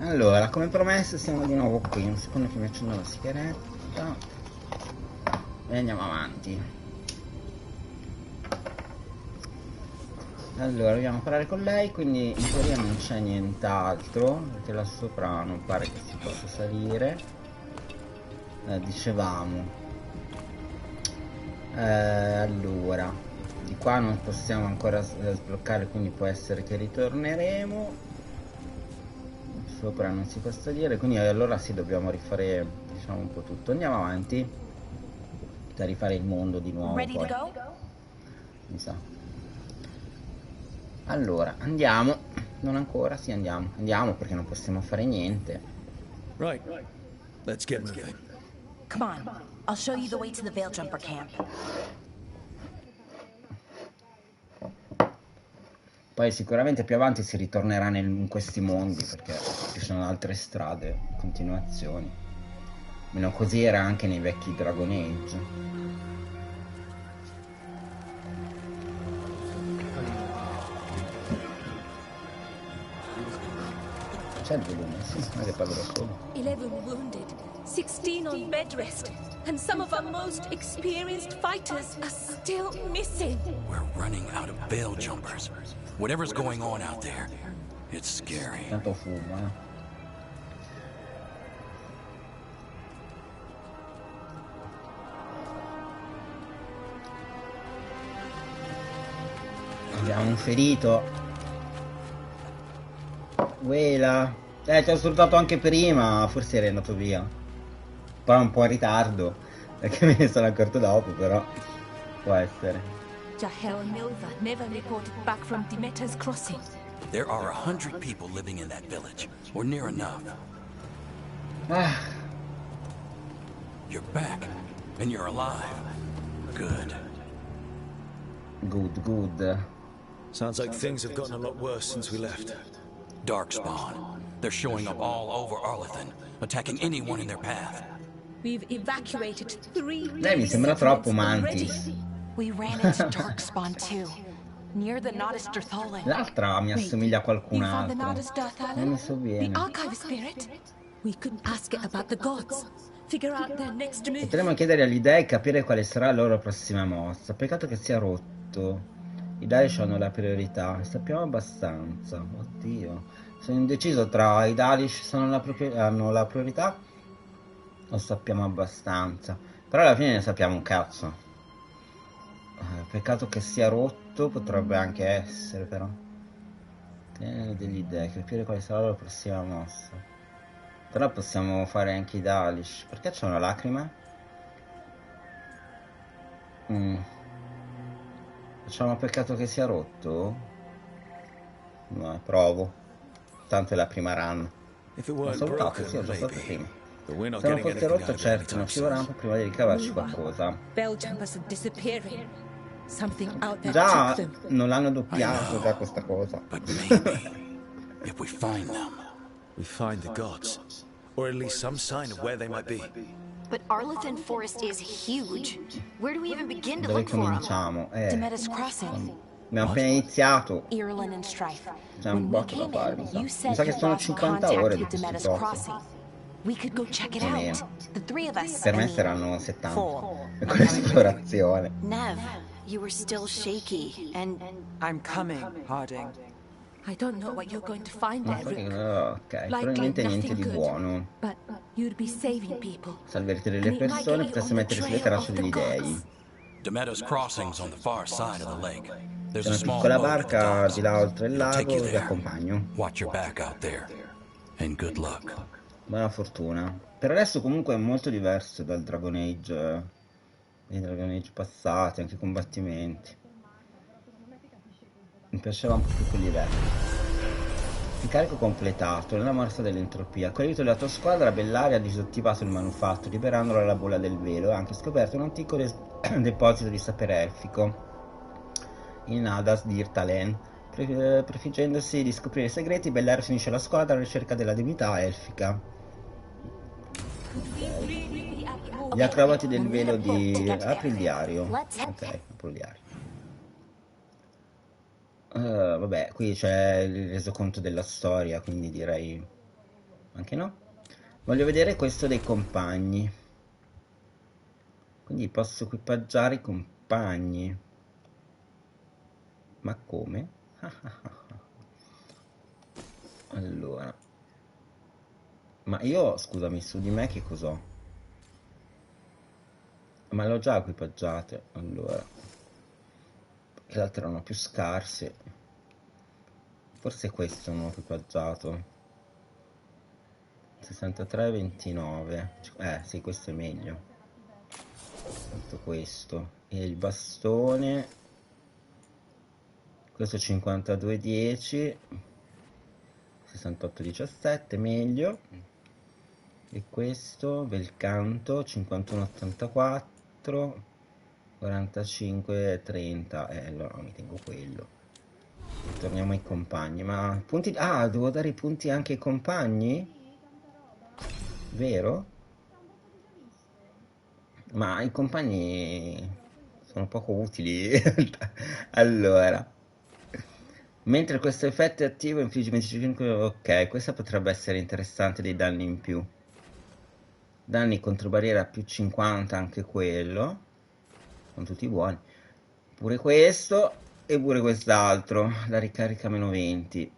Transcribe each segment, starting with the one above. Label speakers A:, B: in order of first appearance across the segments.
A: Allora, come promesso siamo di nuovo qui. Un secondo che mi accendo la sigaretta e andiamo avanti. Allora, dobbiamo parlare con lei, quindi in teoria non c'è nient'altro, perché là sopra non pare che si possa salire. Dicevamo, allora, di qua non possiamo ancora sbloccare, quindi può essere che ritorneremo. Sopra non si può salire, quindi allora sì, dobbiamo rifare, diciamo, un po' tutto. Andiamo avanti da rifare il mondo di nuovo poi, mi sa. Allora, andiamo. Non ancora, sì, andiamo. Andiamo perché non possiamo fare niente.
B: Right. Let's get moving.
C: Come on. I'll show you the way to the Veil Jumper camp.
A: Poi sicuramente più avanti si ritornerà in questi mondi, perché ci sono altre strade, continuazioni. Almeno così era anche nei vecchi Dragon Age. C'è il volume, sì, non è che parlo da solo.
D: 11 wounded, 16 on bed rest, and some of our most experienced fighters are still missing.
E: We're running out of Veil Jumpers. Whatever's going on out there, it's scary.
A: Tanto fumo, Abbiamo un ferito. Quella. Ti ho sfruttato anche prima, forse eri andato via. Poi un po' in ritardo, perché me ne sono accorto dopo, però può essere.
D: Jahel Milva never reported back from Demeter's crossing.
E: There are 100 people living in that village, or near enough.
A: Ah.
E: You're back, and you're alive. Good.
A: Good, good.
B: Sounds like things have gotten a lot worse since we left.
E: Darkspawn. They're showing up all over Arlethan, attacking anyone in their path.
D: We've evacuated 3
A: Lei mi sembra troppo Mantis.
C: We ran into Darkspawn too, near the Noddister Tholin.
A: L'altra mi assomiglia a qualcun
C: You found the
A: altro.
C: Noddister
A: Non
C: Tholin?
A: mi so bene.
D: The archive spirit. We could ask it about the gods. Figure out their next move.
A: Potremmo chiedere agli dei e capire quale sarà la loro prossima mossa. Peccato che sia rotto. I Dalish hanno la priorità. Sappiamo abbastanza. Oddio. Sono indeciso tra i Dalish hanno la priorità o sappiamo abbastanza. Però alla fine ne sappiamo un cazzo. Peccato che sia rotto, potrebbe anche essere, però. Degli dei, capire quale sarà la prossima mossa. Però possiamo fare anche i Dalish. Perché c'è una lacrima? Facciamo peccato che sia rotto? No, provo. Tanto è la prima run. Ho salutato, sì, ho già stato prima. Se non fosse rotto, certo, non ci vorrà un po' prima di ricavarci qualcosa.
D: Veil Jumpers are disappearing. Something out there
A: Già,
D: took them.
A: non l'hanno doppiato da questa cosa.
E: But maybe, if we find them...
B: We find the gods, or at least some sign of where they might be.
F: But Arlethan Forest is huge. Where do we even begin to
A: Dove
F: look for them?
A: cominciamo?
C: Demeter's crossing.
A: Abbiamo appena iniziato.
C: Irlin and Strife.
A: C'è un
C: When we
A: botto da
C: came
A: fare,
C: in,
A: mi sa.
C: you
A: Mi
C: said
A: sa che
C: you
A: sono
C: lost
A: 50
C: contact
A: ore di
C: with Demeter's
A: questo
C: crossing. We could go check it
A: Più o
C: out.
A: meno.
C: The three of us.
A: Per
C: I
A: me
C: mean,
A: saranno 70.
C: 4.
A: E con l'esplorazione.
F: Nev, you were still shaky, and
G: I'm coming, Harding.
D: I don't know what you're going to find there, Rick.
A: Ok, probabilmente niente di buono.
D: But you'd be saving people.
A: Salverete delle persone, potreste mettere sulle tracce degli dei.
E: Demeter's crossing's on the far side of the lake. There's
A: C'è
E: a
A: una
E: small
A: piccola
E: boat at the
A: barca
E: docks.
A: di là oltre il
E: It'll take
A: lago
E: you
A: e vi
E: there.
A: accompagno.
E: Watch your back out there. And good luck.
A: Buona fortuna. Per adesso comunque è molto diverso dal Dragon Age, dei Dragon Age passati, anche i combattimenti. Mi piaceva un po' più quel livello. Incarico completato, nella morsa dell'entropia. Con l'aiuto della tua squadra, Bellari ha disattivato il manufatto, liberandolo dalla bolla del velo e ha anche scoperto un antico deposito di sapere elfico in Adas di Irtalen. Prefiggendosi di scoprire i segreti, Bellari si unisce alla squadra alla ricerca della divinità elfica. Gli acrobati del velo di... Apri il diario. Ok, apro il diario. Vabbè, qui c'è il resoconto della storia, quindi direi Anche no. Voglio vedere questo dei compagni. Quindi posso equipaggiare i compagni. Ma come? Allora. Ma io, scusami, su di me che cos'ho? Ma l'ho già equipaggiate, allora. Le altre erano più scarse. Forse questo non ho equipaggiato. 63,29. Sì, questo è meglio. Tutto questo. E il bastone. Questo 52,10. 68,17, meglio. E questo, bel canto, 51,84. 45,30. Allora mi tengo quello. Torniamo ai compagni. Ma punti. Ah, devo dare i punti anche ai compagni? Vero? Ma i compagni sono poco utili. Allora, mentre questo effetto è attivo, infligge 25. Ok, questa potrebbe essere interessante, dei danni in più. Danni contro barriera più 50, anche quello. Sono tutti buoni. Pure questo e pure quest'altro. La ricarica meno 20.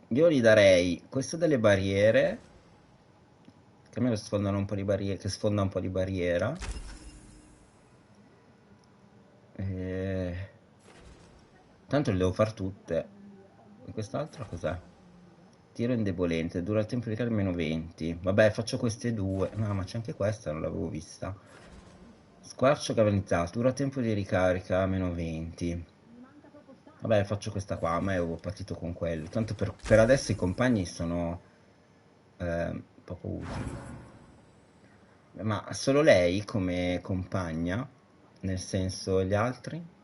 A: Io gli darei questo delle barriere, che a me sfondano un po' di barriere, che sfonda un po' di barriera. Tanto le devo far tutte. E quest'altro cos'è? Tiro indebolente, dura il tempo di ricarica meno 20. Vabbè, faccio queste due. No, ma c'è anche questa, non l'avevo vista. Squarcio galvanizzato, dura tempo di ricarica meno 20. Vabbè, faccio questa qua, ma avevo partito con quello. Tanto per adesso i compagni sono poco utili. Ma solo lei come compagna? Nel senso, gli altri?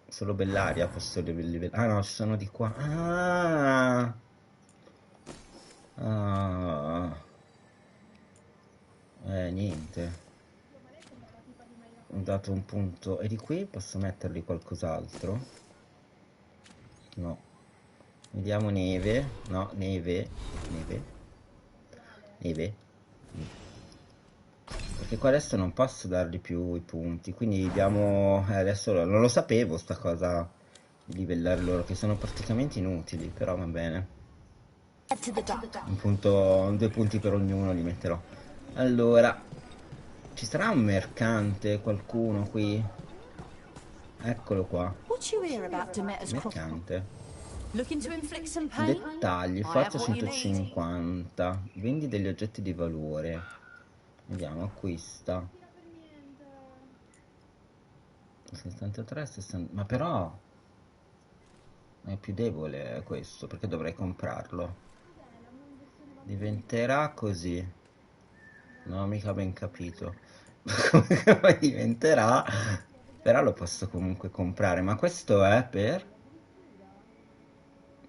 A: Solo Bellaria posso livellare. Ah no, ci sono di qua. Ah! Ah! Niente. Ho dato un punto. E di qui posso metterli qualcos'altro? No. Vediamo neve. No, neve. Neve. Neve. Perché qua adesso non posso dargli più i punti. Quindi diamo. Adesso non lo sapevo sta cosa. Di livellare loro, che sono praticamente inutili. Però va bene. Un punto, 2 punti per ognuno li metterò. Allora, ci sarà un mercante, qualcuno qui? Eccolo qua. Mercante. Dettagli, forza 150. Vendi degli oggetti di valore. Vediamo, acquista. 73, 60. Ma però è più debole questo, perché dovrei comprarlo. Diventerà così. Non ho mica ben capito come diventerà, però lo posso comunque comprare. Ma questo è per...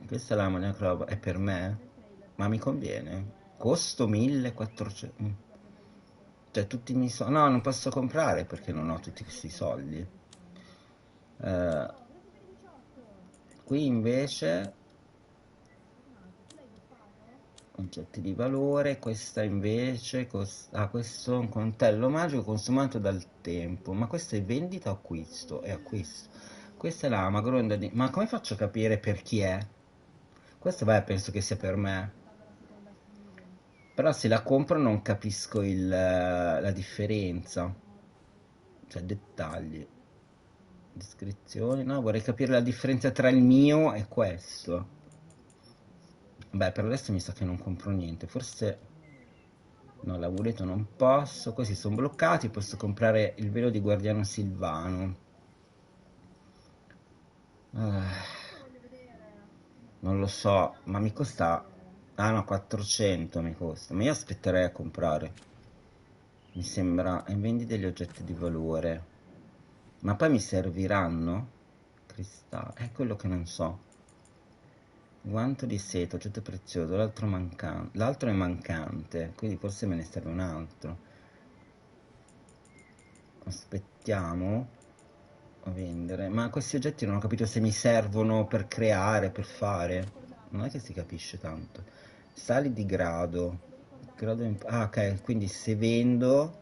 A: Questa è la moneta club, è per me? Ma mi conviene? Costo 1400. Cioè tutti i miei soldi... No, non posso comprare perché non ho tutti questi soldi. Qui invece... Oggetti di valore, questa invece costa... questo è un coltello magico consumato dal tempo. Ma questo è vendita o acquisto? È acquisto. Questa è la magronda di... Ma come faccio a capire per chi è? Questo penso che sia per me. Però se la compro non capisco la differenza. Cioè dettagli. Descrizioni. No, vorrei capire la differenza tra il mio e questo. Beh, per adesso mi sa che non compro niente. Forse... No, l'amuleto non posso. Questi sono bloccati. Posso comprare il velo di guardiano Silvano. Non lo so, ma mi costa... Ah no, 400 mi costa. Ma io aspetterei a comprare. Mi sembra... E vendi degli oggetti di valore. Ma poi mi serviranno? Cristallo. È quello che non so. Guanto di seta, oggetto prezioso, l'altro è mancante, quindi forse me ne serve un altro. Aspettiamo a vendere. Ma questi oggetti non ho capito se mi servono per creare, per fare. non è che si capisce tanto. Sali di grado. Ah, ok, quindi se vendo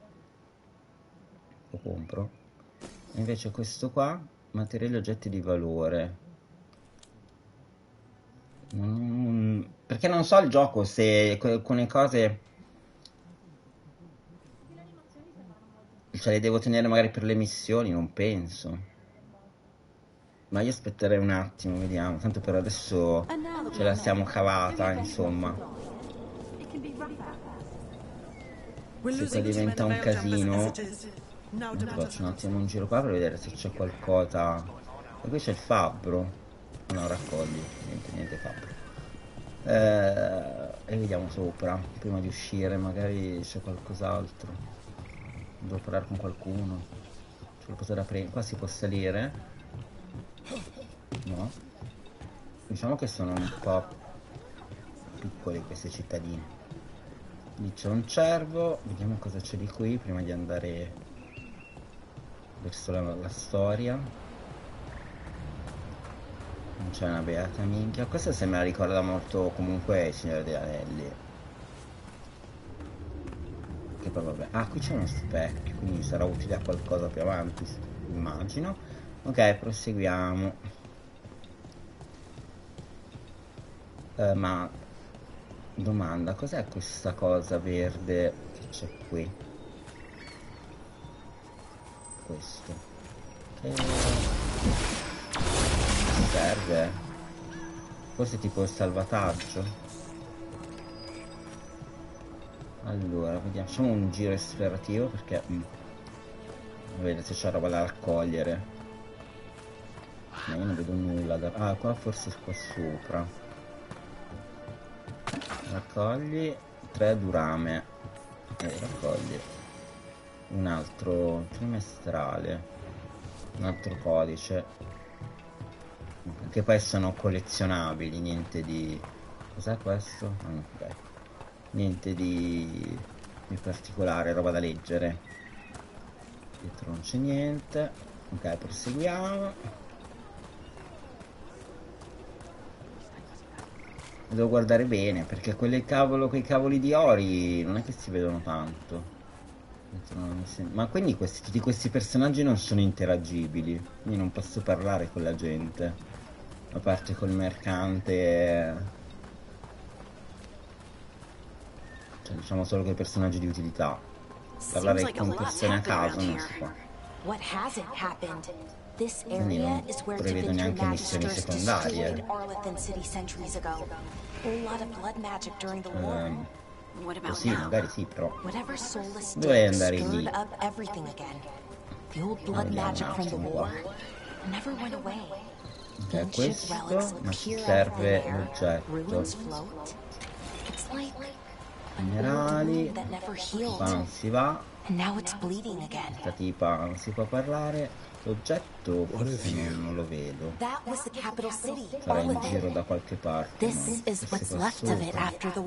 A: lo compro. E invece questo qua, materiali e oggetti di valore. Perché non so il gioco se alcune cose, cioè le devo tenere magari per le missioni, non penso. Ma io aspetterei un attimo, vediamo. Tanto per adesso ce la siamo cavata, insomma. Se poi diventa un casino, faccio un attimo un giro qua per vedere se c'è qualcosa. E qui c'è il fabbro. Non raccogli, niente fabbro. E vediamo sopra, prima di uscire, magari c'è qualcos'altro. Devo parlare con qualcuno. C'è qualcosa da prendere. Qua si può salire? No. Diciamo che sono un po' piccoli questi cittadini. Lì c'è un cervo, vediamo cosa c'è di qui prima di andare verso la storia. Non c'è una beata minchia. Questa se me la ricorda molto comunque il Signore degli Anelli. Che poi vabbè. Ah, qui c'è uno specchio, quindi sarà utile a qualcosa più avanti, immagino. Ok, proseguiamo. Ma domanda, cos'è questa cosa verde che c'è qui? Questo. Che serve? Forse tipo il salvataggio? Allora, vediamo, facciamo un giro esplorativo perché vedere se c'è roba da raccogliere. Ma io non vedo nulla da... Ah, qua forse qua sopra. Raccogli 3 durame e raccogli un altro trimestrale, un altro codice. Che poi sono collezionabili, niente di... Cos'è questo? Ah, no, okay. Niente di particolare, roba da leggere. Dietro non c'è niente. Ok, proseguiamo. Devo guardare bene, perché quei cavoli di ori non è che si vedono tanto. Ma quindi tutti questi personaggi non sono interagibili, quindi non posso parlare con la gente. A parte col mercante, cioè diciamo solo con i personaggi di utilità. Parlare con persone a caso non si può. Quindi non prevedo neanche missioni secondarie. Sì, magari sì, però dovrei andare lì. Vediamo un attimo qua. Ok, questo, ma ci serve l'oggetto. Minerali, qua non si va. Questa tipa non si può parlare. L'oggetto forse non lo vedo. Sarà in giro da qualche parte.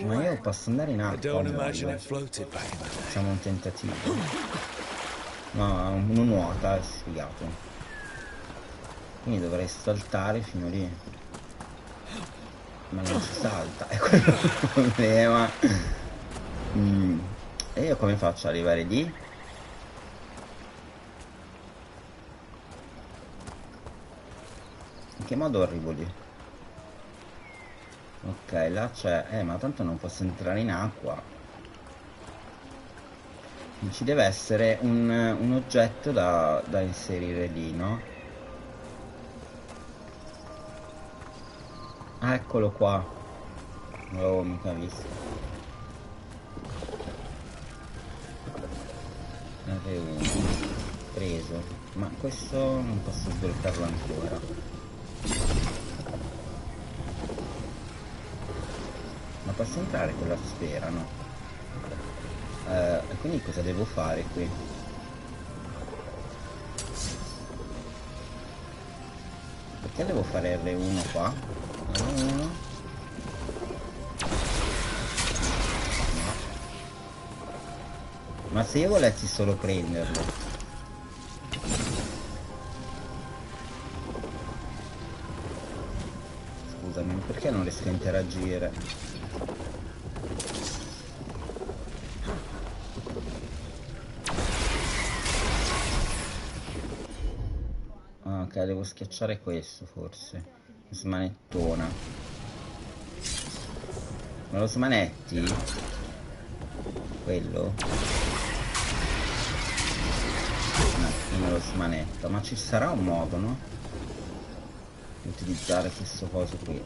A: Ma io posso andare in acqua. Facciamo un tentativo. No, uno nuota, è sfigato. Quindi dovrei saltare fino lì. Ma non si salta, è quello il problema. E io come faccio ad arrivare lì? In che modo arrivo lì? Ok, là c'è... ma tanto non posso entrare in acqua. Ci deve essere un oggetto da inserire lì, no? Ah, eccolo qua. Non l'avevo mica visto. R1 preso. Ma questo non posso sbloccarlo ancora. Ma posso entrare con la sfera, no? E quindi cosa devo fare qui? Perché devo fare R1 qua? R1. No. Ma se io volessi solo prenderlo. scusami, perché non riesco a interagire? Ah, ok, devo schiacciare questo forse. Smanettona. Me lo smanetti? Quello? No, non me lo smanetta, ma ci sarà un modo, no? Di utilizzare questo coso qui.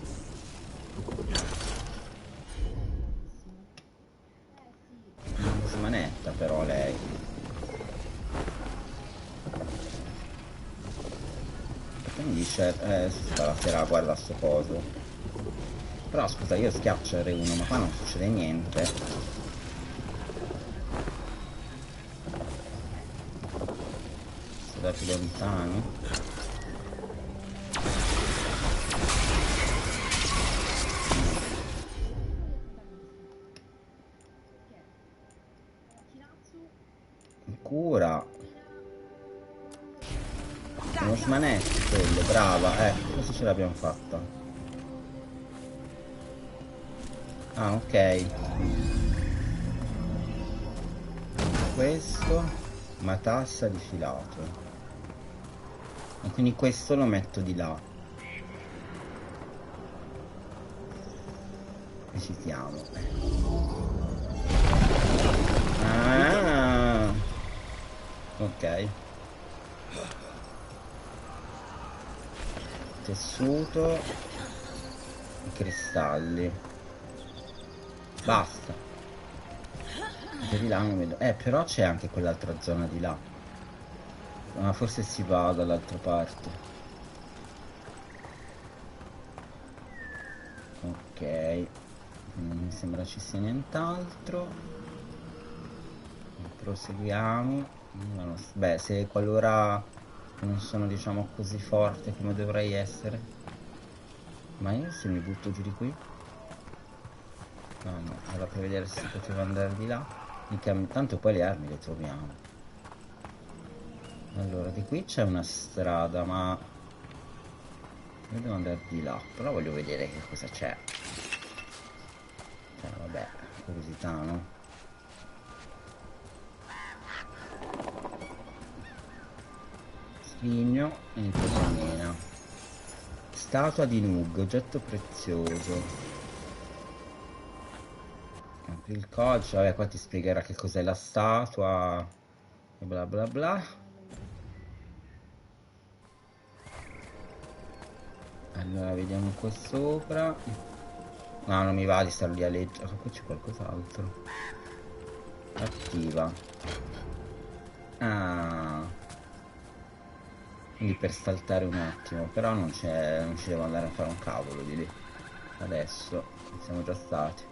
A: Non lo smanetta però lei. Perché mi dice, si sta la sera, guarda sto coso. Però scusa, io schiaccio R1, ma qua non succede niente. Sto da più lontano. Cura. Uno smanetti quello, brava, questo ce l'abbiamo fatta. Ah, ok. Questo, matassa di filato. E quindi questo lo metto di là. Visitiamo. Ah, ok. Tessuto i cristalli. Basta. Per di là non vedo. Però c'è anche quell'altra zona di là. Ma forse si va dall'altra parte. Ok. Non mi sembra ci sia nient'altro. Proseguiamo. Beh, se qualora non sono, diciamo, così forte come dovrei essere. Ma io se mi butto giù di qui? No, era per vedere se si poteva andare di là. Tanto poi le armi le troviamo. Allora, di qui c'è una strada, ma io devo andare di là. Però voglio vedere che cosa c'è. Cioè, vabbè, curiosità, no? Scrigno e nipotina. Statua di Nug, oggetto prezioso. Apri il codice, vabbè, qua ti spiegherà che cos'è la statua e bla bla bla. Allora vediamo qua sopra. No, non mi va di star lì a leggere. Qui c'è qualcos'altro. Attiva. Ah, quindi per saltare un attimo. Però non ci devo andare a fare un cavolo di lì. Adesso siamo già stati.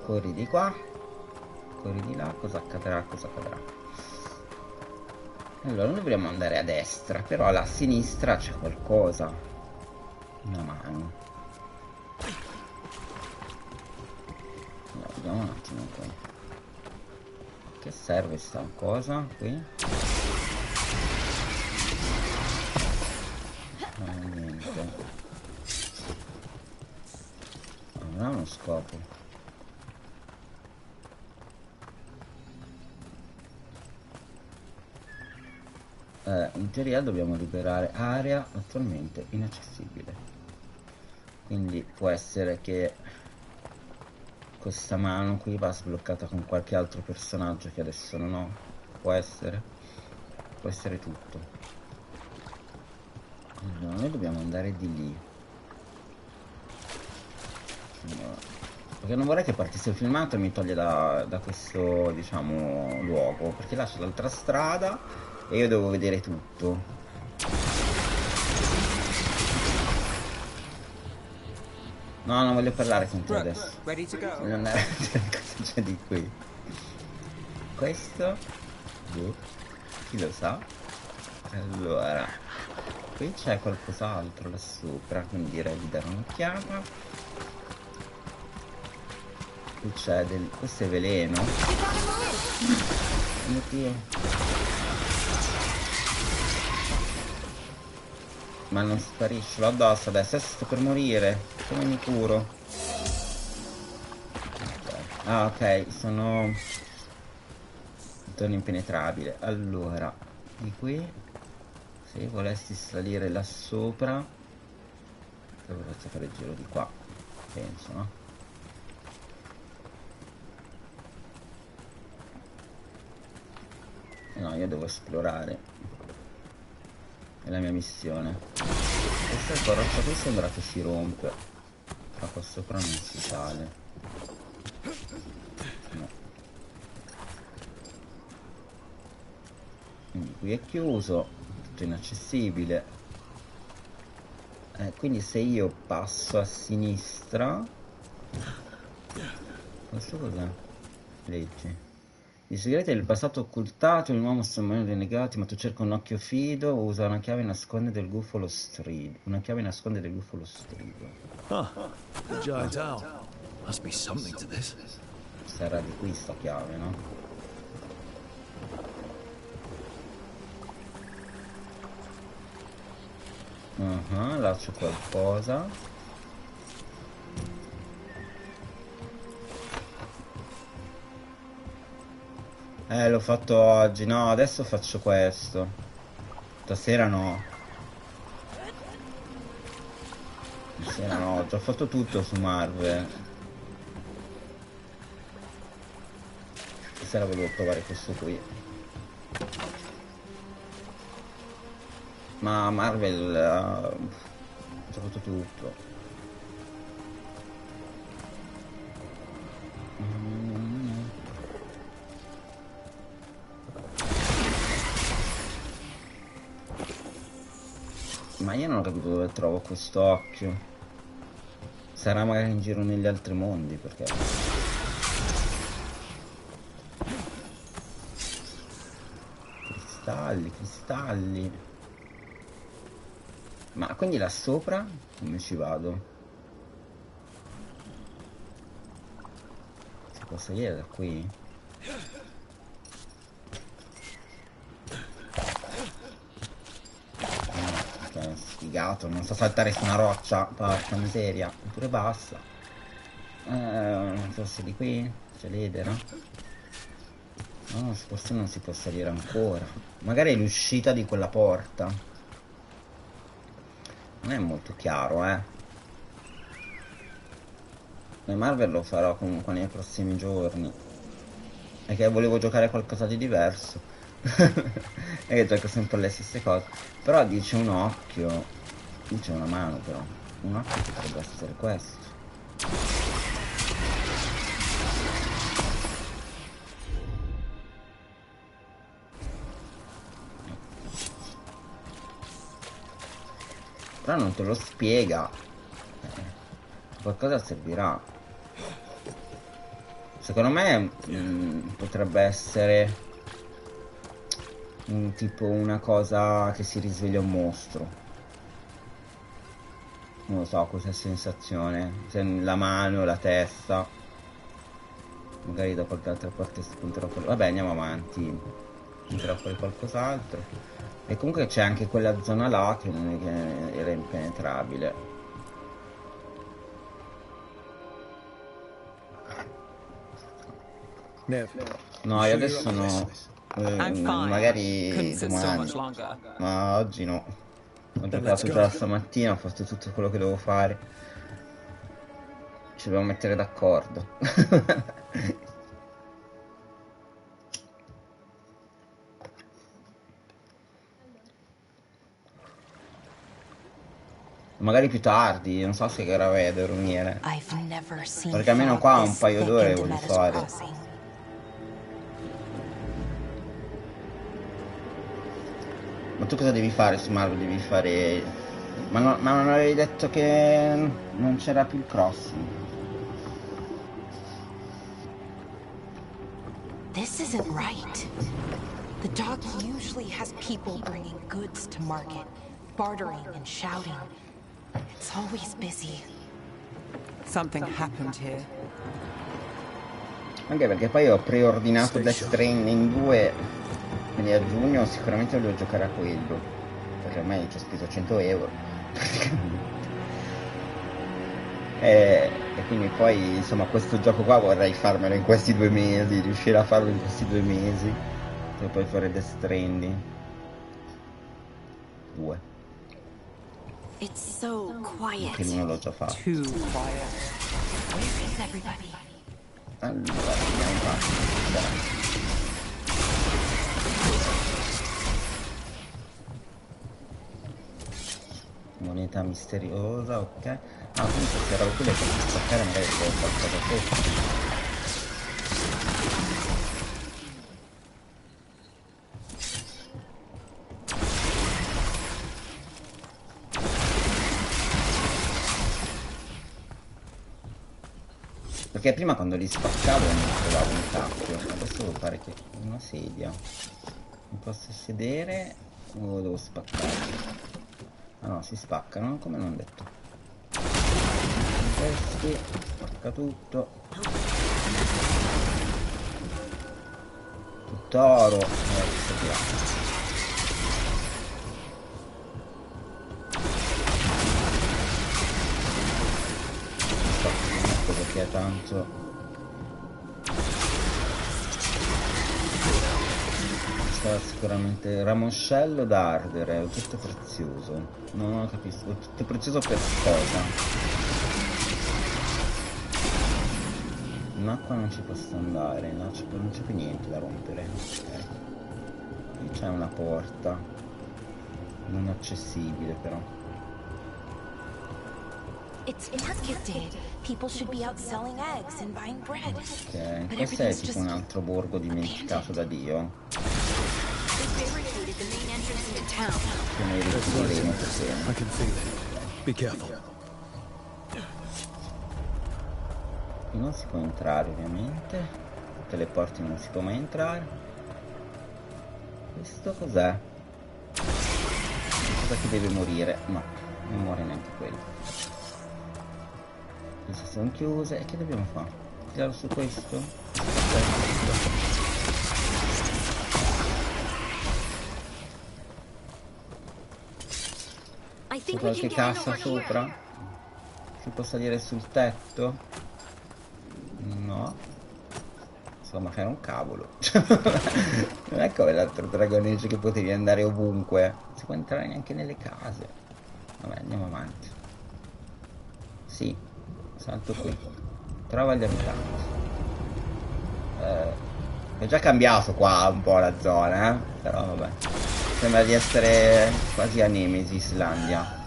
A: Corri di qua, corri di là, cosa accadrà, cosa accadrà. Allora dovremmo andare a destra, però alla sinistra c'è qualcosa. Una mano. Allora, vediamo un attimo qui. Che serve sta cosa qui? Niente. Non ha uno scopo. In teoria dobbiamo liberare area attualmente inaccessibile. Quindi può essere che questa mano qui va sbloccata con qualche altro personaggio che adesso non ho. Può essere tutto. Allora, noi dobbiamo andare di lì. Allora, perché non vorrei che partisse il filmato e mi toglie da questo, diciamo, luogo, perché là c'è l'altra strada e io devo vedere tutto. No, non voglio parlare con te adesso. Voglio andare a vedere cosa c'è di qui. Questo? Chi lo sa? Allora, qui c'è qualcos'altro là sopra, quindi direi di dare un'occhiata. Qui c'è questo è veleno. Ma non sparisce, l'ho addosso adesso sto per morire. Come mi curo? Ah, ok, sono impenetrabile. Allora, di qui, se volessi salire là sopra, dovrei fare il giro di qua, penso, no? No, io devo esplorare. È la mia missione. Questa roccia qui sembra che si rompe. Ma qua sopra non si sale. No. Quindi qui è chiuso, tutto inaccessibile. Quindi se io passo a sinistra... Questo cos'è? Leggi. I segreti del passato occultato, il uomo sottomarino dei negati, ma tu cerca un occhio fido, usa una chiave nasconde del gufo lo strido. Una chiave nasconde del gufo lo strido.
B: Huh. The giant owl. Must be something to this.
A: Sarà di qui sta chiave, no? Là c'è qualcosa. L'ho fatto oggi, no, adesso faccio questo. Stasera no. Stasera no, ho già fatto tutto su Marvel. Stasera volevo provare questo qui. Ma Marvel ho già fatto tutto. Ma io non ho capito dove trovo questo occhio. Sarà magari in giro negli altri mondi, perché... Cristalli, cristalli. Ma quindi là sopra come ci vado? Si può salire da qui? Sfigato, non so saltare su una roccia, porca miseria, eppure basta. Forse di qui c'è l'edera. No, forse non si può salire ancora. Magari è l'uscita di quella porta. Non è molto chiaro, Le Marvel lo farò comunque nei prossimi giorni. È che volevo giocare a qualcosa di diverso. E che gioco sempre le stesse cose. Però dice un occhio. Dice una mano però. Un occhio potrebbe essere questo. Però non te lo spiega. Qualcosa servirà. Secondo me potrebbe essere tipo una cosa che si risveglia un mostro. Non lo so, questa sensazione. Se la mano, la testa. Magari da qualche altra parte spunterà fuori. Vabbè, andiamo avanti. Spunterà fuori qualcos'altro. E comunque c'è anche quella zona là che non è che era impenetrabile. No, io adesso no. Magari domani. Ma oggi no. Ho giocato già stamattina, ho fatto tutto quello che dovevo fare. Ci dobbiamo mettere d'accordo. Magari più tardi, non so se che ora vedo a dormire. Perché almeno qua un paio d'ore voglio fare. Ma tu cosa devi fare su Marvel? Devi fare... Ma non avevi detto che non c'era più il crossing?
C: This isn't right. The dock usually has people bringing goods to market, bartering and shouting. It's always busy.
G: Something happened here.
A: Anche perché poi ho preordinato Death Stranding 2, quindi a giugno sicuramente voglio giocare a quello. perché ormai ci ho speso 100 euro. E quindi poi insomma questo gioco qua vorrei farmelo in questi 2 mesi, riuscire a farlo in questi 2 mesi, per poi fare Death Stranding 2.
F: It's so quiet.
A: Che l'uno l'ho già fatto.
G: Too quiet.
F: Where is everybody?
A: Allora, andiamo avanti. Dai. Moneta misteriosa, ok. Ah, comunque se ero quello che posso spaccare magari c'è qualcosa sotto. Perché prima quando li spaccavo non trovavo un cacchio, adesso devo fare che una sedia. Mi posso sedere o devo spaccare? Ah no, si spaccano, come non detto. Questi, spacca tutto. Tutt'oro. Questo qui là. Perché è tanto. Sicuramente ramoscello da ardere, oggetto prezioso. Non capisco, oggetto prezioso per cosa? In acqua non ci posso andare, no, non c'è più niente da rompere. Okay. Qui c'è una porta non accessibile però.
F: It's market day. People should be out selling eggs and buying bread.
A: Ok, questo è tipo un altro borgo dimenticato da Dio.
F: Barricaded the main entrance into town.
A: Che noi richiuderemo per bene.
B: I can feel it. Be careful.
A: Qui non si può entrare ovviamente. Tutte le porte non si può mai entrare. Questo cos'è? Cosa che deve morire? No, non muore neanche quello. Queste sono chiuse. E che dobbiamo fare? Tirare su questo? C'è qualche cassa sopra? Si può salire sul tetto? No. Insomma, era un cavolo. Non è come l'altro Dragon Age che potevi andare ovunque. Non si può entrare neanche nelle case. Vabbè, andiamo avanti. Sì, salto qui. Trova gli abitanti. È già cambiato qua un po' la zona, però vabbè. Sembra di essere quasi a Nemesis Islandia.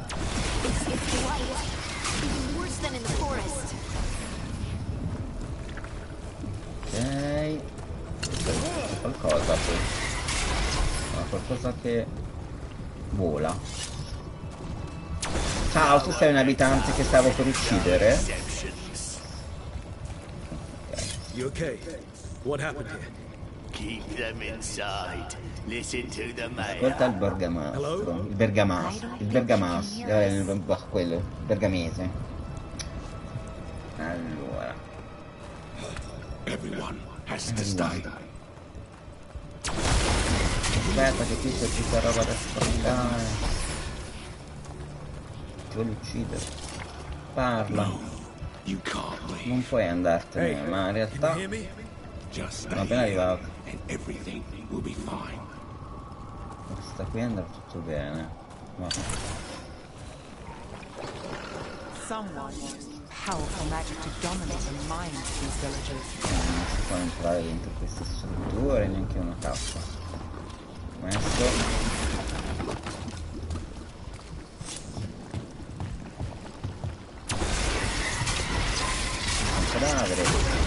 A: Ok. C'è qualcosa poi. No, qualcosa che vola. Ciao, tu sei un abitante che stavo per uccidere?
B: You okay? What happened here?
H: Keep them inside. Listen to the mayor.
A: Ascolta il bergamasco. Il bergamasco. Quello, il bergamese. Allora.
E: Everyone has to stay.
A: Aspetta che qui c'è tutta roba da spaccare. Ti voglio uccidere. Parla. Non puoi andartene, ma in realtà sono appena arrivato. Sta qui andrà tutto bene. No.
G: Someone used powerful magic to dominate the minds of these villagers.
A: Non si può entrare dentro queste strutture, neanche una cappa. Questo. Un cadavere.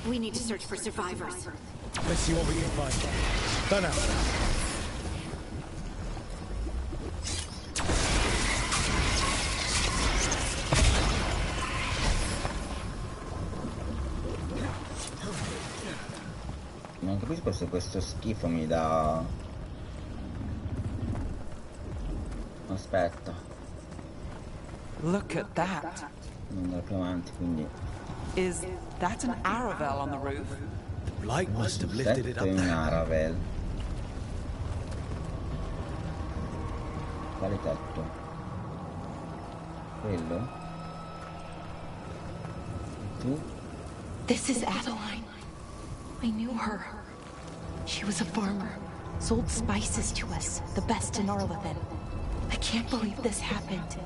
F: We need to search for survivors.
B: Let's see what we can find. Turn out.
A: Non capisco se questo schifo mi dà... Aspetta.
G: Look at that.
A: Non andare più avanti, quindi...
G: Is that an Aravel on the roof?
B: The light must have lifted it
A: Tetto
B: up
A: è un
B: there.
A: Aravel. Quale tetto? Quello? E tu?
C: This is Adeline. I knew her. She was a farmer. Sold spices to us, the best in Arlithen. I can't believe this happened.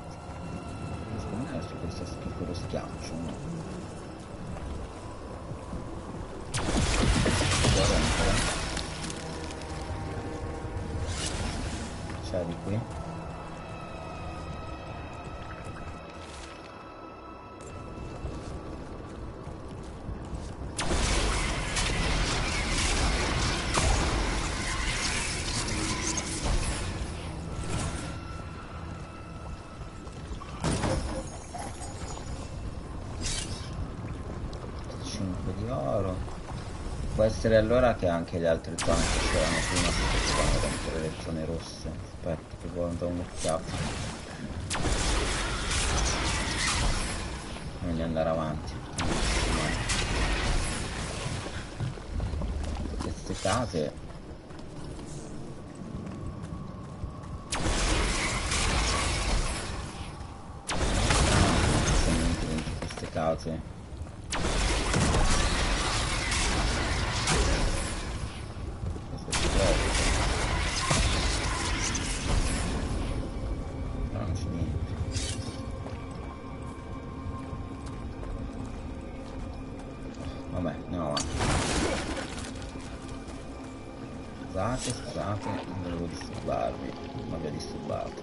A: Secondo me è su questo piccolo schiaccio, no? C'è di qui? Può essere allora che anche le altre zone che c'erano prima si potevano rompere le zone rosse. Aspetta, che vuoi andare un'occhiata. Meglio andare avanti. Queste case. Sono dentro queste case. Scusate, non volevo disturbarvi, ma vi ho disturbato.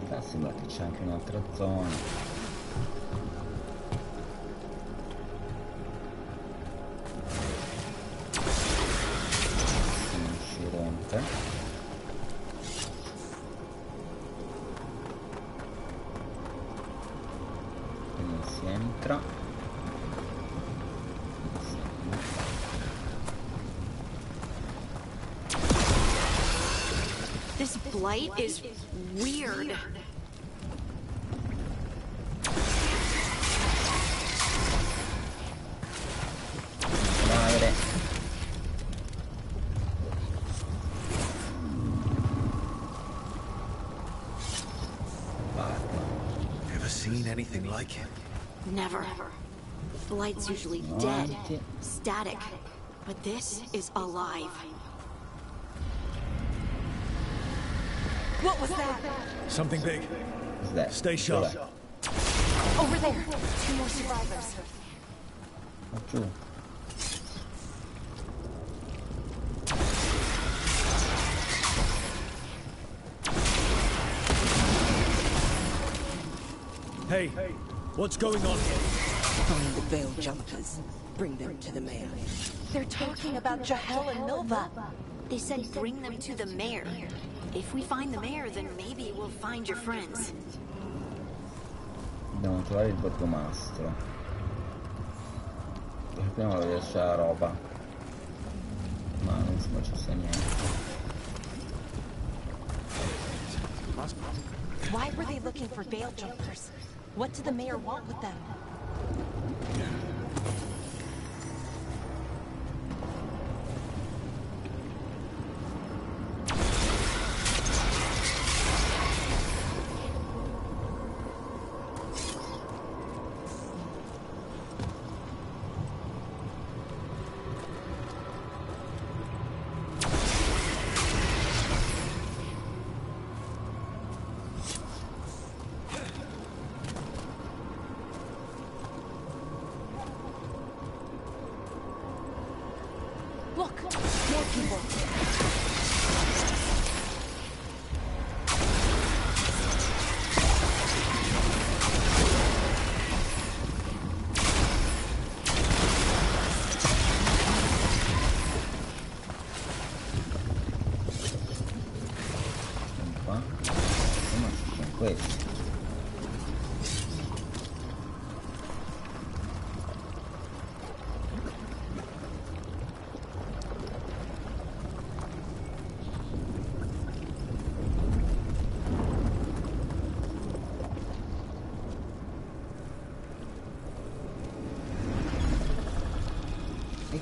A: Qua sembra che c'è anche un'altra zona. Non si rompe. E non si entra.
F: This blight is weird.
A: Madre.
B: Ever seen anything like it?
F: Never. Blight's usually dead, static, but this is alive.
C: What was that?
B: Something big.
A: What's that?
B: Stay sharp.
C: Over there. 2 more survivors.
A: Ma giù.
B: Hey, what's going on here?
I: Find the veil jumpers. Bring them to the mayor.
C: They're talking about Jahel and Milva.
F: They said bring them to the mayor. If we find the mayor, then maybe we'll find your friends.
A: Dobbiamo trovare il borgomastro. Prima voglio lasciare la roba. Ma non sembra ci sia niente.
C: Why were they looking for veil jumpers? What did the mayor want with them? Look, more people.
A: Qua. Ma ci sono questi.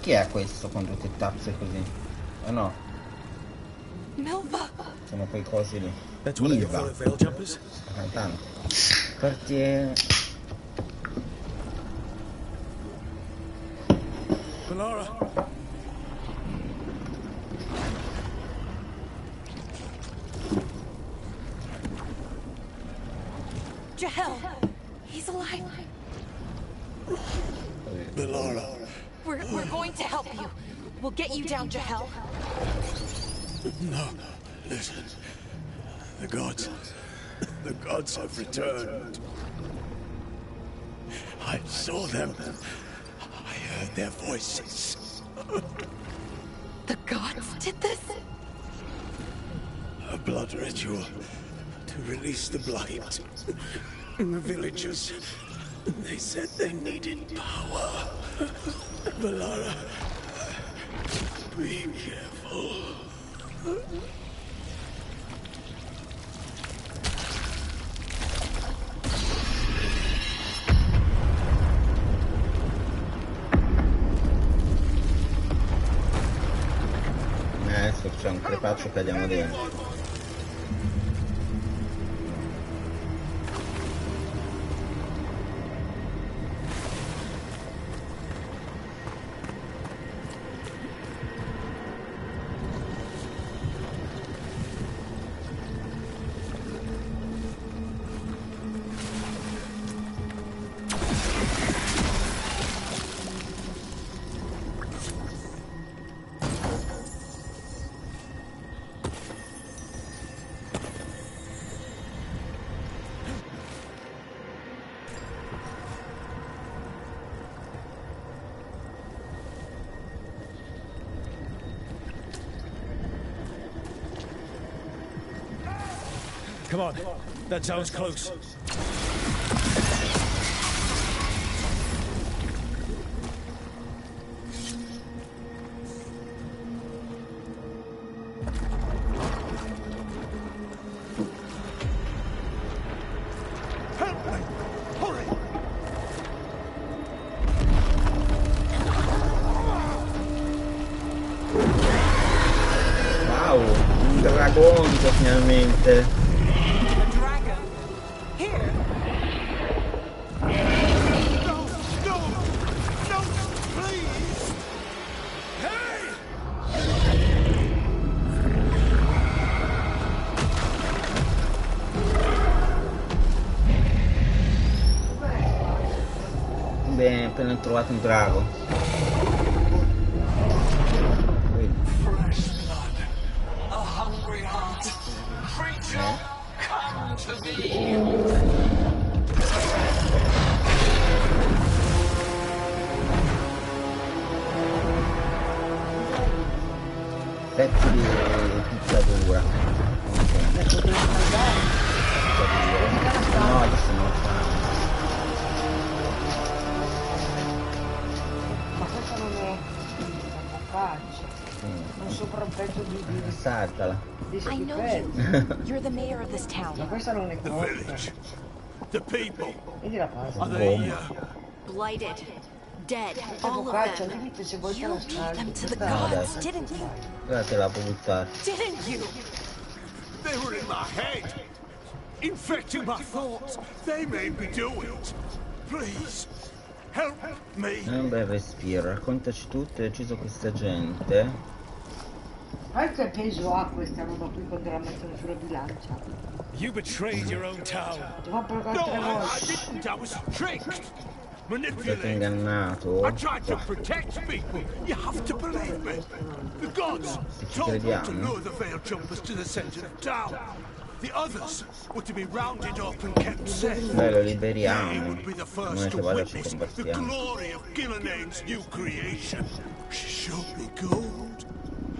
A: Chi è questo con 2 tettazze così? Ah no,
C: Milva!
A: sono quei cosi lì.
B: That's one of your
A: Milva,
B: fellow veil jumpers?
A: la cantante. Quartiere...
B: Valara!
C: Jahel! He's alive.
B: Valara.
C: We're going to help you. We'll get you down, Jahel.
B: No, listen. The gods have returned. I saw them. I heard their voices.
C: The gods did this?
B: A blood ritual to release the blight. And the villagers, they said they needed power. Valara, be careful.
A: Adesso c'è un crepaccio, cadiamo dentro.
B: Come on, that sounds close.
H: Help me! Hurry!
A: Wow, un dragonito finalmente. Bene, appena ho trovato un drago.
E: Fresh blood, a hungry heart. Creature, come to me.
A: Pezzi di pizzatura. No, adesso non lo fanno.
J: Ma questo non è focaccia. Non sopra un pezzo di
A: saltala.
J: di
C: I know
J: schifezza.
C: you. You're the mayor of this town.
J: Ma questa non è
B: The
J: cotta.
B: village. The people.
J: Vedi la pasta.
B: Are they,
F: Blighted. Dead.
J: Questa
F: All of
J: focaccia,
F: them.
J: dimmi se vuoi te
C: You
J: la
C: gave
J: scaldi.
C: them to the
J: Questa-
C: gods, didn't you?
A: Guarda, te la può buttare.
C: Didn't you?
H: They were in my head, infecting my thoughts. They made me do it. Please, help me.
A: Un bel respiro, raccontaci tutto, hai ucciso questa gente.
J: Sai che peso ha questa roba qui quando la mettono sulla bilancia?
B: You betrayed your own town.
J: Ti fa provare
H: No,
J: 3
H: I
J: volte.
H: didn't. I was tricked,
A: Sei stato
H: manipulated.
A: ingannato.
H: I tried to protect people. You have to believe me. The gods
A: ci
H: told me to
A: crediamo.
H: lure the veil jumpers to the center of town. The others were to be rounded up and kept safe.
A: Noi lo
H: He
A: liberiamo.
H: would be the
A: Non
H: first
A: è
H: to
A: che vada ci
H: witness the
A: combattiamo.
H: glory of Gillian's new creation. She showed me gold.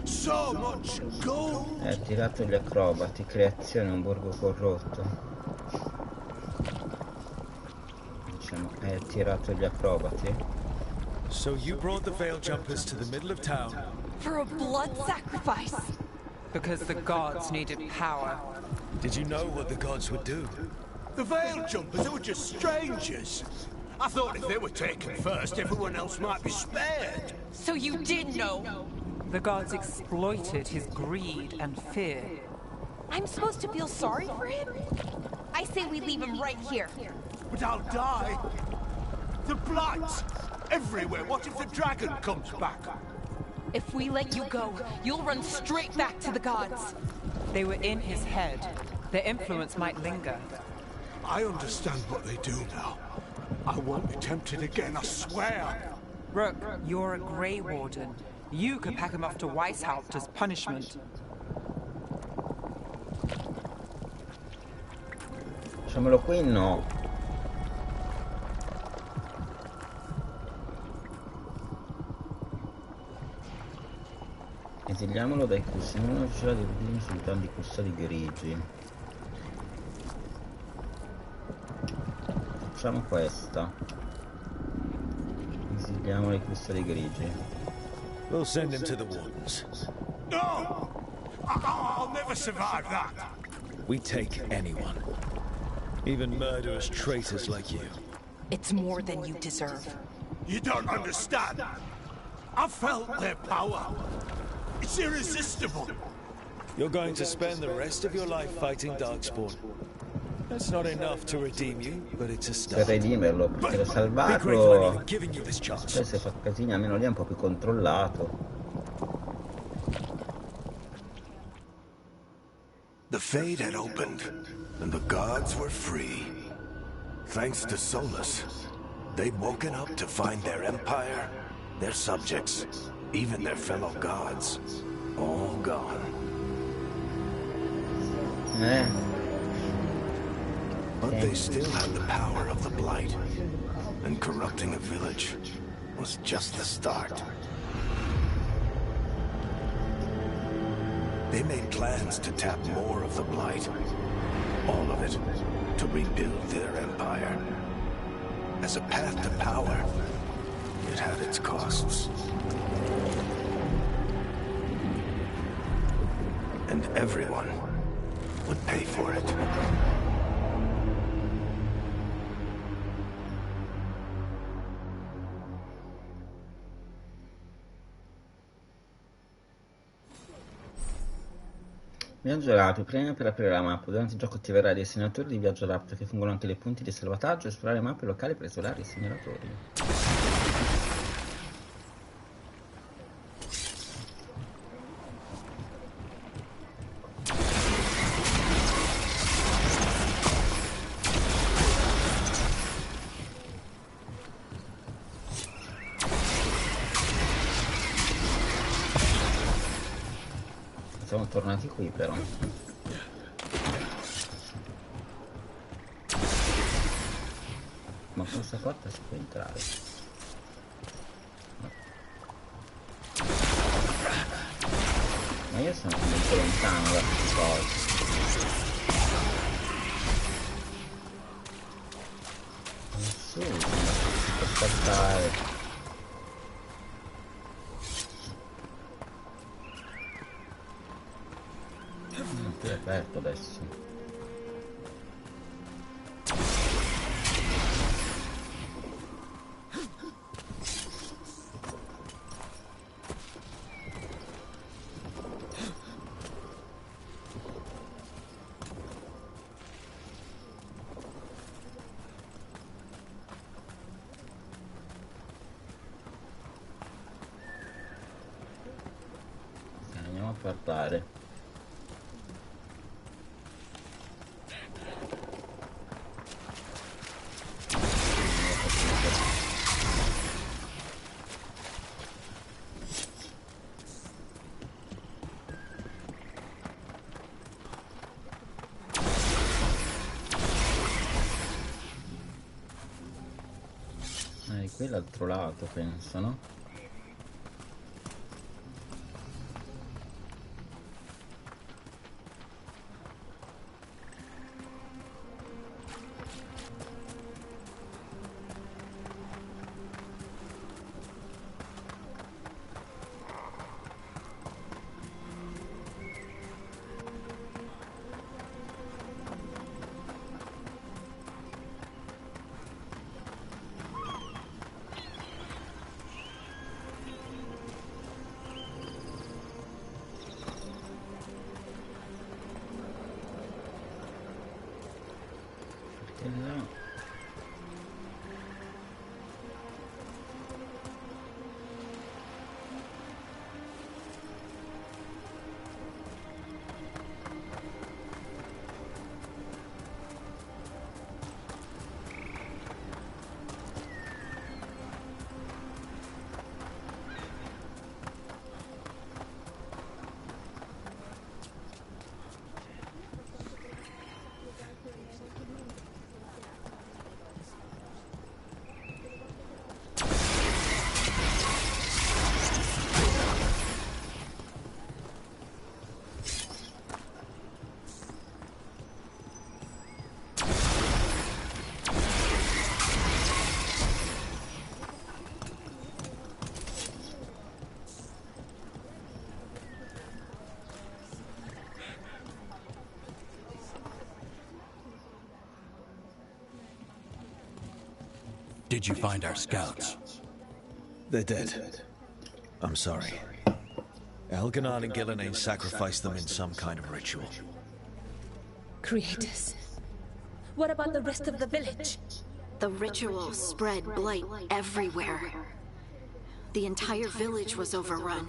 H: So much gold.
A: Hai attirato gli acrobati, creazione un borgo corrotto. Diciamo, hai attirato gli acrobati.
B: So you brought the veil jumpers to the middle of town.
C: For a blood sacrifice.
G: Because the gods needed power.
B: Did you know what the gods would do?
H: The veil jumpers, they were just strangers. I thought if they were taken first, everyone else might be spared.
C: So you did know!
G: The gods exploited his greed and fear.
C: I'm supposed to feel sorry for him? I say we leave him right here.
H: But I'll die. The blight! Everywhere. What if the dragon comes back?
C: If we let you go, you'll run straight back to the gods.
G: They were in his head. Their influence might linger.
H: I understand what they do now. I won't be tempted again, I swear.
G: Rook, you're a Grey Warden. You could pack him off to Weishaupt as punishment.
A: Facciamolo qui, no. Esiliamolo dai custodi, non riuscirà di ordine sul piano di custodi grigi. Facciamo questa. Esiliamolo i custodi grigi.
B: We'll send him to the wardens.
H: No! I'll never survive that.
B: We take anyone. Even murderous traitors like you.
C: It's more than you deserve.
H: You don't understand. I felt their power. It's irresistible.
B: You're going to spend the rest of your life fighting Darkspawn. That's not enough to redeem you, but it's a start.
A: Per redimerlo, per salvarlo, cioè se fa casini almeno lì è un po' più controllato.
K: The Fade had opened, and the gods were free. Thanks to Solus, they'd woken up to find their empire, their subjects, even their fellow gods, all gone. But they still had the power of the Blight, and corrupting a village was just the start. They made plans to tap more of the Blight, all of it, to rebuild their empire. As a path to power, it had its costs. And everyone would pay for it.
A: Viaggio rapto, premi per aprire la mappa. Durante il gioco attiverai dei segnalatori di viaggio rapto che fungono anche dei punti di salvataggio e esplorare mappe locali per isolare i segnalatori. Siamo tornati qui però. Ma questa porta si può entrare. No. Ma io sono molto lontano da queste cose. Su, si può scattare. È aperto adesso. Andiamo a partare. Qui è l'altro lato, penso, no? No.
E: Did you find our scouts?
K: They're dead. I'm sorry. Elganon and Gillenane sacrificed them in some kind of ritual.
D: Creators. What about the rest of the village?
F: The ritual spread blight everywhere. The entire village was overrun.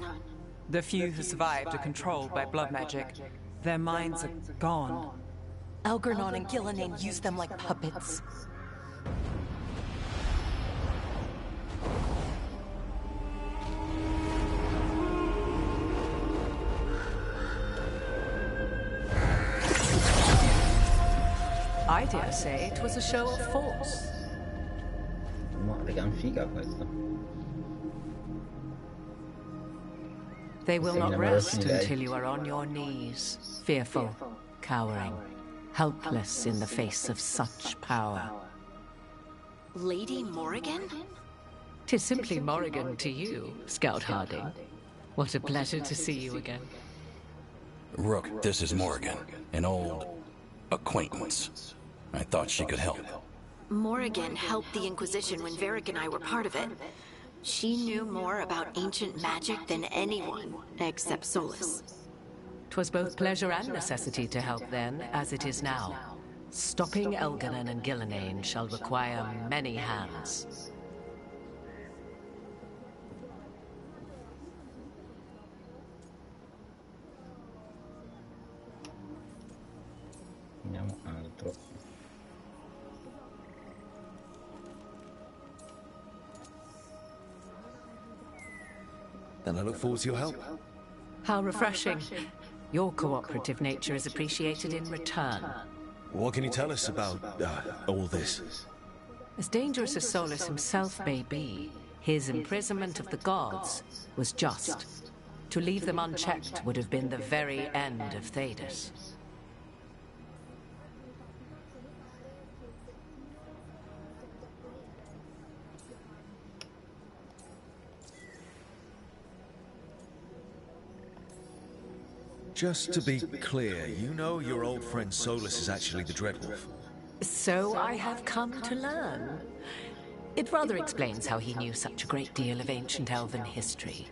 G: The few who survived are controlled by blood magic. Their minds are gone.
C: Algernon and Gillenane used them like puppets.
G: I dare say it was a show of force.
A: Ma raga, è un figa questo.
G: They will not rest until you are on your knees, fearful, cowering, helpless in the face of such power.
F: Lady Morrigan?
G: 'Tis simply Morrigan to you, Scout Harding. What a pleasure to see you again.
E: Rook, this is Morrigan, an old acquaintance. I thought she could help.
F: Morrigan helped the Inquisition when Varric and I were part of it. She knew more about ancient magic than anyone, except Solus.
G: 'Twas both pleasure and necessity to help then, as it is now. Stopping Elganon and Gillenane shall require many hands.
A: Andiamo altro.
K: Then I look forward to your help.
G: How refreshing. Your cooperative nature is appreciated in return.
K: What can you tell us about all this?
G: As dangerous as Solus himself may be, his imprisonment of the gods was just. To leave them unchecked would have been the very end of Thedas.
K: Just to be clear, you know your old friend Solus is actually the Dreadwolf.
G: So I have come to learn. It rather explains how he knew such a great deal of ancient elven history,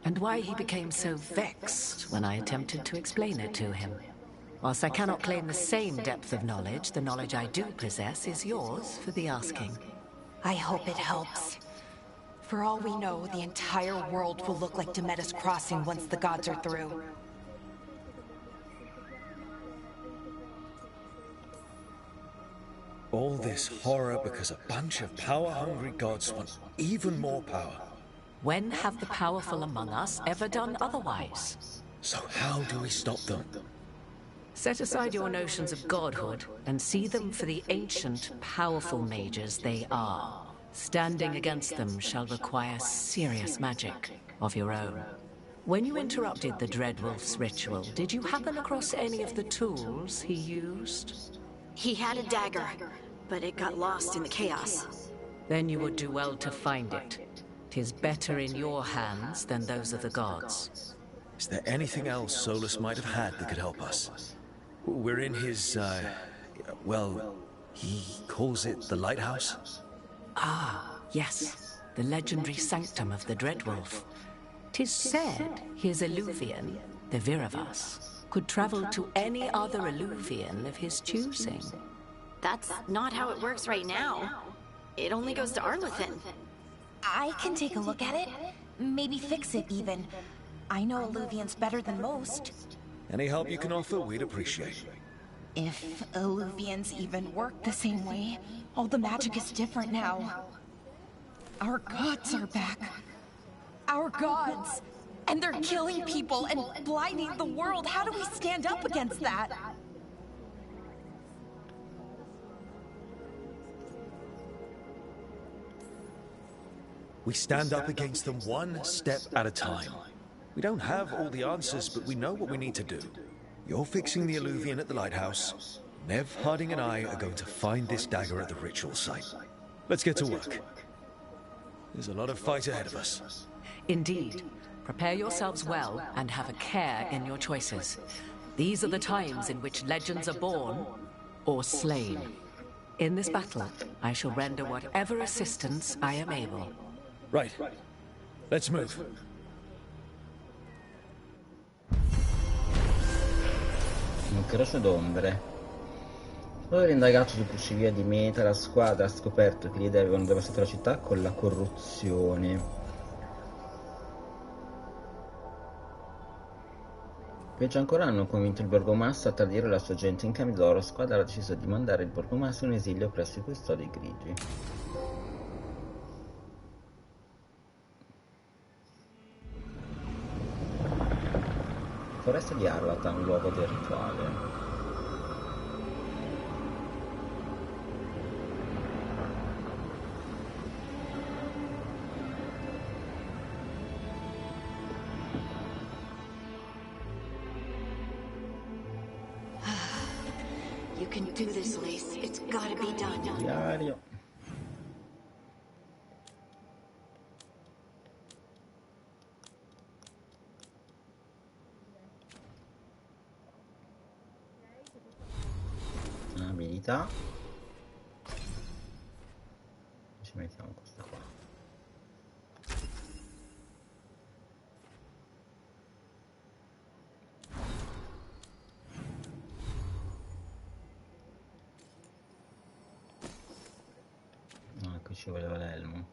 G: and why he became so vexed when I attempted to explain it to him. Whilst I cannot claim the same depth of knowledge, the knowledge I do possess is yours for the asking.
C: I hope it helps. For all we know, the entire world will look like Demetus Crossing once the gods are through.
K: All this horror because a bunch of power-hungry gods want even more power.
G: When have the powerful among us ever done otherwise?
K: So how do we stop them?
G: Set aside your notions of godhood and see them for the ancient, powerful mages they are. Standing against them shall require serious magic of your own. When you interrupted the Dreadwolf's ritual, did you happen across any of the tools he used?
F: He had a dagger, but it got lost in the chaos.
G: Then you would do well to find it. 'Tis better in your hands than those of the gods.
K: Is there anything else Solus might have had that could help us? We're in his, well, he calls it the lighthouse?
G: Ah, yes. The legendary sanctum of the Dreadwolf. 'Tis said his Eluvian, the Viravas, could travel to any other Eluvian of his choosing.
F: That's not how it works right now. It only goes to Arlethan.
C: I can take a look at it. Maybe fix it, even. I know Illuvians better than most.
L: Any help you can offer, we'd appreciate.
C: If Illuvians even work the same way, all the magic is different now. Our gods are back. Our gods! And they're killing people and blinding the world. How do we stand up against that?
L: We stand up against them one step at a time. We don't have all the answers, but we know what we need to do. You're fixing the Illuvian at the lighthouse. Nev, Harding, and I are going to find this dagger at the ritual site. Let's get to work. There's a lot of fight ahead of us.
G: Indeed. Prepare yourselves well and have a care in your choices. These are the times in which legends are born or slain. In this battle, I shall render whatever assistance I am able.
L: Right. Let's move.
A: Un incrocio d'ombre. Dopo aver indagato sul crocevia di Meta, la squadra ha scoperto che gli dei avevano devastato la città con la corruzione. Peggio ancora, hanno convinto il borgomastro a tradire la sua gente. In cambio la loro squadra ha deciso di mandare il borgomastro in esilio presso i custodi grigi. Foresta di Arlatan, luogo del rituale.
F: You can do this, Lace. It's gotta be done.
A: Diario. Abilità. Ci mettiamo questa qua. No, qui ci voleva l'elmo.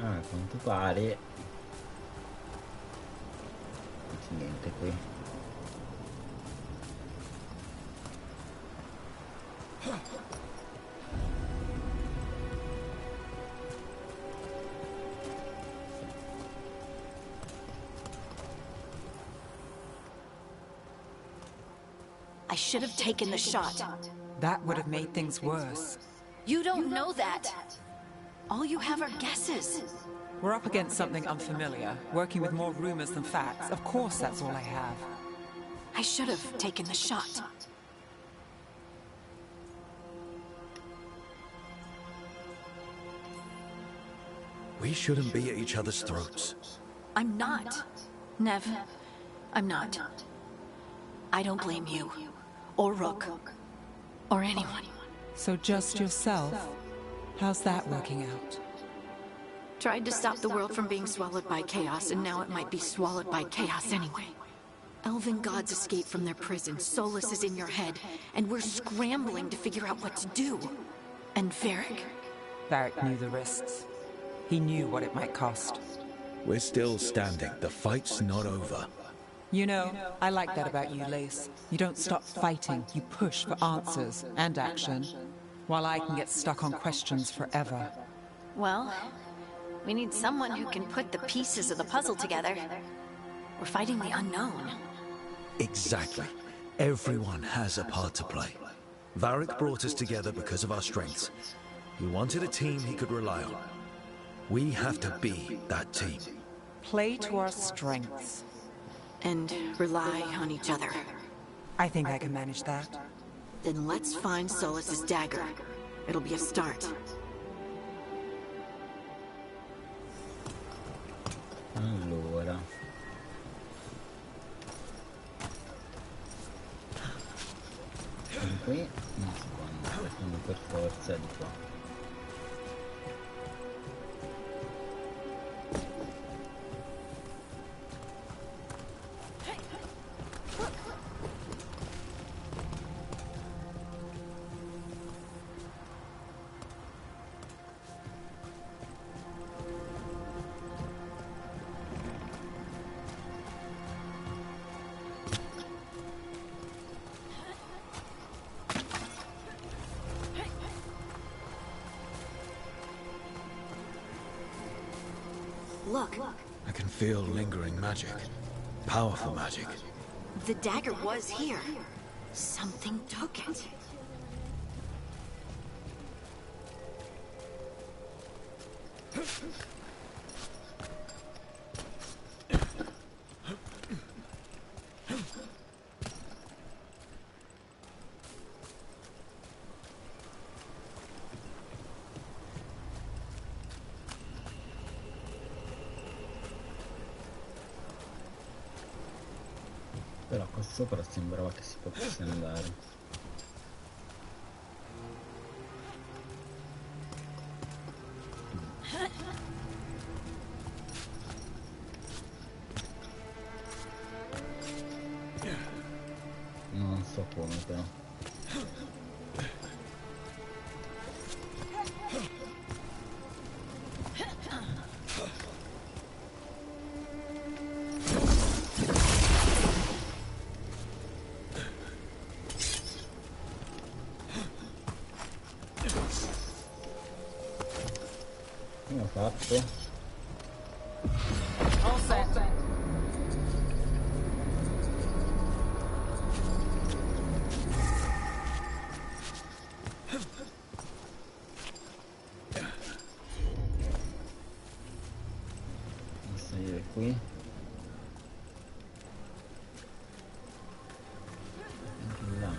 A: Ah, a quanto pare non c'è niente qui.
F: I should have taken the shot.
M: That would have made things worse.
F: You don't know that. All you have are guesses.
M: We're up against something unfamiliar, working with more rumors than facts. Of course that's all I have.
F: I should have taken the shot.
L: We shouldn't be at each other's throats.
F: I'm not. Nev, I'm not. I don't blame you, or Rook, or anyone.
M: So just yourself? How's that working out?
F: Tried to stop the world from being swallowed by chaos, and now it might be swallowed by chaos anyway. Elven gods escaped from their prison, Solus is in your head, and we're scrambling to figure out what to do. And Varric?
M: Varric knew the risks. He knew what it might cost.
L: We're still standing. The fight's not over.
M: You know, I like that about you, Lace. You don't stop fighting. You push for answers and action, while I can get stuck on questions forever.
F: Well, we need someone who can put the pieces of the puzzle together. We're fighting the unknown.
L: Exactly. Everyone has a part to play. Varric brought us together because of our strengths. He wanted a team he could rely on. We have to be that team.
M: Play to our strengths.
F: And rely on each other.
M: I think I can manage that.
F: Then let's find Solus's dagger. It'll be a start.
A: Allora, qui non si può andare, quindi per forza di qua.
F: Look.
L: I can feel lingering magic. Powerful magic.
F: The dagger was here. Something took it.
A: Però qua sopra sembrava che si potesse andare. Non so come però. Come ho fatto?
M: All set.
A: Devo salire qui. Anche là.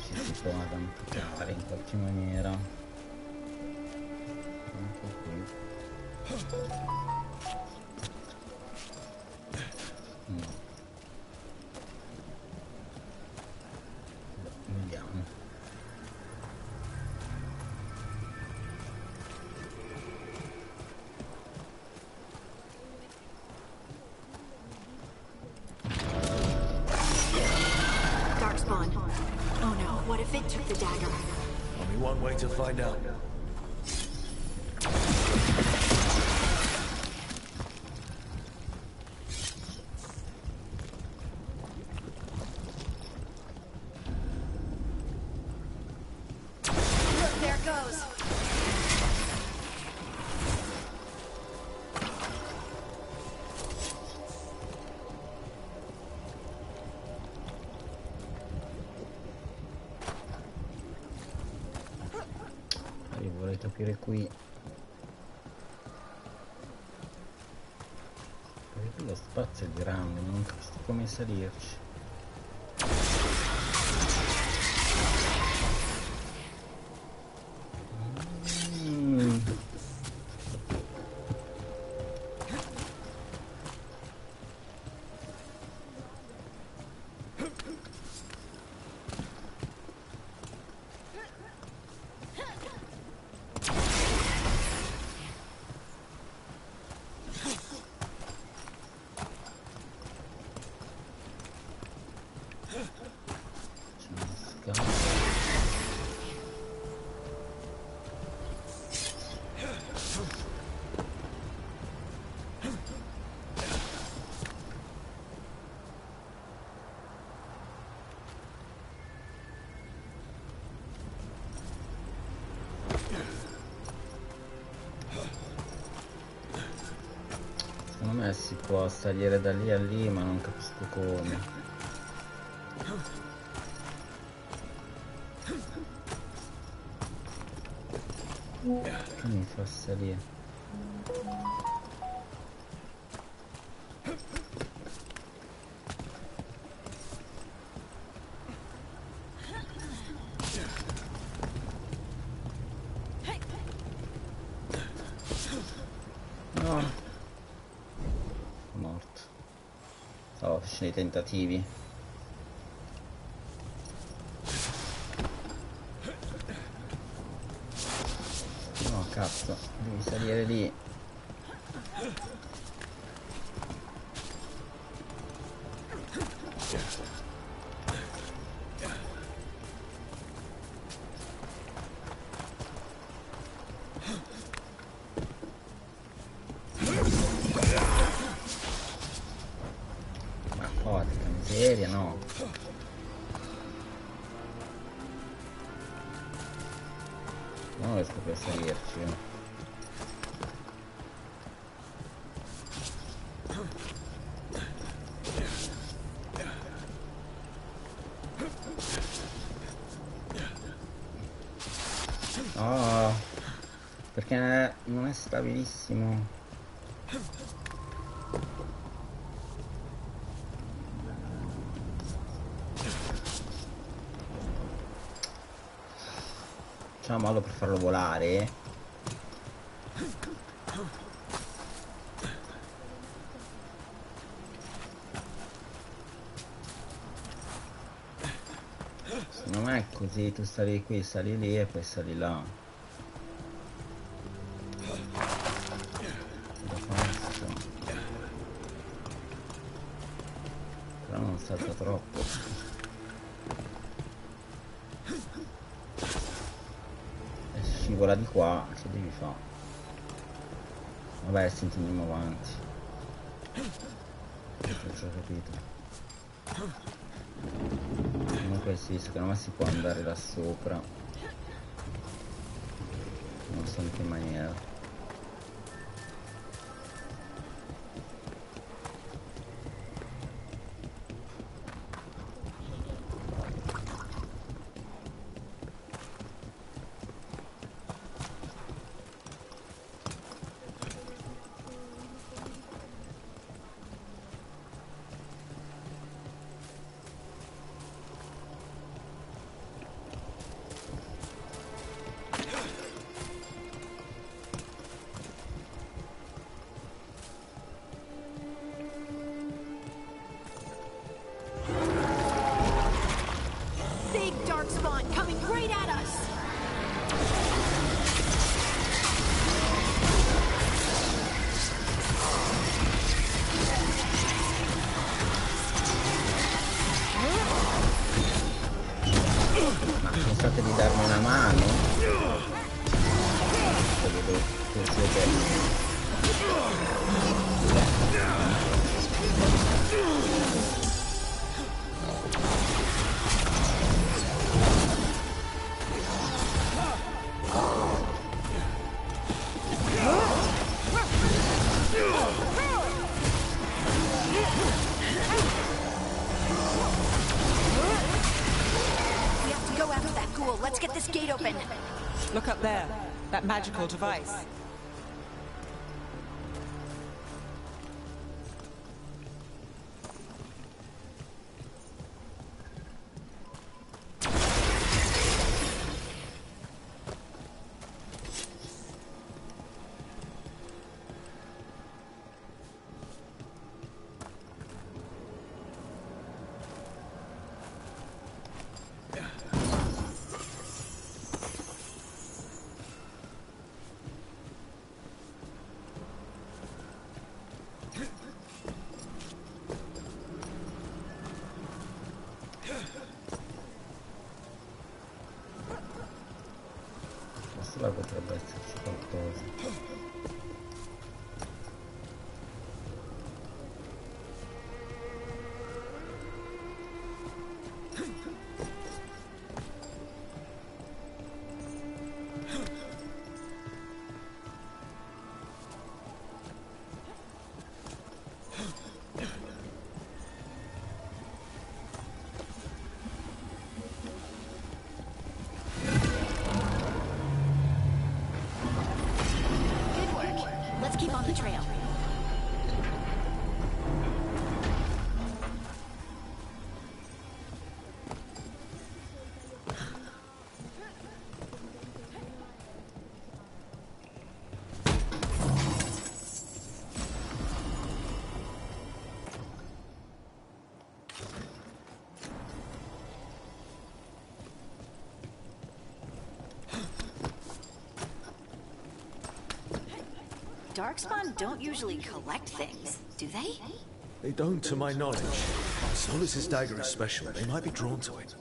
A: Si può arrampicare in qualche maniera. Anche qui. No. Vediamo.
F: Darkspawn. Oh no, what if it took the dagger?
L: Only one way to find out.
F: Look, there it goes.
A: Io vorrei capire qui. Perché qui lo spazio è grande, non capisco come salirci. Si può salire da lì a lì, ma non capisco come. Che mi fa salire? No. Morto. Stavo facendo i tentativi. No, cazzo, devi salire lì. Ma porca miseria, no. Non riesco più a salirci. Oh, perché non è stabilissimo. C'è un modo per farlo volare? Non è così, tu sali qui, sali lì e poi sali là. Però non salta troppo. E scivola di qua, che devi fare? Vabbè, senti, andiamo avanti. Non ci ho capito. Comunque sì, secondo me si può andare da sopra. Non so in che maniera. Pensate di darmi una mano? Vedo che siete...
F: Let's get this gate open.
M: Look up there. That magical device. Là potrebbe esserci qualcosa.
F: keep on the trail. Darkspawn don't usually collect things, do they?
L: They don't, to my knowledge. Solus's dagger is special. They might be drawn to it.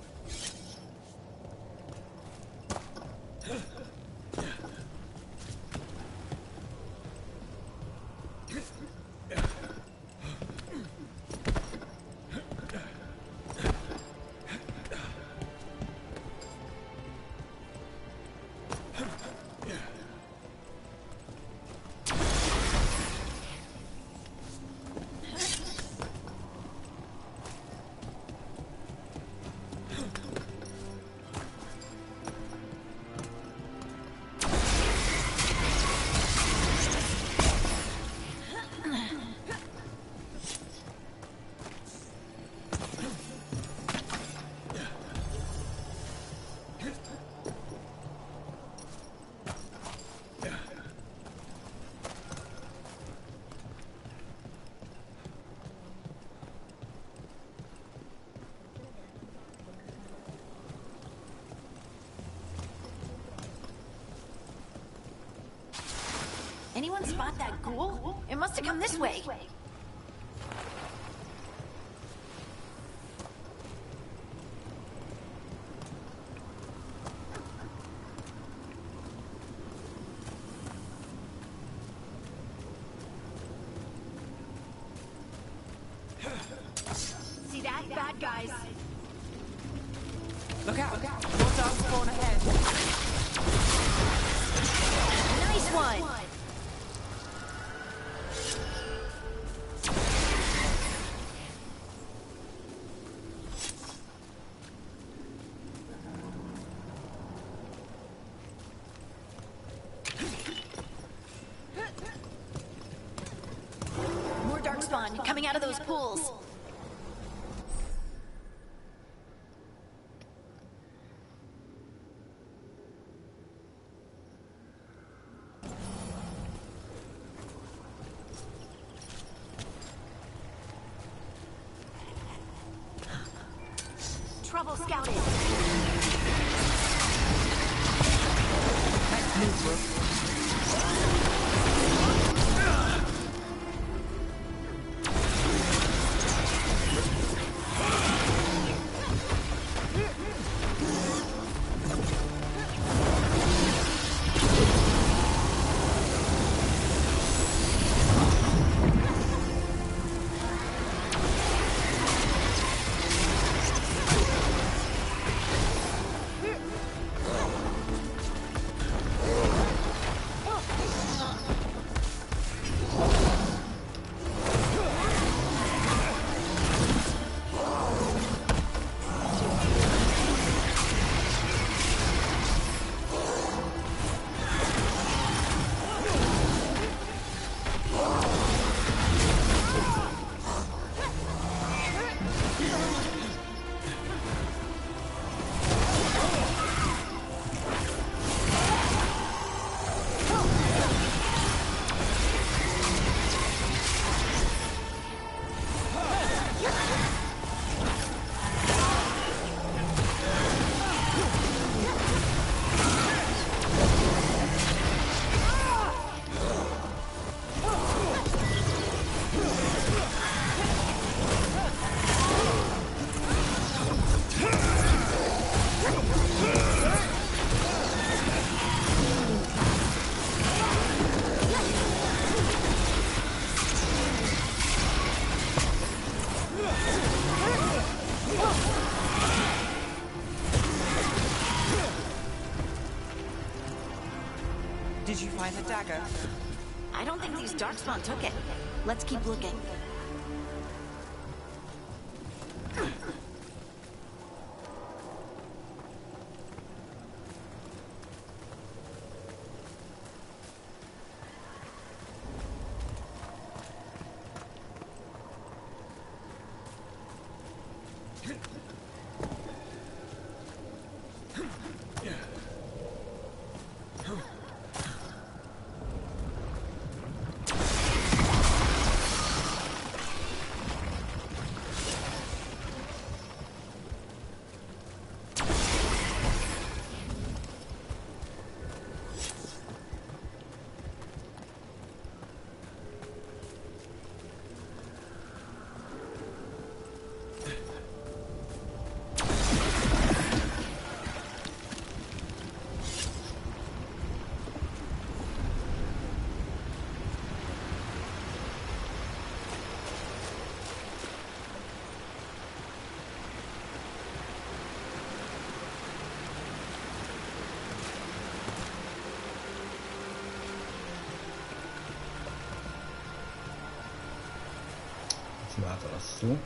F: Anyone spot that ghoul? It must have come this way. See that? Bad guys.
M: Look out! More dark spawn ahead.
F: Nice one! More darkspawn coming out of those pools. Trouble scouted.
M: Nice move, bro. Did you find the dagger?
F: I don't think these darkspawn took it. Let's keep looking.
A: Vado lassù.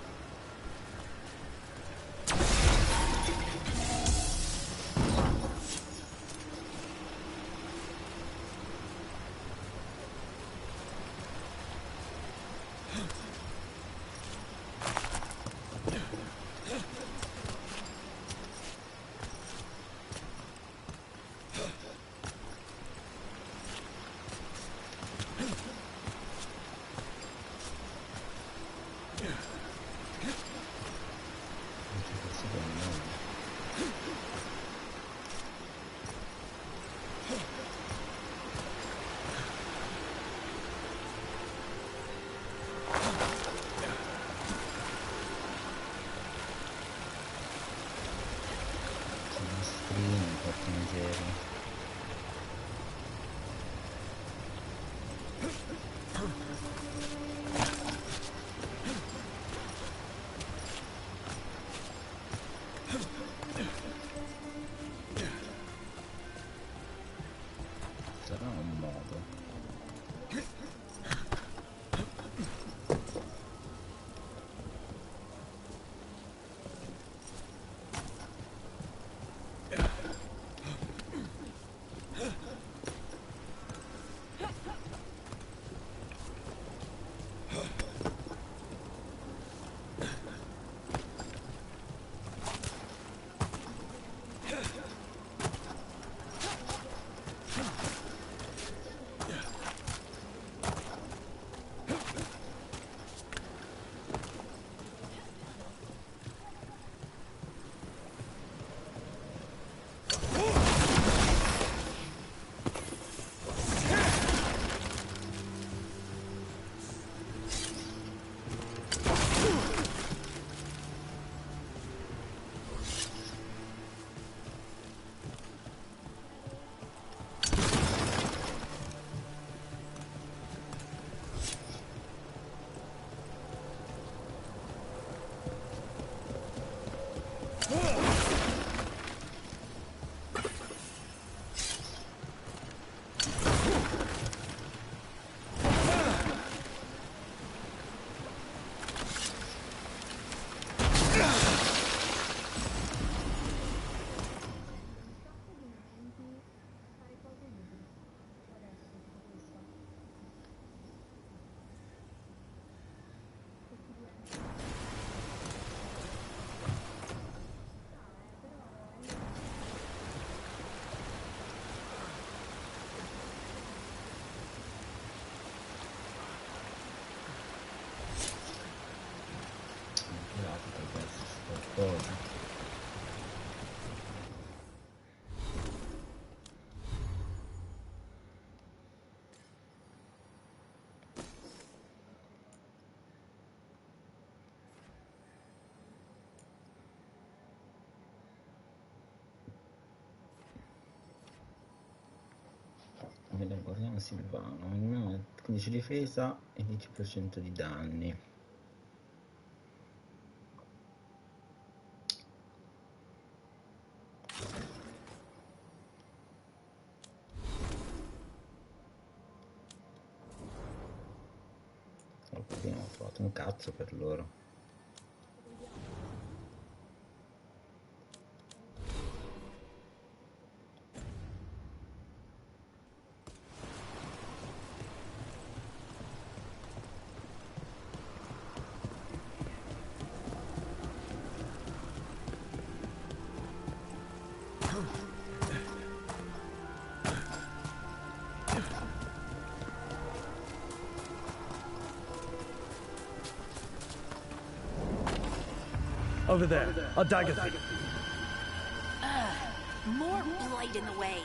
A: Sarà un modo. Qualcosa. Guardiamo Silvano, 15 difesa e 10% di danni. Abbiamo fatto un cazzo per loro.
N: Over there, a dagger thing.
F: More blight in the way.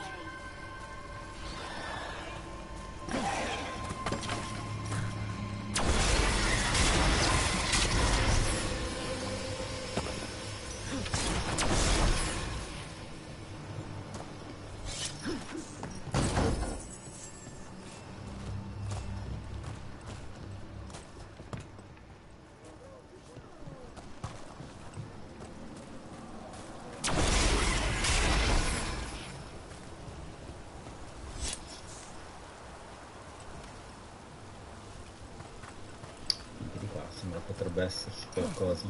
A: Sembra potrebbe esserci qualcosa.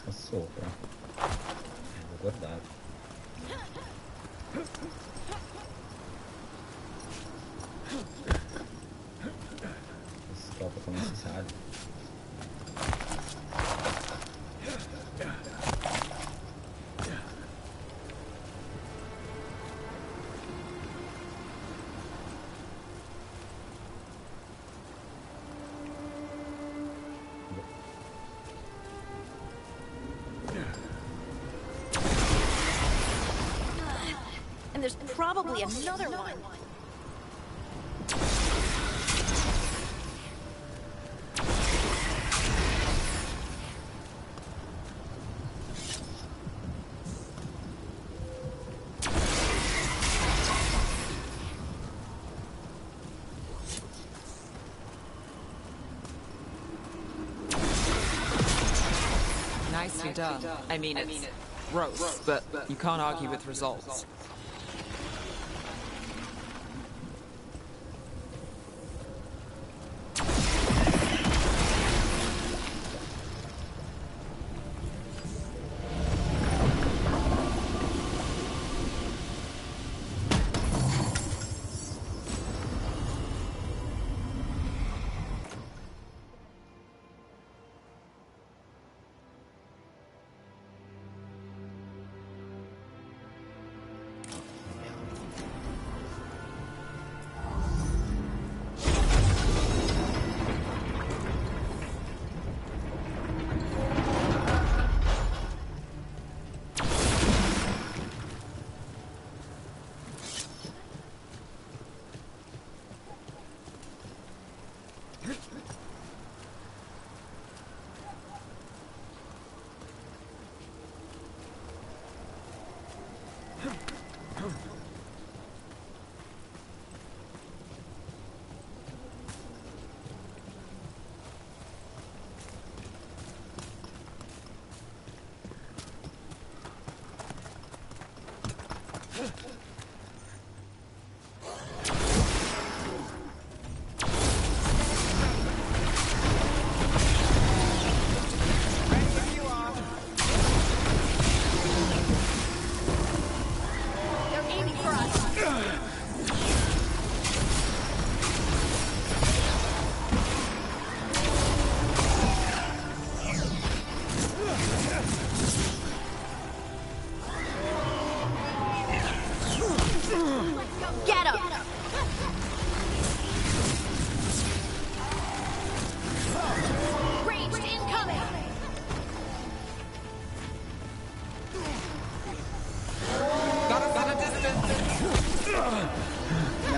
A: Qua sopra. Devo guardare. Scopro come si sale.
F: And there's probably another one.
M: Nicely done. I mean, it's gross, but you can't argue with results.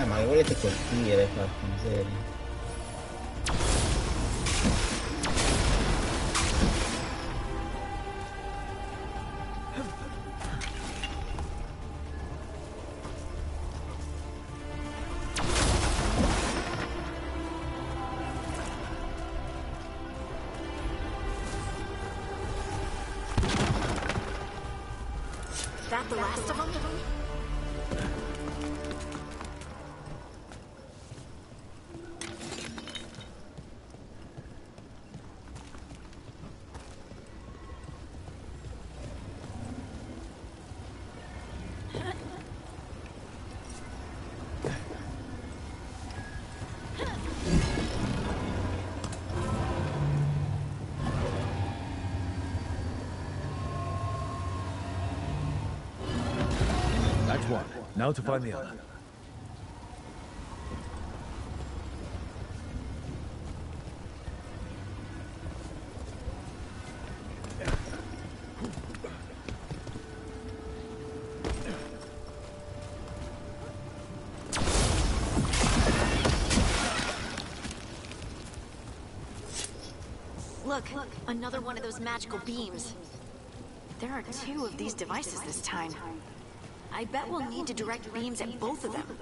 A: Ma lo volete colpire, porca miseria.
F: Is that the last of them?
L: one. Now to find the other.
F: Look, another one of those magical beams. There are 2 of these devices this time. I bet we'll need to direct beams at both of them.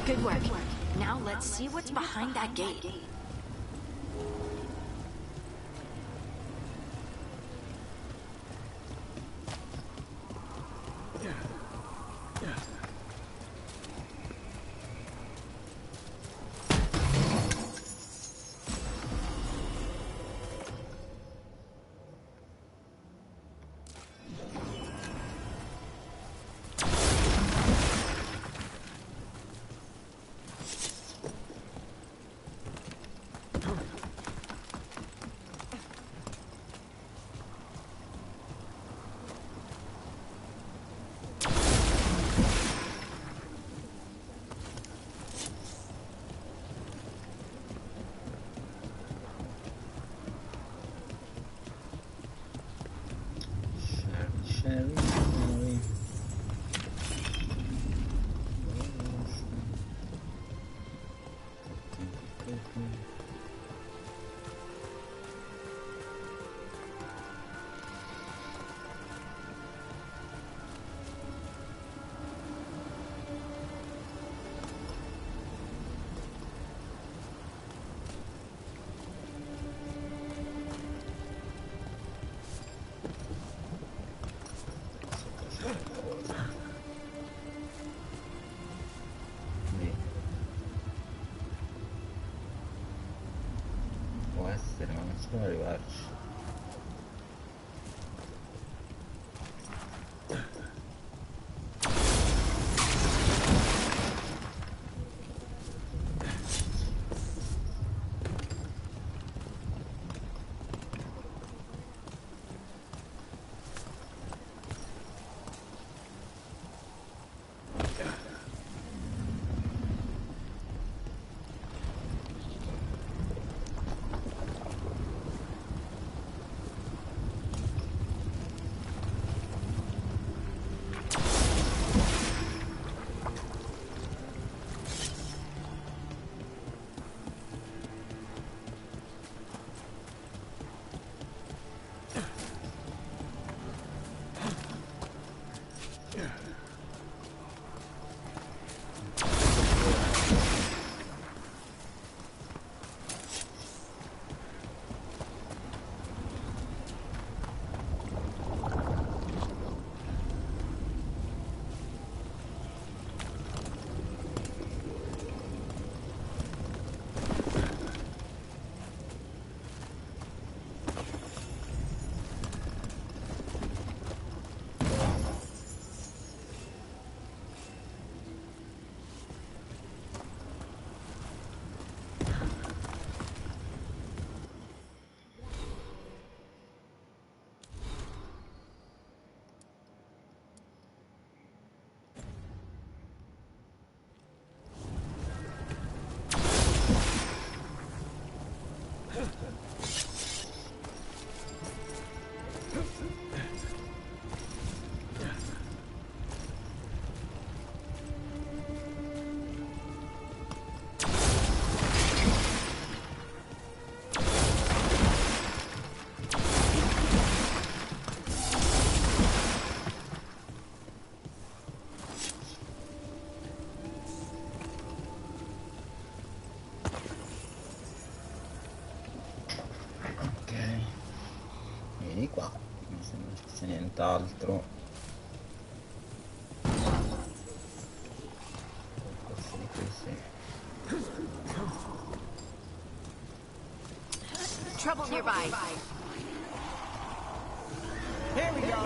F: Good work. Now let's see what's behind that gate.
A: Ma non si può arrivarci. Qua mi sembra non ci sia nient'altro. Forse di qui sì.
F: Trouble nearby.
N: Here we go.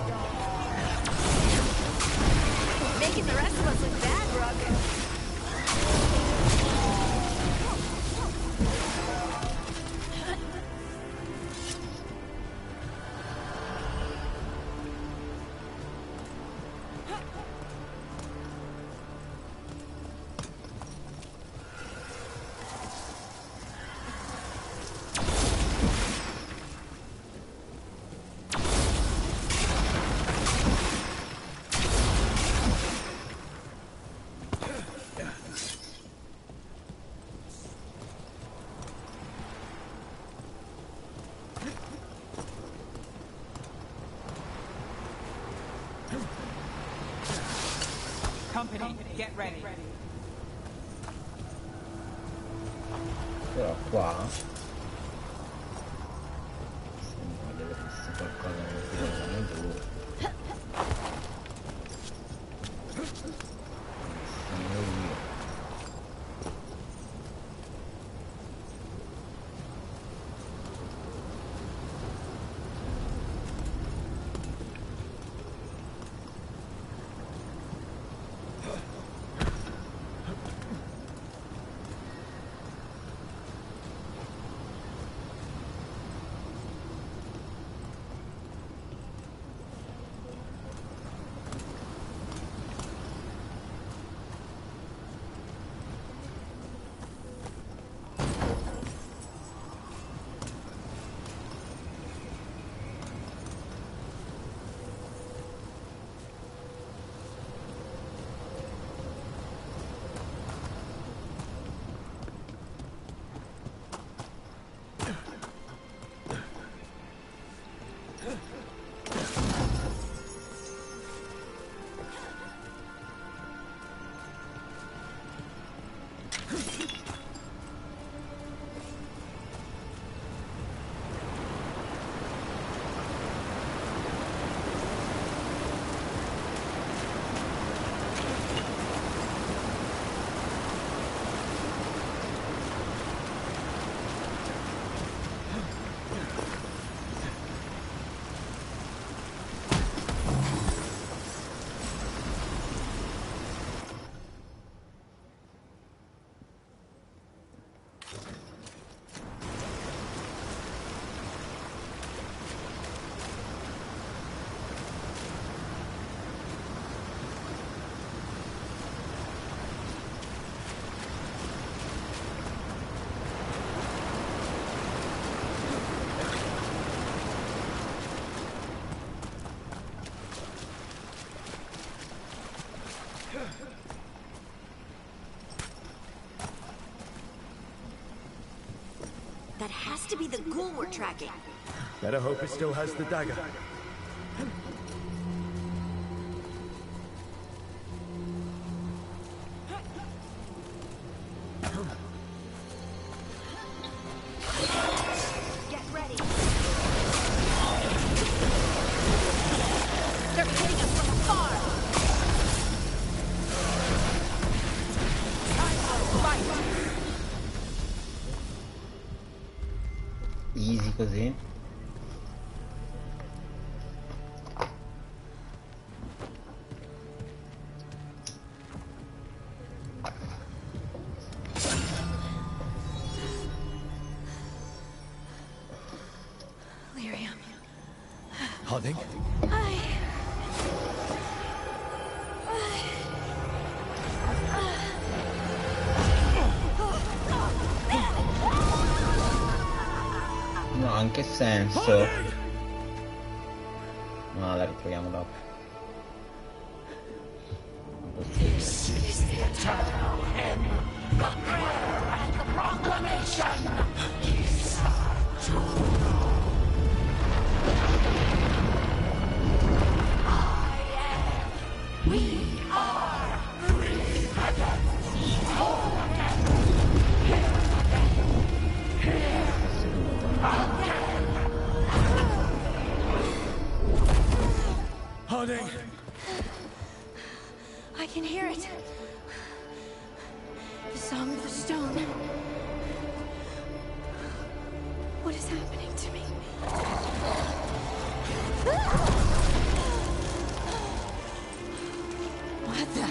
F: Making the rest of us look bad, Rook.
M: Company, get ready.
A: Però qua sembra di aver visto qualcosa nel piano giù. Sono io.
F: That has to be the ghoul we're tracking.
L: Better hope it still has the dagger.
F: Get ready. They're hitting us from afar.
A: Easy così.
F: Lyrium.
L: Harding?
A: No, in che senso? No, la ritroviamo dopo. Non possibile.
B: This is the eternal hymn, the prayer and the proclamation. Is to I am. We are free again. Whole again. Here again. Here again.
L: Harding!
F: I can hear it. The song of the stone. What is happening to me? What the?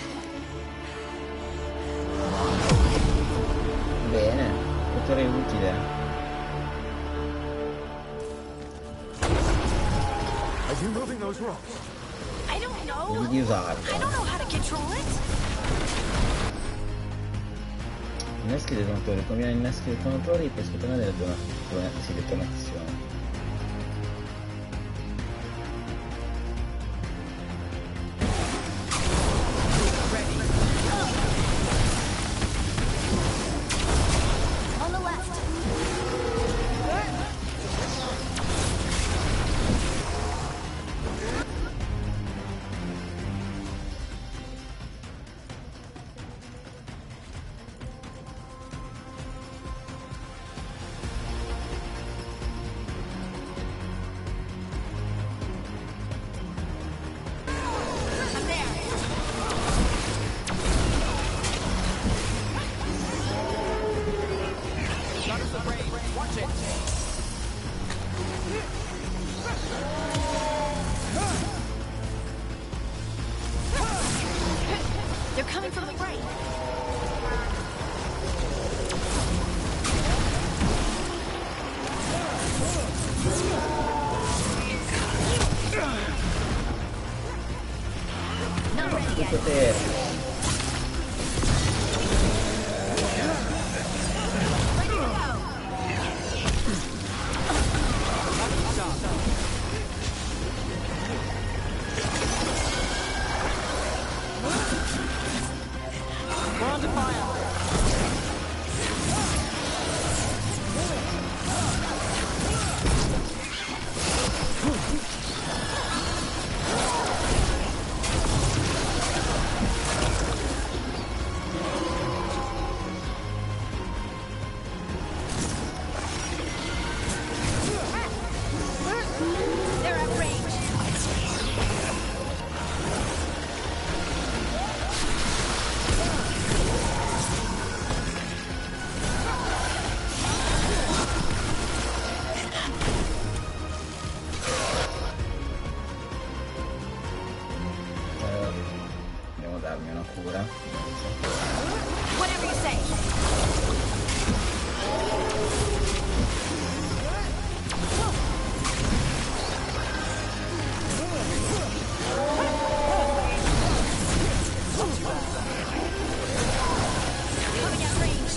A: Bene, potere utile.
L: Are you moving those rocks?
F: I don't know.
A: Devi usarlo.
F: I don't know how to control it.
A: Inneschi i detonatori, conviene inneschi i detonatori per sfruttare delle detonazioni.
F: On the left.
G: Watch it.
F: They're coming from the right. Not ready yet.
G: We're under fire.
F: They're at range.
A: Devo darmi una cura.
F: Whatever you say. Coming at range.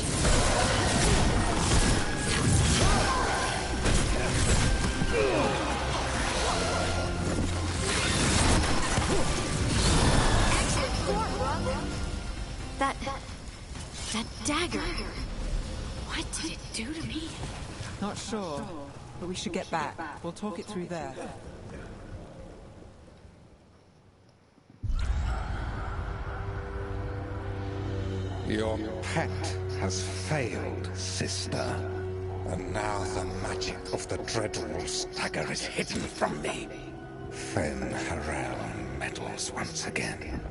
F: That dagger. What did it do to me?
M: Not sure, but we should get back. We'll talk it through there.
N: Your pet has failed, sister. And now the magic of the Dreadwolf's dagger is hidden from me. Fen Harel meddles once again.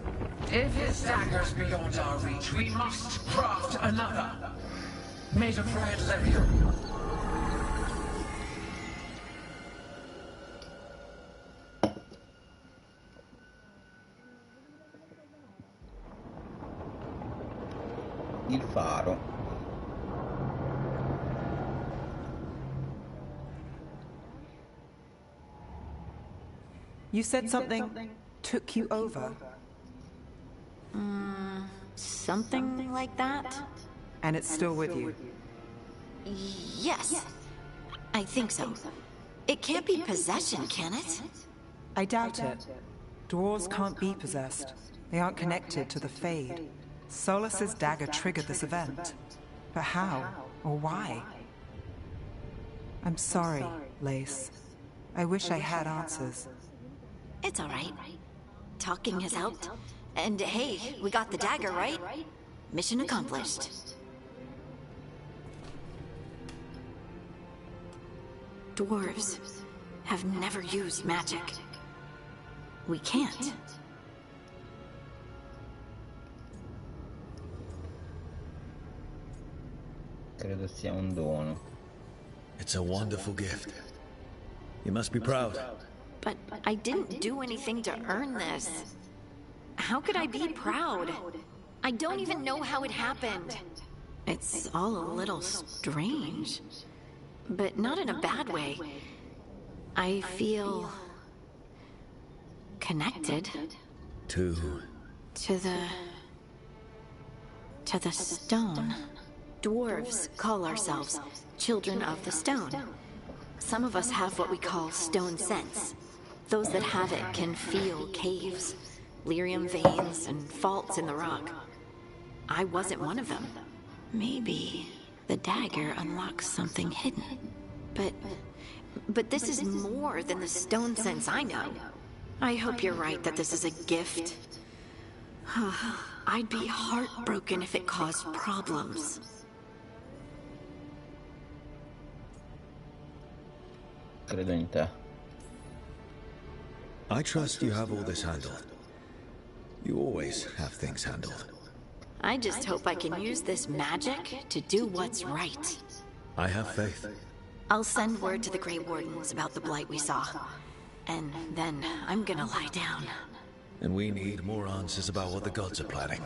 O: If his dagger's beyond our reach, we must craft another. Made of red lyrium.
A: Il faro.
M: You said something took you over.
F: Something like that?
M: And it's still with you?
F: Yes. I think so. It can't be possession, can it?
M: I doubt it. Dwarves can't be possessed. They aren't connected to the Fade. Solus's dagger triggered this event. But how? Or why? I'm sorry, Lace. I wish I had answers.
F: It's all right. Talking has helped. And hey, we got the dagger, right? Mission accomplished. Dwarves have never used magic. We can't.
A: Credo sia un dono.
L: It's a wonderful gift. You must be proud.
F: But I didn't do anything to earn this. How could I be proud? I don't even know how it happened. It's all a little strange. But not in a bad way. I feel... connected.
L: To
F: the stone. Dwarves call ourselves Children of the Stone. Some of us have what we call stone sense. Those that have it can feel caves, lyrium veins, and faults in the rock. I wasn't one of them. Maybe the dagger unlocks something hidden. But this is more than the stone sense I know. I hope you're right that this is a gift. I'd be heartbroken if it caused problems.
A: Credo in te.
L: I trust you have all this handled. You always have things handled.
F: I just hope I can use this magic to do what's right.
L: I have faith.
F: I'll send word to the Grey Wardens about the blight we saw. And then I'm gonna lie down.
L: And we need more answers about what the gods are planning.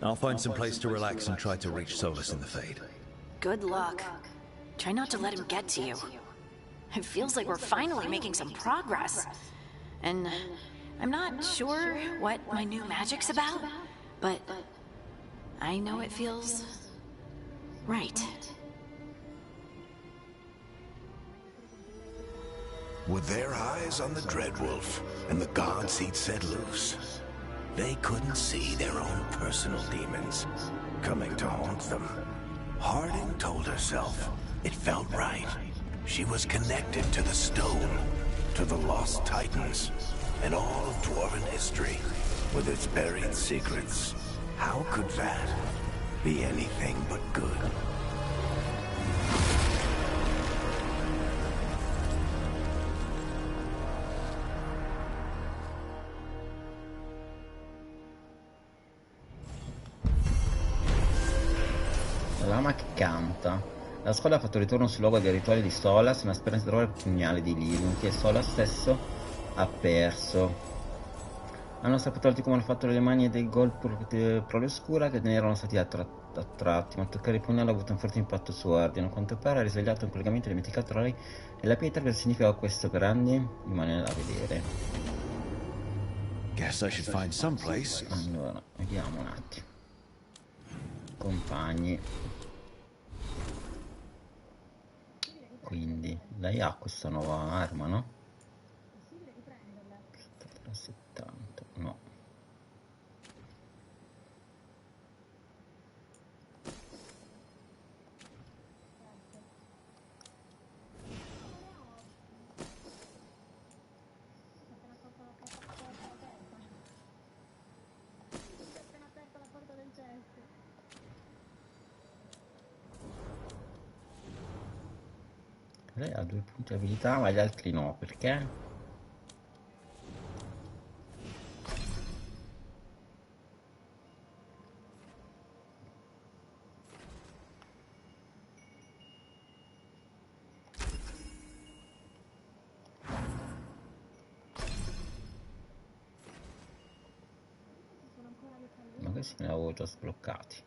L: I'll find some place to relax and try to reach Solus in the Fade.
F: Good luck. Try not to let him get to you. It feels like we're finally making some progress. And I'm not sure what my new magic's about, but I know it feels right.
K: With their eyes on the Dreadwolf and the gods he'd set loose, they couldn't see their own personal demons coming to haunt them. Harding told herself it felt right. She was connected to the stone, to the lost titans, and all of Dwarven history, with its buried secrets. How could that be anything but good?
A: La lama che canta. La squadra ha fatto ritorno sul luogo dei rituali di Solas nella speranza di trovare il pugnale di Lilium che Solas stesso ha perso. Hanno saputo come hanno fatto le mani dei gol prole oscura che ne erano stati attratti, ma toccare il pugnale ha avuto un forte impatto su Arden. A quanto pare ha risvegliato un collegamento dimenticato tra lei e la pietra. Cosa significa questo per Andy? Rimane da vedere.
L: Guess I should find some place.
A: Allora, vediamo un attimo. Compagni. Quindi lei ha questa nuova arma, no? 70, no. Lei ha 2 punti di abilità ma gli altri no, perché? Ma questi ne avevo già sbloccati.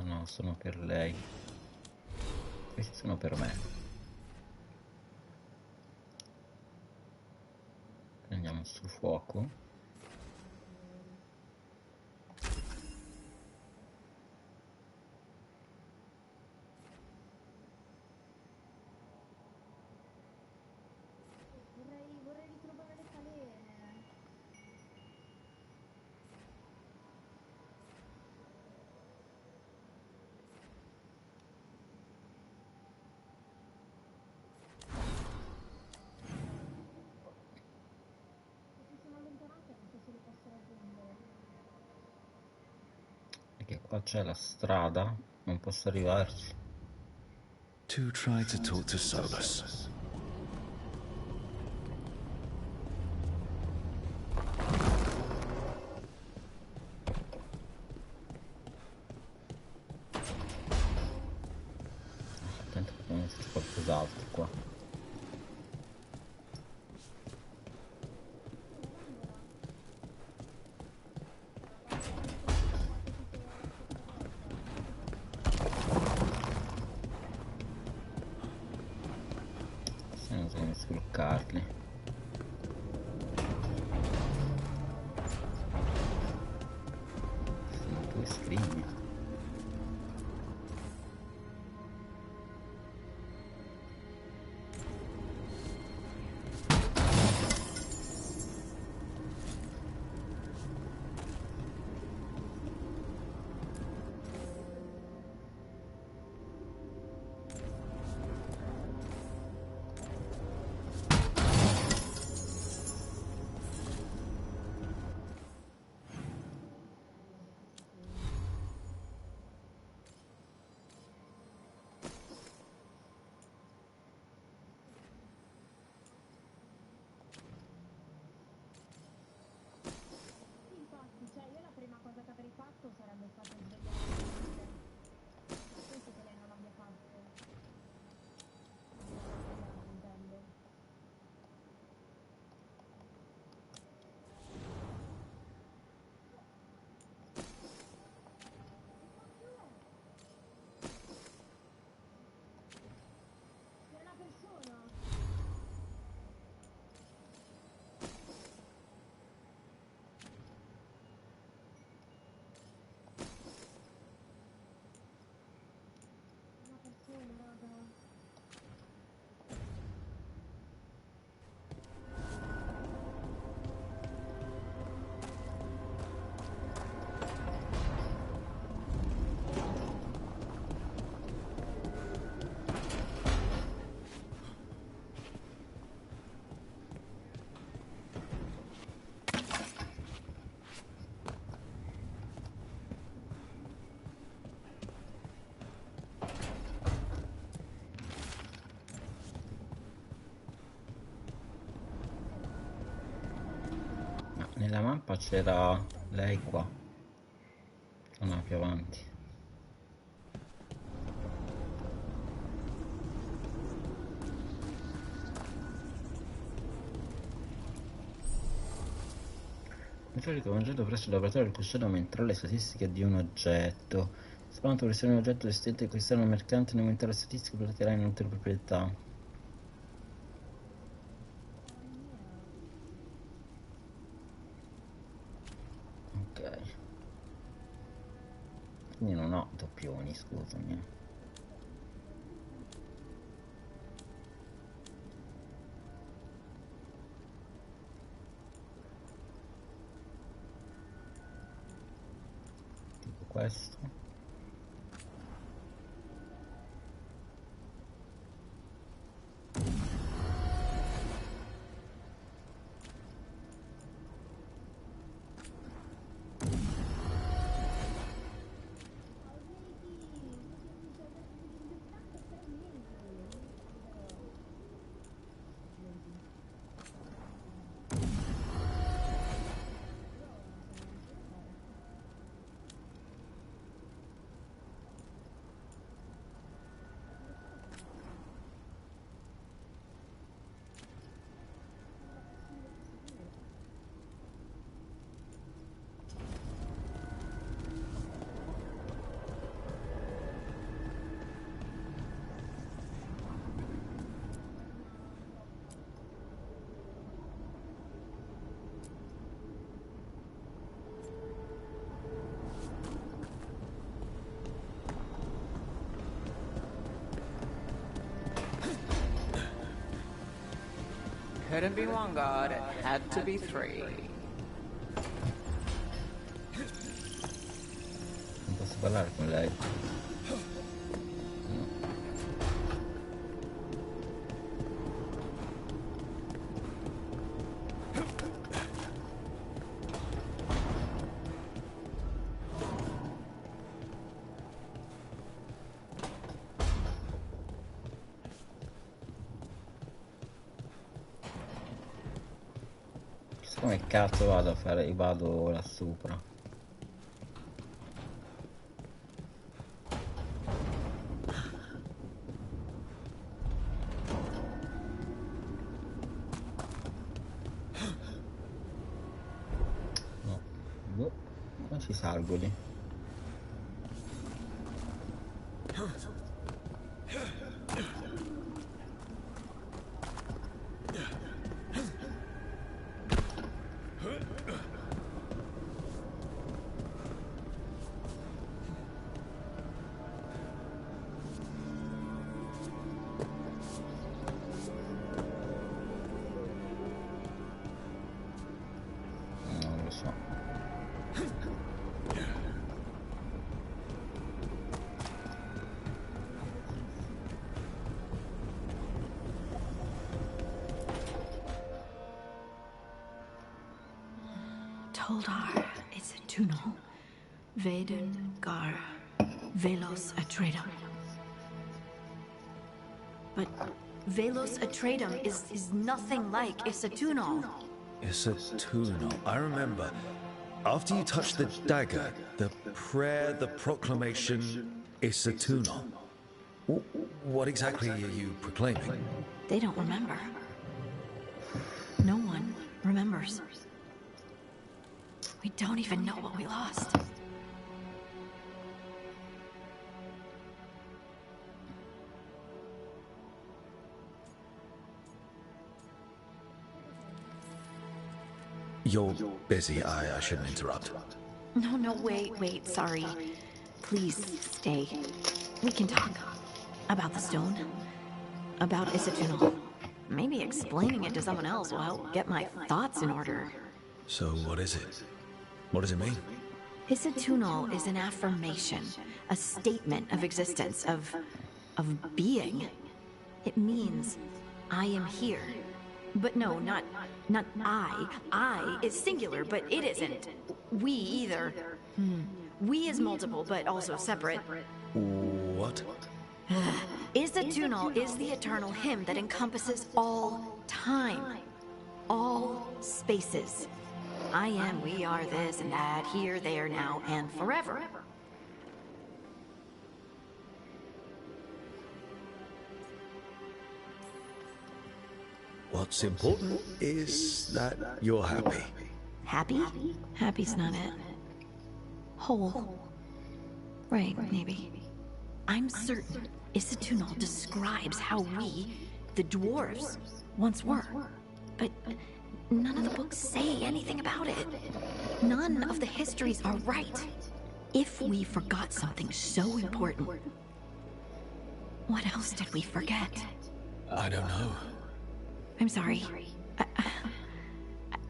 A: No, sono per lei. Questi sono per me. Prendiamo sul fuoco.
P: Vorrei ritrovare le falene.
A: Perché qua c'è la strada, non posso arrivarci.
L: To try to talk to Solus.
A: Attento che non c'è qualcos'altro qua. Sbloccarli. Sono 2 scrigni. qua c'era lei qua. Oh no, più avanti. Metallico mangiato presso il laboratorio del custode aumenterà le statistiche di un oggetto. Spavento per essere un oggetto esistente e acquistare un mercante ne aumentare le statistiche per attirare inoltre proprietà. Ok. Quindi non ho doppioni, scusami. Tipo questo.
Q: Couldn't be one god, it had to be three.
A: Non posso parlare con lei. Come cazzo vado a fare? Vado là sopra. No. Boh. Come ci salgo lì? Non lo so.
F: Toldar is a tunnel. Veilguard, Velos Atreides. But Velos Atreides is nothing like Isatunal.
L: Isatunal. I remember. After you touched the dagger, the prayer, the proclamation, Isatunal. What exactly are you proclaiming?
F: They don't remember. No one remembers. We don't even know what we lost.
L: You're busy. I shouldn't interrupt.
F: No, wait, sorry. Please, stay. We can talk. About the stone. About Isatunal. Maybe explaining it to someone else will help get my thoughts in order.
L: So what is it? What does it mean?
F: Isatunal is an affirmation, a statement of existence, of being. It means, I am here. But no, not I. I is singular, but it isn't. We either. We is multiple, but also separate.
L: What?
F: Isatunal is the eternal hymn that encompasses all time. All spaces. I am, we are this and that, here, there, now, and forever.
L: What's important is that you're happy.
F: Happy? Happy's not it. Whole. Right, maybe. I'm certain Isatunal describes how we, the dwarves, once were. But none of the books say anything about it. None of the histories are right. If we forgot something so important, what else did we forget?
L: I don't know.
F: I'm sorry.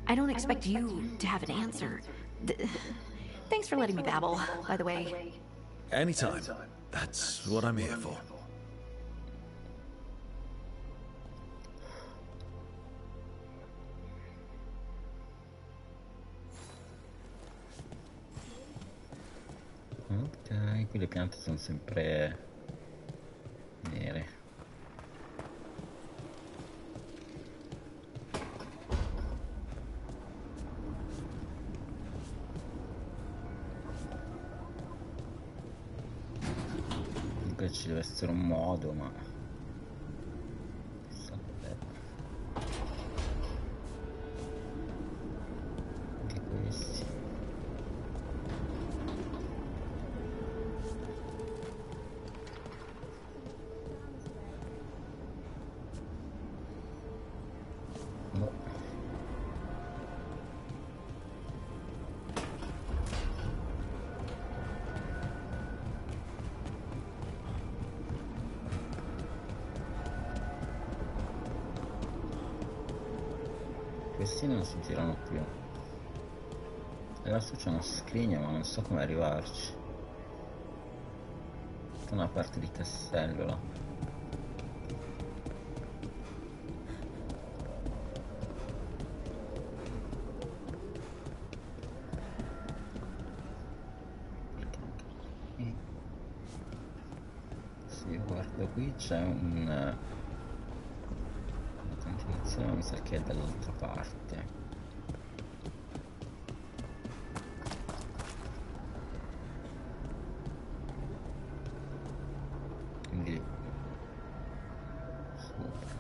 F: I don't expect you to have an answer. Thanks for letting me babble, by the way.
L: Anytime. That's what I'm here for.
A: Ok, qui le piante sono sempre nere. Comunque ci deve essere un modo, ma chissà dov'è. Anche questi. Questi non si girano più. E lassù c'è una scrigna, ma non so come arrivarci. C'è una parte di castello là. Sì, io guardo qui, c'è un... mi sa che è dall'altra parte. Quindi sopra.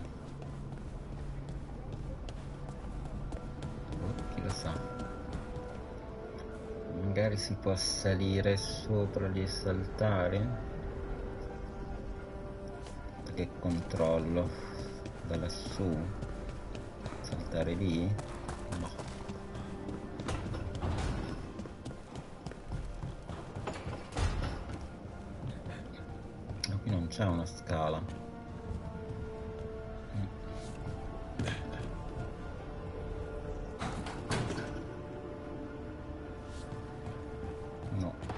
A: Chi lo sa. Magari si può salire sopra lì e saltare. Che controllo da lassù. Saltare lì? No. Ma qui non c'è una scala. No.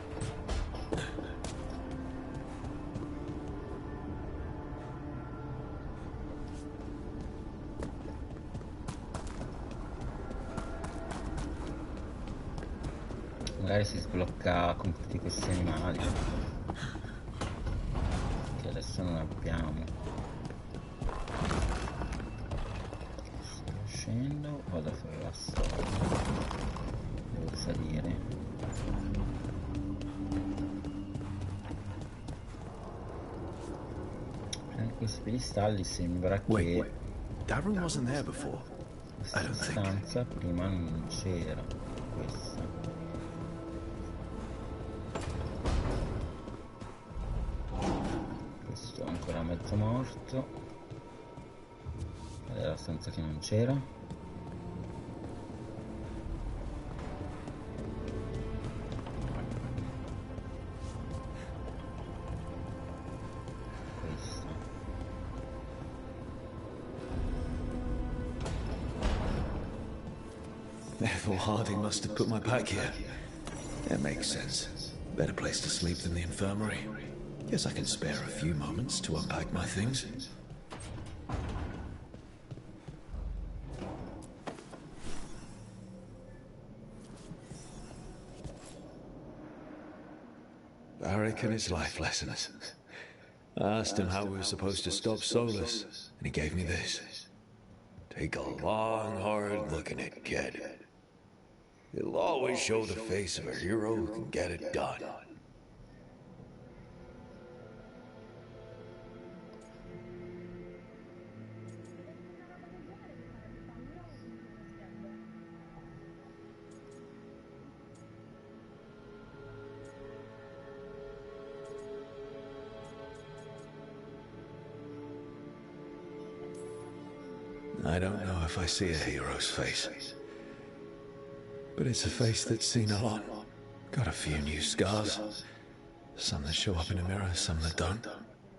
A: Magari si sblocca con tutti questi animali che adesso non abbiamo. Scendo, vado a fare la storia. Devo salire. Questi piedistalli sembra che
K: Darren wasn't there before.
A: questa stanza prima non c'era. Questa. Ancora mezzo morto. Ed è la stanza che non c'era. Questa.
L: Ethel Harding must have put my pack here. That makes sense. Better place to sleep than the infirmary. Guess I can spare a few moments to unpack my things. Barrick and his life lessons. I asked him how we were supposed to stop Solus, and he gave me this. Take a long, hard look at it, kid. It'll always show the face of a hero who can get it done. I don't know if I see a hero's face, but it's a face that's seen a lot. Got a few new scars. Some that show up in a mirror, some that don't.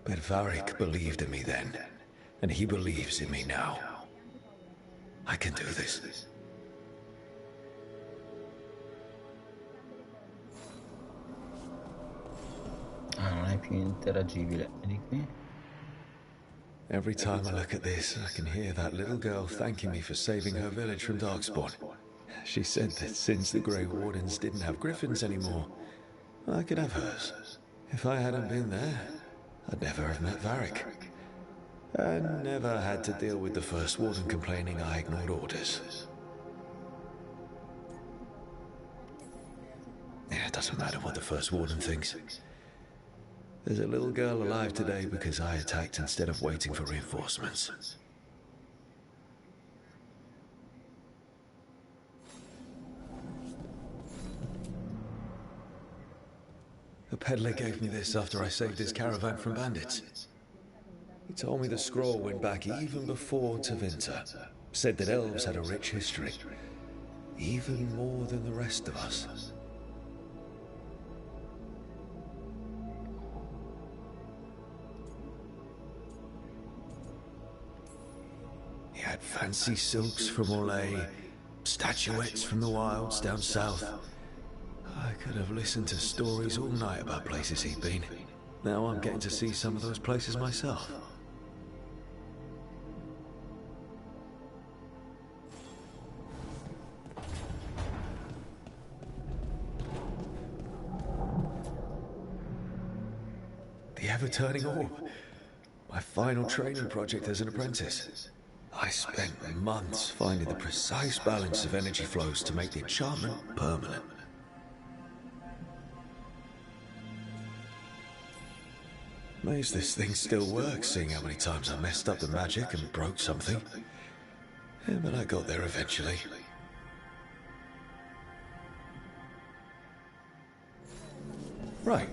L: But Varric believed in me then, and he believes in me now. I can do this.
A: Ah, non è più interagibile. Vedi qui?
L: Every time I look at this, I can hear that little girl thanking me for saving her village from Darkspawn. She said that since the Grey Wardens didn't have griffins anymore, I could have hers. If I hadn't been there, I'd never have met Varric. And never had to deal with the First Warden complaining I ignored orders. Yeah, it doesn't matter what the First Warden thinks. There's a little girl alive today because I attacked instead of waiting for reinforcements. The peddler gave me this after I saved his caravan from bandits. He told me the scroll went back even before Tevinter. Said that elves had a rich history, even more than the rest of us. He had fancy silks from Orlais, statuettes from the wilds down south. I could have listened to stories all night about places he'd been. Now I'm getting to see some of those places myself. The ever-turning orb. My final training project as an apprentice. I spent months finding the precise balance of energy flows to make the enchantment permanent. Amazed this thing still works, seeing how many times I messed up the magic and broke something. Yeah, but I got there eventually. Right,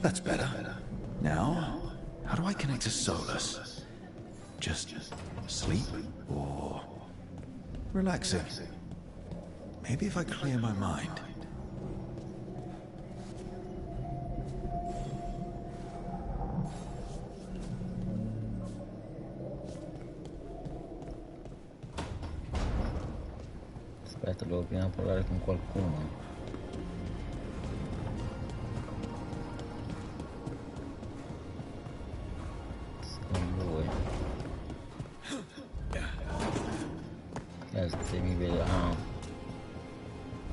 L: that's better. Now, how do I connect to Solus? Just sleep or relaxing? Maybe if I clear my mind.
A: Aspetta, devo prima parlare con qualcuno. Se mi vede... Ah,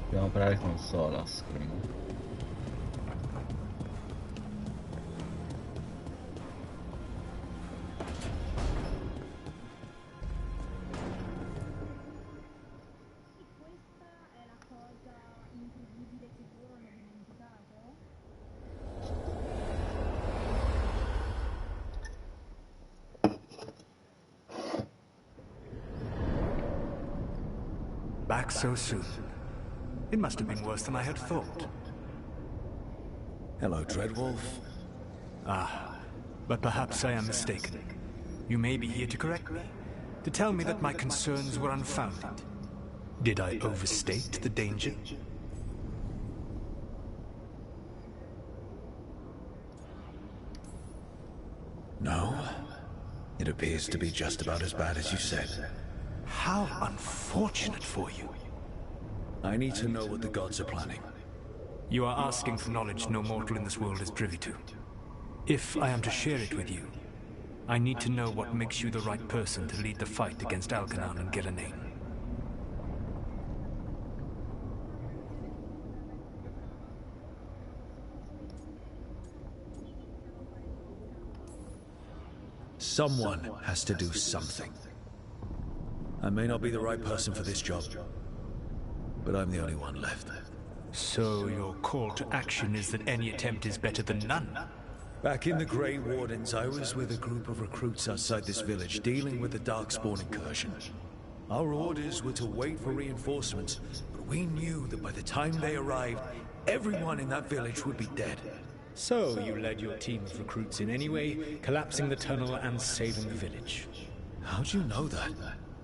A: dobbiamo parlare con Solas, quindi.
H: Back so soon. It must have been worse than I had thought.
L: Hello, Dreadwolf.
H: Ah, but perhaps I am mistaken. You may be here to correct me, to tell me that my concerns were unfounded. Did I overstate the danger?
L: No. It appears to be just about as bad as you said.
H: How unfortunate for you.
L: I need to know what the gods are planning.
H: You are asking for knowledge no mortal in this world is privy to. If I am to share it with you, I need to know what makes you the right person to lead the fight against Algernon and Gillenane.
L: Someone has to do something. I may not be the right person for this job, but I'm the only one left.
H: So your call to action is that any attempt is better than none?
L: Back in the Grey Wardens, I was with a group of recruits outside this village, dealing with the Darkspawn incursion. Our orders were to wait for reinforcements, but we knew that by the time they arrived, everyone in that village would be dead.
H: So you led your team of recruits in any way, collapsing the tunnel and saving the village.
L: How'd you know that?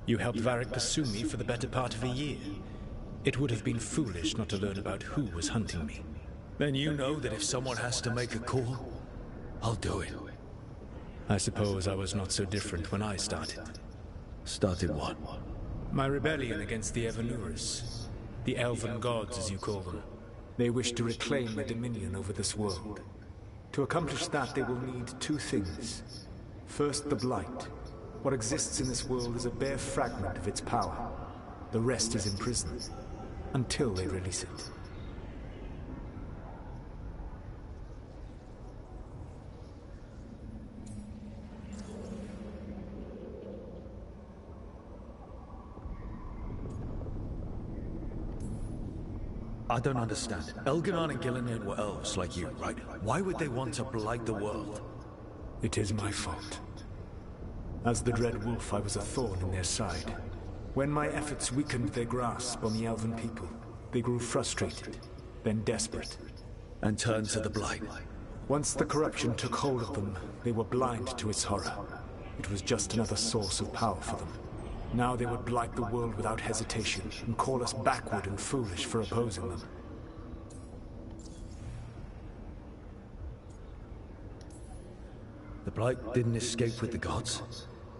H: You helped Varric pursue me for the better part of a year. It would have been foolish not to learn about who was hunting me.
L: Then you know that if someone has to make a call, I'll do it.
H: I suppose I was not so different when I started.
L: Started what?
H: My rebellion against the Evanurus. The Elven Gods, as you call them. They wish to reclaim their dominion over this world. To accomplish that, they will need two things. First, the Blight. What exists in this world is a bare fragment of its power. The rest is imprisoned, until they release it.
L: I don't understand. Elganon and Gillinan were elves like you, right? Why would they want to blight the world?
H: It is my fault. As the Dread Wolf, I was a thorn in their side. When my efforts weakened their grasp on the Elven people, they grew frustrated, then desperate.
L: And turned to the Blight.
H: Once the corruption took hold of them, they were blind to its horror. It was just another source of power for them. Now they would blight the world without hesitation, and call us backward and foolish for opposing them.
L: The Blight didn't escape with the gods?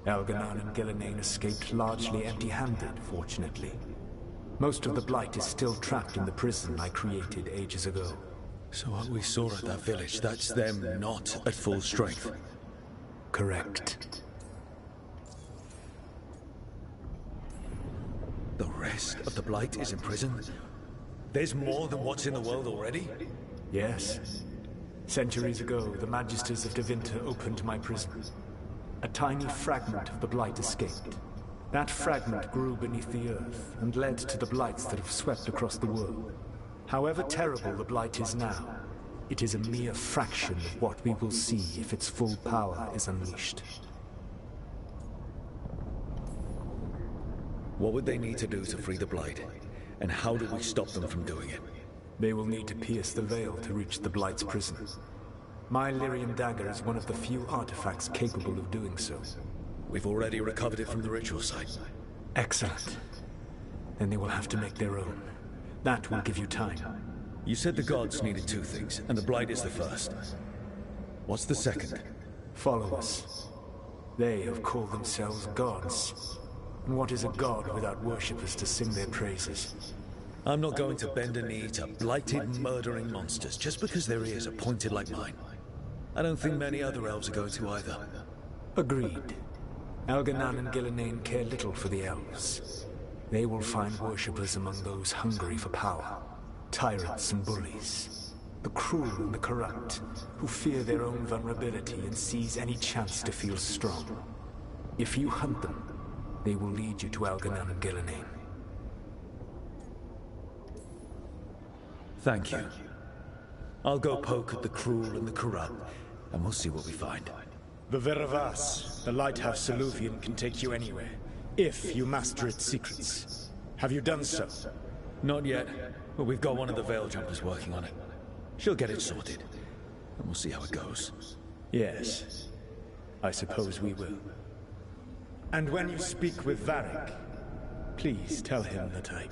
H: Elganon and Gillinan escaped largely empty-handed, fortunately. Most of the Blight is still trapped in the prison I created ages ago.
L: So what we saw at that village, that's them not at full strength?
H: Correct.
L: The rest of the Blight is in prison? There's more than what's in the world already?
H: Yes. Centuries ago, the Magisters of Devinter opened my prison. A tiny fragment of the Blight escaped. That fragment grew beneath the earth and led to the Blights that have swept across the world. However terrible the Blight is now, it is a mere fraction of what we will see if its full power is unleashed.
L: What would they need to do to free the Blight? And how do we stop them from doing it?
H: They will need to pierce the veil to reach the Blight's prison. My Lyrian dagger is one of the few artifacts capable of doing so.
L: We've already recovered it from the ritual site.
H: Excellent. Then they will have to make their own. That will give you time.
L: You said the gods needed two things, and the Blight is the first. What's the second?
H: Followers. They have called themselves gods. And what is a god without worshippers to sing their praises?
L: I'm not going to bend a knee to blighted, murdering monsters just because their ears are pointed like mine. I don't think many other elves are going to either.
H: Agreed. Elganon and Gillinan care little for the elves. They will find worshippers among those hungry for power. Tyrants and bullies. The cruel and the corrupt, who fear their own vulnerability and seize any chance to feel strong. If you hunt them, they will lead you to Elganon and Gillinan.
L: Thank you. I'll go poke at the cruel and the corrupt, and we'll see what we find.
H: The Veravas, the lighthouse Eluvian, can take you anywhere, if you master its secrets. Have you done so?
L: Not yet, but we've got one of the Veil Jumpers working on it. She'll get it sorted, and we'll see how it goes.
H: Yes, I suppose we will. And when you speak with Varric, please tell him that I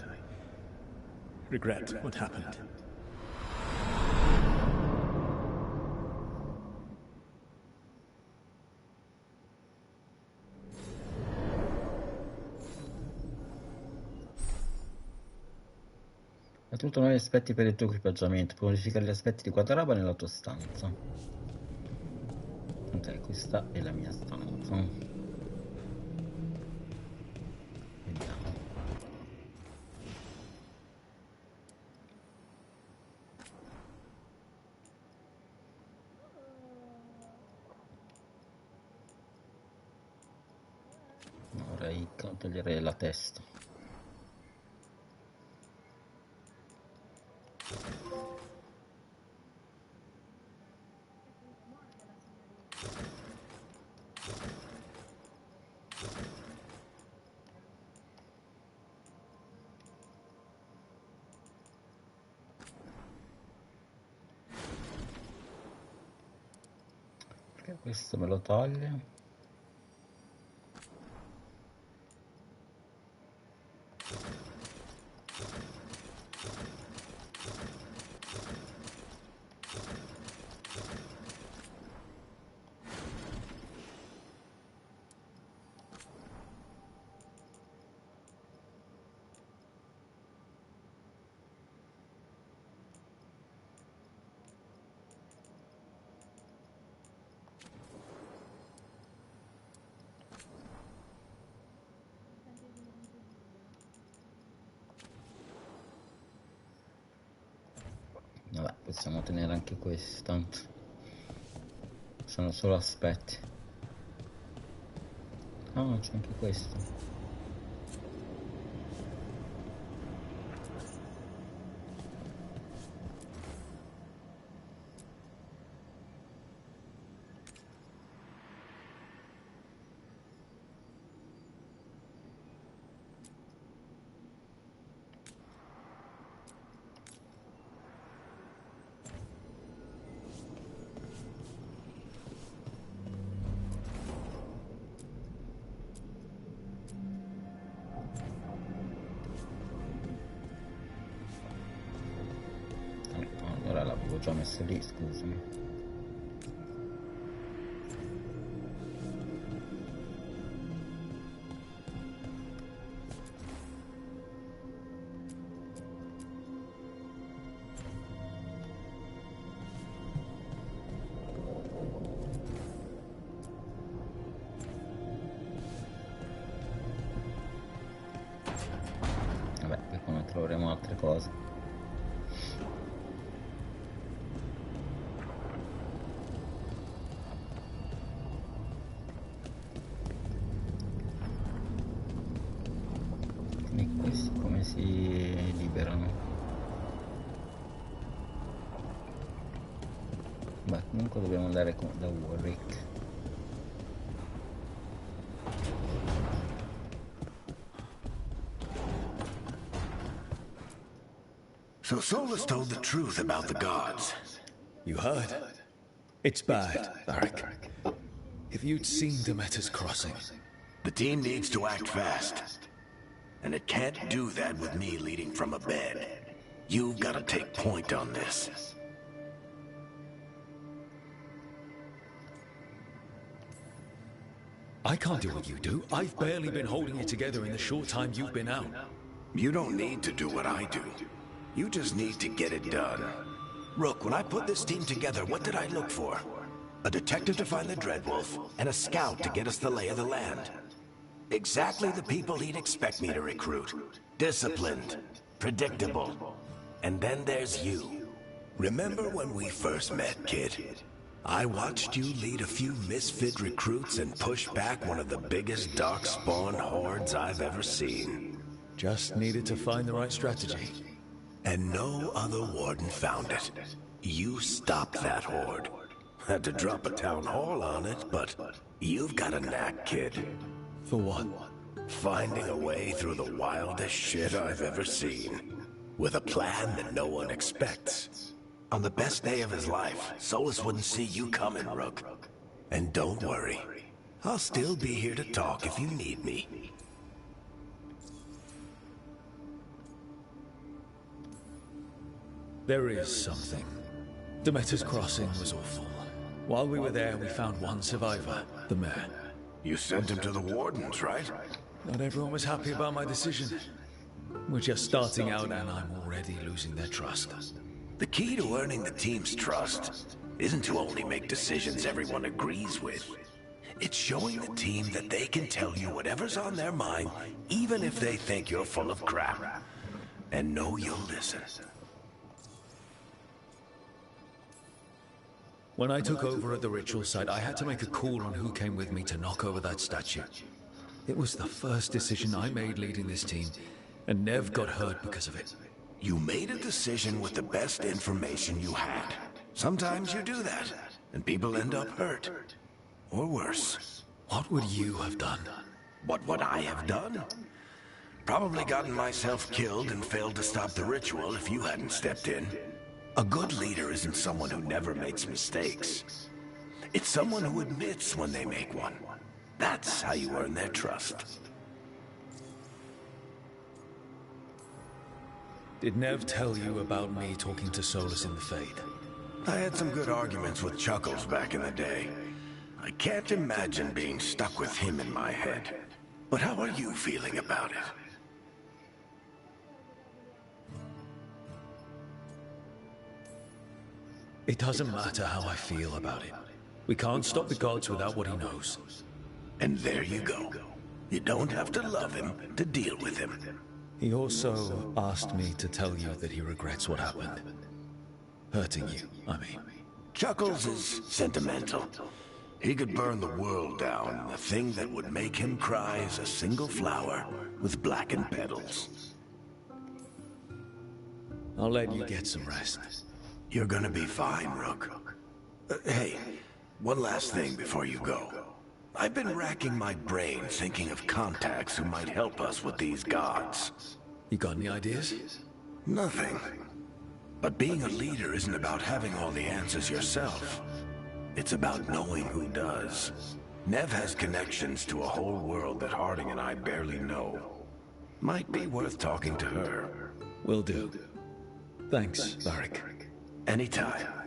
H: regret what happened.
A: Aggiunto nuovi aspetti per il tuo equipaggiamento. Puoi modificare gli aspetti di quanta roba nella tua stanza. Ok, questa è la mia stanza. Vediamo. Vorrei togliere la testa. Questo me lo toglie. Vabbè, possiamo tenere anche questo, tanto sono solo aspetti. Ah, no, c'è anche questo. Allora l'avevo già messo lì, scusami. Vabbè, poi quando troveremo altre cose. Come si liberano? Beh, comunque dobbiamo andare da Warwick.
K: So Solus told the truth about the gods.
L: You heard? It's bad, Varric. If you'd seen Demeter's crossing.
K: The team needs to act fast. And it can't do that with me leading from a bed. You've got to take point on this.
L: I can't do what you do. I've barely been holding it together in the short time you've been out.
K: You don't need to do what I do. You just need to get it done. Rook, when I put this team together, what did I look for? A detective to find the Dreadwolf, and a scout to get us the lay of the land. Exactly the people he'd expect me to recruit. Disciplined, predictable. And then there's you. Remember when we first met, kid? I watched you lead a few misfit recruits and push back one of the biggest darkspawn hordes I've ever seen.
L: Just needed to find the right strategy.
K: And no other warden found it. You stopped that horde. Had to drop a town hall on it, but you've got a knack, kid.
L: For what?
K: Finding a way through the wildest shit I've ever seen. With a plan that no one expects. On the best day of his life, Solus wouldn't see you coming, Rook. And don't worry. I'll still be here to talk if you need me.
L: There is something. Demeter's crossing was awful. While we were there, we found one survivor, the mayor.
K: You sent him to the wardens, right?
L: Not everyone was happy about my decision. We're just starting out and I'm already losing their trust.
K: The key to earning the team's trust isn't to only make decisions everyone agrees with. It's showing the team that they can tell you whatever's on their mind, even if they think you're full of crap. And know you'll listen.
L: When I took over at the ritual site, I had to make a call on who came with me to knock over that statue. It was the first decision I made leading this team, and Nev got hurt because of it.
K: You made a decision with the best information you had. Sometimes you do that, and people end up hurt. Or worse.
L: What would you have done?
K: What would I have done? Probably gotten myself killed and failed to stop the ritual if you hadn't stepped in. A good leader isn't someone who never makes mistakes. It's someone who admits when they make one. That's how you earn their trust.
L: Did Nev tell you about me talking to Solus in the Fade?
K: I had some good arguments with Chuckles back in the day. I can't imagine being stuck with him in my head. But how are you feeling about it?
L: It doesn't matter how I feel about it. We can't stop the gods without what he knows.
K: And there you go. You don't have to love him to deal with him.
L: He also asked me to tell you that he regrets what happened. Hurting you, I mean.
K: Chuckles is sentimental. He could burn the world down. The thing that would make him cry is a single flower with blackened petals.
L: I'll let you get some rest.
K: You're gonna be fine, Rook. Hey, one last thing before you go. I've been racking my brain thinking of contacts who might help us with these gods.
L: You got any ideas?
K: Nothing. But being a leader isn't about having all the answers yourself. It's about knowing who does. Nev has connections to a whole world that Harding and I barely know. Might be worth talking to her.
L: Will do. Thanks, Varric.
K: Anytime.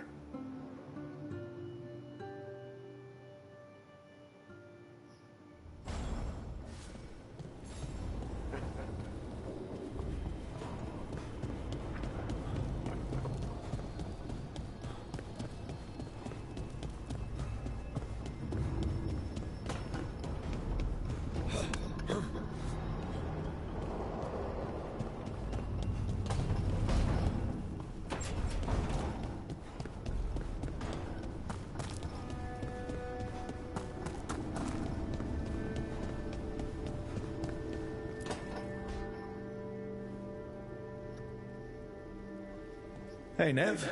L: Hey, Nev.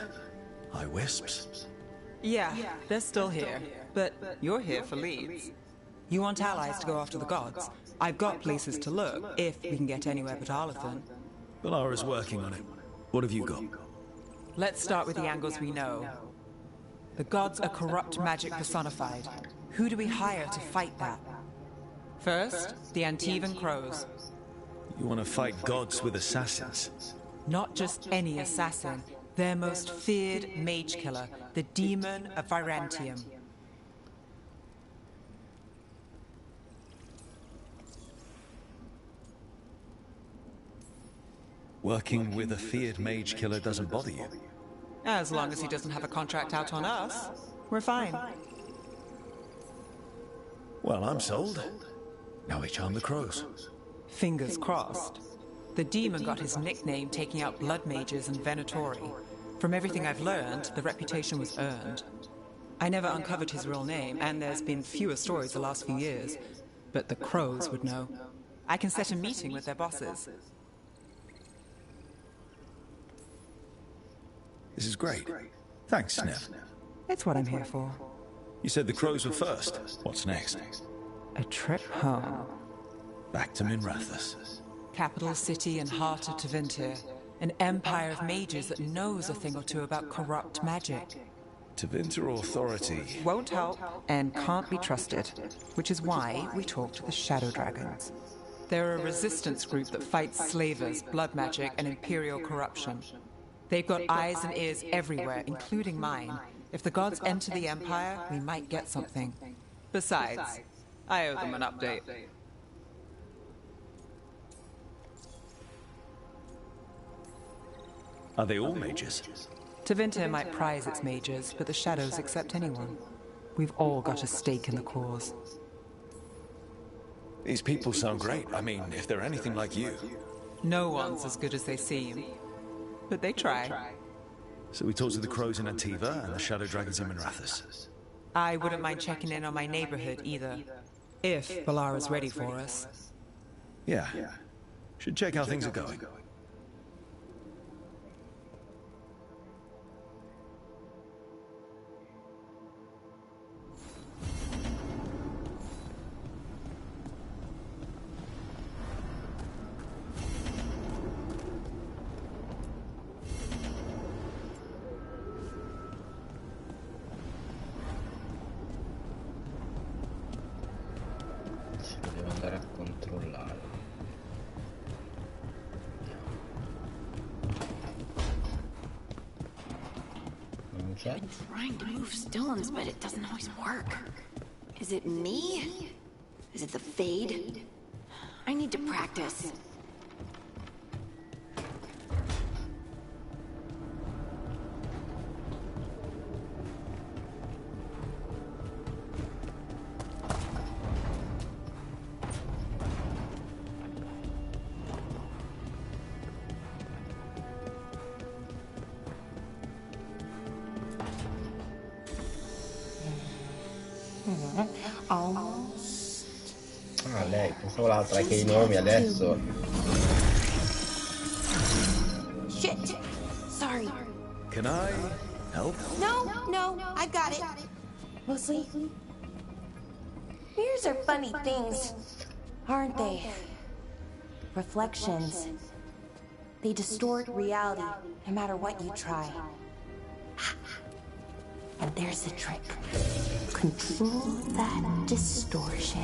L: Hi, Wisps.
M: Yeah, they're still here. But you're here for leads. You want allies to go after the gods? I've got places to look, if we can get anywhere but Arlathan.
L: Valara's working on it. What have you got?
M: Let's start with the angles we know. The gods are corrupt magic personified. Who do we hire to fight that? First, the Antivan Crows.
L: You want to fight gods with assassins?
M: Not just any assassin. Their most feared mage killer, the Demon of Virantium.
L: Working with a feared mage killer doesn't bother you?
M: As long as he doesn't have a contract out on us, we're fine.
L: Well, I'm sold. Now we charm the crows.
M: Fingers crossed. The demon got his nickname taking out blood mages and Venatori. From everything I've learned, the reputation was earned. I never uncovered his real name, and there's been fewer stories the last few years. But the crows would know. I can set a meeting with their bosses.
L: This is great. Thanks, Nev.
M: It's what I'm here for.
L: You said the crows were first. What's next?
M: A trip home.
L: Back to Minrathous.
M: Capital city and heart of Tevinter. An empire of mages that knows a thing or two about corrupt magic.
L: Tevinter authority
M: Won't help and can't be trusted, which is why we talk to the Shadow Dragons. They're a resistance group that fights slavers, blood magic, and imperial corruption. They've got eyes and ears everywhere, including mine. If the gods enter the empire, we might get something. Besides, I owe them an update.
L: Are they all mages?
M: Tevinter might prize its mages, but the Shadows accept anyone. We've all got a stake in the cause.
L: These people sound great. I mean, if they're anything like you.
M: No one's as good as they seem. But they try.
L: So we talk to the crows in Antiva and the Shadow Dragons in Minrathous.
M: I wouldn't mind checking in on my neighborhood either. If Valara's ready for us.
L: Yeah. Should check how things are going.
A: minchia.
F: I've been trying to move stones, but it doesn't always work. Is it me? Is it the Fade? I need to practice.
A: Ah, lei, pensavo l'altra che i nomi adesso.
C: Shit! Sorry.
L: Can I help?
C: No, I've got it. Mostly, mirrors are funny things, aren't they? Reflections. They distort reality, no matter what you try. And there's the trick. Control that distortion.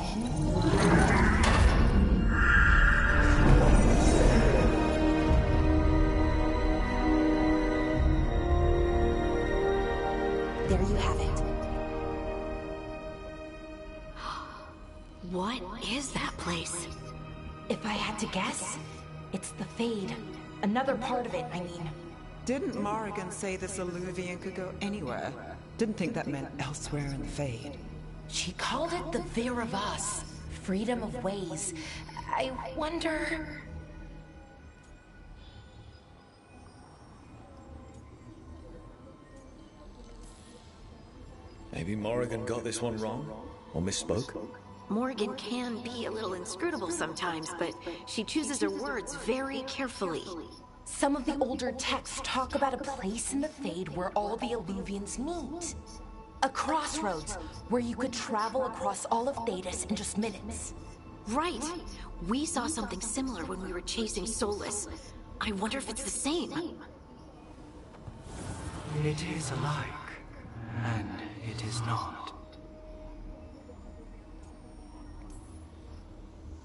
C: There you have it.
F: What is that place?
C: If I had to guess, it's the Fade. Another part of it, I mean.
M: Didn't Morrigan say this Illuvian could go anywhere? Didn't think that meant elsewhere in the Fade.
C: She called it the Veer of Us. Freedom of ways. I wonder...
L: Maybe Morrigan got this one wrong? Or misspoke?
F: Morgan can be a little inscrutable sometimes, but she chooses her words very carefully.
C: Some of the older texts talk about a place in the Fade where all the Illuvians meet. A crossroads where you could travel across all of Thedas in just minutes.
F: Right. We saw something similar when we were chasing Solus. I wonder if it's the same.
R: It is alike, and it is not.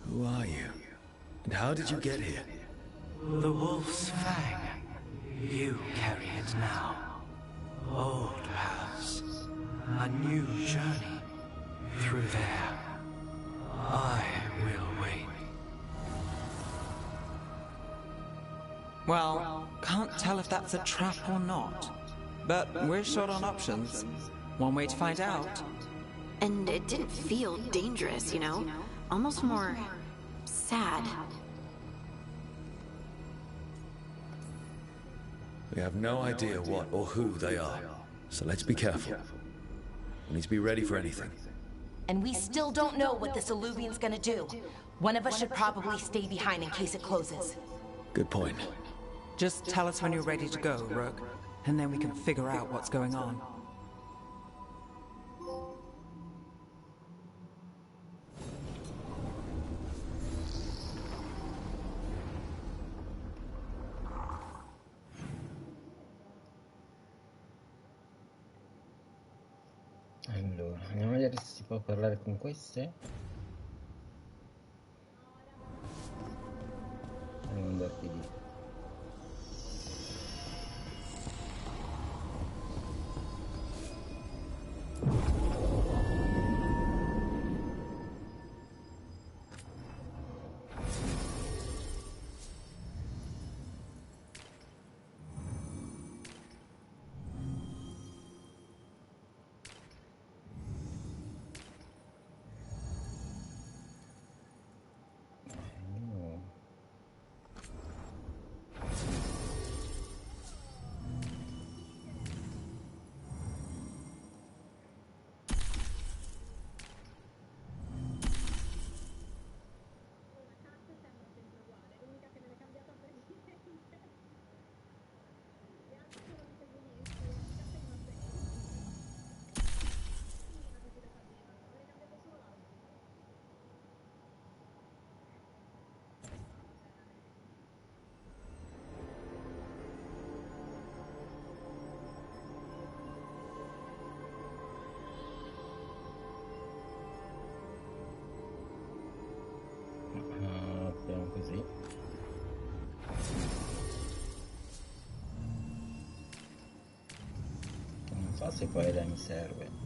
L: Who are you? And how did you get here?
R: The Wolf's Fang. You carry it now. Old paths. A new journey. Through there. I will wait.
M: Well, can't tell if that's a trap or not. But we're short on options. One way to find out.
F: And it didn't feel dangerous, you know? Almost more... sad.
L: We have no idea what or who they are, so let's be careful. We need to be ready for anything.
C: And we still don't know what this Illuvian's gonna do. One of us should probably stay behind in case it closes.
L: Good point.
M: Just tell us when you're ready to go, Rook, and then we can figure out what's going on.
A: Allora, andiamo a vedere se si può parlare con queste. Andiamo ad andare lì. se poi mi serve.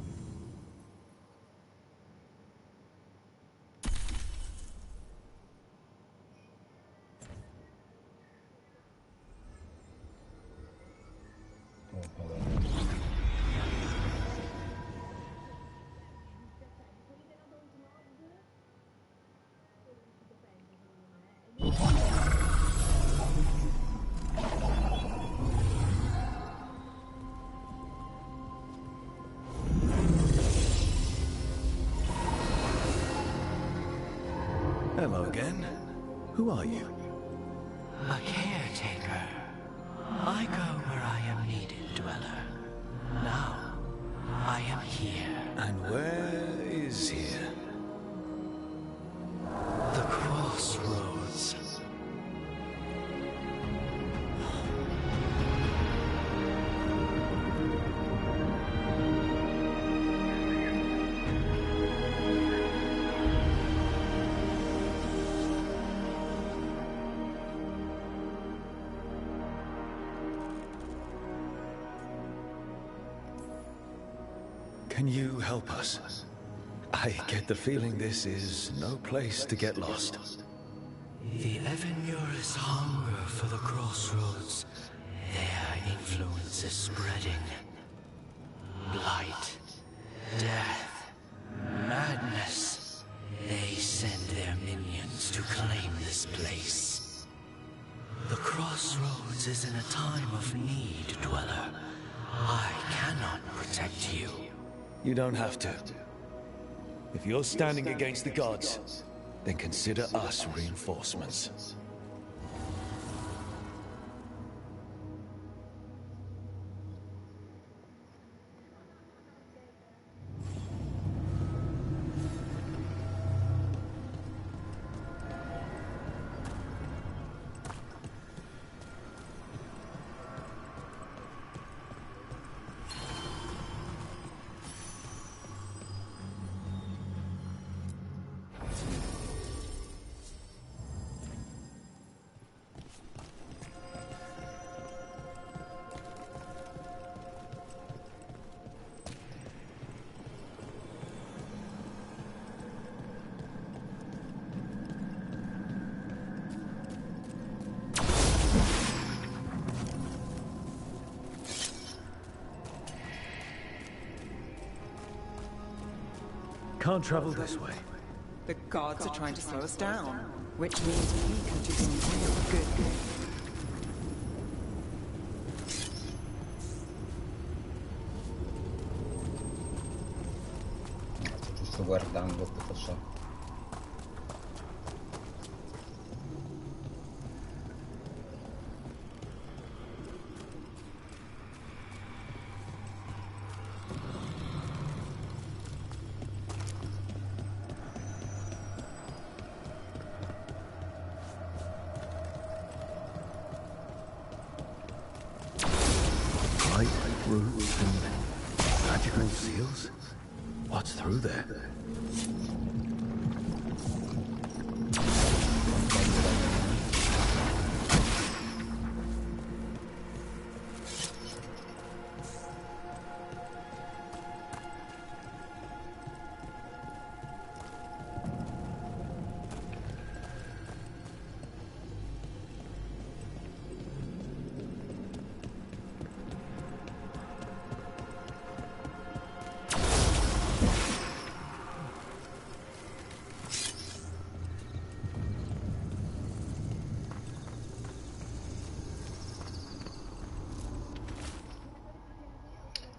L: Hello again. Who are you?
R: A caretaker. I go where I am needed, Dweller. Now, I am here.
L: And where is here?
R: The crossroads.
L: Can you help us? I get the feeling this is no place to get lost.
R: The Evanur's hunger for the crossroads. Their influence is spreading. Blight, death, madness. They send their minions to claim this place. The crossroads is in a time of need, Dweller. I cannot protect you.
L: You don't have to. If you're standing against the gods, then consider us reinforcements.
H: Can't travel this way.
M: The gods are trying to slow us down, which means we can do some real good.
A: Ti sto guardando cosa so.
K: Roots and magical seals? What's through there?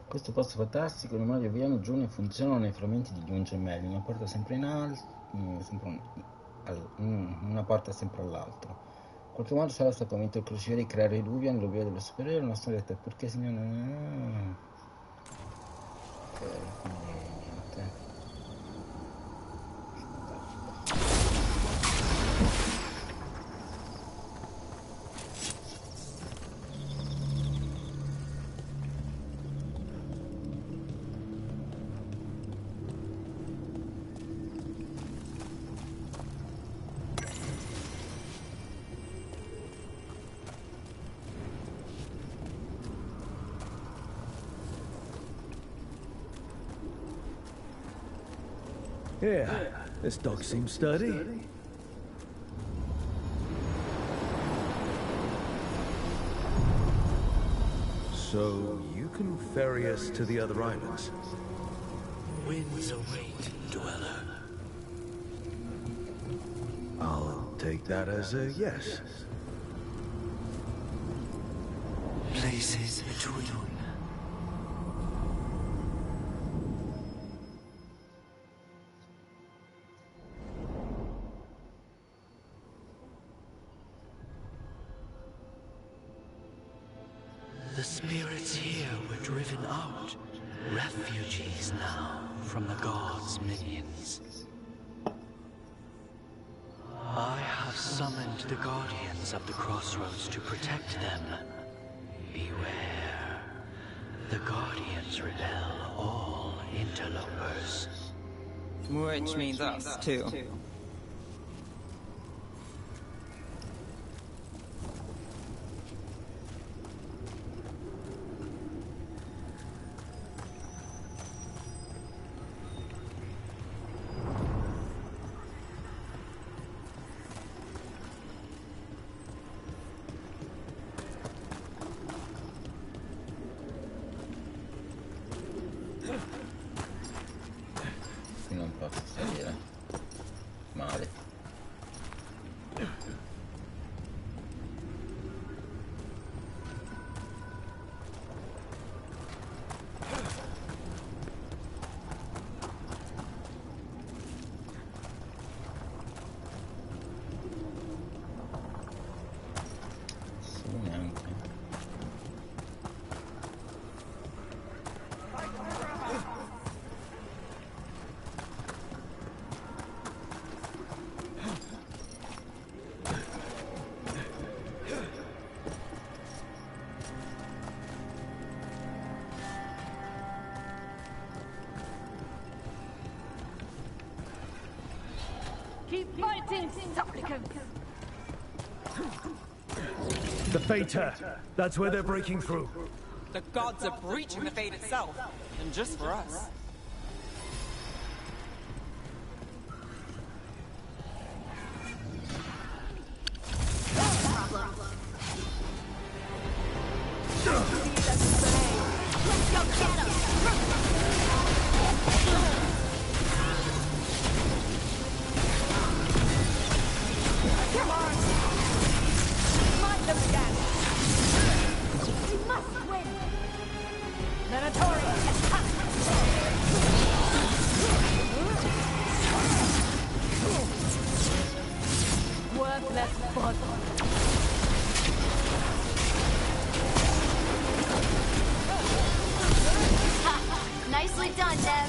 A: Questo posto fantastico, i animali vivono giù e funzionano nei frammenti di un gemelli, una porta sempre in alto, una porta sempre all'altro. In qualche modo sarà stato convinto il crociere di creare i Luvian, l'ovvio dello superiore, una storietta, perché signore... Ok, quindi niente.
S: Yeah, this dog seems sturdy. So, you can ferry us to the other islands?
R: Winds await, dweller.
S: I'll take that as a yes.
R: Places between. The spirits here were driven out, refugees now from the gods' minions. I have summoned the guardians of the crossroads to protect them. Beware. The guardians repel all interlopers.
Q: Which means us, too.
A: Non posso salire. Male. Sì, neanche.
T: Keep fighting, supplicants!
S: The Fater! That's where they're breaking through.
Q: The gods are breaching the fate itself, and just for us.
T: Nicely done, Dev.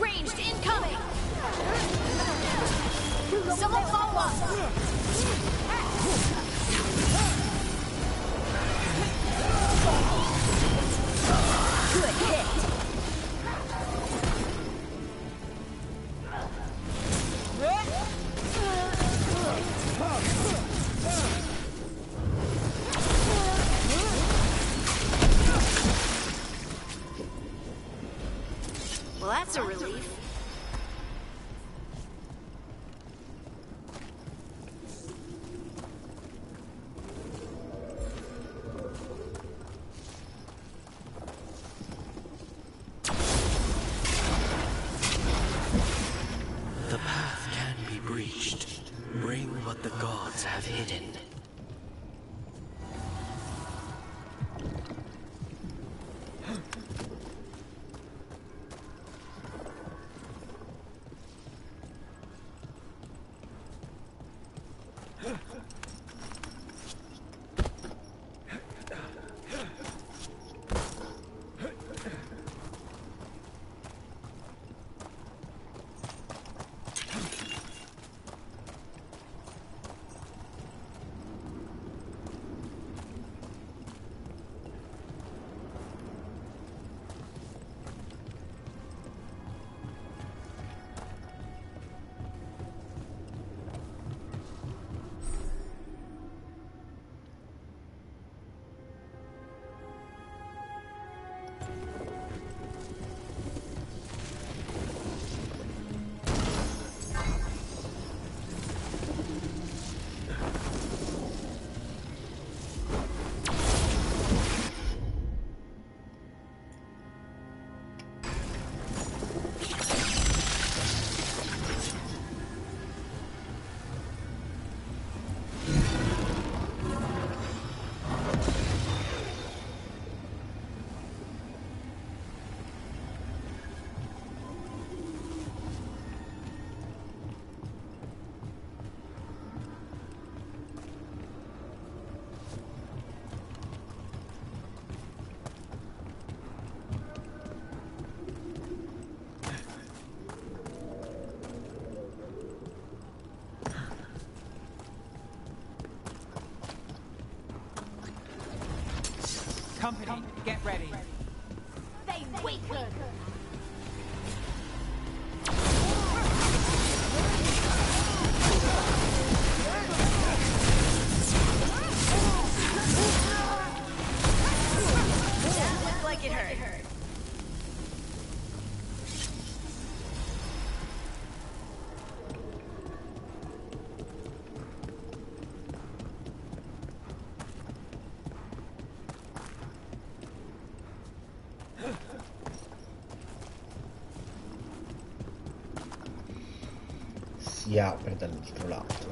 T: Ranged incoming. Someone follow us. Good hit.
F: Well, that's a relief.
R: The path can be breached. Bring what the gods have hidden.
M: Company, get ready.
T: Veilguard. That looked like it hurt.
A: Si apre dall'altro lato,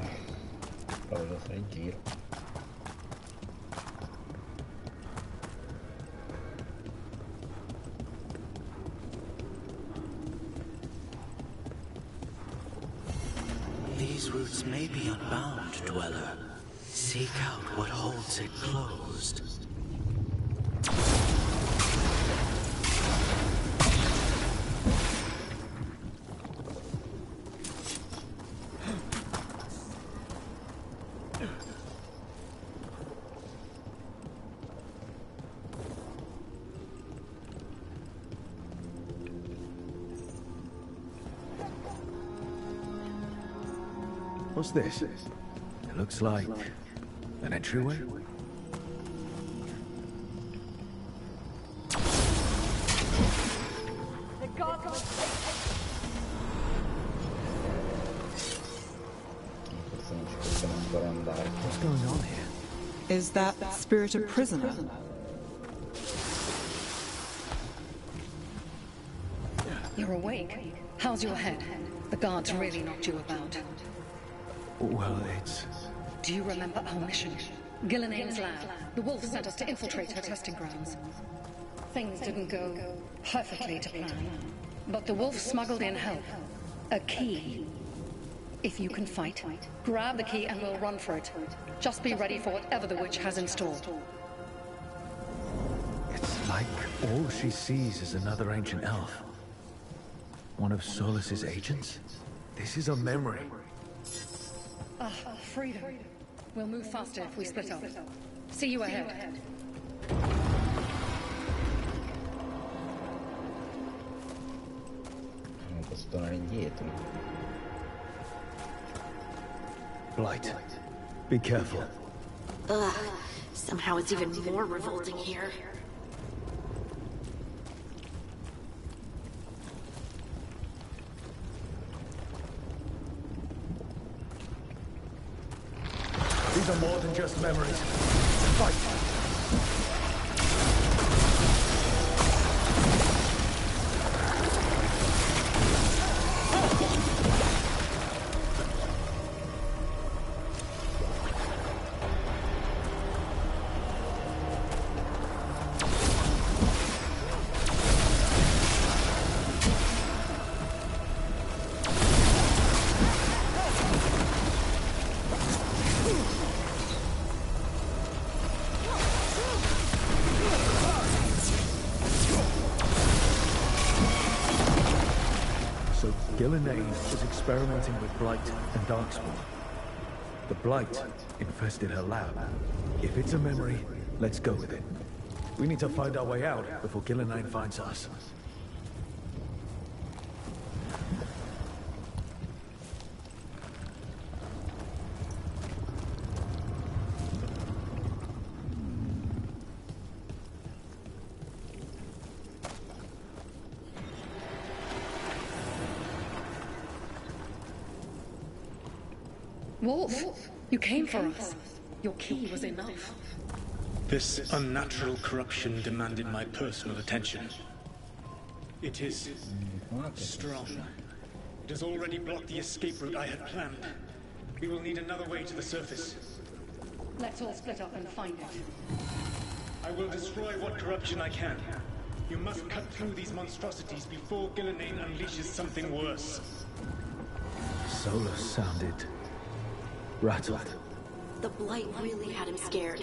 A: provo a fare il giro.
R: These roots may be unbound, Dweller. Seek out what holds it closed.
L: What's this? It looks like an entryway.
T: The gods
L: What's going on here?
M: Is that spirit a prisoner?
G: You're awake. How's your head? The guards really knocked you about.
L: Well, it's...
G: Do you remember our mission? Gillenane's lab. The wolf sent us to infiltrate her testing grounds. Things didn't go perfectly to plan. But the wolf smuggled in help. A key. If you can fight, grab the key and we'll run for it. Just be ready for whatever the witch has in store.
L: It's like all she sees is another ancient elf. One of Solus's agents? This is a memory.
G: Ah, freedom. We'll move faster if we split up. See you ahead.
A: Non posso tornare indietro.
L: Blight. Be careful.
F: Ugh. Somehow it's even more revolting here.
L: These are more than just memories. Fight! Gillenane was experimenting with Blight and Darkspawn. The Blight infested her lab. If it's a memory, let's go with it. We need to find our way out before Gillenane finds us.
G: Wolf, you came for us. Your key was enough.
H: This unnatural corruption demanded my personal attention. It is strong. It has already blocked the escape route I had planned. We will need another way to the surface.
G: Let's all split up and find it.
H: I will destroy what corruption I can. You must cut through these monstrosities before Gillenane unleashes something worse.
S: Solus sounded rattled.
F: The blight really had him scared.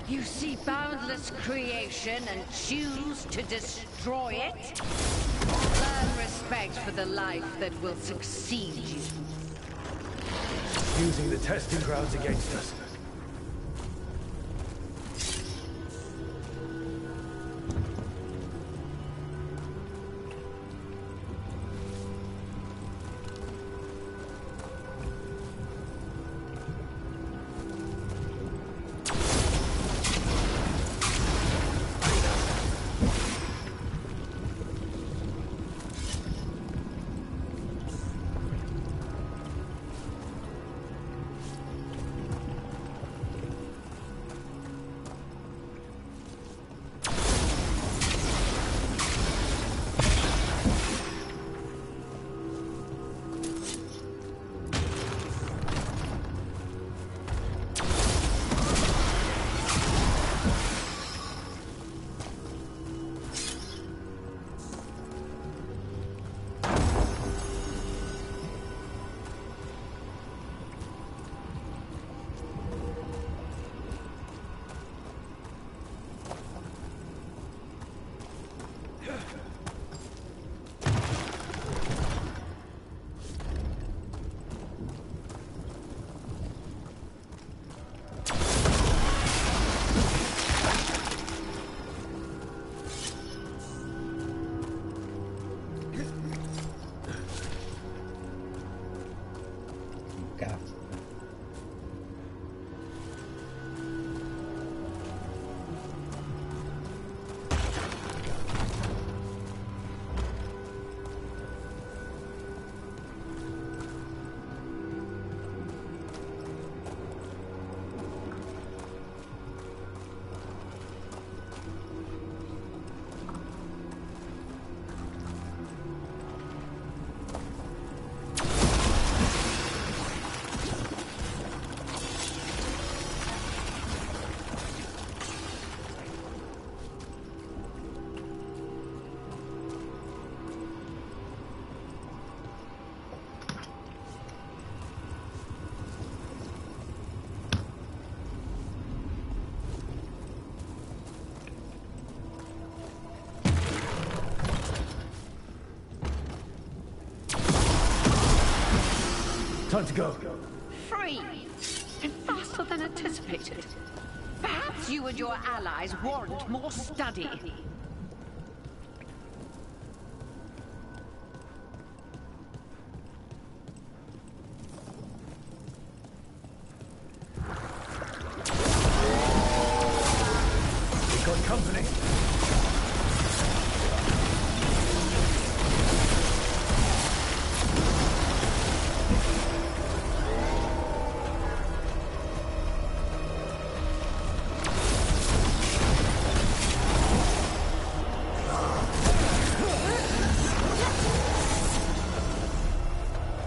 U: You see boundless creation and choose to destroy it? Learn respect for the life that will succeed you.
S: Using the testing grounds against us. Time to go.
U: Free! And faster than anticipated. Perhaps you and your allies warrant more study.
S: We've got company.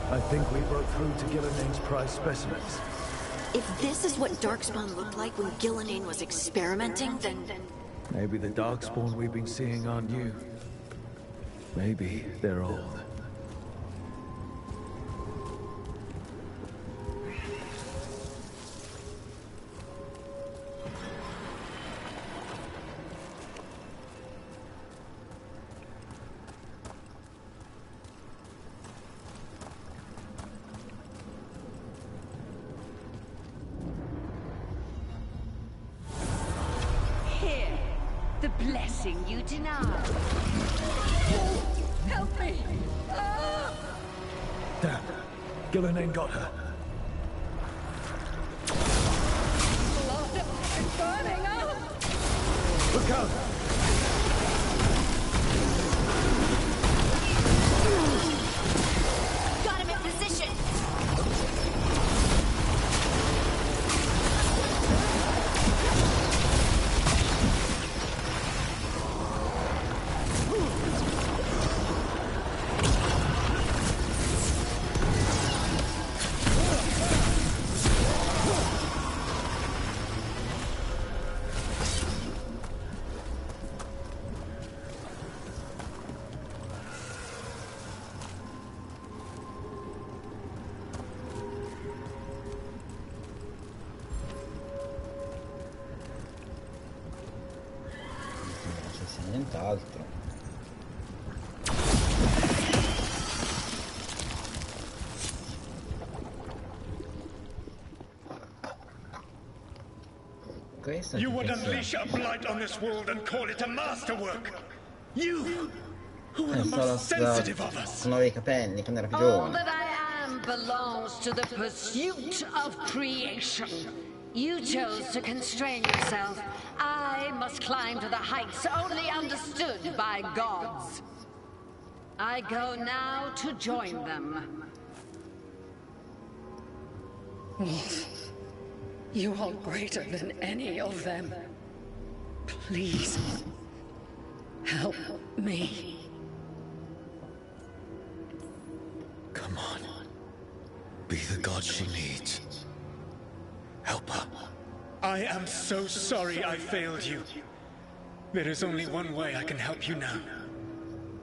S: I think we broke through to Gillenane's prize specimens.
F: If this is what Darkspawn looked like when Gillenane was experimenting, then...
S: Maybe the Darkspawn we've been seeing aren't new. Maybe they're old.
U: Here, the blessing you denied. Help me! Ah!
S: Damn. Gillenane got her.
U: Blood is burning up!
S: Look out!
A: questo
B: You would
A: che sia.
B: unleash a blight on this world and call it a masterwork. You, who are the
A: Solo
B: most sensitive of us.
A: con nuovi capelli quando era più
U: All
A: giovane.
U: that I am belongs to the pursuit of creation. You chose to constrain yourself. I must climb to the heights only understood by gods. I go now to join them.
I: Wolf, you are greater than any of them. Please, help me.
L: Come on. Be the god she needs. Help her.
B: I am so sorry I failed you. There is only one way I can help you now.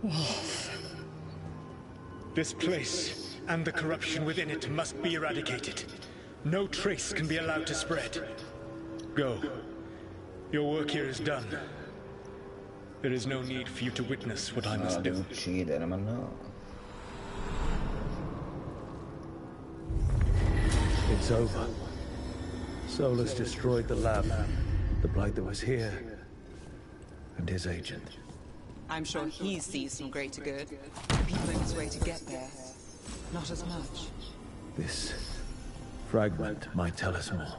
I: Wolf.
B: This place and the corruption within it must be eradicated. No trace can be allowed to spread. Go. Your work here is done. There is no need for you to witness what I must do.
A: Uccidere, ma no.
S: It's over. Solus destroyed the lab, the blight that was here, and his agent.
M: I'm sure he sees some greater good. The people in his way to get there, not as much.
S: This fragment might tell us more.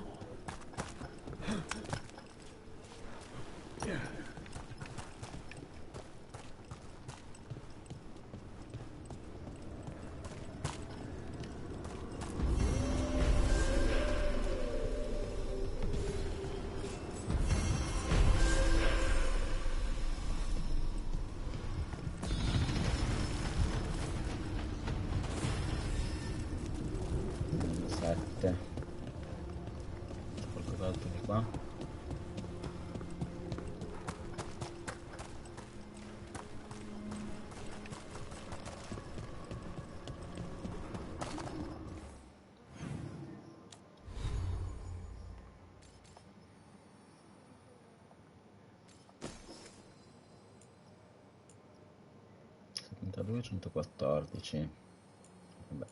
A: Qualcos'altro di qua? (72, 114). Vabbè.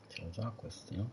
A: C'ho già questi, no?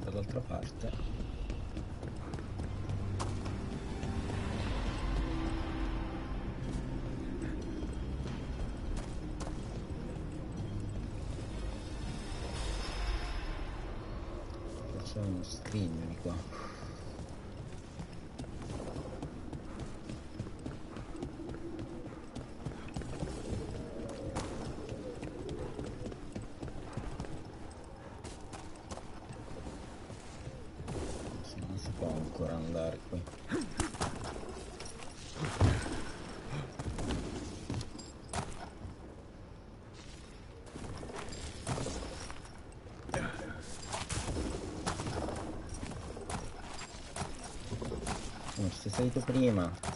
A: Dall'altra parte. Facciamo uno scrigno di qua. ancora andare qui. Non sei salito prima.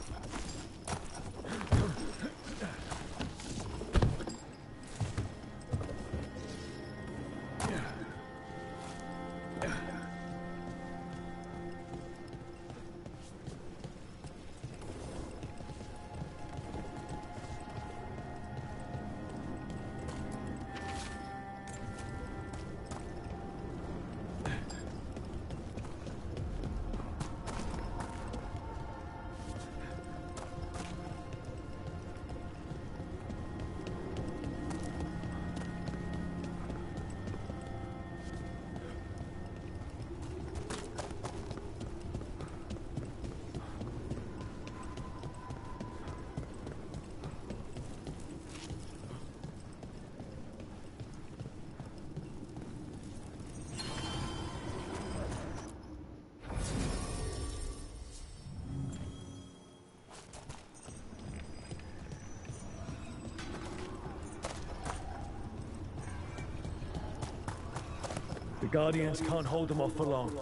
S: The Guardians can't hold them off for long.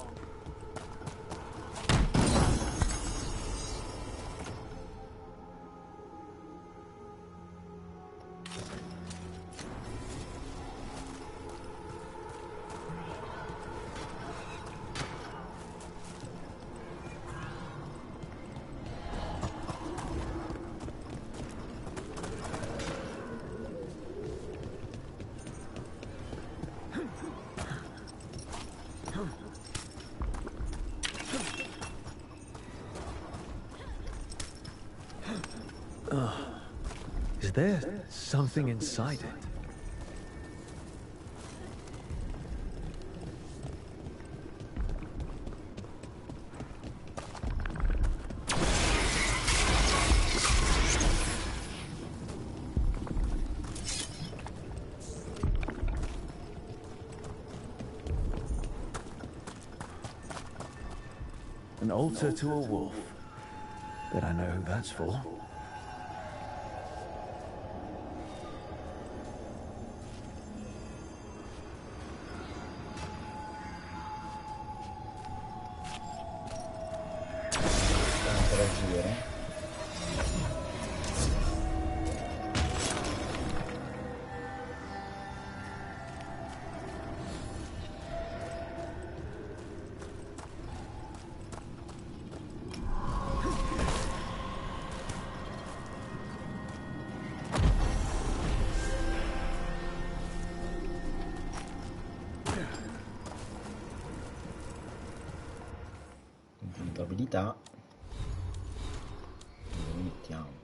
S: Is there something inside it? An altar to a wolf. Bet I know who that's for.
A: Abilità, lo mettiamo.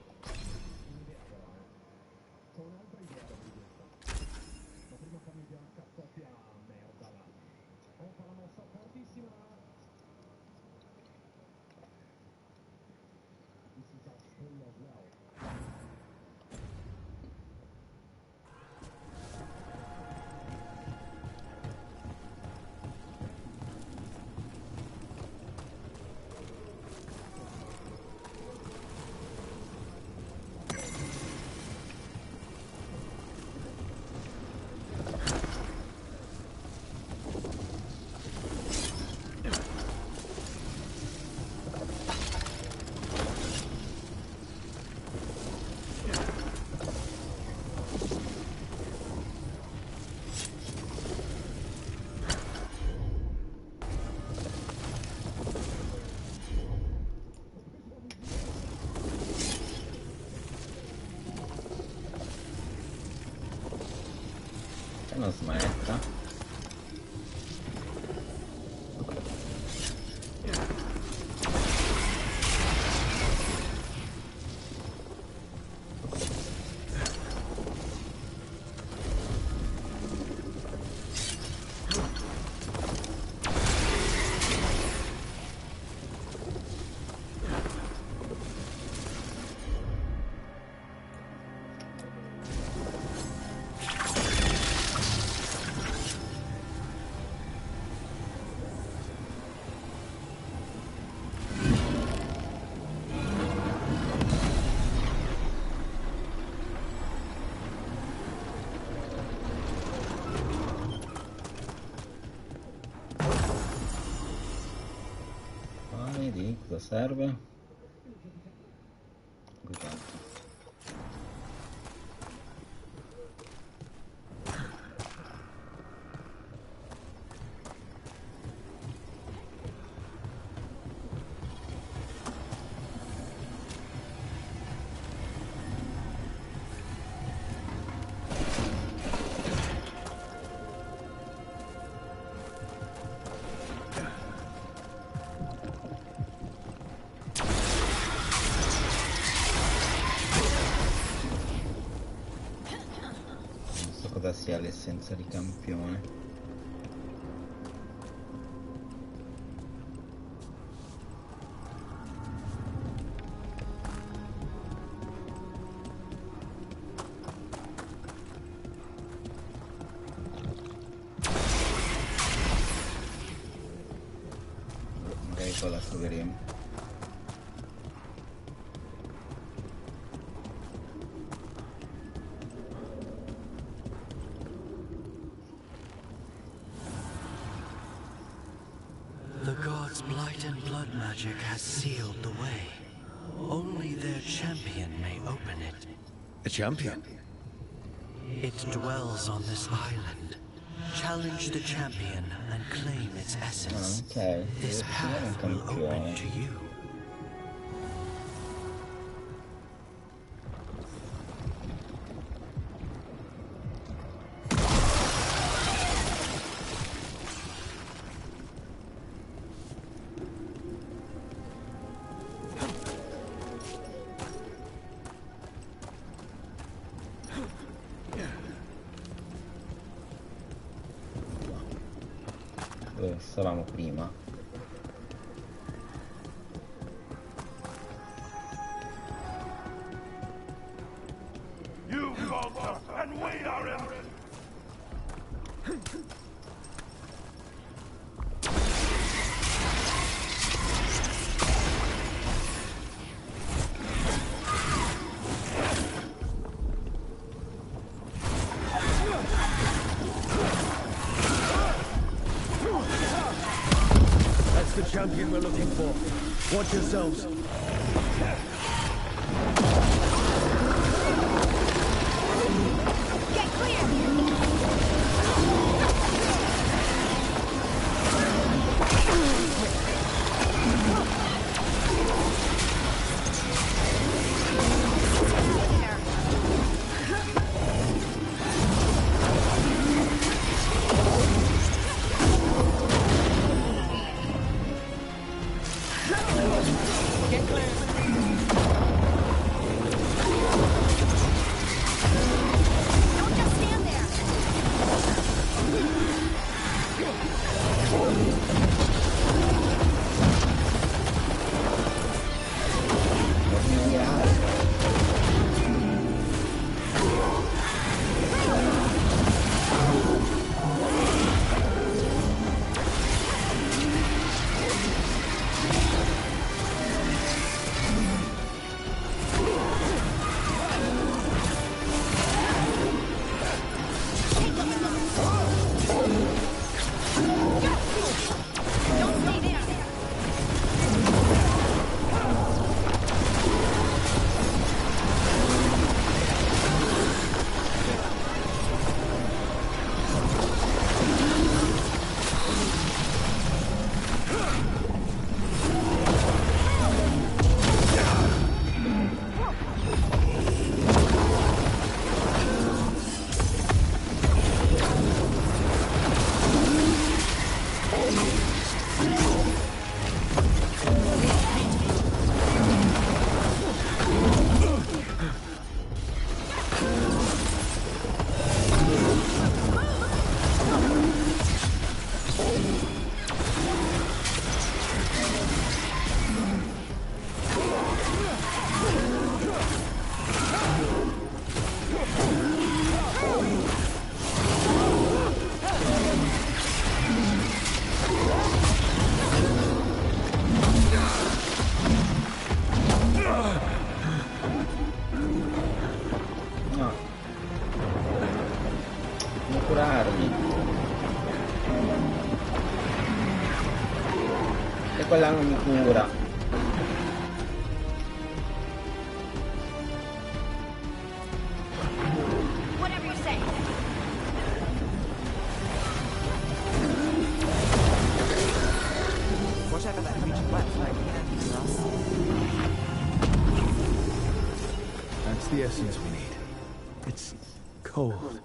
A: Non smetta. cosa serve? Guardate. Cosa sia l'essenza di campione. Magari poi la troveremo.
R: Blight and blood magic has sealed the way. Only their champion may open it.
L: A champion?
R: It dwells on this island. Challenge the champion and claim its essence.
A: Okay.
R: This path will open to you.
A: Dove stavamo prima?
K: You falter, and we are in.
S: The champion we're looking for. Watch yourselves.
T: Get clear!
A: curarmi. E quella non mi cura.
S: the essence we need. It's cold.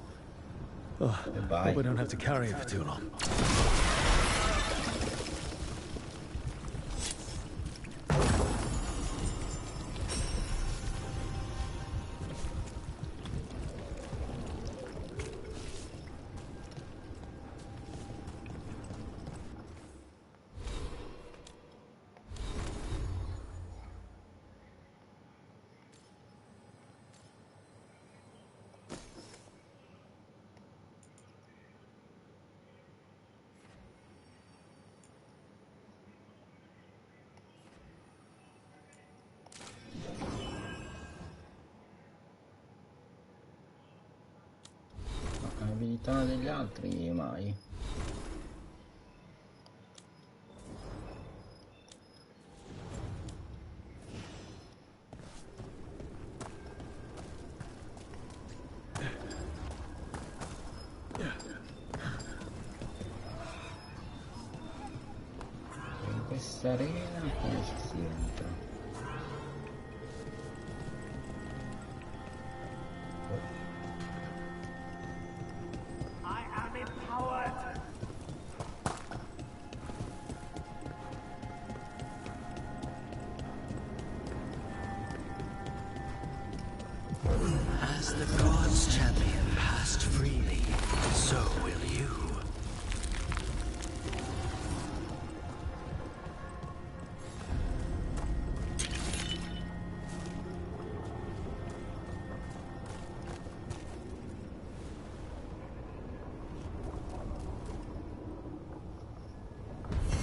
S: Oh, hope I don't have to carry it for too long.
A: Abilità degli altri mai. In questa arena come ci si entra?
R: As the gods' champion passed freely, so will you.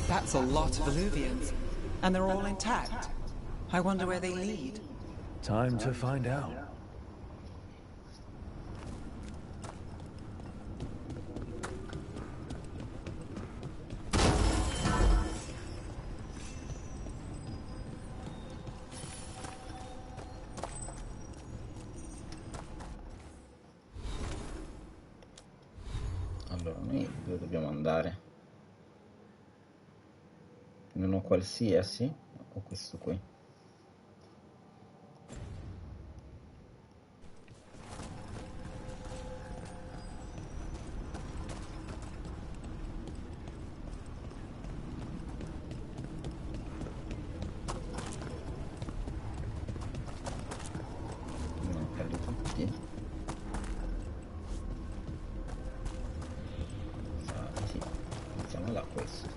M: That's a lot of Illuvians, and they're all intact. I wonder where they lead.
S: Time to find out.
A: Allora, noi dove dobbiamo andare? Non ho qualsiasi o questo qui? No, quelli tutti. Sì, iniziamo da questo.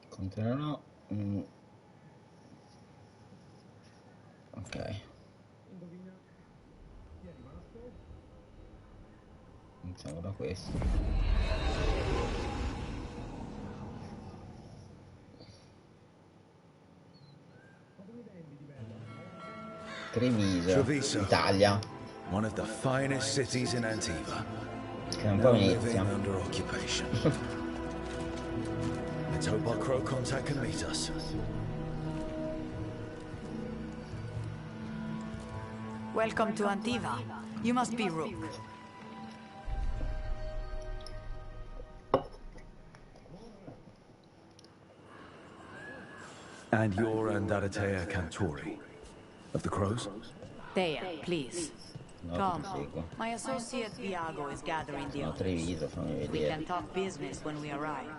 A: Continuerò. Ok. Iniziamo da questo. Treviso, Italia.
L: One of the finest cities in Antiva.
A: Che un po' inizia.
L: Under occupation. Let's hope our crow contact can meet us.
J: Welcome to Antiva. You must be Rook.
L: And you're Andaratea Cantori of the Crows?
J: Thea, please.
A: No,
J: Come.
A: seguo.
J: My associate Viago is gathering the
A: Sono
J: others.
A: Treviso, fammi
J: We
A: vedere.
J: can talk business when we arrive.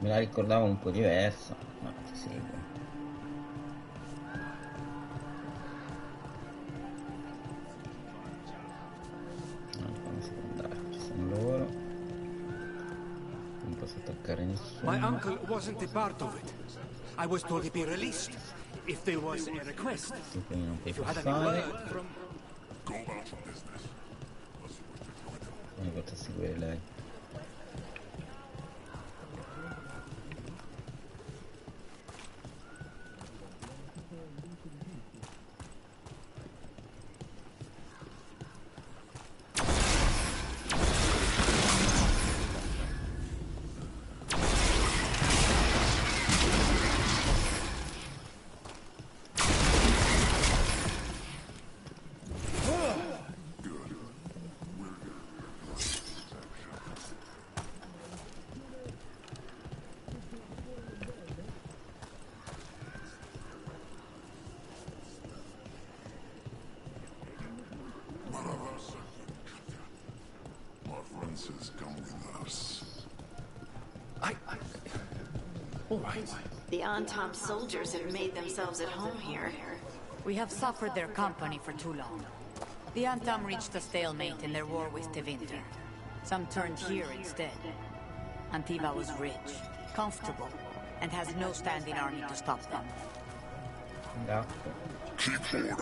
A: Me la ricordavo un po' diversa, ma ti seguo. Come si può andare? Ci sono loro. Non posso attaccare nessuno.
V: My uncle wasn't a part of it. I was told to be released if there was a request.
A: Tu quindi non puoi
V: If you had any
A: passare.
V: word from...
A: Quindi faccio seguire lei.
F: All right. The Antom soldiers have made themselves at home here.
J: We have suffered their company for too long. The Antom reached a stalemate in their war with Tevinter. Some turned here instead. Antiva was rich, comfortable, and has no standing army to stop them.
A: Yeah.
N: Keep order.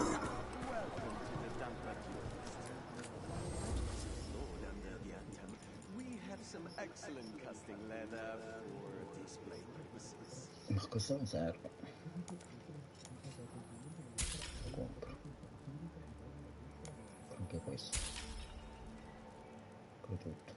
D: We have some excellent casting leather for display purposes.
A: Ma cosa mi serve? Compro. Anche questo. Compro tutto.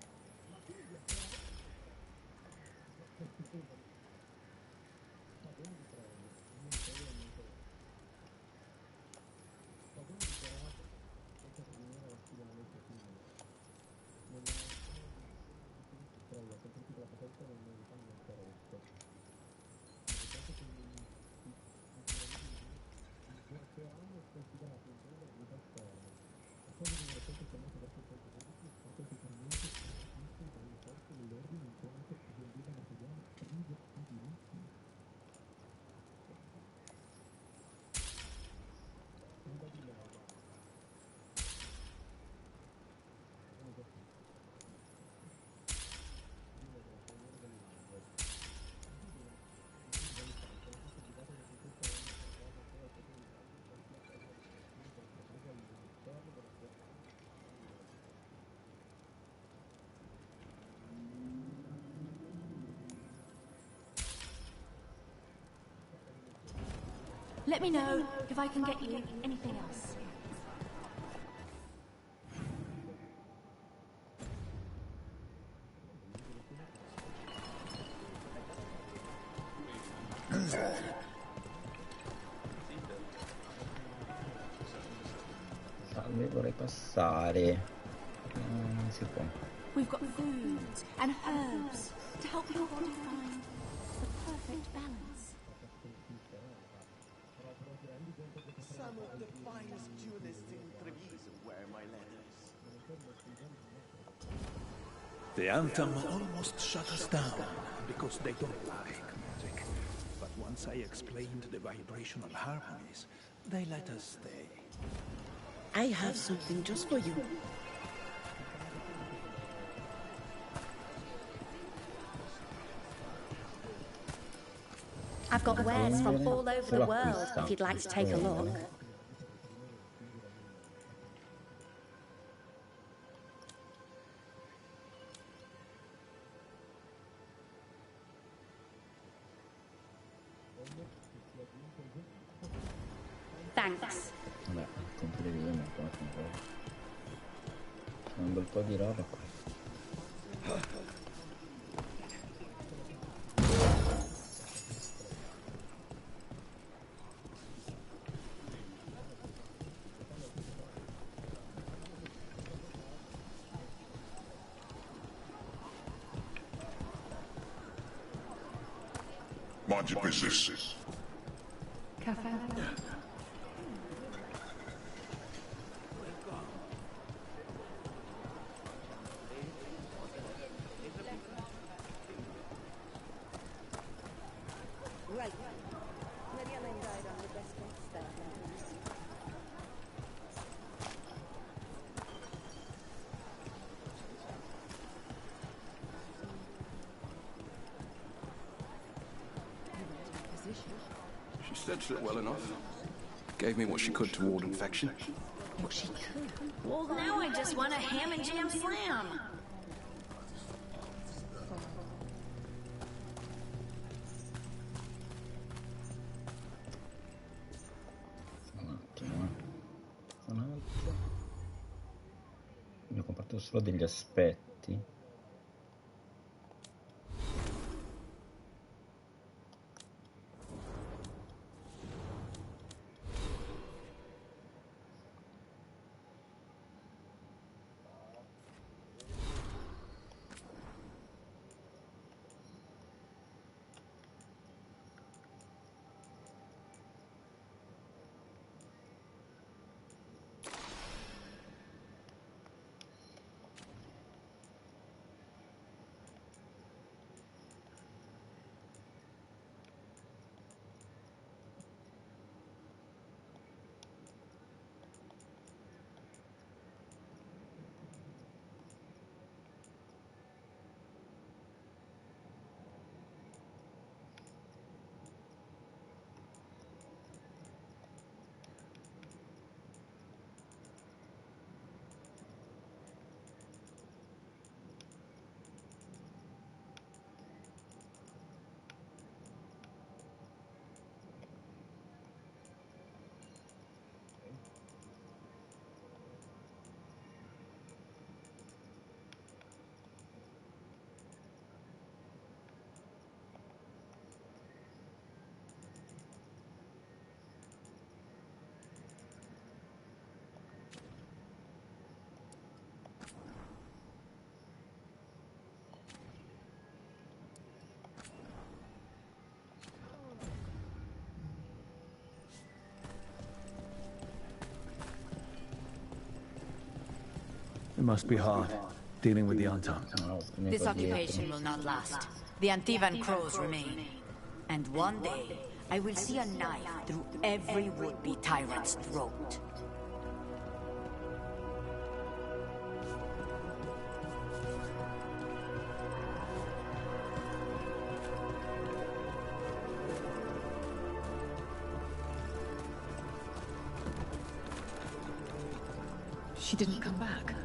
F: Let me know if I can get you anything else.
A: Salve, vorrei passare. Non si può.
F: We've got foods and herbs to help your body find the perfect balance.
D: Some of the finest duelists in Treviso wear my letters.
S: The Anthem almost shut us down because they don't like magic. But once I explained the vibrational harmonies, they let us stay.
E: I have something just for you.
W: I've got wares from all over the world if you'd like to take a look. Thanks.
A: Vabbè, compreremo qua un po'. C'è un bel po' di roba qua.
N: Mind your business.
F: Cafe.
E: Right. Maybe I'll guide on the best next step.
X: She stretched it well enough. Gave me what she could to ward infection.
T: Well, she could. Well, now I just want a ham and jam slam.
A: Quindi ho comprato solo degli aspetti.
H: It must be hard, dealing with the Antam.
J: This occupation will not last. The Antivan crows remain. And one day, I will see a knife through every would-be tyrant's throat.
F: She didn't come back.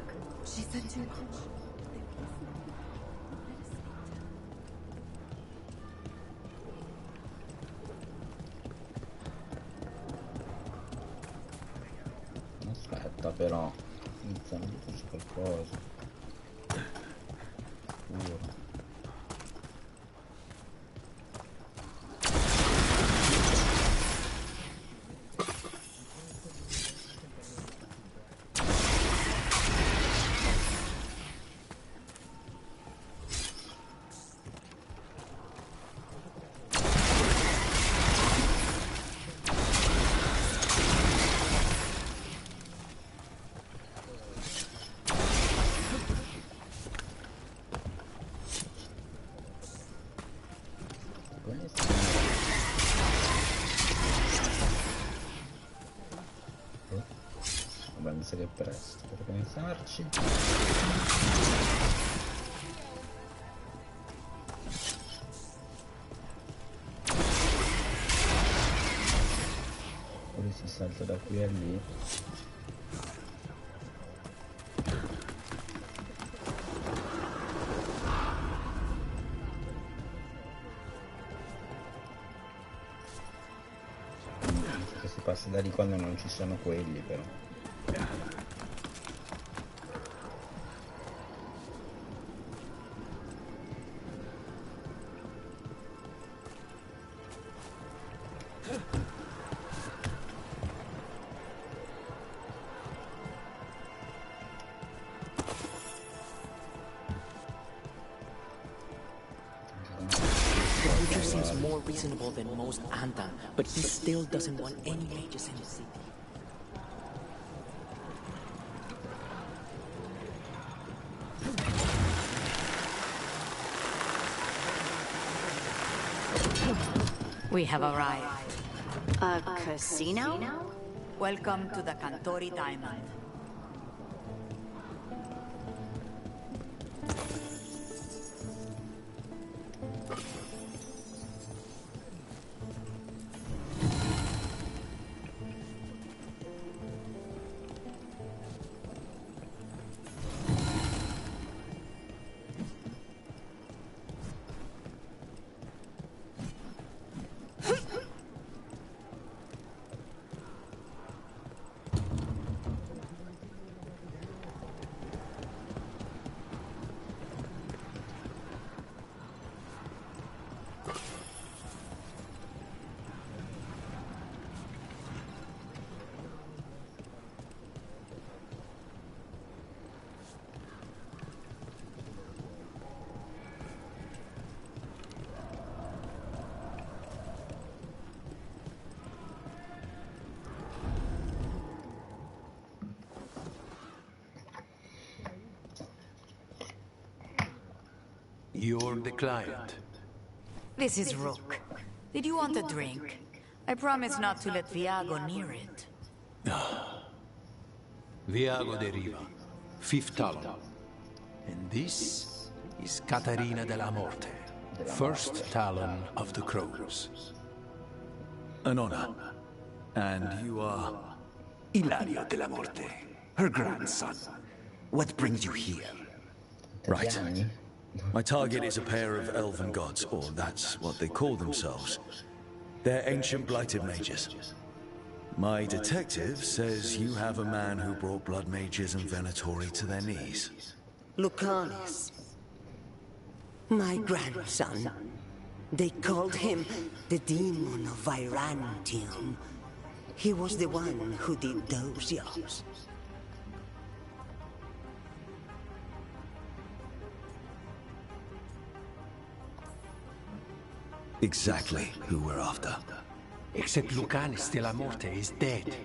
I: She said too much.
A: Aspetta però, iniziano di c'è qualcosa. Puro. Vabbè, mi sa che è presto per pensarci. Ora si salta da qui a lì. Si passa da lì quando non ci sono quelli però.
C: Seems more reasonable than most Antam, but he still doesn't want any mages in the city.
J: We have arrived.
F: A casino?
J: Welcome to the Cantori Diamond.
S: You're the client.
J: This is Rook. Did you want a drink? I promise not to let Viago near it.
S: Viago de Riva, 5th Talon. And this is Catarina de la Morte, 1st Talon of the Crows. An honor. And you are...
O: Ilario de la Morte, her grandson. What brings you here?
L: Right. My target is a pair of elven gods, or that's what they call themselves. They're ancient blighted mages. My detective says you have a man who brought blood mages and Venatori to their knees.
P: Lucanus. My grandson. They called him the Demon of Virantium. He was the one who did those jobs.
L: Exactly who we're after.
S: Except Lucanus de la Morte is dead.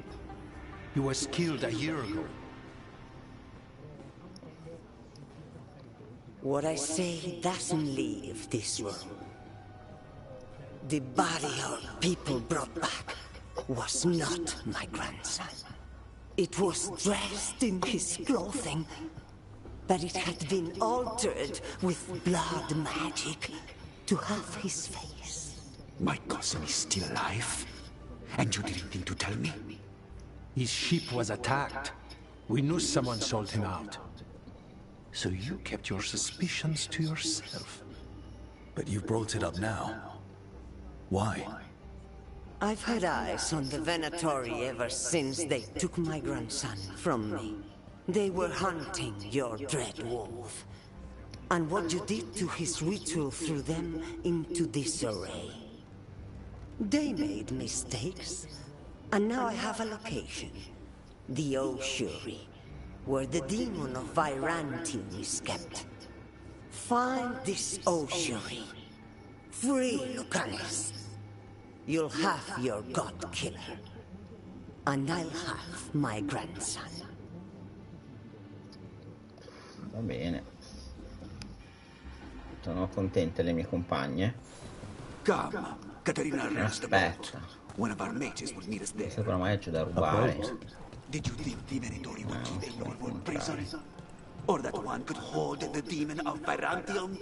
S: He was killed a year ago.
P: What I say doesn't leave this room. The body our people brought back was not my grandson. It was dressed in his clothing, but it had been altered with blood magic to have his face.
O: My cousin is still alive? And you didn't think to tell me?
S: His ship was attacked. We knew someone sold him out. So you kept your suspicions to yourself.
L: But you brought it up now. Why?
P: I've had eyes on the Venatori ever since they took my grandson from me. They were hunting your dread wolf. And what you did to his ritual threw them into disarray. They made mistakes, and now I have a location. The Ossuary, where the demon of Virantium is kept. Find this Ossuary. Free Lucanus. You'll have your god killer. And I'll have my grandson.
A: Va bene. Sono contente le mie compagne.
O: Come, Catarina arrest the boat.
A: Aspetta.
O: One of our mages will meet us there.
A: Questo oramai c'è da rubare.
O: Did you think the Venatori would keep a normal prison? Or that one could hold the demon of Virantium?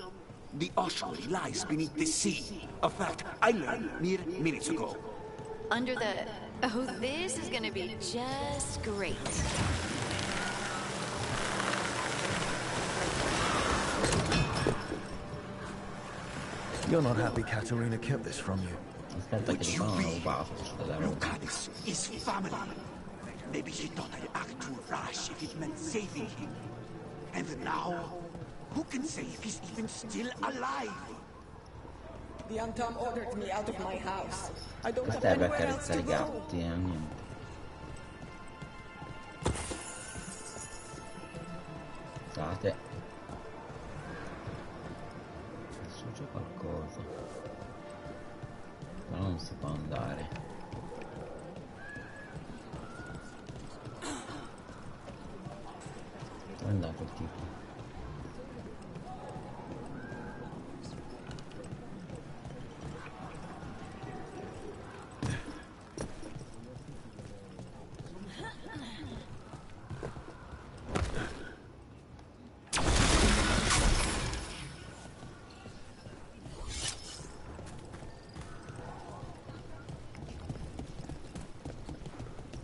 O: The ossuary lies beneath the sea. A fact I learned mere minutes ago.
F: Under the... Oh, this is gonna be just great.
L: You're not happy Caterina kept this from you.
O: Would you be? Lucanus is family. Maybe she thought I'd act too rash if it meant saving him. And now, who can say if he's even still alive?
I: The Antam ordered me out of my house. I don't have
A: Serve a
I: anywhere else
A: carezzare
I: to
A: i
I: go.
A: gatti, niente. Scusate. C'è qualcosa. Ma non si può andare. Dove è andato il tipo?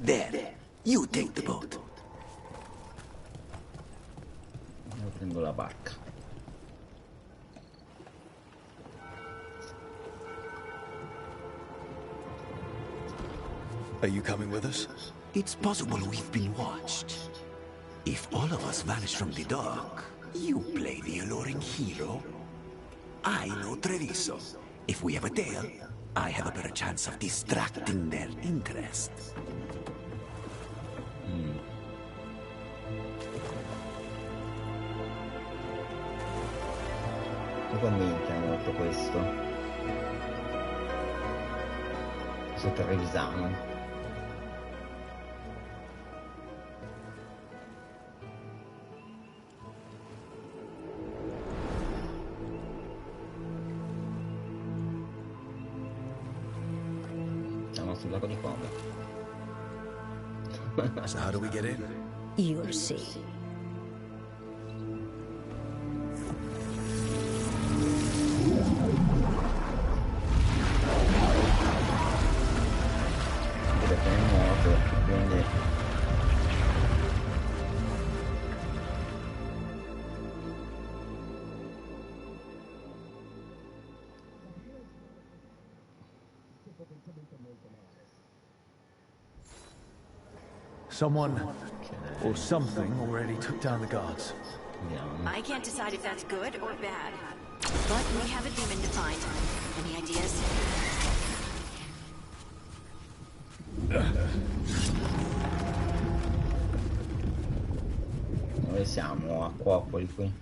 O: There, you take the boat.
A: Io prendo la barca.
L: Are you coming with us?
O: It's possible we've been watched. If all of us vanish from the dock, you play the alluring hero. I know Treviso. If we have a tail, I have a better chance of distracting their interest.
A: Mi convince molto questo. Sotto il revisano. sul lago di Como.
L: So how do we get in?
W: You'll see.
A: Vedete è nuoto, quindi
H: Someone or something already took down the guards.
F: I can't decide if that's good or bad. But we have a demon to find. Any ideas?
A: Dove siamo? Acquopoli qui.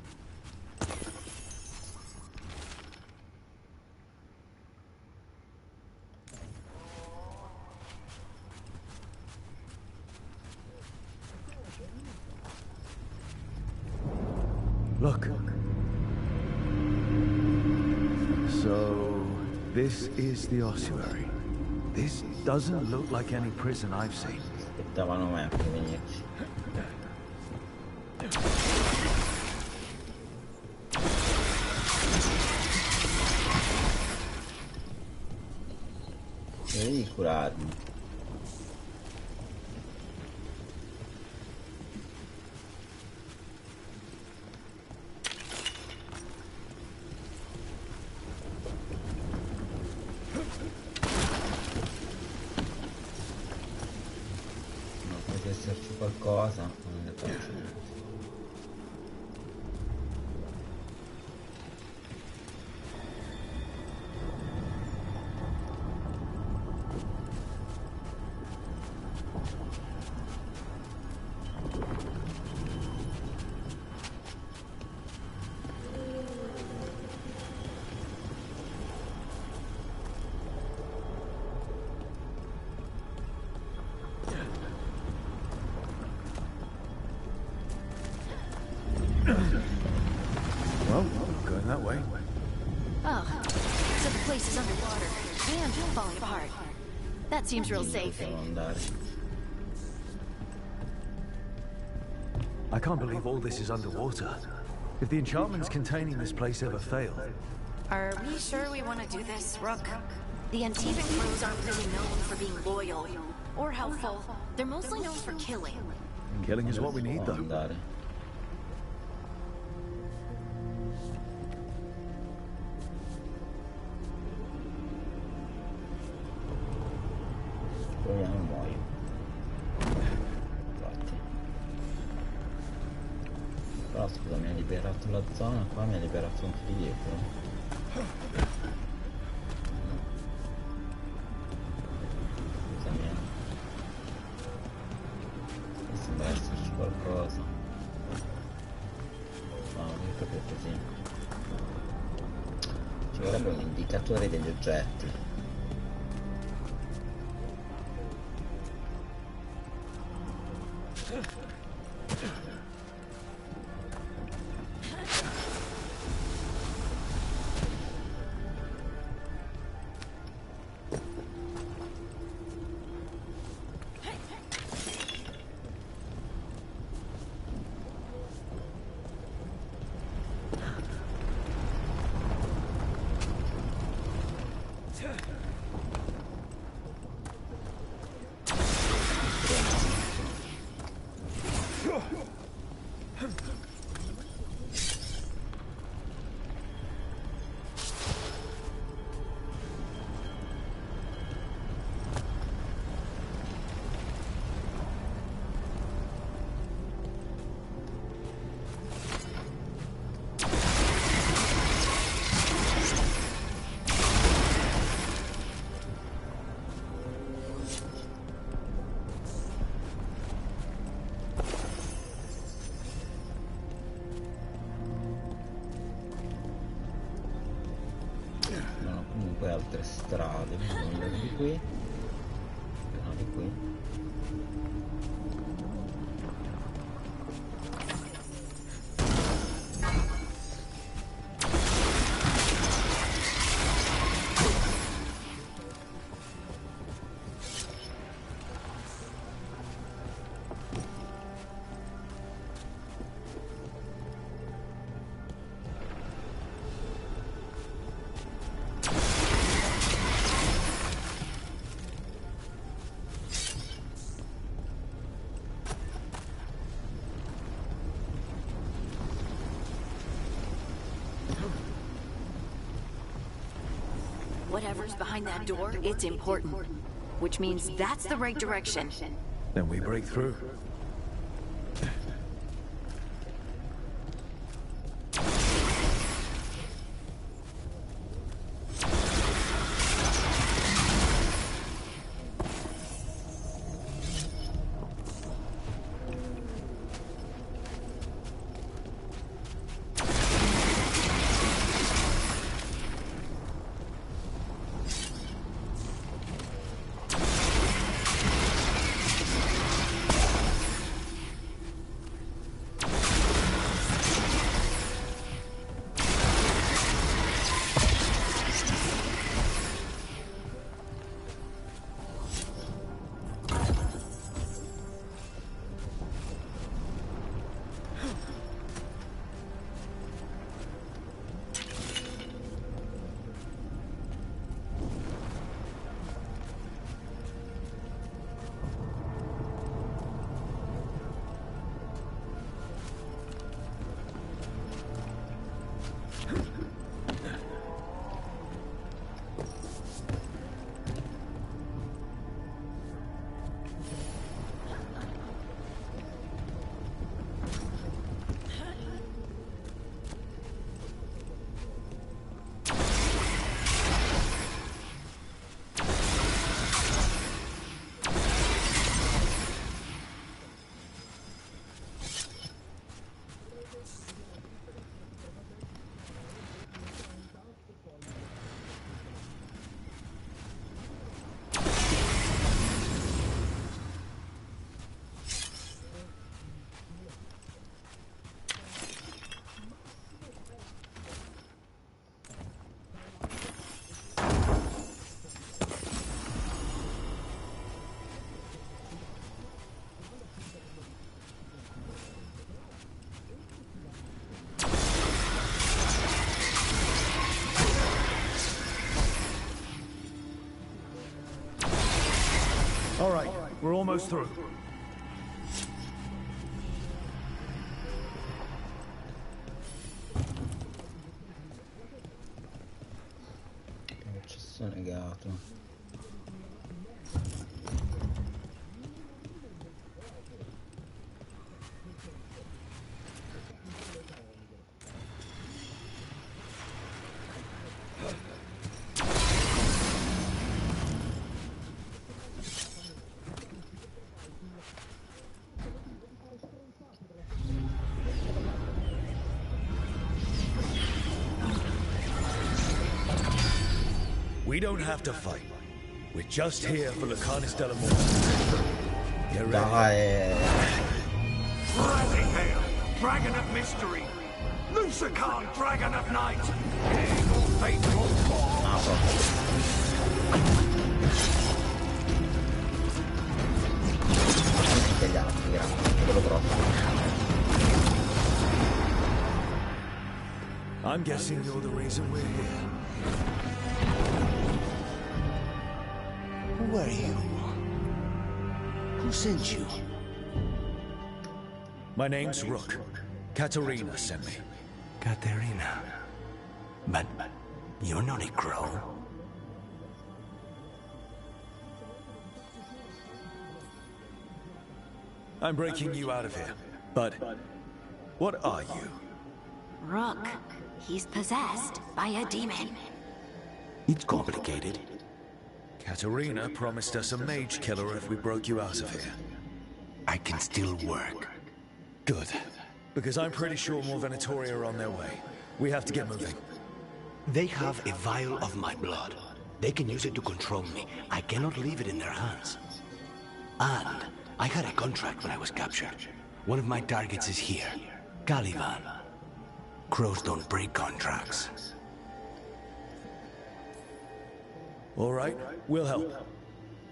H: Look. So, this is the ossuary. This doesn't look like any prison I've seen.
A: Aspettavano me per venirci. Devi curarmi. Esserci qualcosa, non ne faccio niente.
H: Well, going that way.
F: Oh, so the place is underwater and falling apart. That seems real safe.
H: I can't believe all this is underwater. If the enchantments containing this place ever fail.
F: Are we sure we want to do this, Rook? The Antivan crews aren't really known for being loyal or helpful. They're mostly known for killing.
H: Killing is what we need, though.
A: Proviamo e muoio. Infatti. Però scusa, mi ha liberato la zona, qua mi ha liberato anche di dietro. Scusami. Mi sembra esserci qualcosa. No, non è proprio così. Ci vorrebbe un indicatore degli oggetti. Altre strade, non di qui, no, di qui.
F: Whatever's behind that door, it's important. Which means that's the right direction.
H: Then we break through. All right, we're almost through.
A: Accesso negato.
H: We don't have to fight. We're just here for Lucanus della Morte. Get ready.
K: Rising Hail, Dragon of Mystery. Lucican, Dragon of Night. King of Faithful
A: Gli altri, grazie, quello grosso.
H: I'm guessing you're the reason we're here.
O: Who are you? Who sent you?
H: My name's Rook. Katerina sent me.
O: Katerina. But you're not a crow.
H: I'm breaking you out of here. But what are you?
F: Rook. He's possessed by a demon.
O: It's complicated.
H: Katerina promised us a mage killer if we broke you out of here.
O: I can still work.
H: Good. Because I'm pretty sure more Venatori are on their way. We have to get moving.
O: They have a vial of my blood. They can use it to control me. I cannot leave it in their hands. And I had a contract when I was captured. One of my targets is here. Caliban. Crows don't break contracts.
H: All right, we'll help.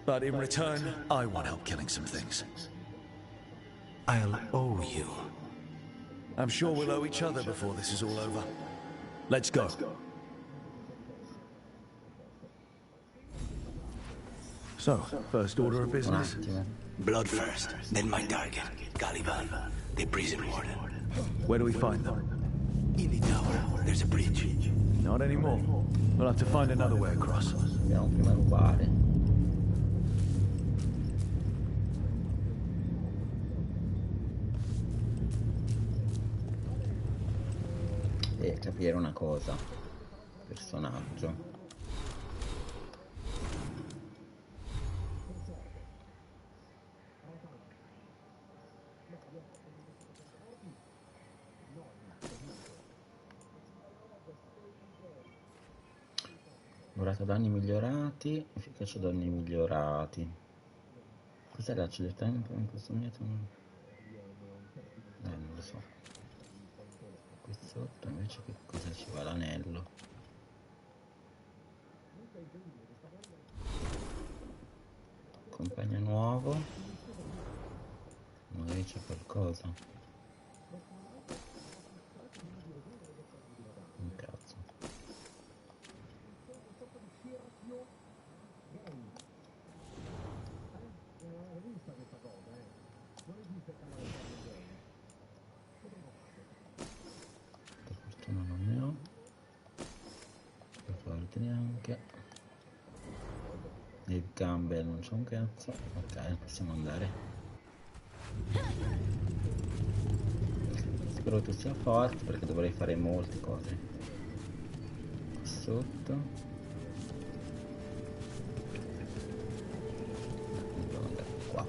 H: But in return, I want help killing some things.
O: I'll owe you.
H: I'm sure we'll owe each other before this is all over. Let's go. So, first order of business?
O: Blood first, then my target, Caliban, the prison warden.
H: Where do we find them?
O: In the tower, there's a bridge.
H: Not anymore. We'll have to find another way across.
A: Dobbiamo prima rubare. E capire una cosa. Personaggio. Durata danni migliorati, efficacia danni migliorati. Cos'è la celerità in questo momento? Non lo so. Qui sotto invece che cosa ci va? L'anello. Compagno nuovo. Magari c'è qualcosa. Un cazzo. Fortuna non ne ho. Per fortuna neanche. Il Campbell non c'è un cazzo. Ok, possiamo andare. Spero tu sia forte perché dovrei fare molte cose. Qui sotto. Devo andare qua.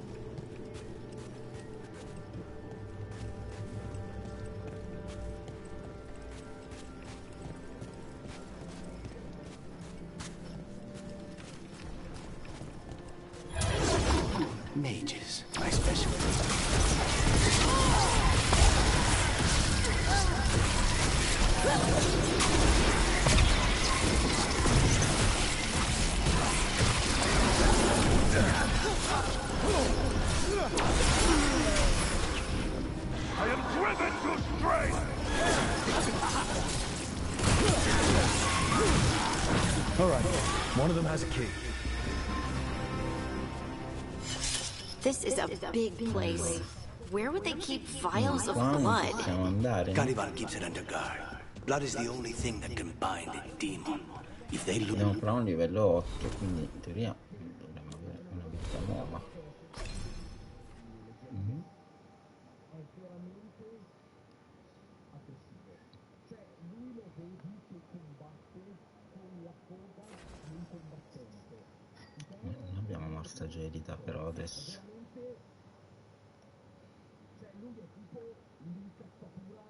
O: Mages, my specialty.
K: I am driven to stray!
H: All right, one of them has a key.
F: This is a big place. Where would they keep vials of blood?
O: Caliban keeps it under guard. Blood is the only thing that can bind a demon. If they lose...
A: Abbiamo però un livello 8, quindi in teoria dovremmo avere una vita nuova. Non abbiamo morsa gelida però adesso.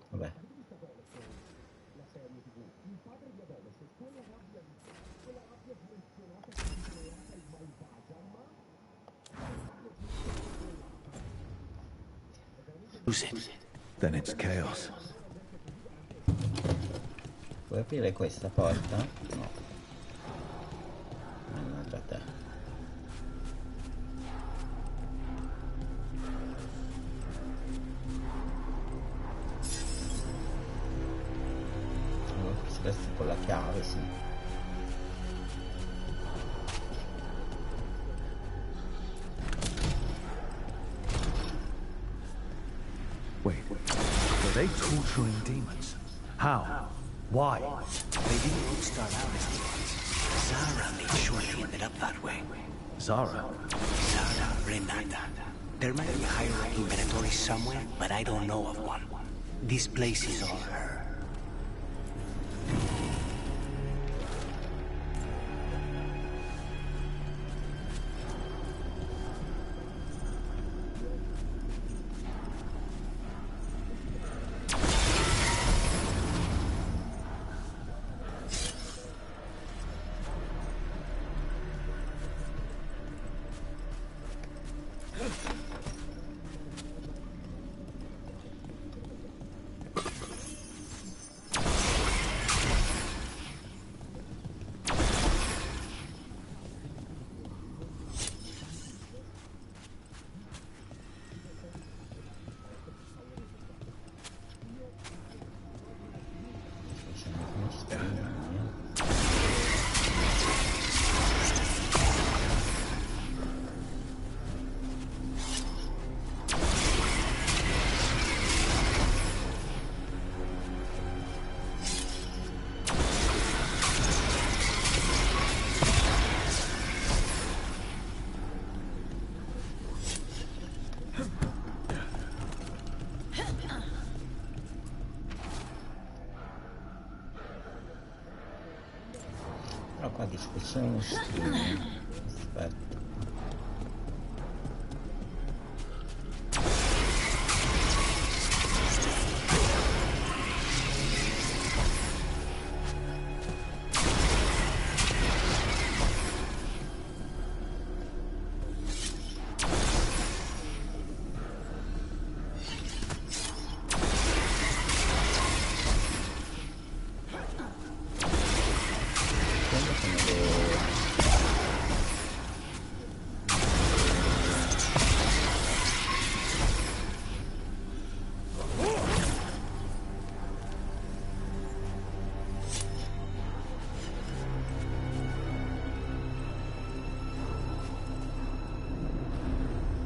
A: Vabbè.
O: Lose it.
L: Then it's chaos.
A: Puoi aprire questa porta? No. Mannaggia te. Allora, forse adesso con la chiave, sì.
H: Wait, were they torturing demons? How? Why?
O: They didn't start out as demons. Zara made sure they ended up that way.
H: Zara?
O: Zara, Renata. There might be a higher-ranking Venatori somewhere, but I don't know of one. This place is all her.
A: Qua dice che c'è uno stream. Aspetta.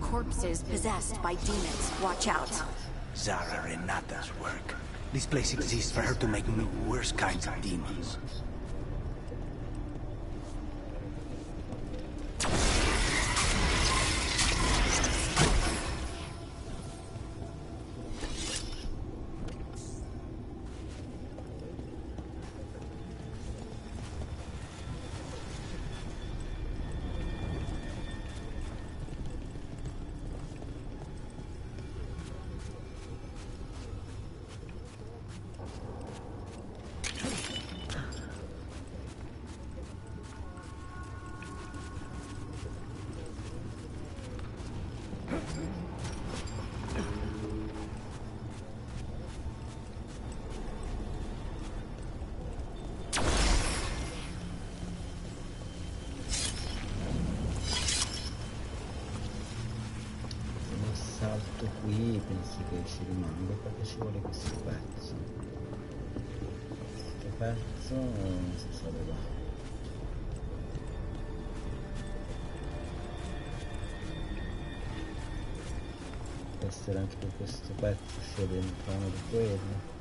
F: Corpses possessed by demons. Watch out.
O: Zara Renata's work. This place exists for her to make new, worse kinds of demons.
A: Salto qui, pensi che ci rimanga perché ci vuole questo pezzo. Questo pezzo non si sa dove va. Può essere anche che questo pezzo sia dentro uno di quelli.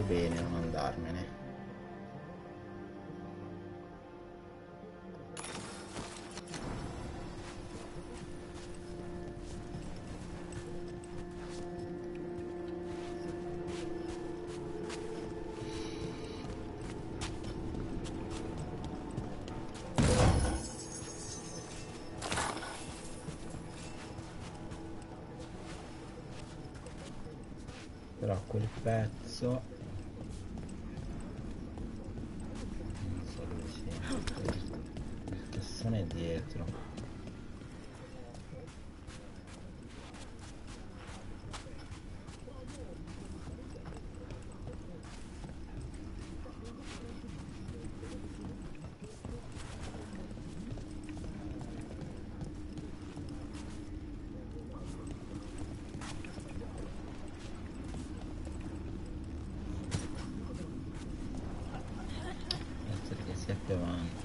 A: Bene non andarmene. Però quel pezzo il cassone è dietro. Essere che sia più avanti.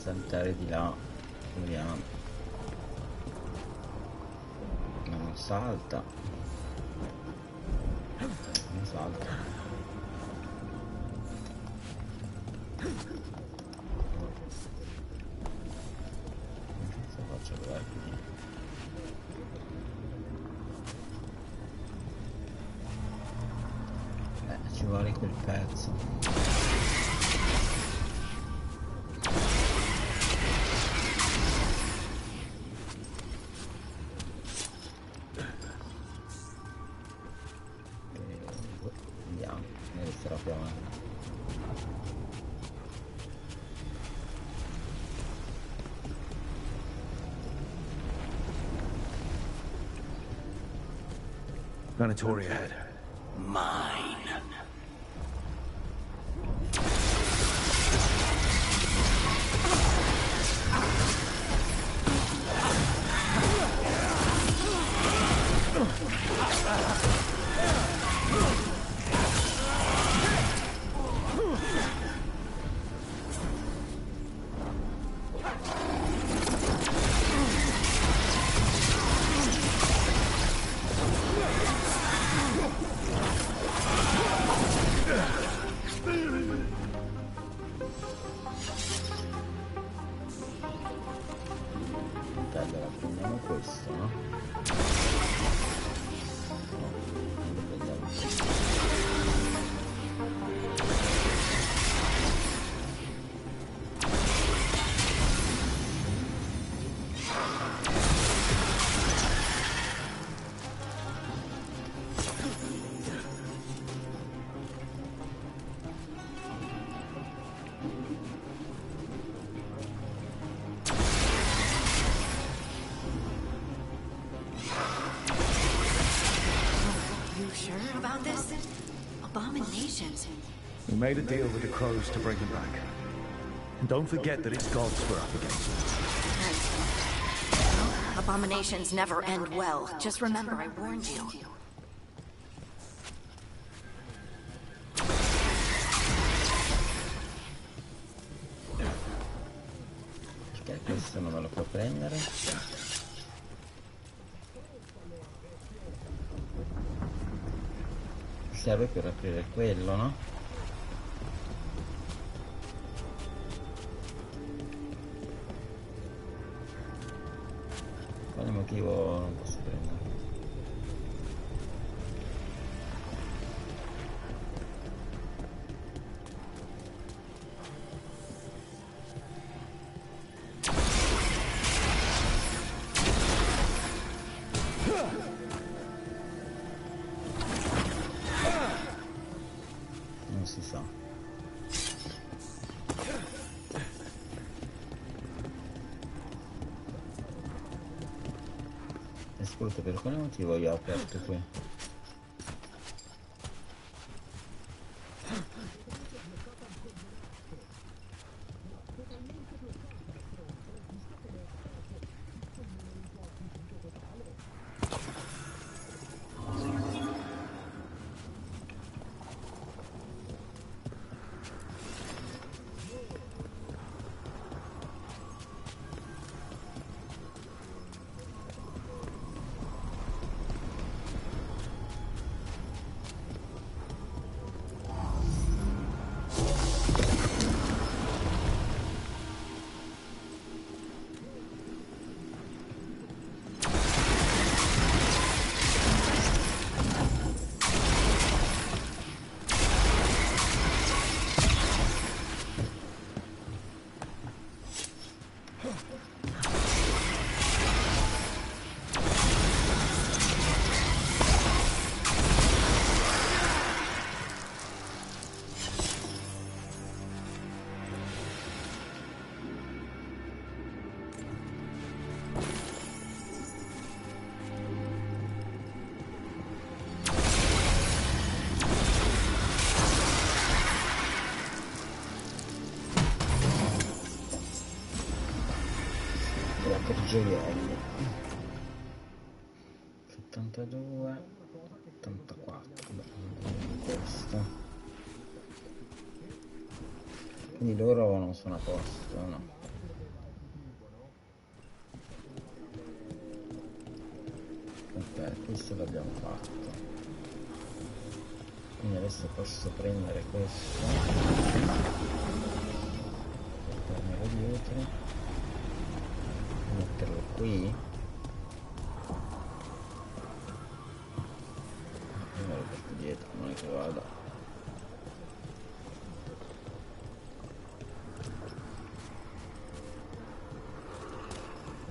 A: saltare di là, proviamo. Ma non salta, non salta. Cosa faccio a provare qui? Ci vuole quel pezzo. Andiamo, ne resterà più avanti.
L: Planetoria ahead.
O: Mine.
A: Allora prendiamo questo, no? No, non lo prendiamo.
F: Abominations.
H: We made a deal with the crows to bring him back. And don't forget that it's gods we're up against.
F: Well, abominations never end well. Just remember, I warned you.
A: Perché questo non me lo può prendere? Serve per aprire quello, no? Quale motivo non posso prendere? Non si sa. Ascolta, per quale motivo io ho aperto qui? Gioielli 72 84. Questo, quindi loro non sono a posto, no? questo l'abbiamo fatto, quindi adesso posso prendere questo, portarmelo dietro, metterlo qui, e me lo porto dietro, non è che vada.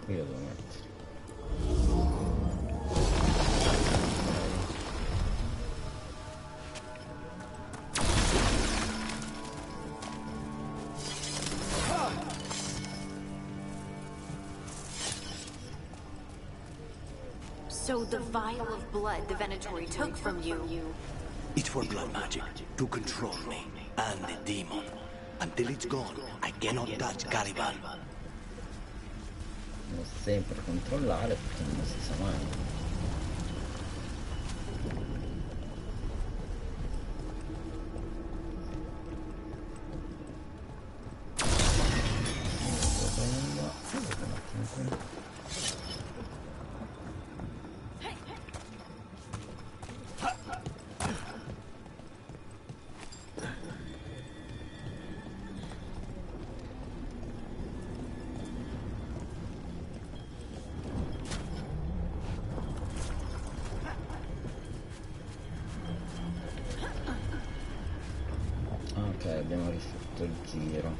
A: Qui lo devo mettere.
F: So the vial of blood the Venatori took from you...
O: It's for blood magic, to control me, and the demon. Until it's gone, I cannot touch Caliban.
A: Devo sempre controllare perché non si sa mai. Ok, abbiamo rifatto il giro.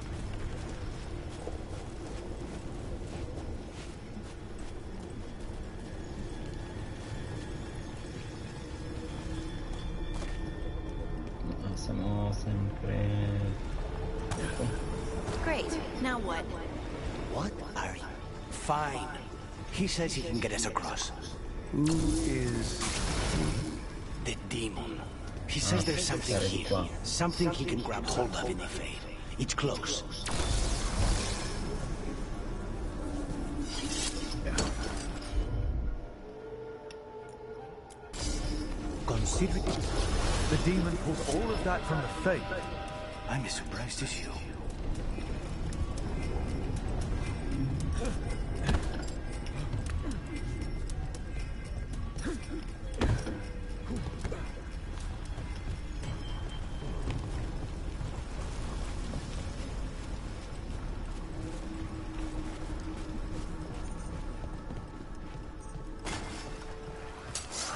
A: Ma siamo sempre...
F: Great, now what?
O: What are you? Fine. He says he can get us across.
L: Who is
O: the demon? He says there's something here. Something he can grab hold of in the Fade. It's close.
H: Consider it. The demon pulled all of that from the Fade.
O: I'm as surprised as you.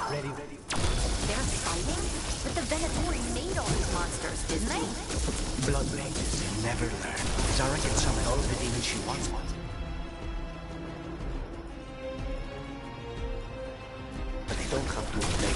F: Ready? They're fighting? But the Venatori made all these monsters, didn't they?
O: Blood mages never learn. Zara can summon all of the demons she wants. But they don't have to obey.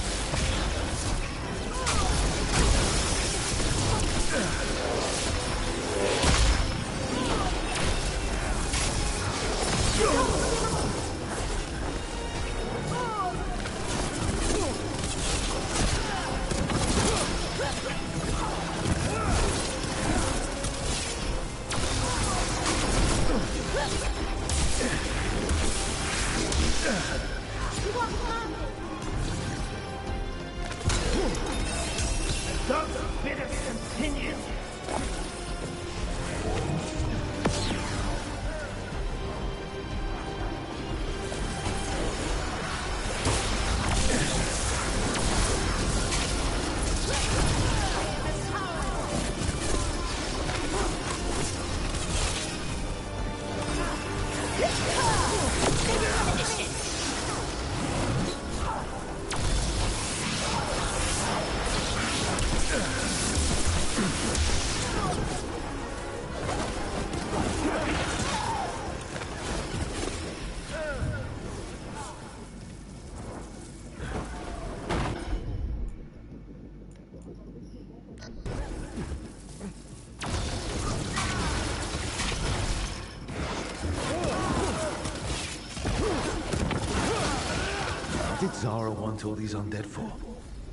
L: What did Zara want all these undead for?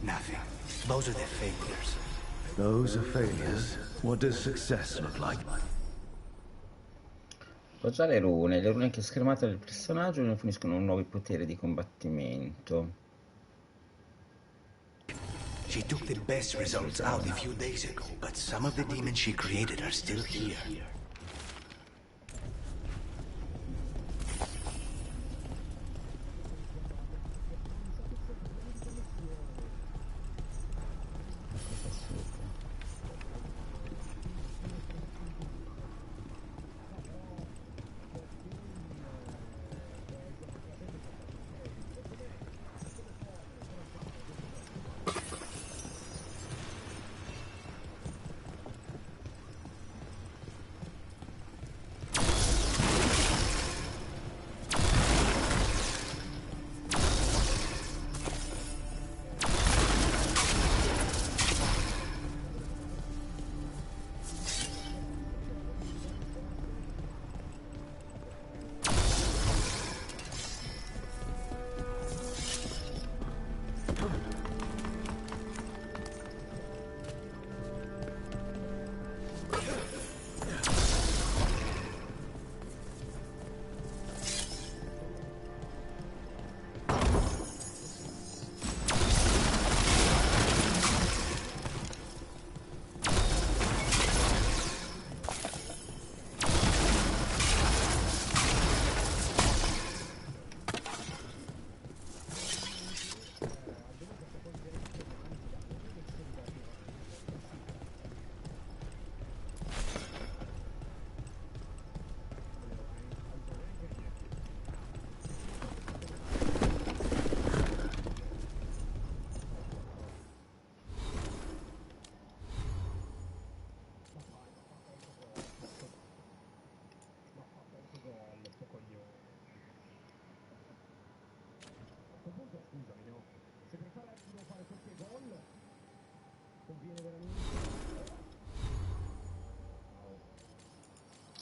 O: Nothing. Those are the failures.
L: Those are failures. What does success look like?
A: Appoggiare le rune che schermate del personaggio ne forniscono nuovi poteri di combattimento.
O: She took the best results out a few days ago, but some of the demons she created are still here.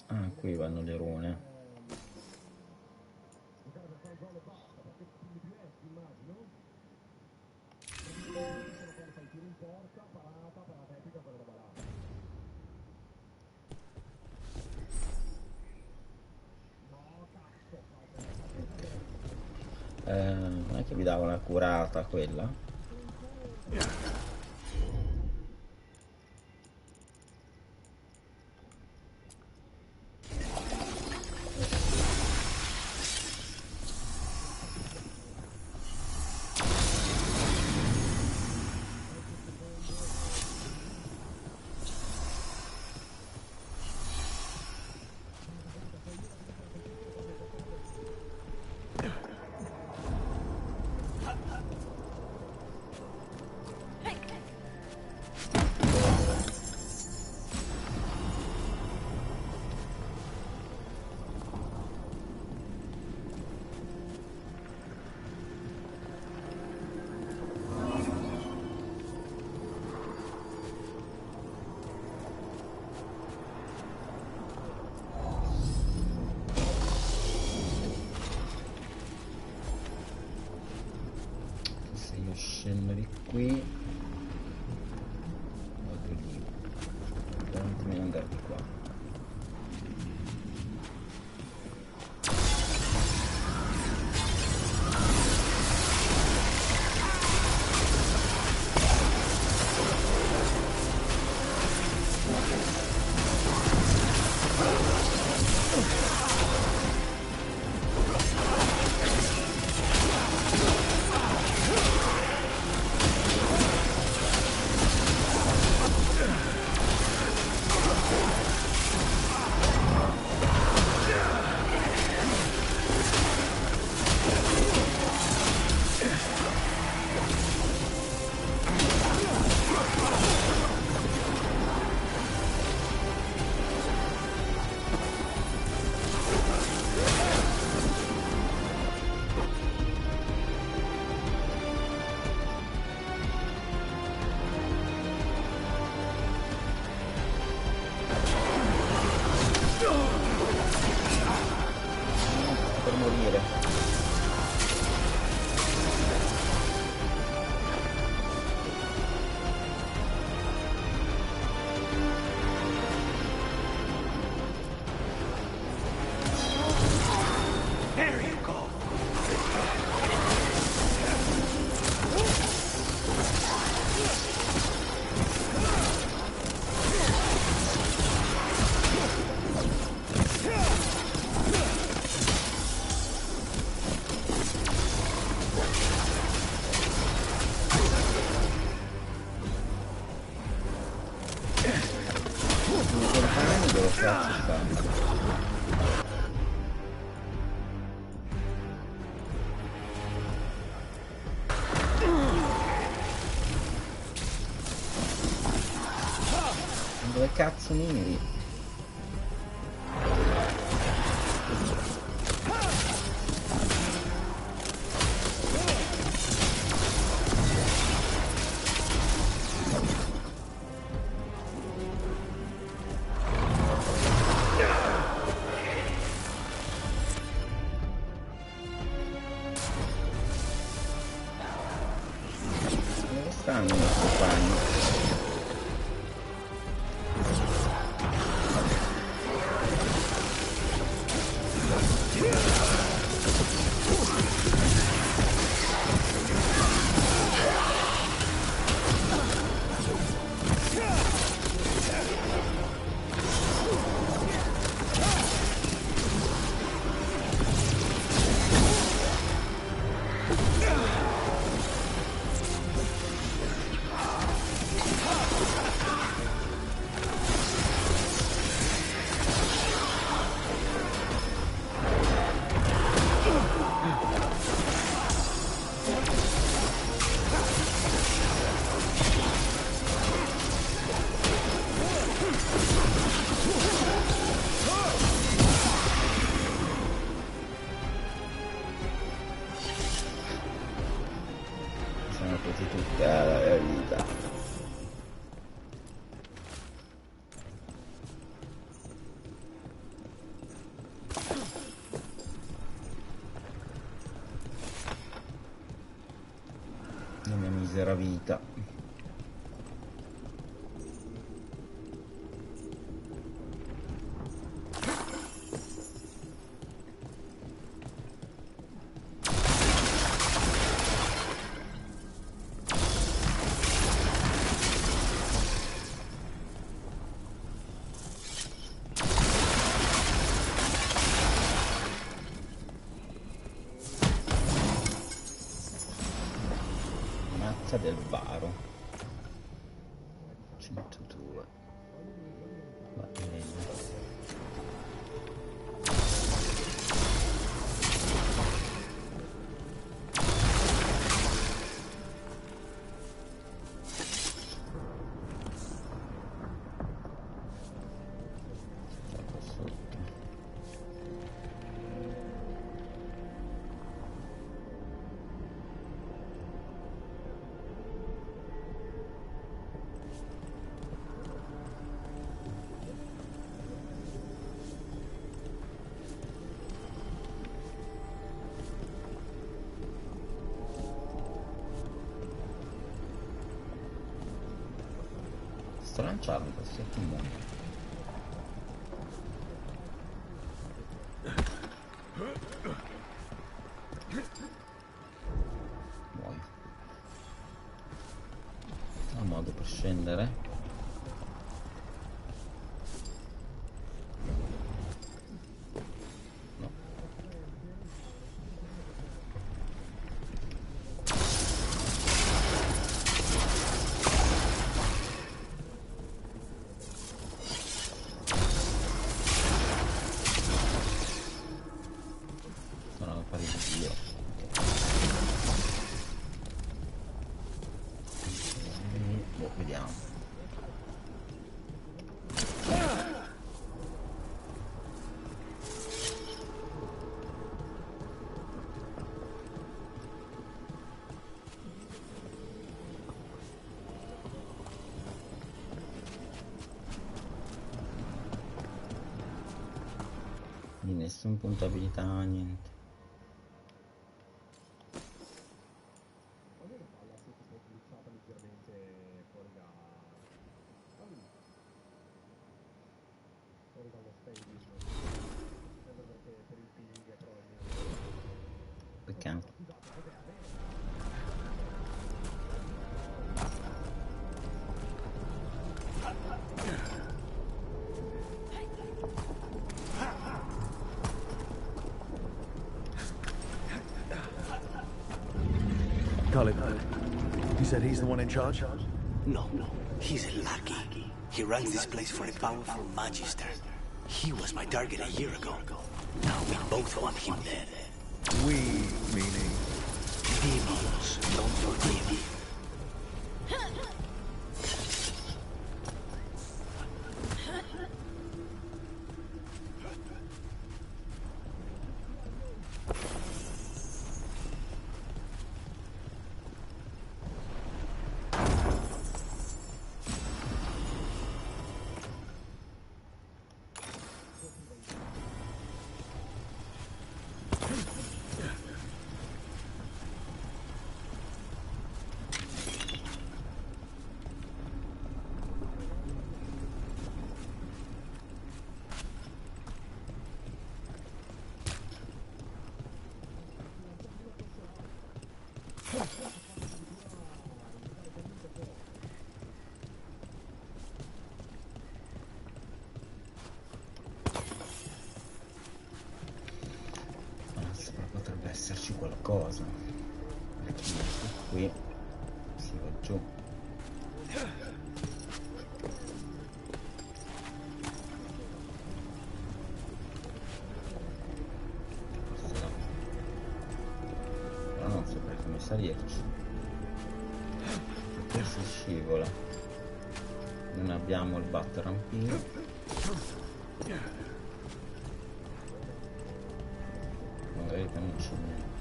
A: Ah, qui vanno le rune. Non è che vi dava una curata quella? Scendo di qui, vado lì, non andare di qua. Dove cazzo miri? Dove stanno i miei compagni? misera vita. Del varo 102. Va bene. Sto lanciando questo mondo. Muoio. Ho modo per scendere. Vediamo. Di nessun punto abilità, niente. Peccato.
L: Talib, you said he's the one in charge?
O: No, he's a lackey. He runs this place for a powerful magister. He was my target a year ago. Now we both want him dead.
L: We, meaning?
O: Demons, don't forgive.
A: Potrebbe esserci qualcosa. Qui si va giù. Però non saprei come salirci. Perché si scivola. Non abbiamo il batterampino. Magari che non c'è niente.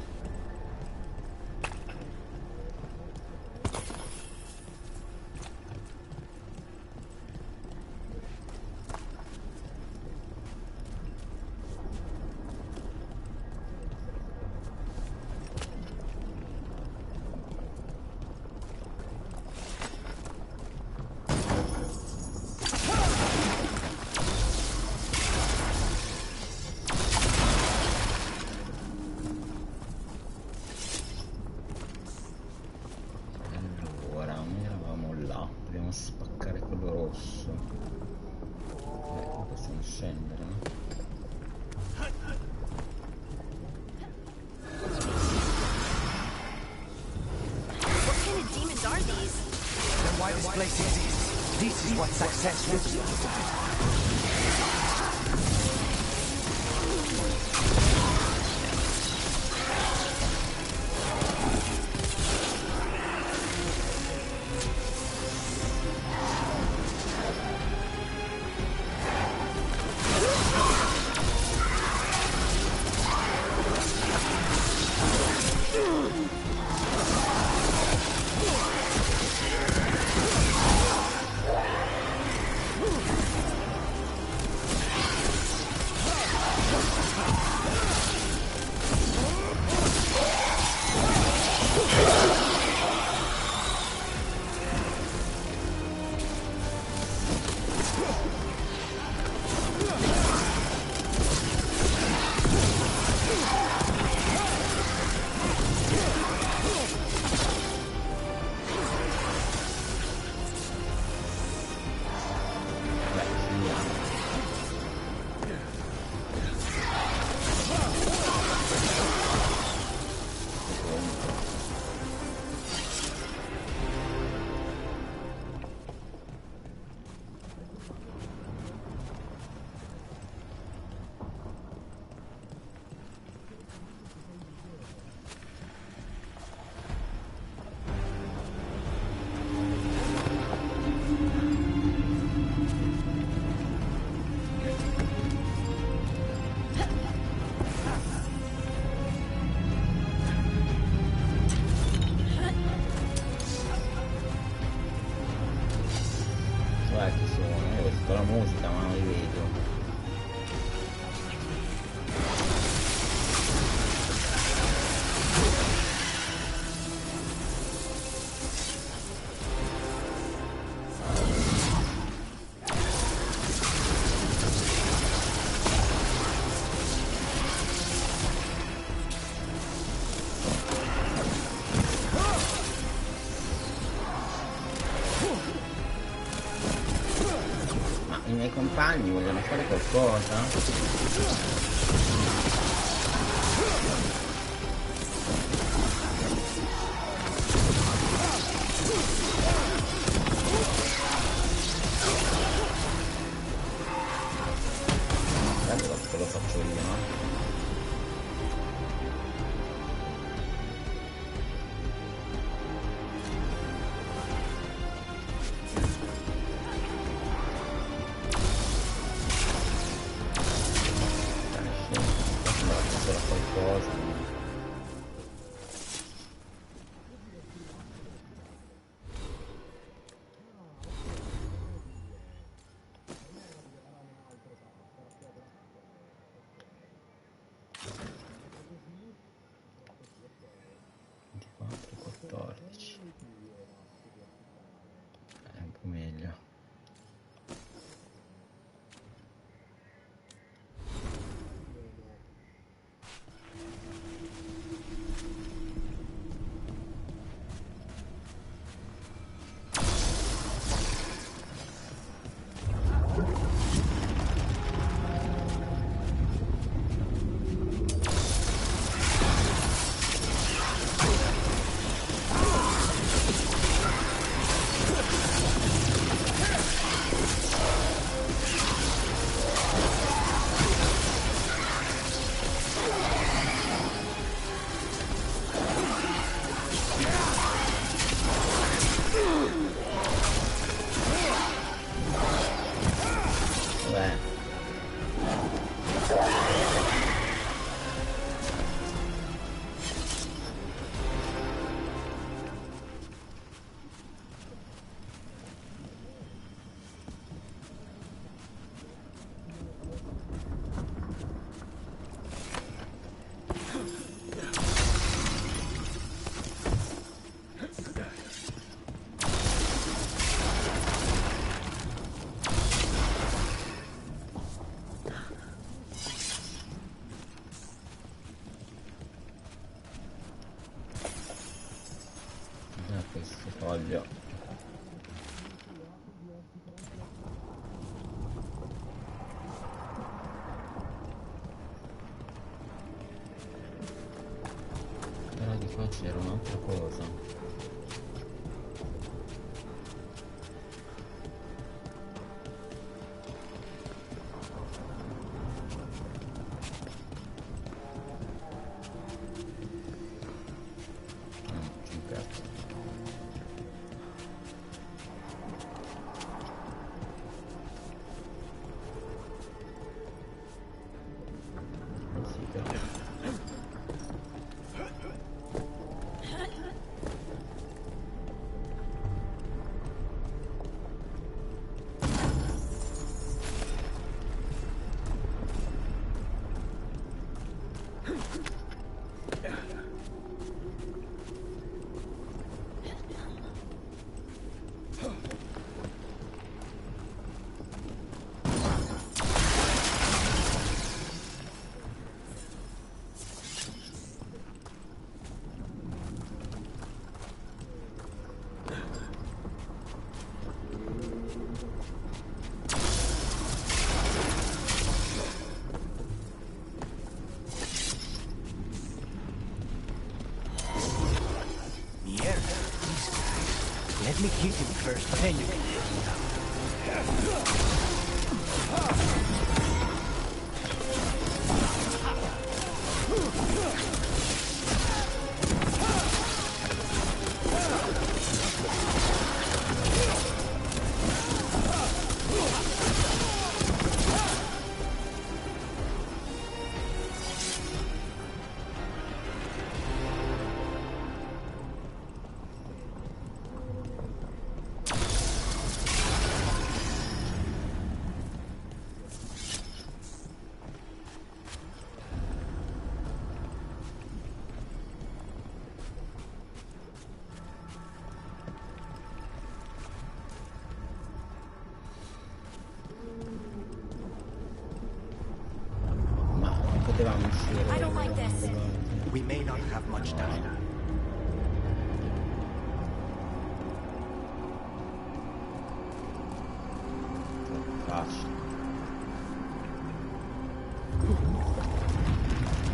O: This is what success looks like.
A: musica, ma non li vedo. I miei compagni vogliono fare qualcosa? Adesso lo faccio io, no? È un po' meglio. Questo foglio. Però di qua c'era un'altra cosa.
V: Let me kill him first, then you can take him down.
W: I don't like this.
V: We may not have much time.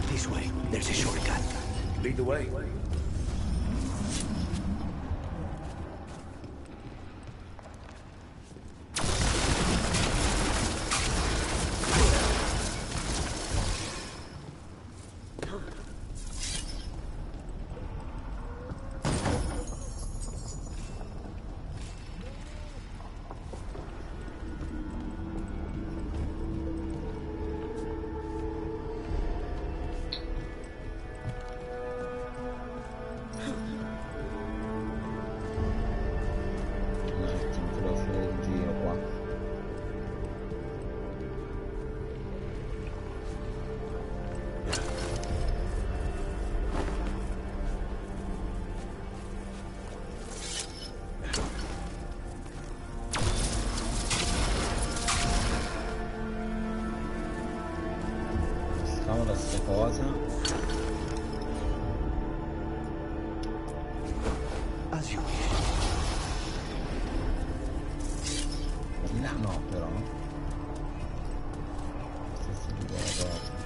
V: This way. There's a shortcut.
K: Lead the way.
A: Da questa cosa.
V: As you
A: Di là no, però. Stesso livello dopo.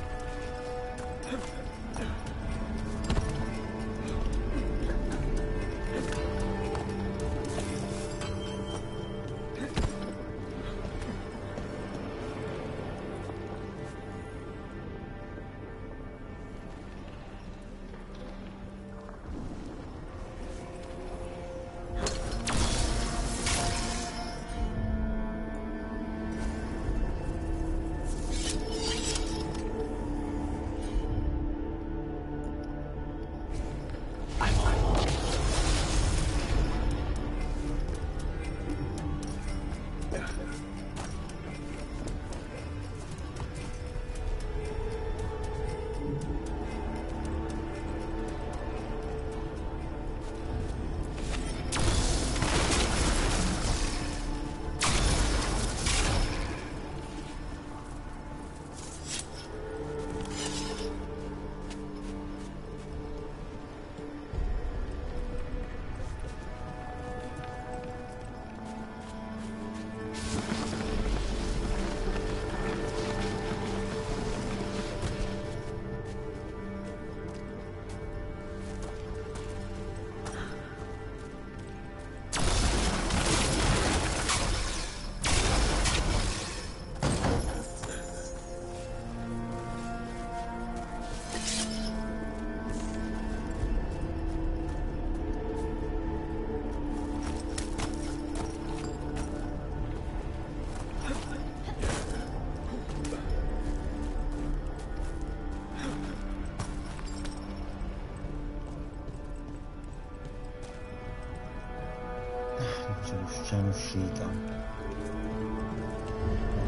A: C'è un'uscita, non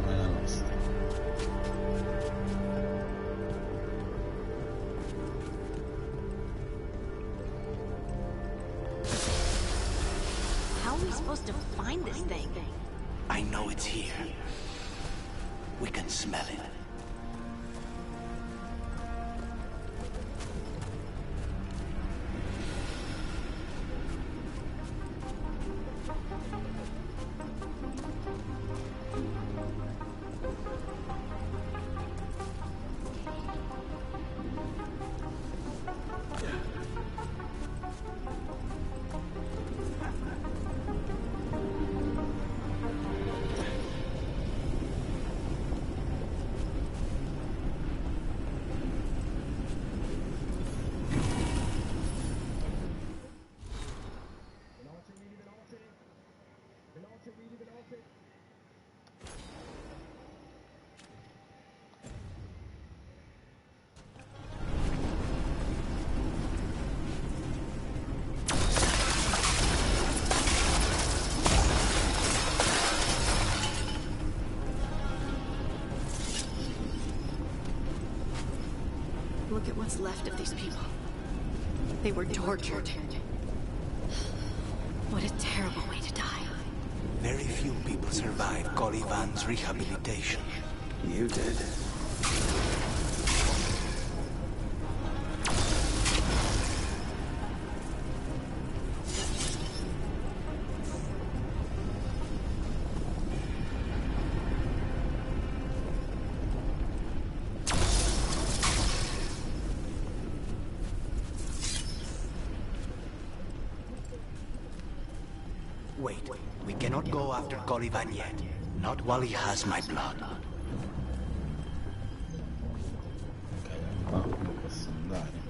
A: è la nostra.
W: How are we supposed to find this thing?
O: I know it's here. We can smell it.
F: Look at what's left of these people. They were tortured. What a terrible way to die.
V: Very few people survived Colivan's rehabilitation.
L: You did.
V: Wait, we cannot go after Colivan yet. Not while he has my blood.
A: Ok, qua non posso andare.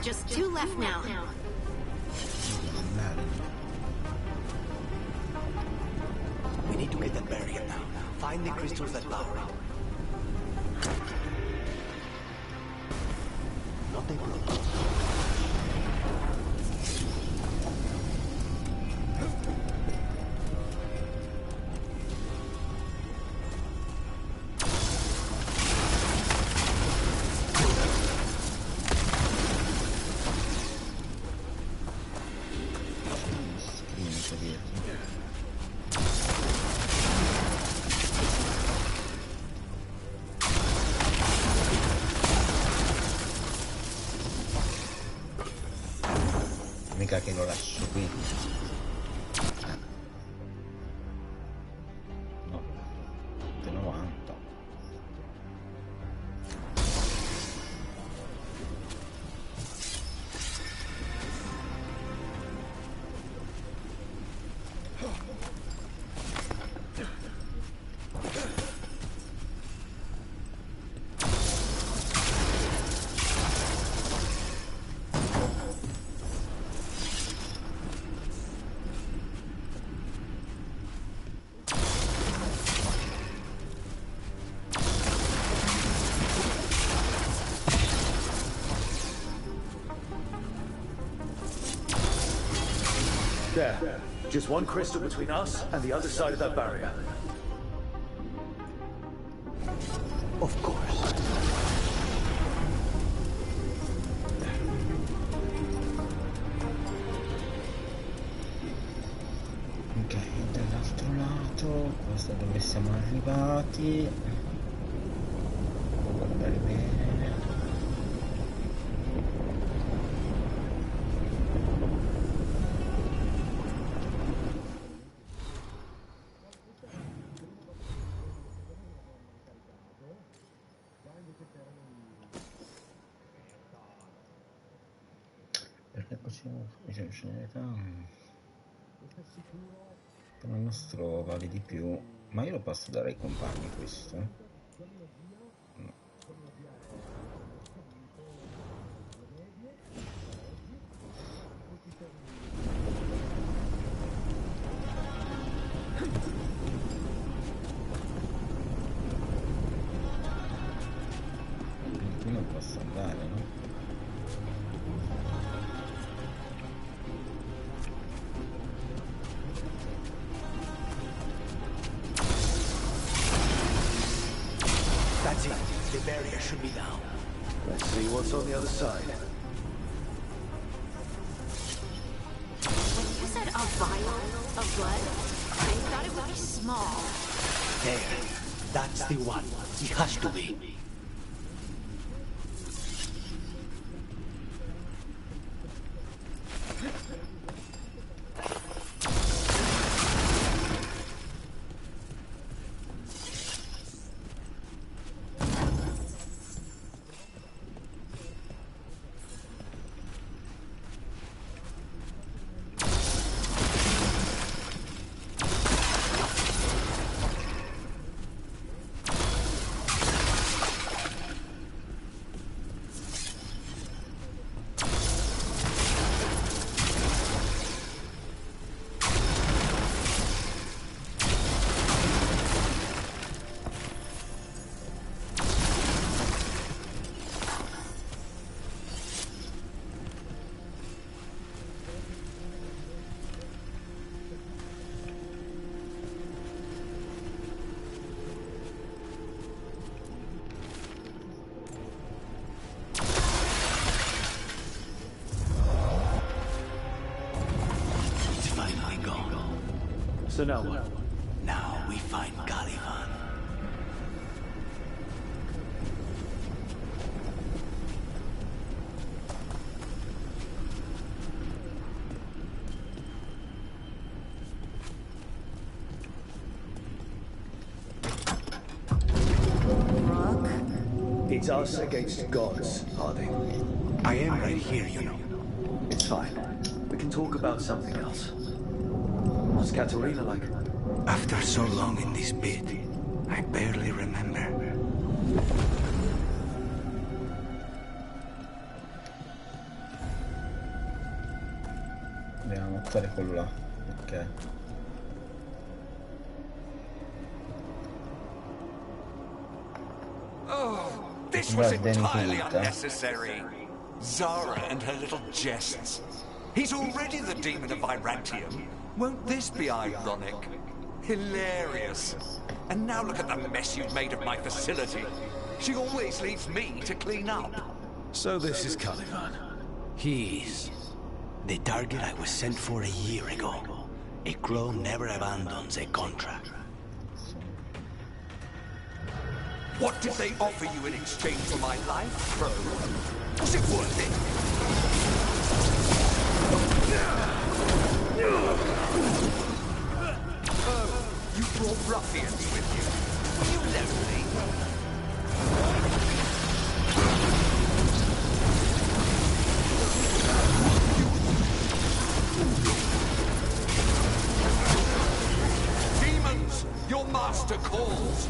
F: Just 2 left now.
V: We need to get that barrier now. Find the crystals that power it. Not a problem.
A: Mica che lo lascio qui. No, 90.
H: There. Just one crystal between us and the other side of that barrier.
V: Of course.
A: Ok, dall'altro lato, questo è dove siamo arrivati. Per il nostro vale di più. Ma io lo posso dare ai compagni questo? No. Quindi qui non posso andare, no?
V: That's it. The barrier should be down.
L: Let's see what's on the other side.
F: When you said a vial of blood, I thought it would be small.
V: There. That's the one. It has to be. So now what? Now we find Caliban.
L: It's us against gods, Harding.
V: I am right here, you know.
L: It's fine. We can talk about something else. What's Katerina like?
V: After so long in this pit, I barely remember.
A: Dobbiamo ammazzare quello là. Ok.
G: Oh, this was entirely unnecessary. Zara and her little jests. He's already the demon of Virantium. Won't this be ironic? Hilarious. And now look at the mess you've made of my facility. She always leaves me to clean up.
L: So this is Caliban.
V: He is. The target I was sent for a year ago. A crow never abandons a contract.
G: What did they offer you in exchange for my life, Crow? Was it worth it? Oh, you brought ruffians with you. Were you lonely? Demons, your master calls.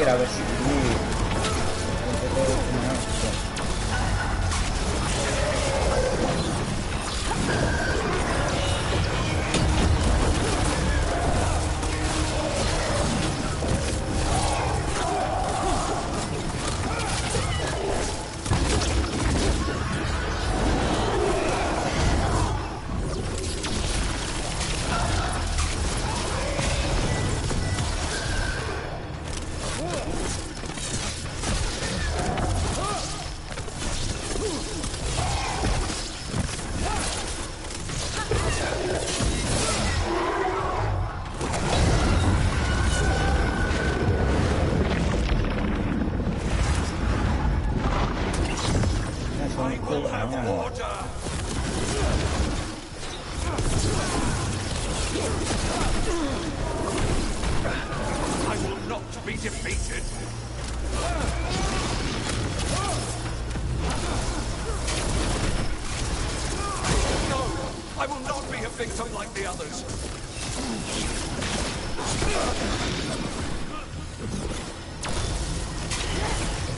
A: gira verso di lui.
G: I will not be defeated. No, I will not be a victim like the others.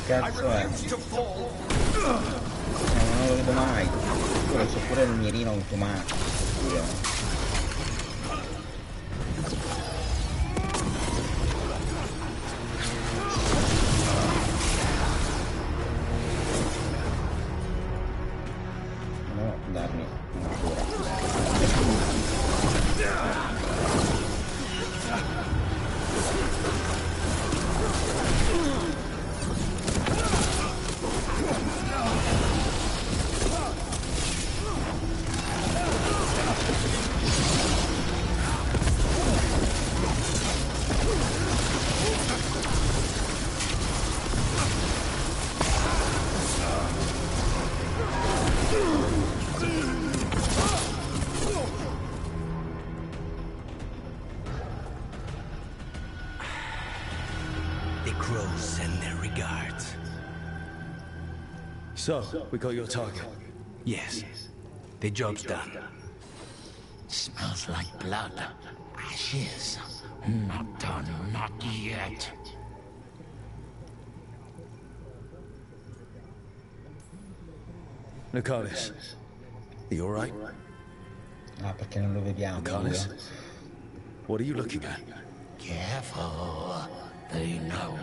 A: Cazzo è? Non lo vedo mai. Ora c'è pure il mirino automatico. No, darmi
L: So, we got your target.
V: Yes. The job's done.
R: Smells like blood. Ashes. Not done, not yet.
L: Nicalis, are you alright?
A: Ah, perché non lo vediamo.
L: Nicalis, what are you looking at?
R: Careful. They know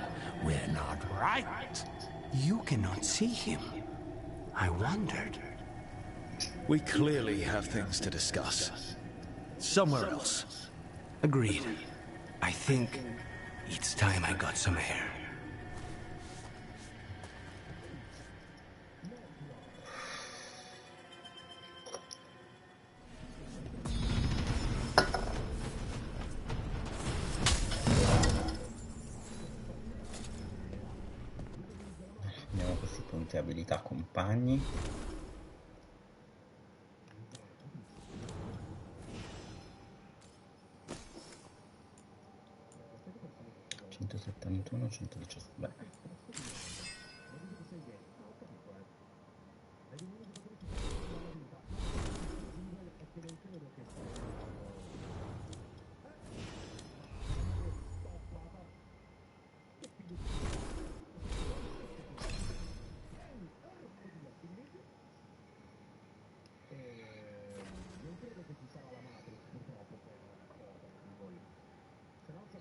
R: we're not right.
V: You cannot see him. I wondered.
L: We clearly have things to discuss. Somewhere else.
V: Agreed. I think it's time I got some air.
A: Abbiamo questi punti abilità compagni. (171, 117). Beh.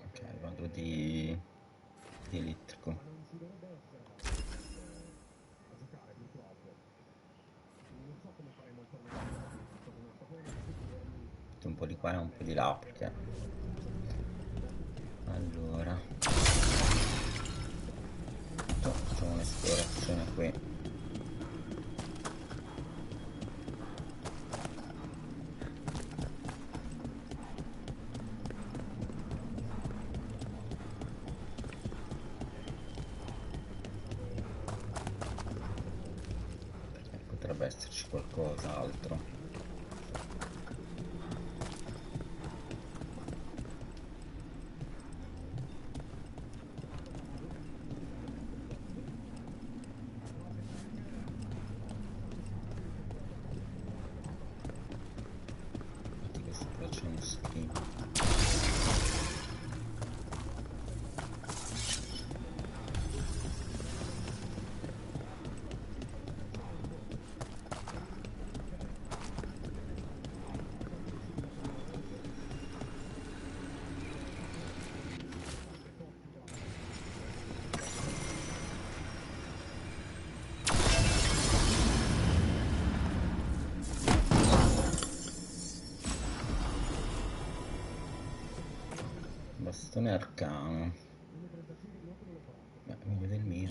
A: Ok, vado di elettrico. Un po' di qua e un po' di là, perché allora facciamo un'esplorazione qui. Potrebbe esserci qualcos'altro. Bastone arcano. Beh, meglio del mio.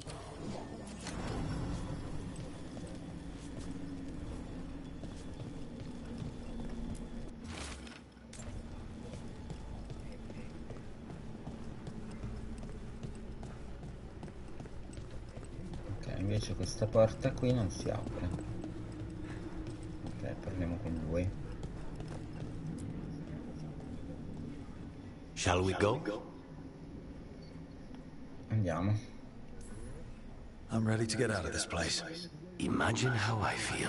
A: Ok, invece questa porta qui non si apre. Ok, parliamo con lui.
V: Shall we go?
A: Andiamo.
L: I'm ready to get out of this place.
V: Imagine how I feel.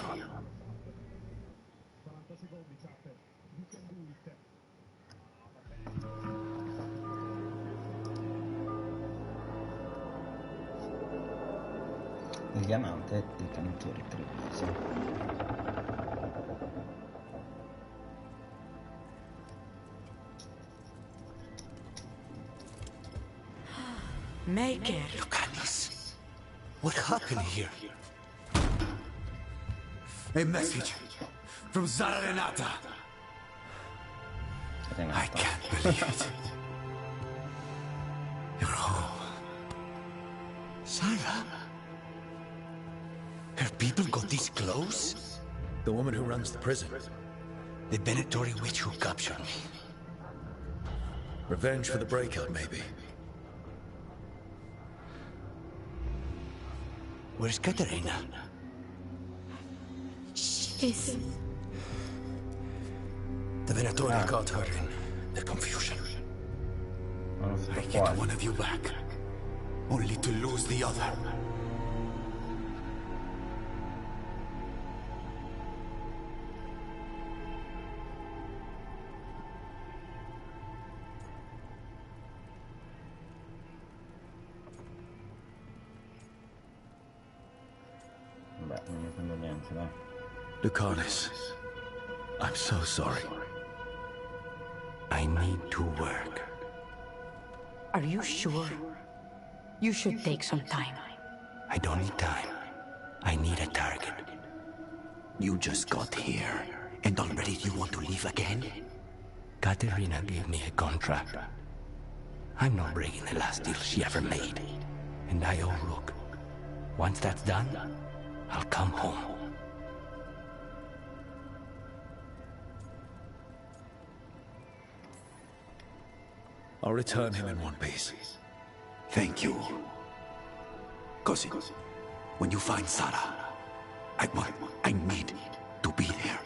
A: Il diamante e il canottiere Treviso.
J: Make it.
V: Look at this. What happened here?
B: A message from Zara Renata.
V: I can't believe it. You're home. Zara? Her people got this close?
L: The woman who runs the prison.
V: The Venatori witch who captured me.
L: Revenge for the breakout, maybe.
V: Where's Katerina?
F: She's...
V: The Venatori got her in the confusion. I get one of you back, only to lose the other.
A: Beh, non mi prendo niente, dai.
L: Lucanus, I'm so sorry.
V: I need to work.
J: Are you sure? You should take some time.
V: I don't need time. I need a target. You just got here, and already you want to leave again? Katerina gave me a contract. I'm not breaking the last deal she ever made. And I owe Rook. Once that's done, I'll come home.
L: I'll return him in one piece.
V: Thank you. Cousin, when you find Sarah, I need to be there.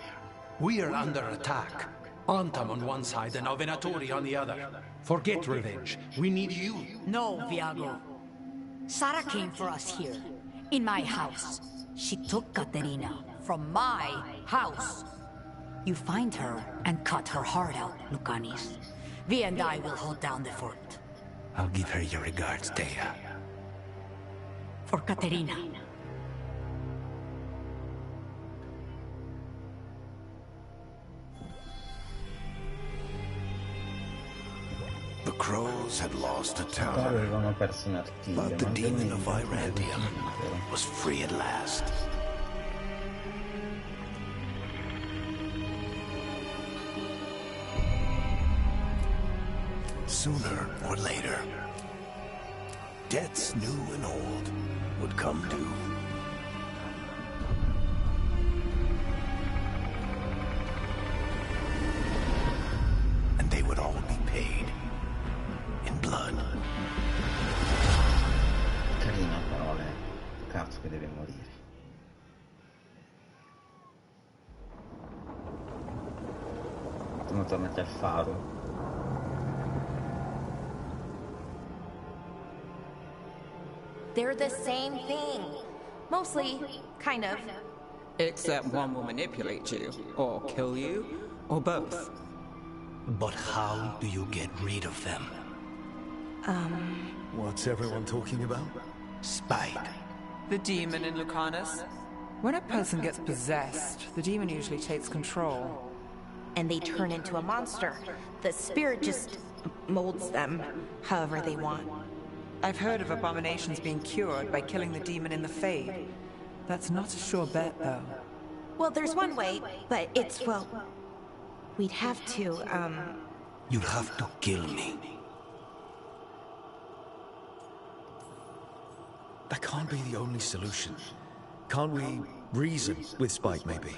S: We are under attack. Antam on one side and Venatori on the other. Forget revenge. We need you.
J: No, Viago. Sarah came for us here, in my house. She took Katerina from my house. You find her and cut her heart out, Lucanis. Vi and I will hold down the fort.
V: I'll give her your regards, Thea.
J: For Katerina.
K: The crows had lost a
A: Loro
K: tower,
A: avevano perso un artiglio,
K: but the
A: ma
K: demon of
A: anche
K: Irantium was free at last. Sooner or later, debts new and old would come due. And they would all be paid in blood.
A: Carina parole. Cazzo che deve morire. Sono tornati al faro.
W: They're the same thing. Mostly, kind of.
M: Except one will manipulate you, or kill you, or both.
V: But how do you get rid of them?
L: What's everyone talking about?
V: Spite.
M: The demon in Lucanus? When a person gets possessed, the demon usually takes control.
W: And they turn into a monster. The spirit just molds them however they want.
M: I've heard of abominations being cured by killing the demon in the Fade. That's not a sure bet, though.
W: Well, there's one way, but it's, well... We'd have to,
V: You'll have to kill me.
L: That can't be the only solution. Can't we reason with Spite, maybe?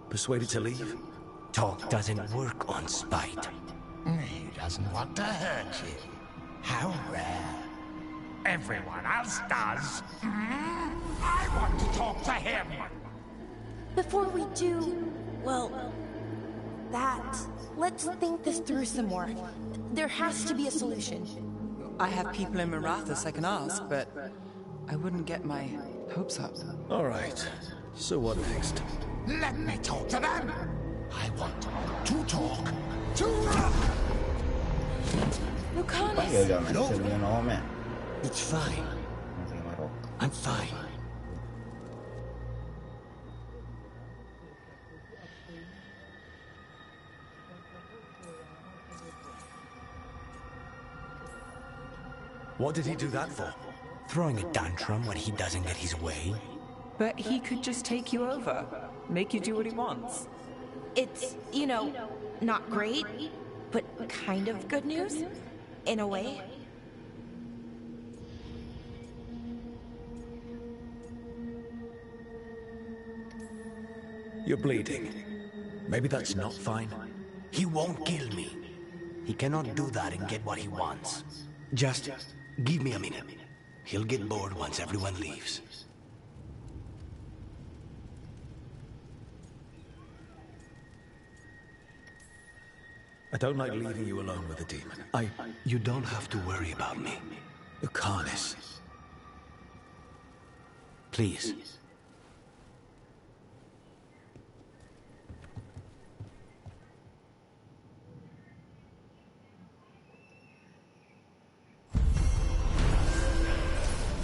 L: Persuade it to leave?
V: Talk doesn't work on Spite.
Q: He doesn't want to hurt you. How rare. Everyone else does. I want to talk to him.
W: Before we do, well, Let's think this through some more. There has to be a solution.
M: I have people in Marathas I can ask, but I wouldn't get my hopes up.
L: All right. So what next?
Q: Let me talk to them! I want to talk to
A: Poi io gli ho messo il mio nome.
O: It's fine.
A: Si chiama Rocco.
O: I'm fine.
L: What did he do that for?
O: Throwing a tantrum when he doesn't get his way?
M: But he could just take you over, make you do what he wants.
W: It's, not great, but kind of good news, in a way.
L: You're bleeding. Maybe that's not fine.
O: He won't kill me. He cannot do that and get what he wants. Just give me a minute. He'll get bored once everyone leaves.
L: I don't like leaving you alone with the demon.
O: You don't have to worry about me.
L: Lucanus.
O: Please.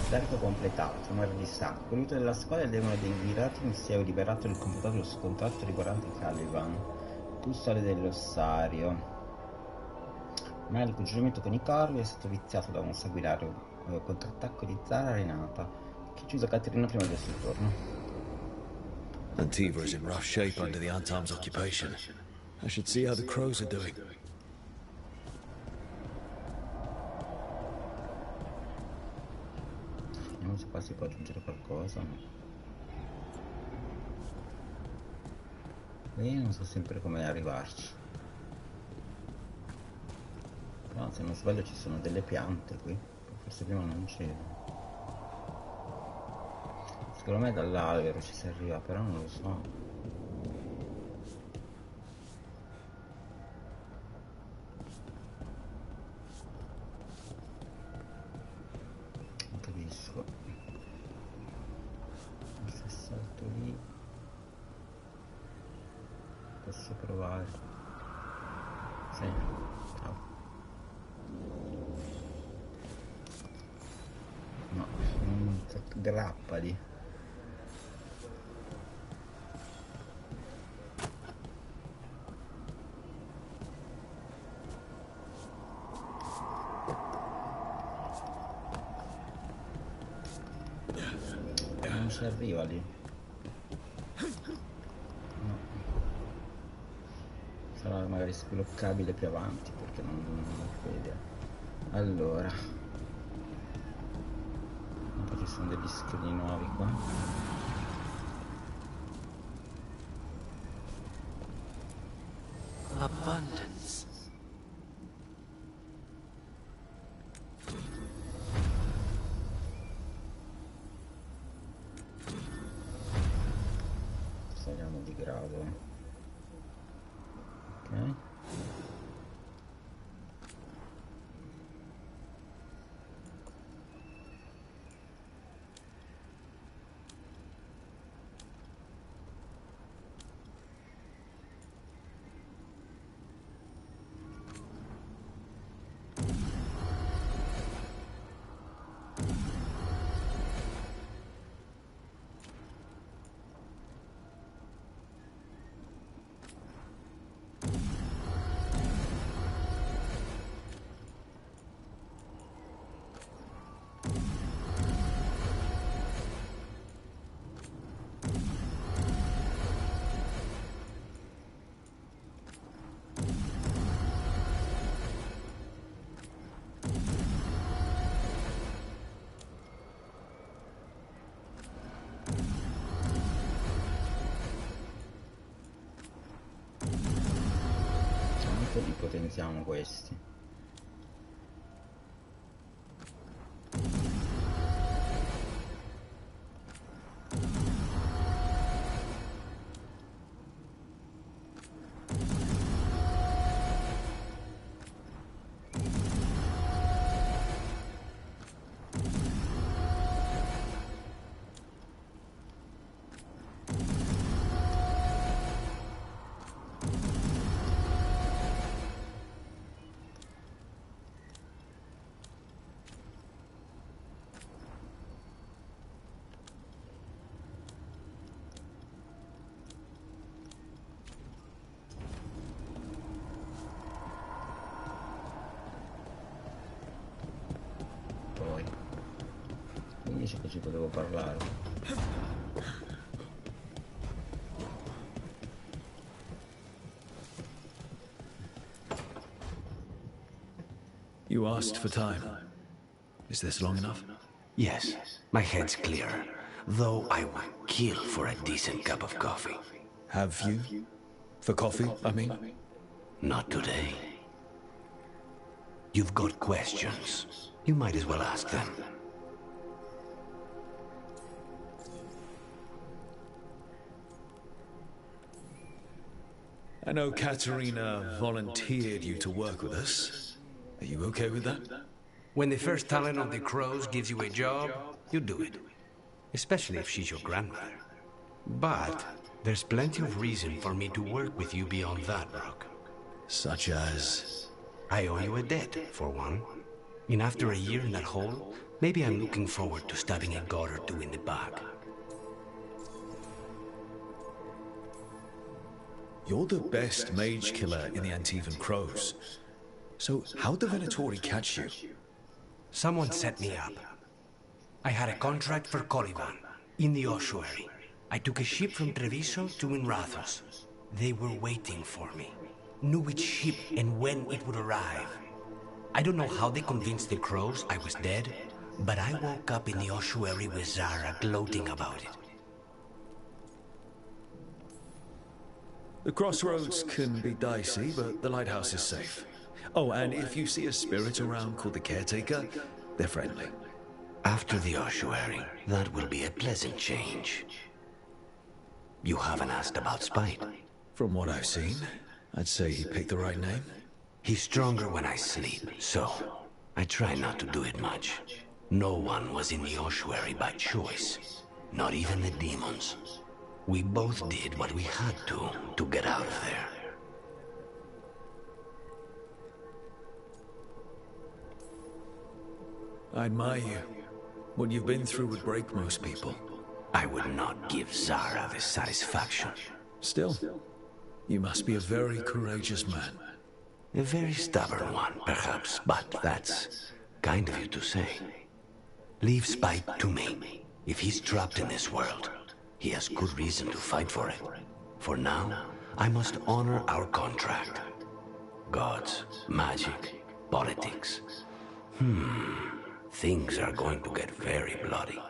A: Carico completato, mare di sangue. Con l'aiuto della squadra il demone dei virati non si è liberato del completato lo scontatto riguardante Caliban, custode dell'ossario. Ma il congiuramento con i corvi è stato viziato da un sanguinario contrattacco di Zara Renata, che ha ucciso Caterina prima del suo turno.
L: Antiva is in rough shape under the Antam's occupation. I should see how the crows are doing.
A: Vediamo se qua si può aggiungere qualcosa. E non so sempre come arrivarci. Però se non sbaglio ci sono delle piante qui. Forse prima non c'erano. Secondo me dall'albero ci si arriva, però non lo so. Posso provare. Sì. No, grappali. Non si arriva lì. Sarà magari sbloccabile più avanti perché non ho idea. Allora, poi ci sono degli schedi nuovi qua.
R: Abundance.
A: Saliamo di grado. Ok. Li potenziamo questi. dice che ci potevo parlare.
L: You asked for time. Is this long enough?
V: Yes, my head's clear. Though I would kill for a decent cup of coffee.
L: Have you? For coffee, I mean?
V: Not today. You've got questions. You might as well ask them.
L: I know Katerina volunteered you to work with us. Are you okay with that?
V: When the first talent of the Crows gives you a job, you do it. Especially if she's your grandmother. But there's plenty of reason for me to work with you beyond that, Brooke.
L: Such as?
V: I owe you a debt, for one. And after a year in that hole, maybe I'm looking forward to stabbing a god or two in the back.
L: You're the best mage killer in the Antivan Crows. So how'd the Venatori catch you?
V: Someone set me up. I had a contract for Coliban, in the ossuary. I took a ship from Treviso to Inrathos. They were waiting for me. Knew which ship and when it would arrive. I don't know how they convinced the Crows I was dead, but I woke up in the ossuary with Zara gloating about it.
L: The crossroads can be dicey, but the lighthouse is safe. Oh, and if you see a spirit around called the Caretaker, they're friendly.
V: After the ossuary, that will be a pleasant change. You haven't asked about Spite.
L: From what I've seen, I'd say he picked the right name.
V: He's stronger when I sleep, so I try not to do it much. No one was in the ossuary by choice, not even the demons. We both did what we had to get out of there.
L: I admire you. What you've been through would break most people.
V: I would not give Zara the satisfaction.
L: Still, you must be a very courageous man.
V: A very stubborn one, perhaps, but that's kind of you to say. Leave Spite to me. If he's trapped in this world, he has good reason to fight for it. For now, I must honor our contract. Gods, magic, politics. Things are going to get very bloody.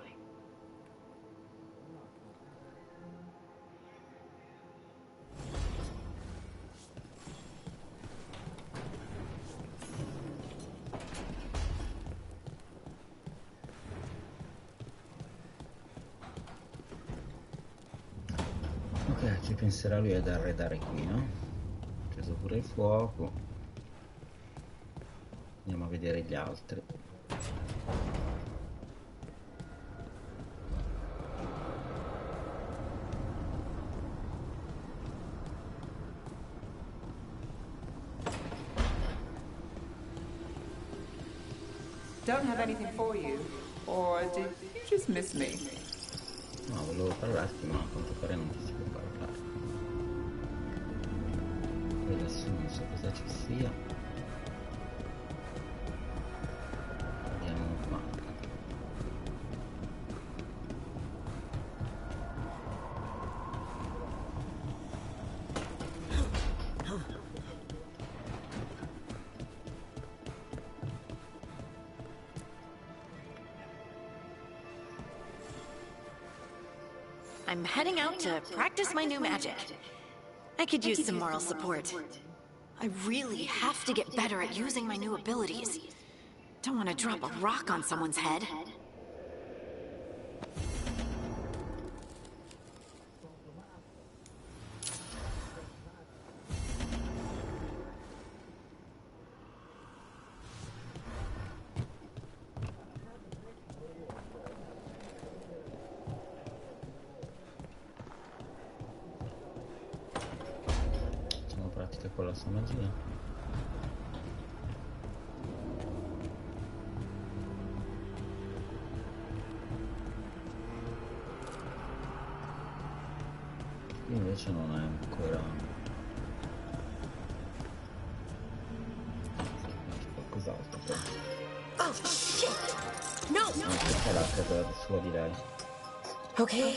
A: Ok, ci penserà lui ad arredare qui, no? Ho preso pure il fuoco. Andiamo a vedere gli altri.
M: Don't have anything for you, or did you just miss me?
A: No, volevo parlarti, ma a quanto pare non ti si può parlare. Poi adesso non so cosa ci sia. Vediamo qua.
F: I'm heading out to practice my new magic. I could use some moral support. I really have to get better at using my new abilities. Don't want to drop a rock on someone's head.
A: Con la sua magia. Invece non è ancora qualcos'altro.
F: Oh shit!
W: No!
A: Questa è l'altra sua di lei.
W: Okay.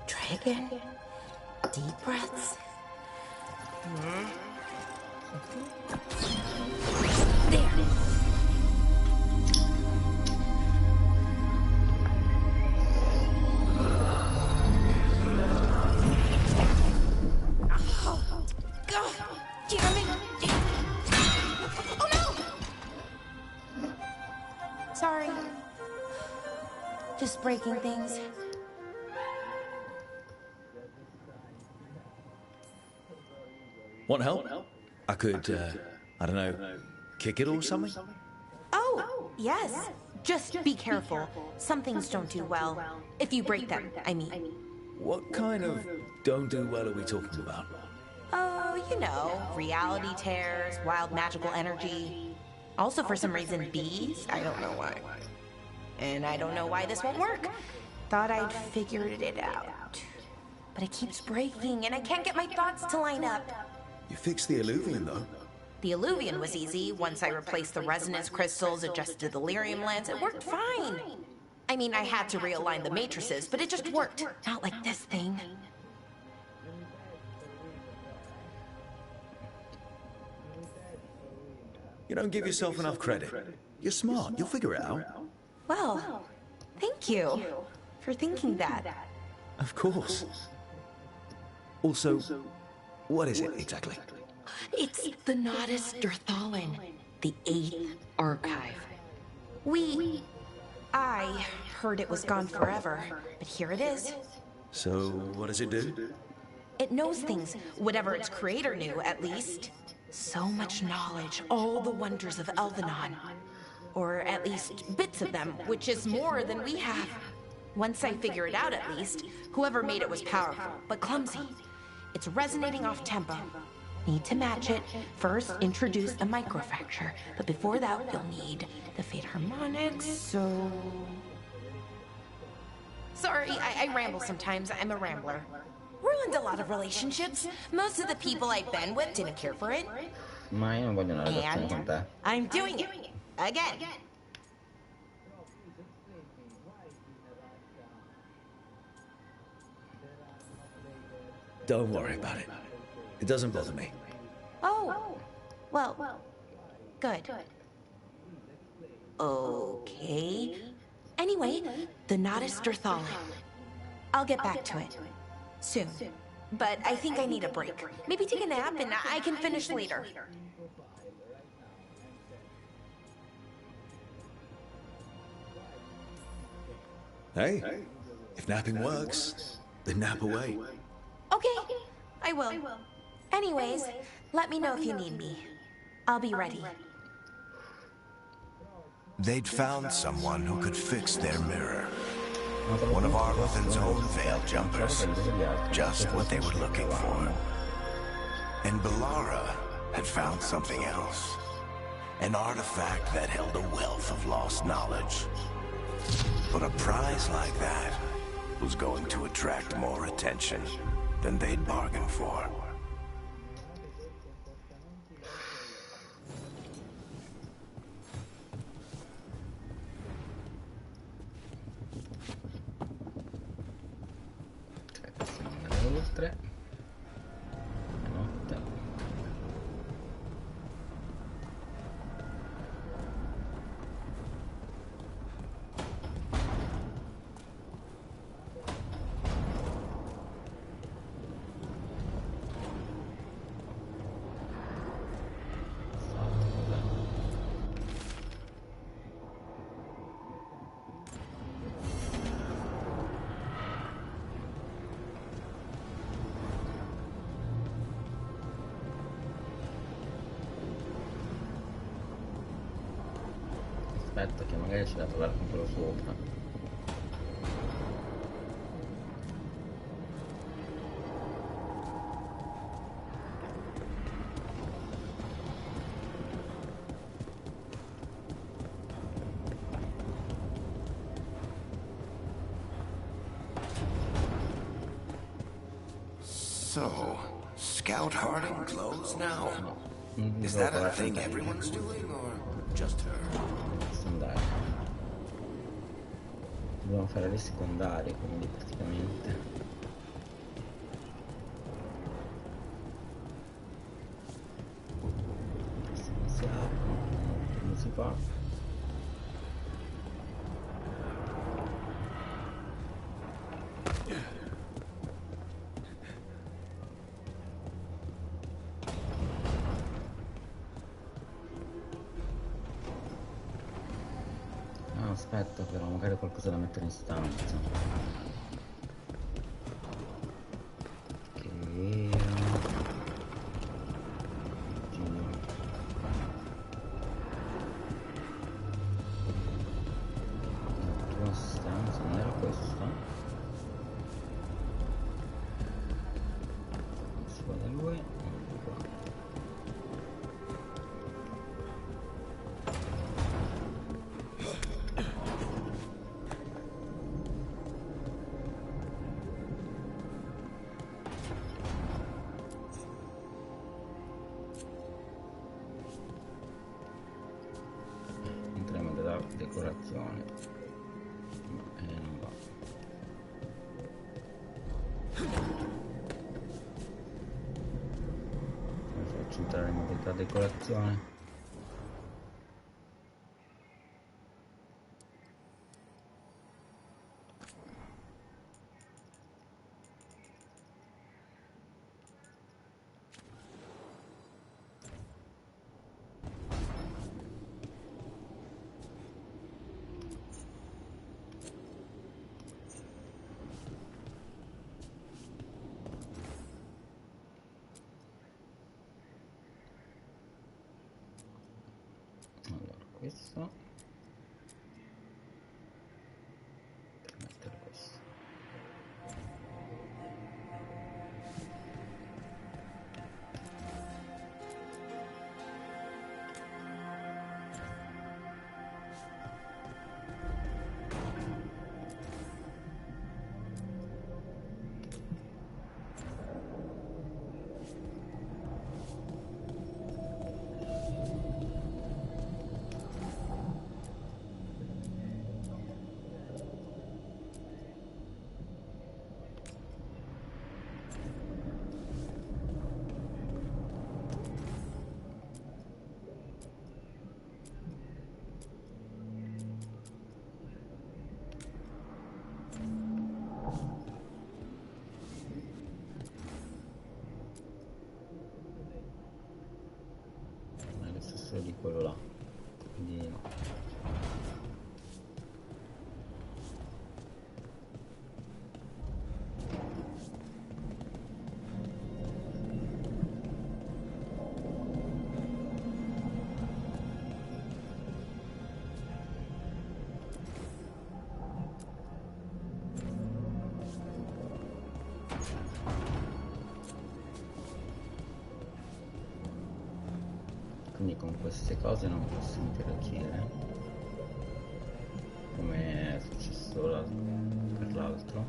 W: Try again. Deep breaths. There. Sorry. Just breaking things.
L: Want help? I could, I don't know, kick it or something?
W: Oh, yes. Just be careful. Some things don't do well. If you break them, I mean.
L: What kind of don't do well are we talking about?
W: Oh, you know, reality tears, wild magical energy. Also, for some reason, bees. I don't know why. And I don't know why this won't work. Thought I'd figured it out. But it keeps breaking, and I can't get my thoughts to line up.
L: You fixed the Illuvian, though.
W: The Illuvian was easy. Once I replaced the resonance crystals, adjusted the lyrium lens, it worked fine. I mean, I had to realign the matrices, but it just worked. Not like this thing.
L: You don't give yourself enough credit. You're smart. You'll figure it out.
W: Well, thank you for thinking that.
L: Of course. Also, what is it exactly?
W: It's the Nodus Derthalin, the 8th archive. I heard it was gone forever, but here it is.
L: So, what does it do?
W: It knows things, whatever its creator knew, at least. So much knowledge, all the wonders of Elvenon. Or at least bits of them, which is more than we have. Once I figure it out, at least, whoever made it was powerful, but clumsy. It's resonating off tempo. Need to match it. First, introduce the microfracture. But before that, you'll need the fade harmonics, so... Sorry, I ramble sometimes. I'm a rambler. Ruined a lot of relationships. Most of the people I've been with didn't care for it.
A: Ma io non voglio una relazione con te.
W: I'm doing it. Again.
L: Don't worry about it. It doesn't bother me.
W: Oh. Well, good. Okay. Anyway, the Nodus Derthalin. I'll get back to it. Soon. But I think I need a break. Maybe take a nap and I can finish later.
L: Hey, if napping works, then nap away.
W: Okay, I will. Anyways, let me know if you need me. I'll be ready.
K: They'd found someone who could fix their mirror. One of Arlothan's own veil jumpers. Just what they were looking for. And Bellara had found something else. An artifact that held a wealth of lost knowledge. But a prize like that was going to attract more attention than they'd bargained for.
A: Oltre. Notte. Aspetta che magari c'è da trovare con quello sopra.
K: So, Scout Harding clothes now? Is that a thing everyone's doing, or just her?
A: Dobbiamo fare le secondarie, quindi praticamente. Questi non si aprono, non si fa. Aspetta però, magari qualcosa da mettere in stanza. Che era... Oddio. La tua stanza non era questa? Si va da lui, ecco qua. Decorazione, ma non va. Faccio entrare in modalità decorazione. Questo per mettere questo. Di quello là, quindi no. Quindi con queste cose non posso interagire come è successo per l'altro.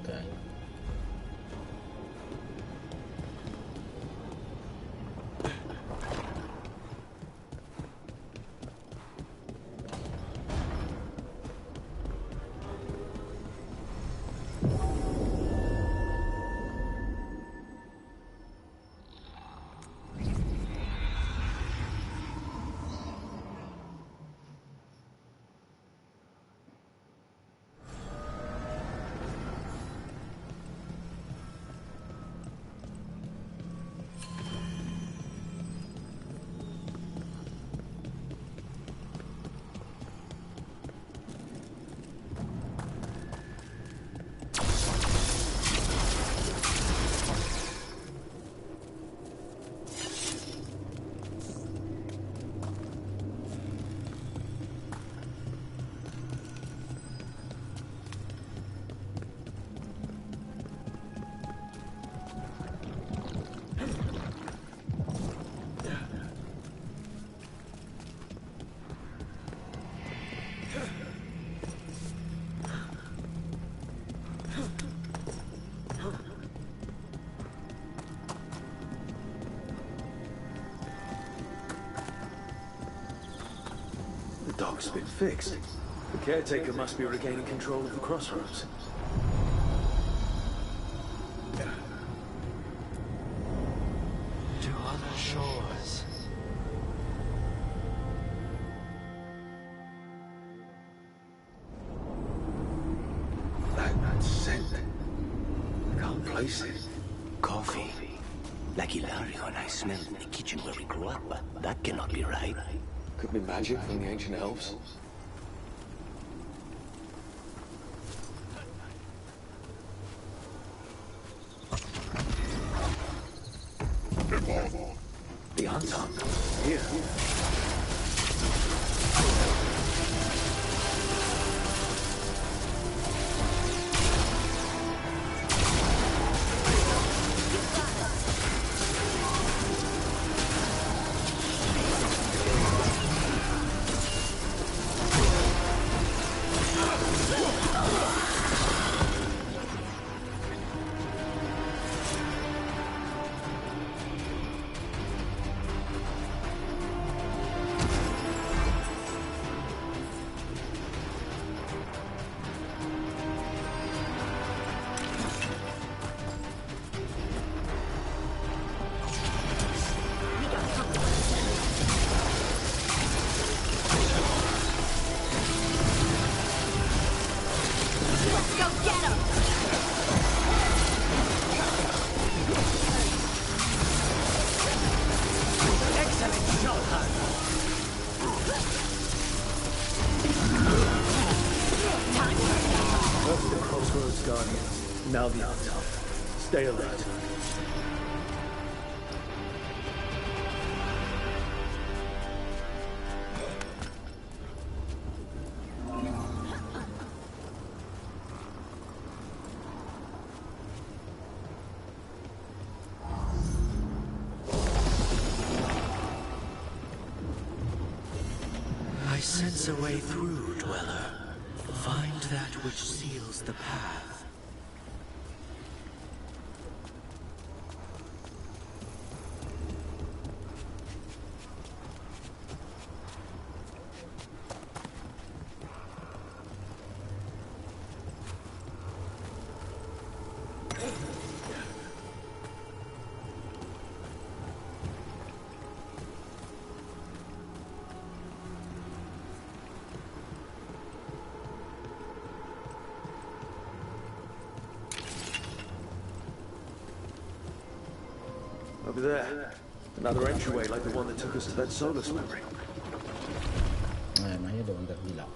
A: Ok.
H: dock's been fixed. The caretaker must be regaining control of the crossroads.
R: To other shores.
K: That scent. I can't place it.
V: Coffee. Like Ilario and I smelled in the kitchen where we grew up, but that cannot be right.
H: Could be magic from the ancient elves. The Anton. Here. Now the Anton. Stay alert.
R: I sense a way through, Dweller. Find that which seals the path.
H: Over there. Another entryway like the one that took us to that Solus memory.
A: Ma io devo andare di là.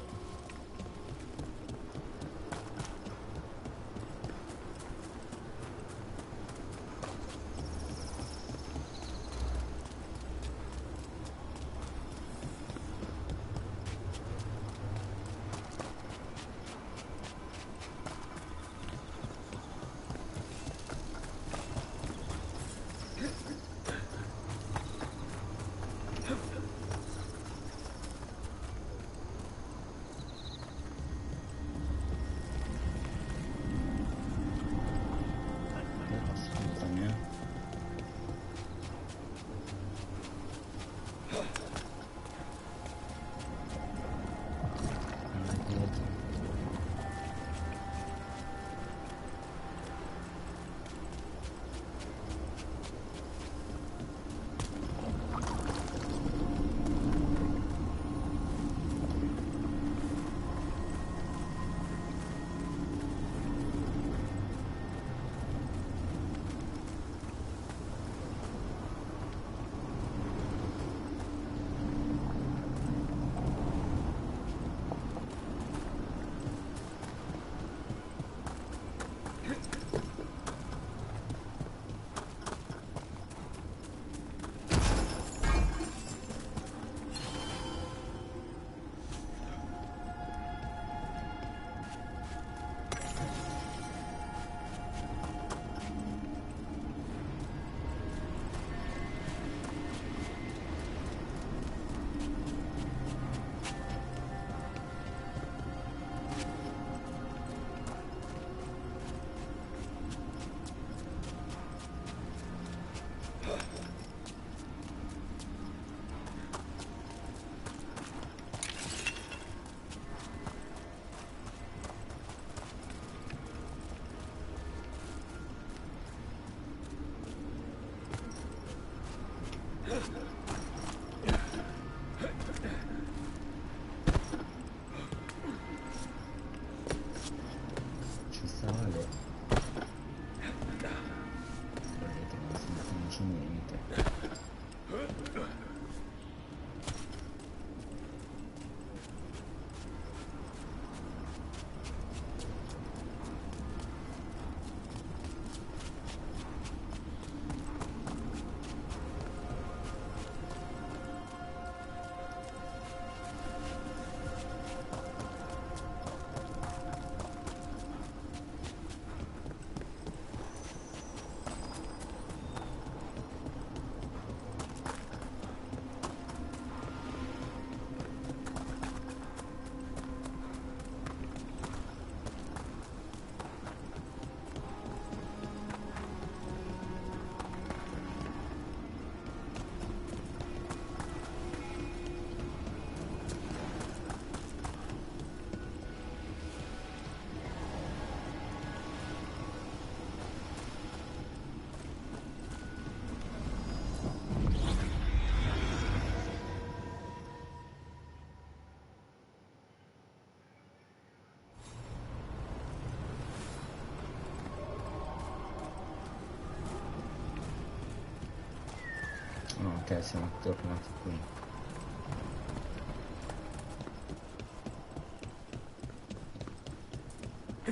A: Ok, siamo tornati qui.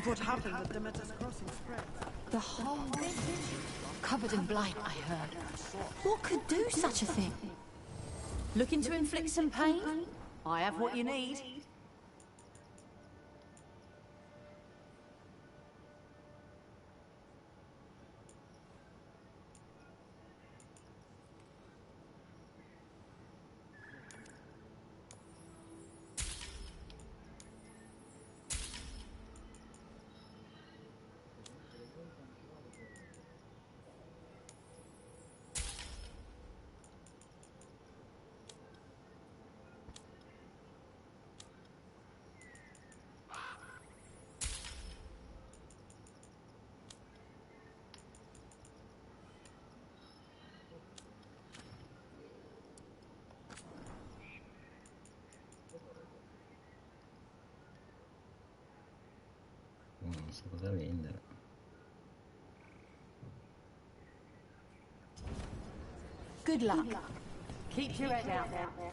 M: What happened with Demeter's crossing spread?
F: The whole covered in blight, I heard. What could do such a thing?
J: Looking to inflict some pain? I have what you need.
A: Non so cosa vendere.
J: Good luck. Keep your head out now.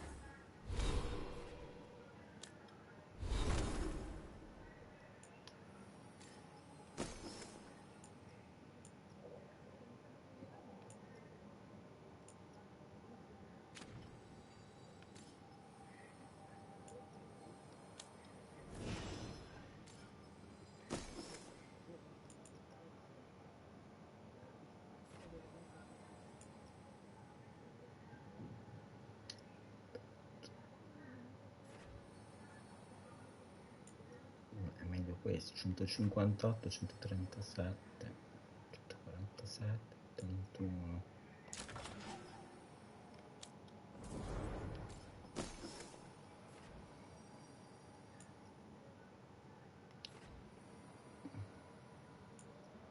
A: È meglio questo, 158, 137, 147, 81.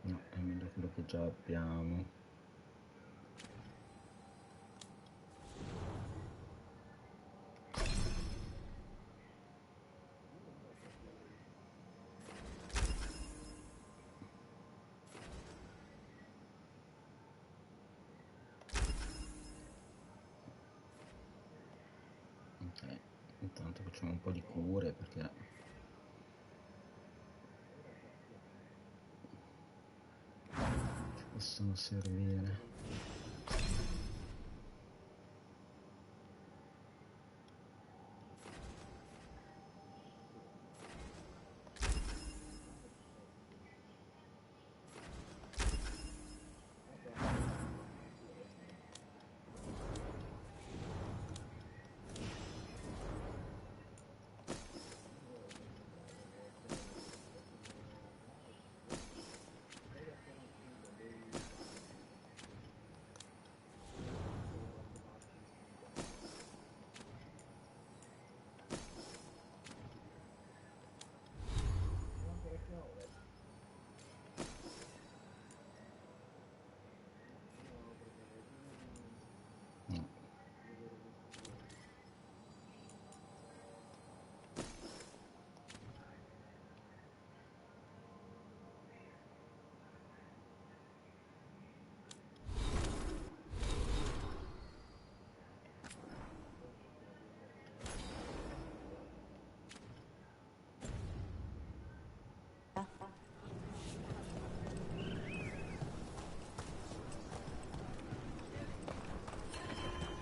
A: No, è meglio quello che già abbiamo. Ok, intanto facciamo un po' di cure perché ci possono servire.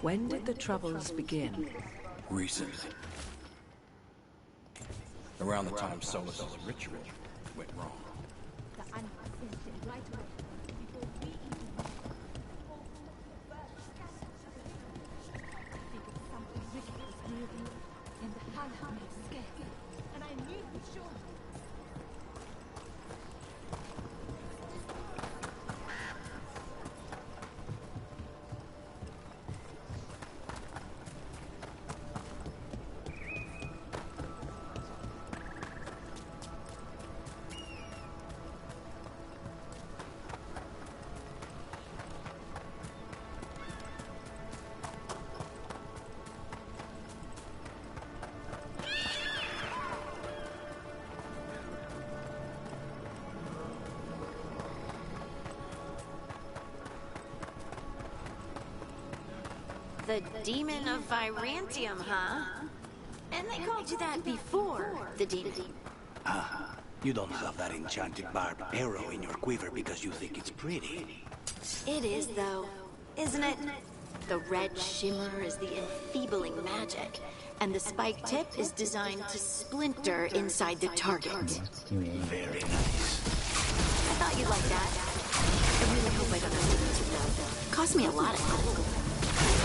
D: When did the troubles begin?
B: Recently. Around the time Solus's ritual went wrong.
F: The demon of Virantium, huh? And they called you that before the demon.
O: Ah, you don't have that enchanted barbed arrow in your quiver because you think it's pretty.
F: It is, though, isn't it? The red shimmer is the enfeebling magic, and the spike tip is designed to splinter inside the target.
O: Very nice.
F: I thought you'd like that. I really hope I don't have to use it, though. Cost me a lot of gold.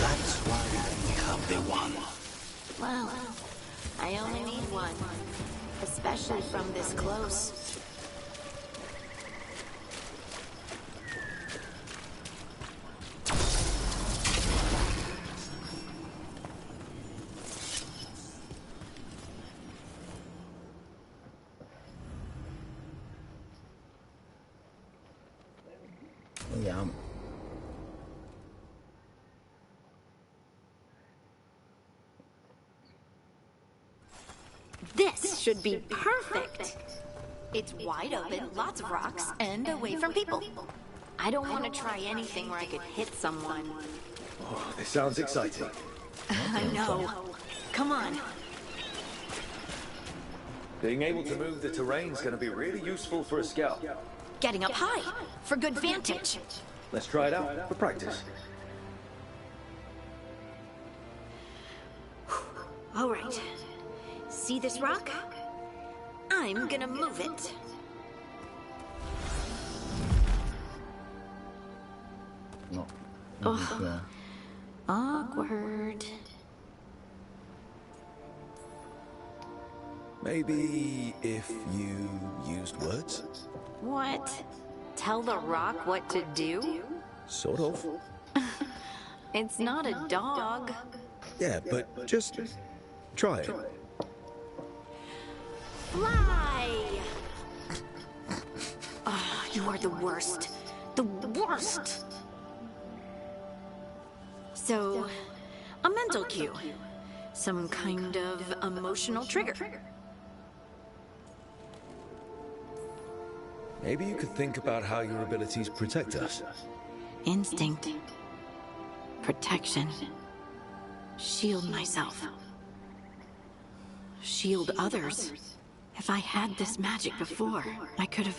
O: That's why we have the one.
F: Well, I only need one. Especially from this close.
A: Vediamo.
F: This should be perfect. It's wide open, lots of rocks, and away from people. I don't want to try anything where I could hit someone.
L: Oh, this sounds exciting.
F: I know. Come on.
L: Being able to move the terrain's going to be really useful for a scout.
F: Getting up high, for good vantage.
L: Let's try it out for practice.
F: All right. See this rock? I'm gonna move it.
A: No.
F: Oh. Awkward.
L: Maybe if you used words?
F: What? Tell the rock what to do?
L: Sort of.
F: It's not a dog.
L: Yeah, but just try it.
F: Fly! Oh, you are the worst. The worst! So, a mental cue. Some kind of emotional trigger.
L: Maybe you could think about how your abilities protect us.
F: Instinct. Protection. Shield myself. Shield others. If I had this magic before, I could have...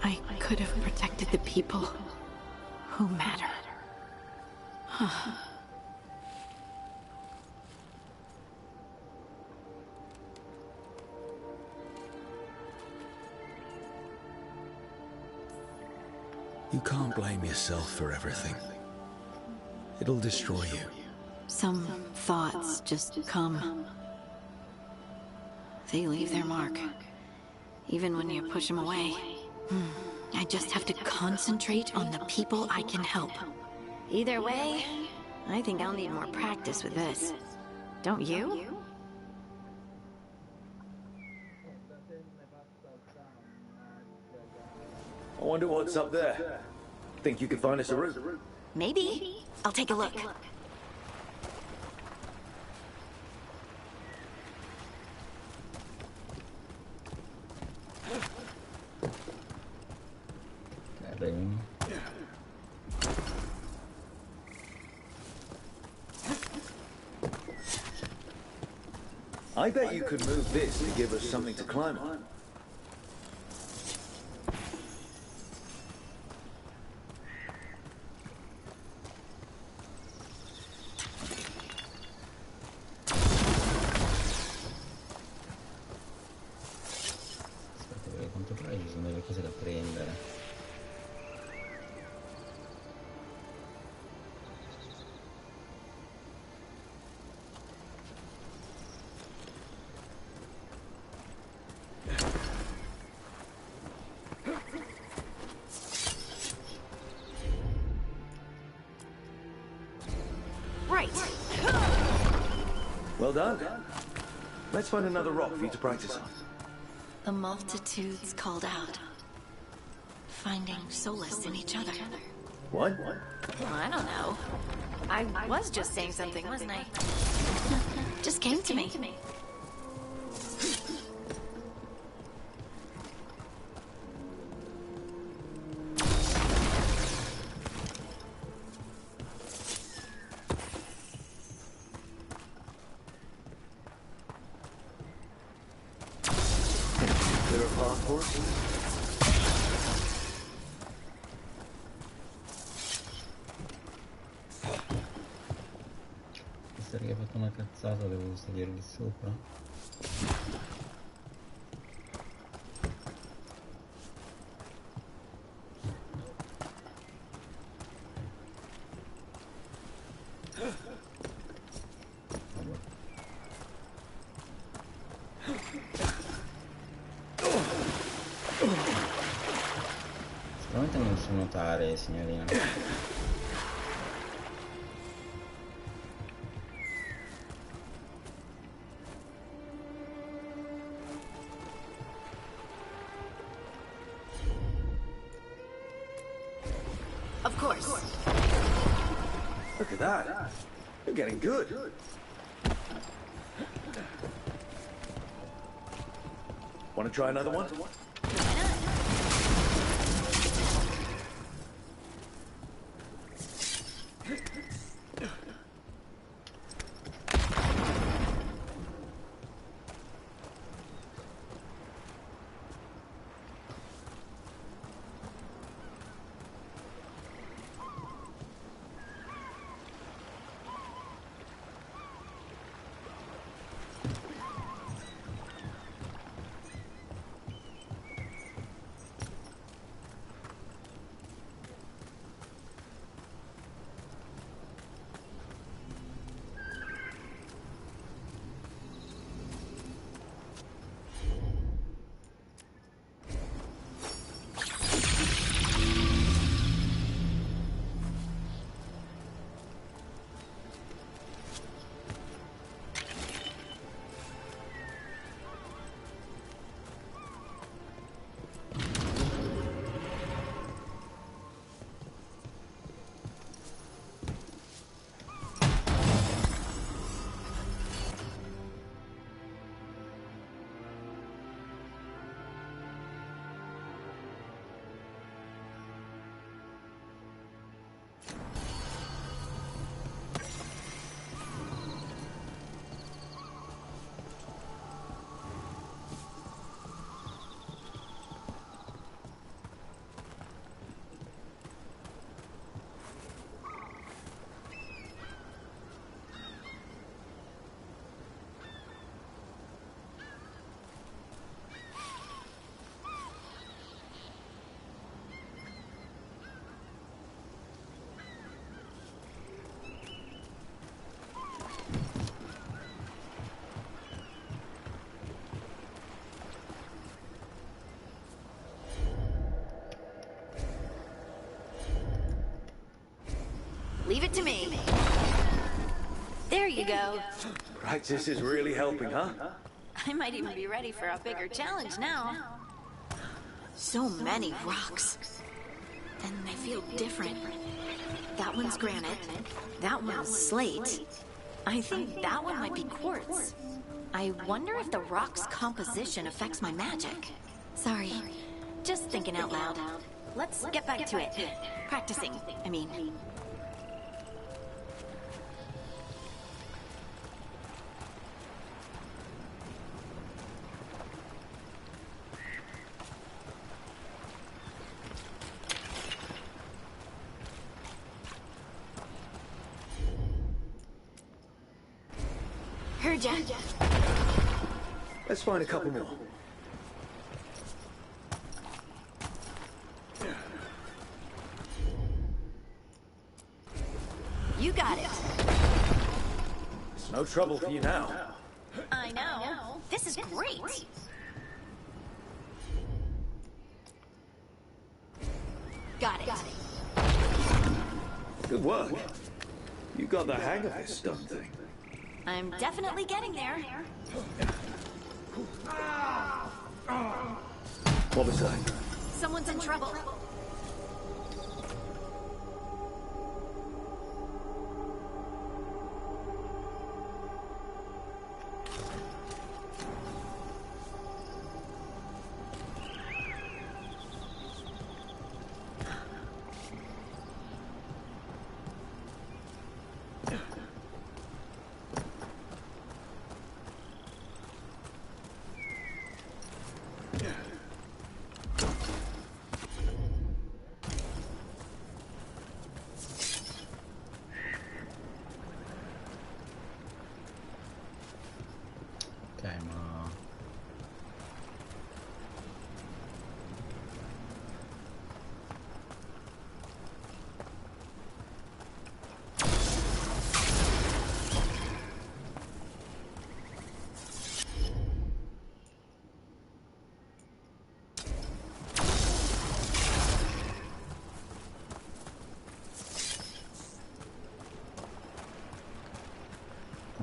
F: I could have protected the people who matter.
L: You can't blame yourself for everything. It'll destroy you.
F: Some thoughts just come. They leave their mark. Even when you push them away. I just have to concentrate on the people I can help. Either way, I think I'll need more practice with this. Don't you?
L: I wonder what's up there. Think you could find us a route?
F: Maybe. I'll take a look.
L: I bet you could move this to give us something to climb on.
A: Ci sono delle cose da prendere.
F: Right.
L: Well done. Let's find another rock for you to practice on.
F: The multitudes called out, finding solace in each other.
L: What?
F: Well, I don't know. I was just saying something, wasn't I? Just came to me.
L: course.
A: Visto che hai fatto una cazzata, devo salire lì sopra. Sicuramente non so nuotare, signorina.
T: Of course.
L: Look at that. You're getting good. Want to try another one?
T: Leave it to me. There you go.
L: Practice is really helping, huh?
T: I might even be ready for a bigger challenge now. So many rocks. And they feel different. That one's granite. That one's slate. I think that one might be quartz. I wonder if the rock's composition affects my magic. Sorry, just thinking out loud. Let's get back to it. Practicing, I mean. Heard ya.
L: Let's find a couple more.
T: You got it.
L: It's no trouble for you now.
T: I know. This is great. Got it.
L: Good work. You got the hang of this dumb thing.
T: I'm definitely getting there.
L: What was that?
T: Someone's in trouble.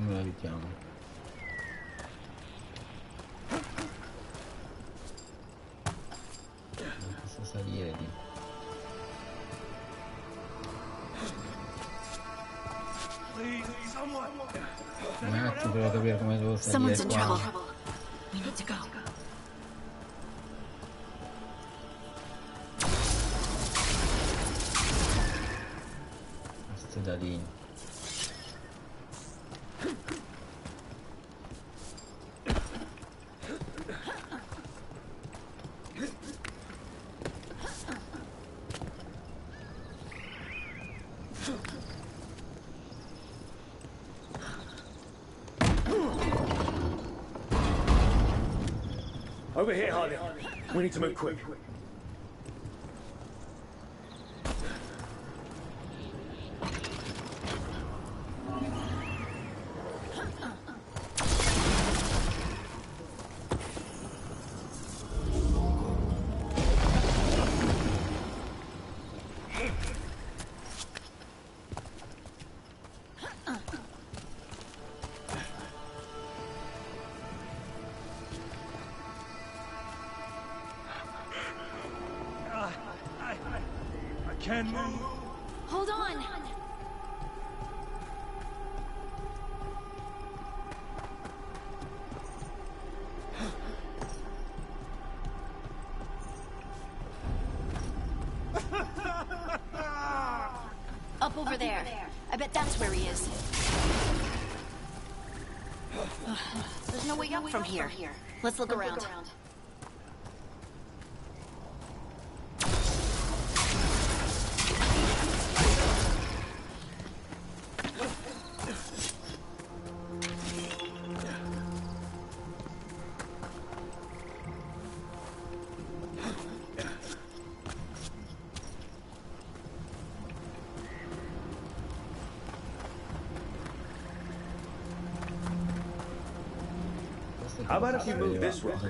A: Come la evitiamo? Non posso salire lì. Un attimo per capire come devo salire qua.
F: We need to go.
A: Questo da lì.
H: Over here, Harley. We need to move quick.
B: Can't move.
F: Hold on. Up over there. I bet that's where he is. There's no way up from here. Let's look around.
H: How about if you move this rock?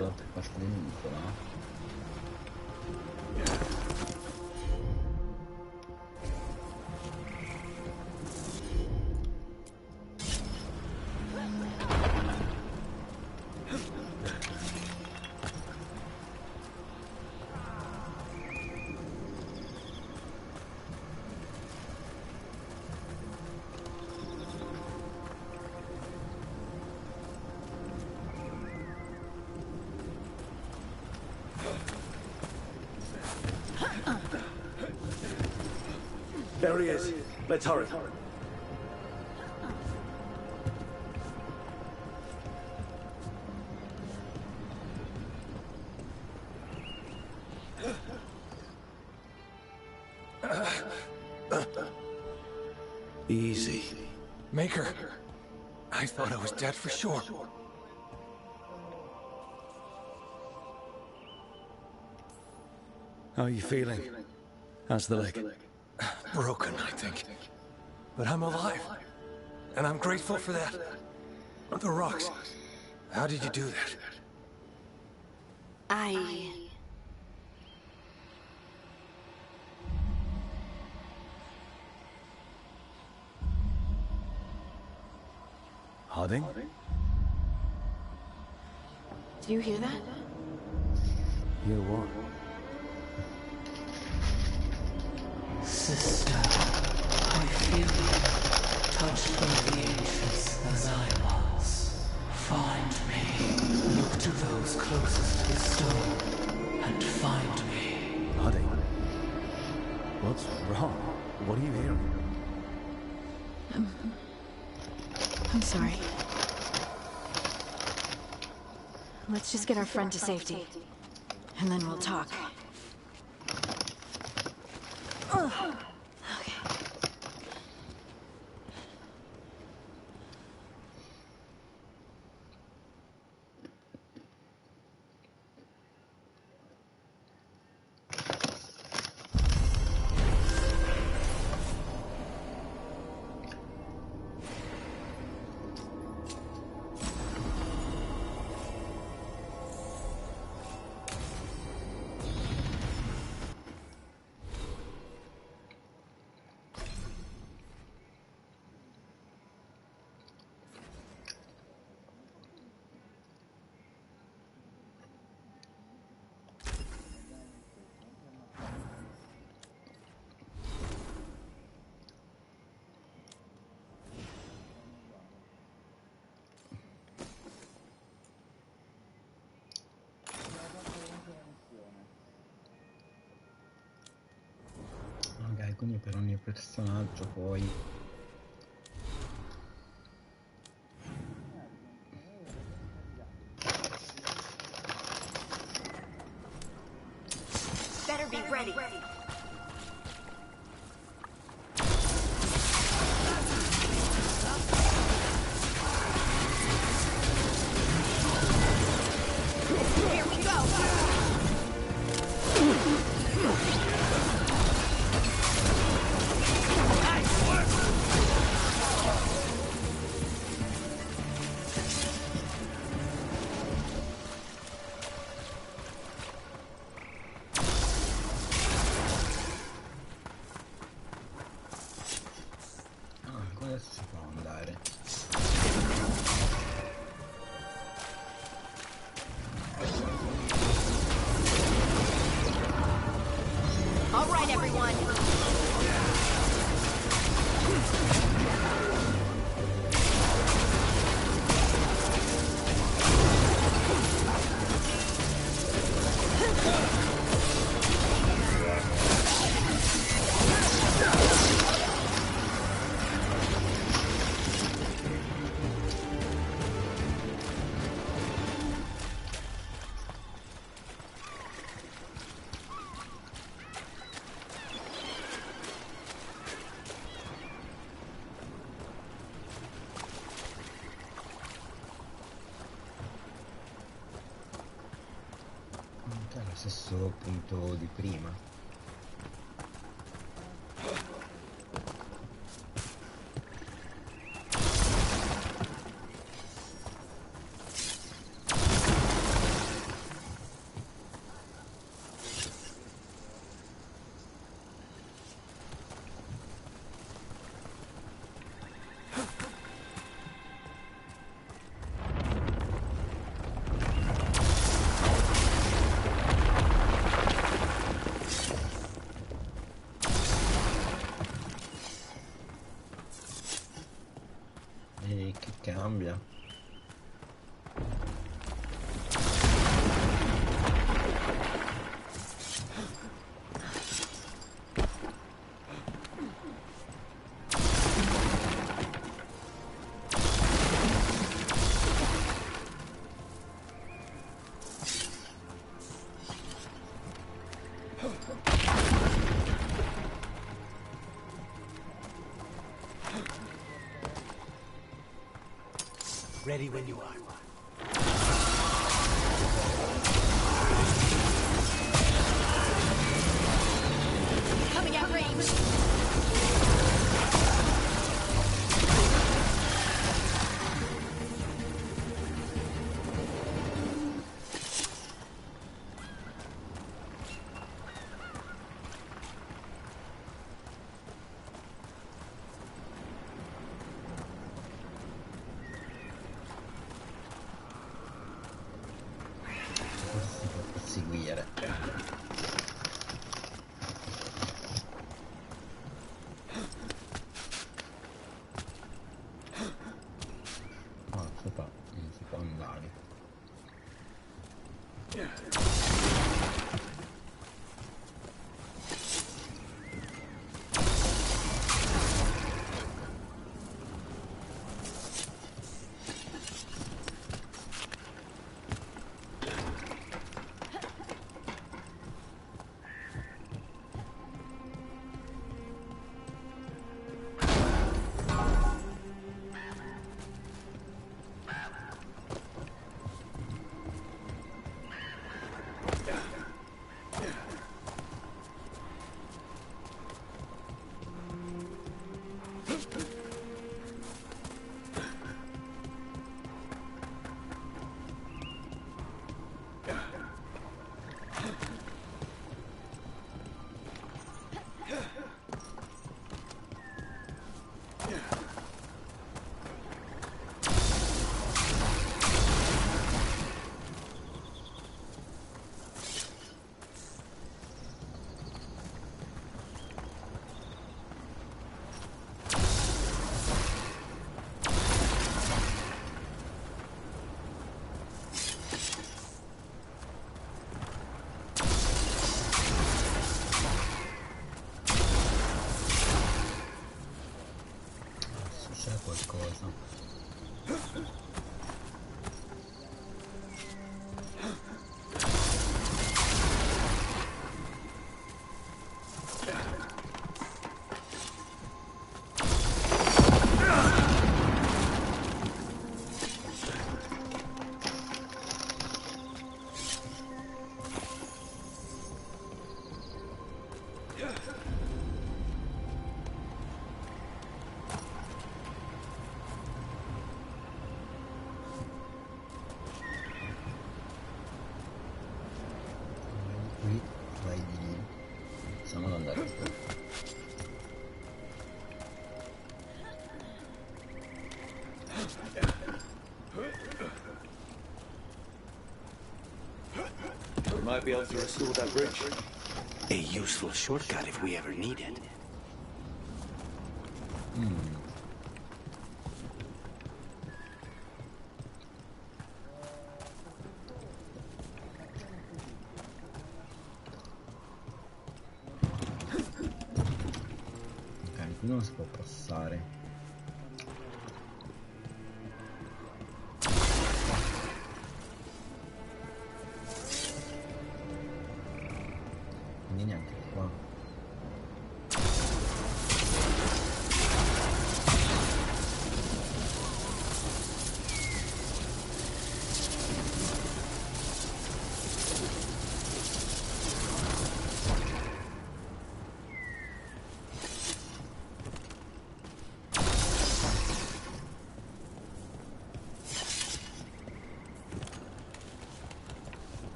H: There he is. Let's hurry.
K: Easy.
B: Maker. I thought I was dead for sure.
L: How are you feeling? How's the leg?
B: Broken, I think. But I'm alive. And I'm grateful for that. The rocks. How did you do that?
L: Harding?
F: Do you hear that?
L: Hear what?
R: Sister, I feel you, touched by the ancients as I was. Find me. Look to those closest to the stone, and find me.
L: Harding? What's wrong? What are you hearing?
F: I'm sorry. Let's just get our friend to safety, and then we'll talk. Okay.
A: per ogni personaggio poi.
T: Better be ready. Here we go.
A: Adesso si può andare.
T: All right, everyone.
A: È lo stesso punto di prima. E che cambia?
O: Ready when you are.
T: Coming at range.
A: Seguire. C'è qualcosa. Qui vai di lì. Possiamo non andare qui.
L: We might be able to restore that bridge.
O: A useful shortcut if we ever need it.
A: Ok, qui non si può passare. Quindi neanche qua.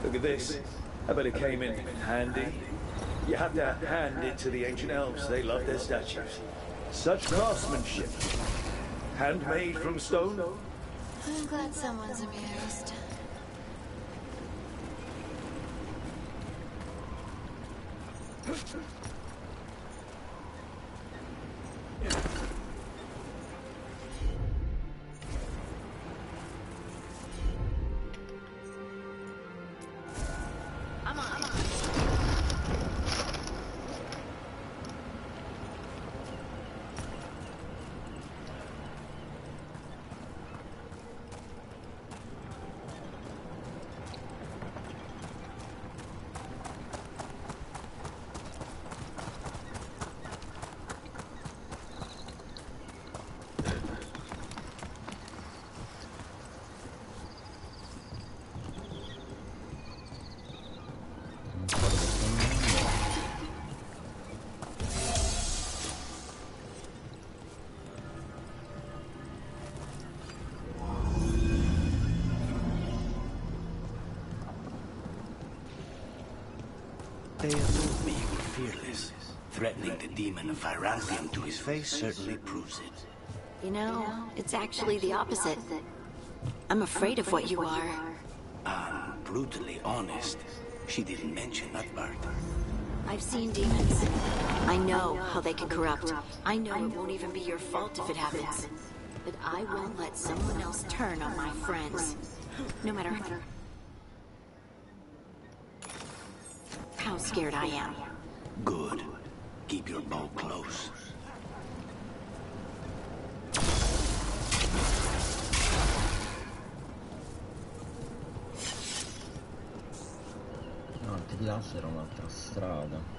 L: Look at this. I bet it came in handy. You have to hand it to the ancient elves. They love their statues. Such craftsmanship. Handmade from stone.
F: I'm glad someone's amused.
O: They told me you were fearless. Threatening the demon of Virantium to his face certainly proves it.
F: You know, it's actually the opposite. I'm afraid of what you are.
O: I'm brutally honest. She didn't mention that part.
F: I've seen demons. I know how they can corrupt. I know it won't even be your fault if it happens. But I won't let someone else turn on my friends. No matter how scared I am.
O: Good. Keep your bow close.
A: No, di là c'era un'altra strada.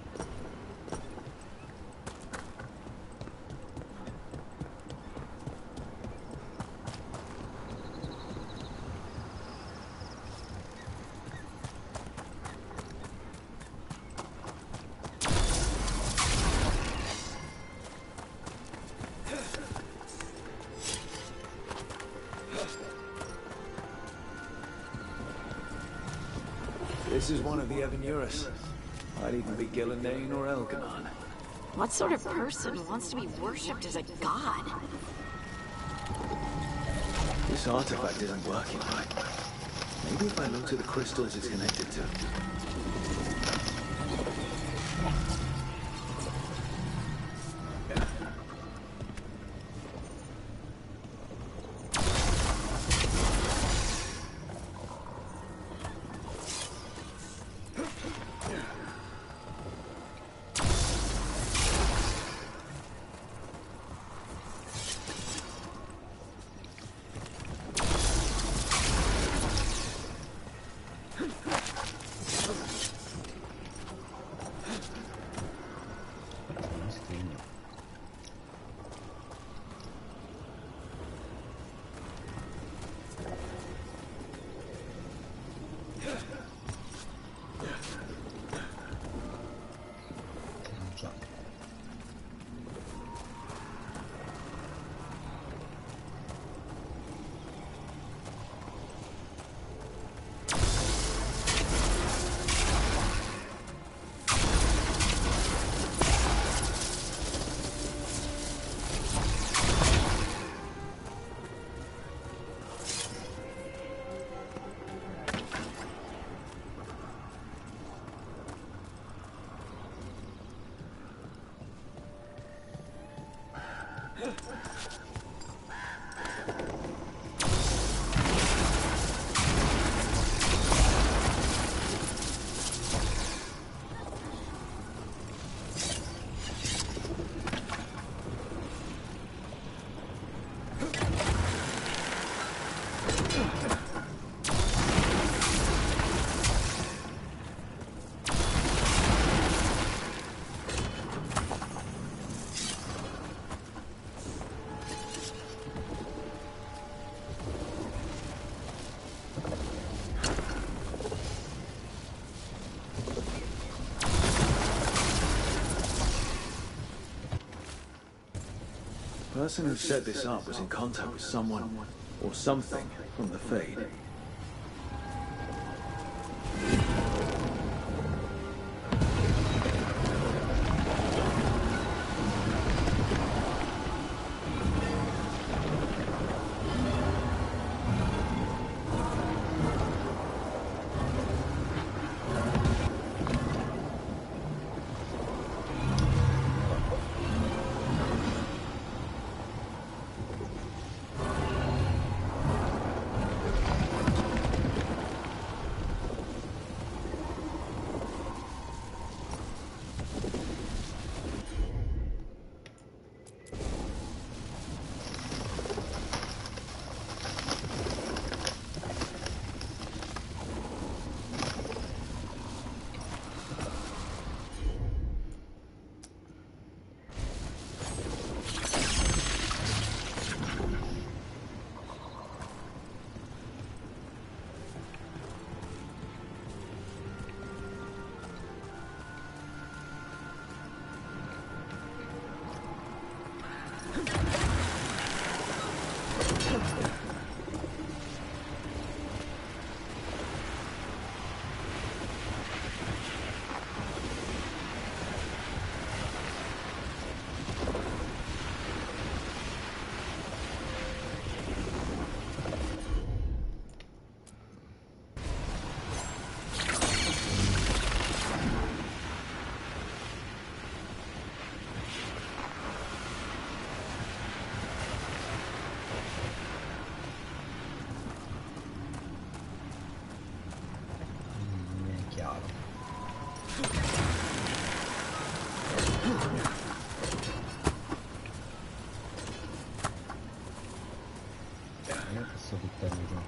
L: This is one of the Evanurus. Might even be Gillenane or Elganon.
F: What sort of person wants to be worshipped as a god?
L: This artifact isn't working right. Maybe if I look to the crystals it's connected to.
H: The person who set this up was in contact with someone or something from the Fade.
A: Posso buttarmi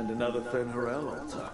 E: And another Fen'Harel altar.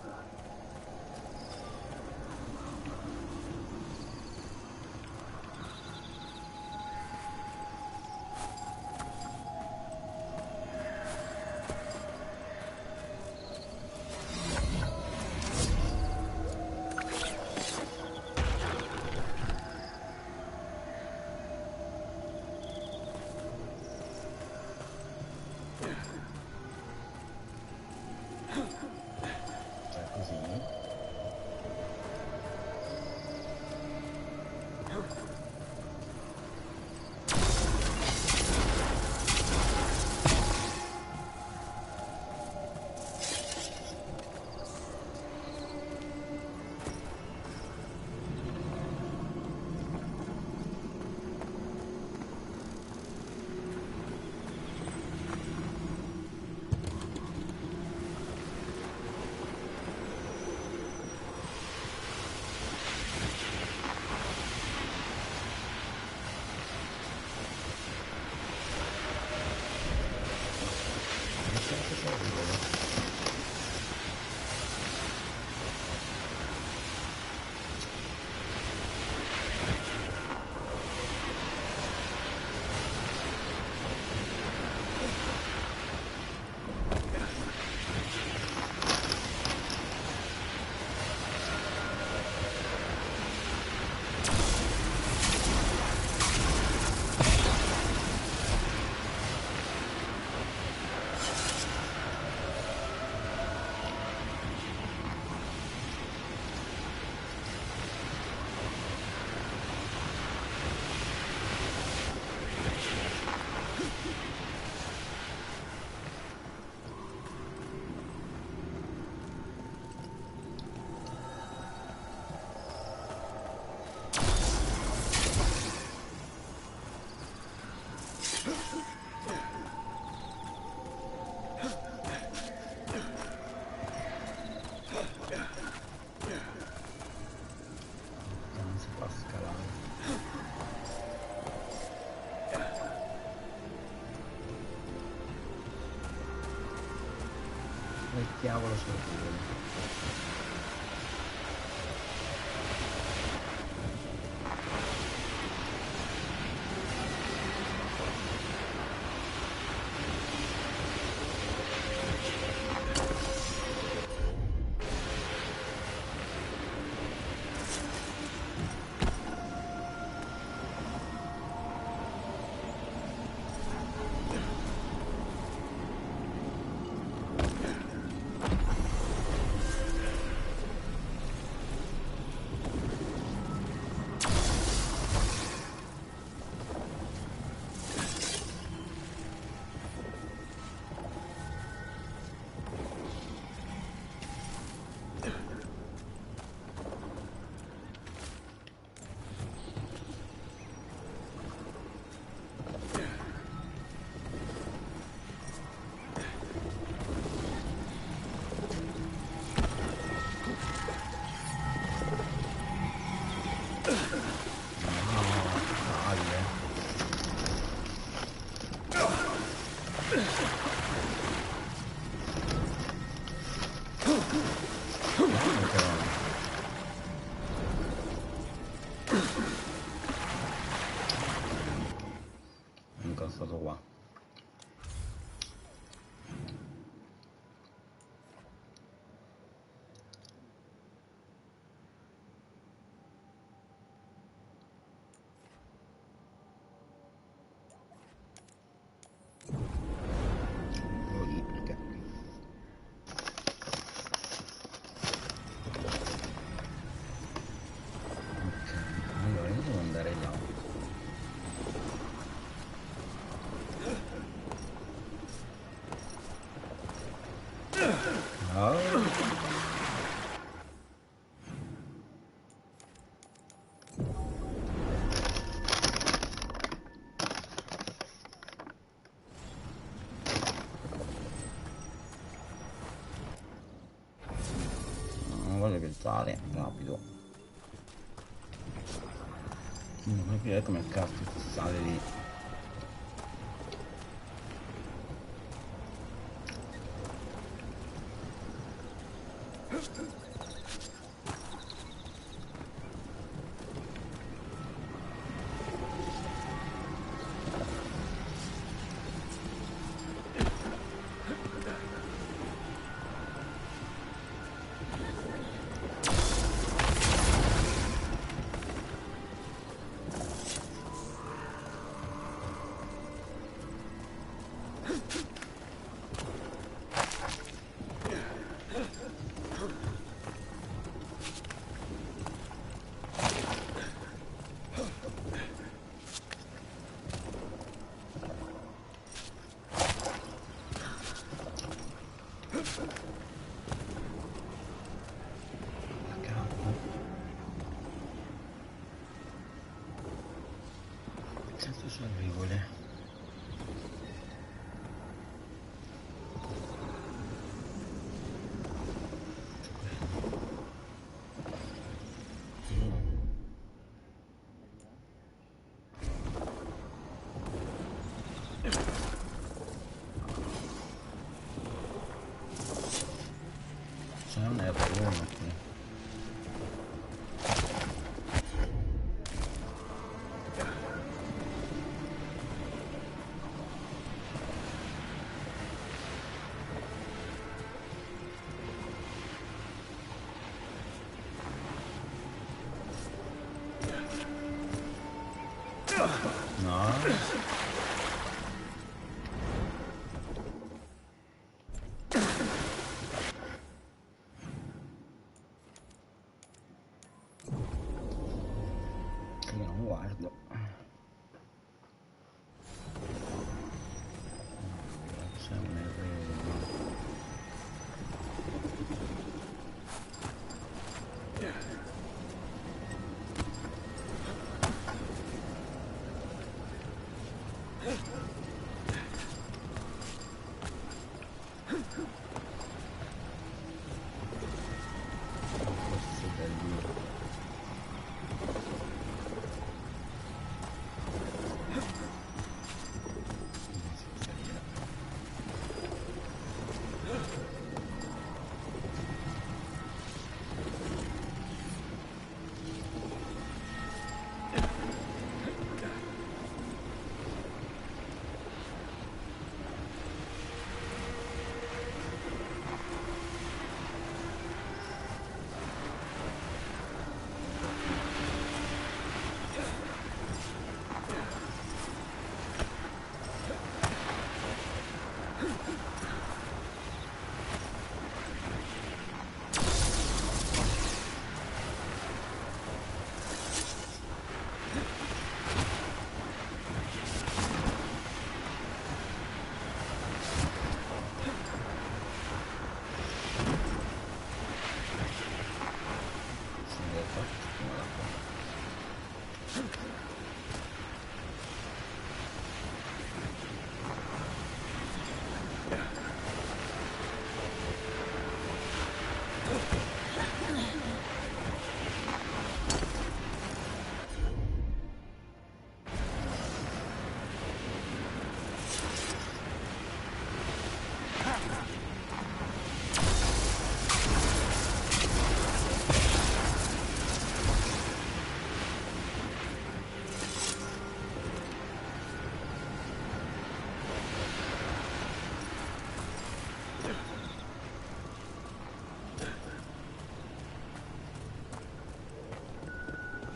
A: Mettiamolo sul culo. Incastrato qua. Non voglio pensare rapido. Non voglio capire come cazzo sale lì. orribile. Ce n'è un errore qui. No. Che non guardo. C'è un errore. Forse da lì.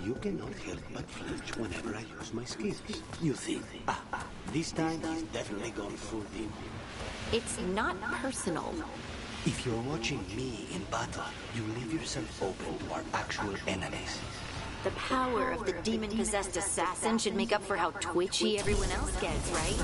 O: You cannot help but flinch whenever I use my skills. You think, this time he's definitely gone full demon.
F: It's not personal.
O: If you're watching me in battle, you leave yourself open to our actual enemies.
F: The power of the demon-possessed assassin should make up for how twitchy everyone else gets, right?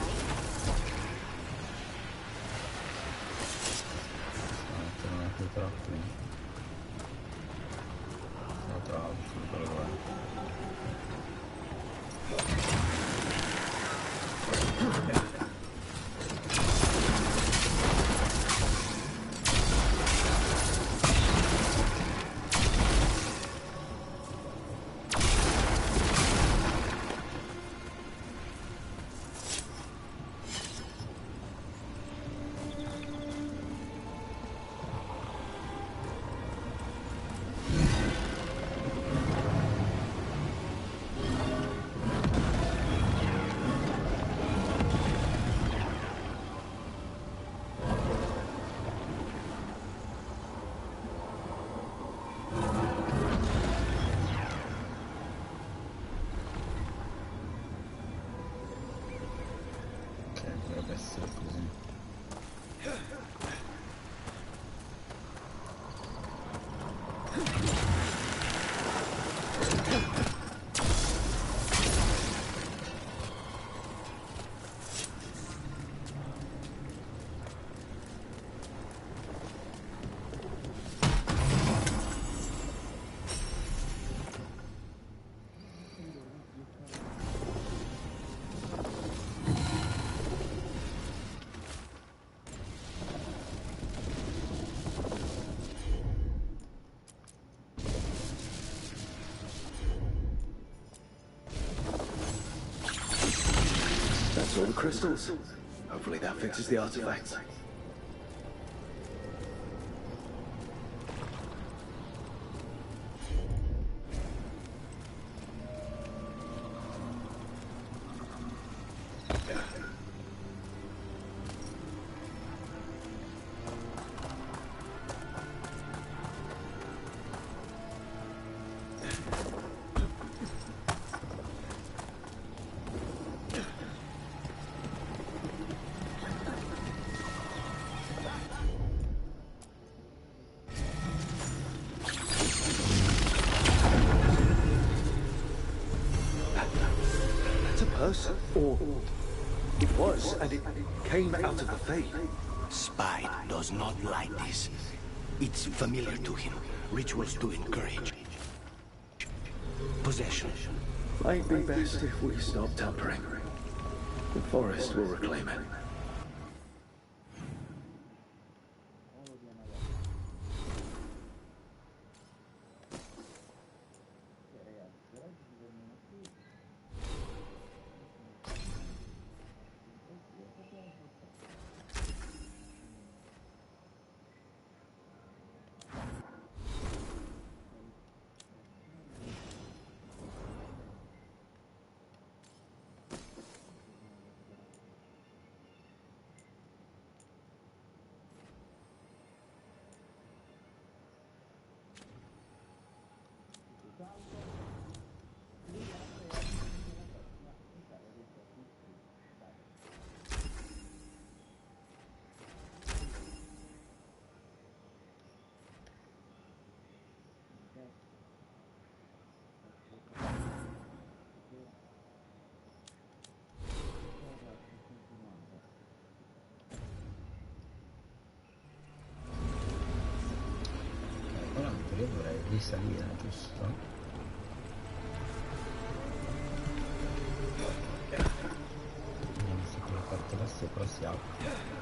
E: saw the crystals. Hopefully that fixes the artifacts. Or it was, and it came out of the Fade.
O: Spite does not like this. It's familiar to him. Rituals to encourage possession.
E: Might be best if we stop tampering. The forest will reclaim it.
A: Io vorrei risalire, giusto? Vediamo se con la parte là sopra si apre.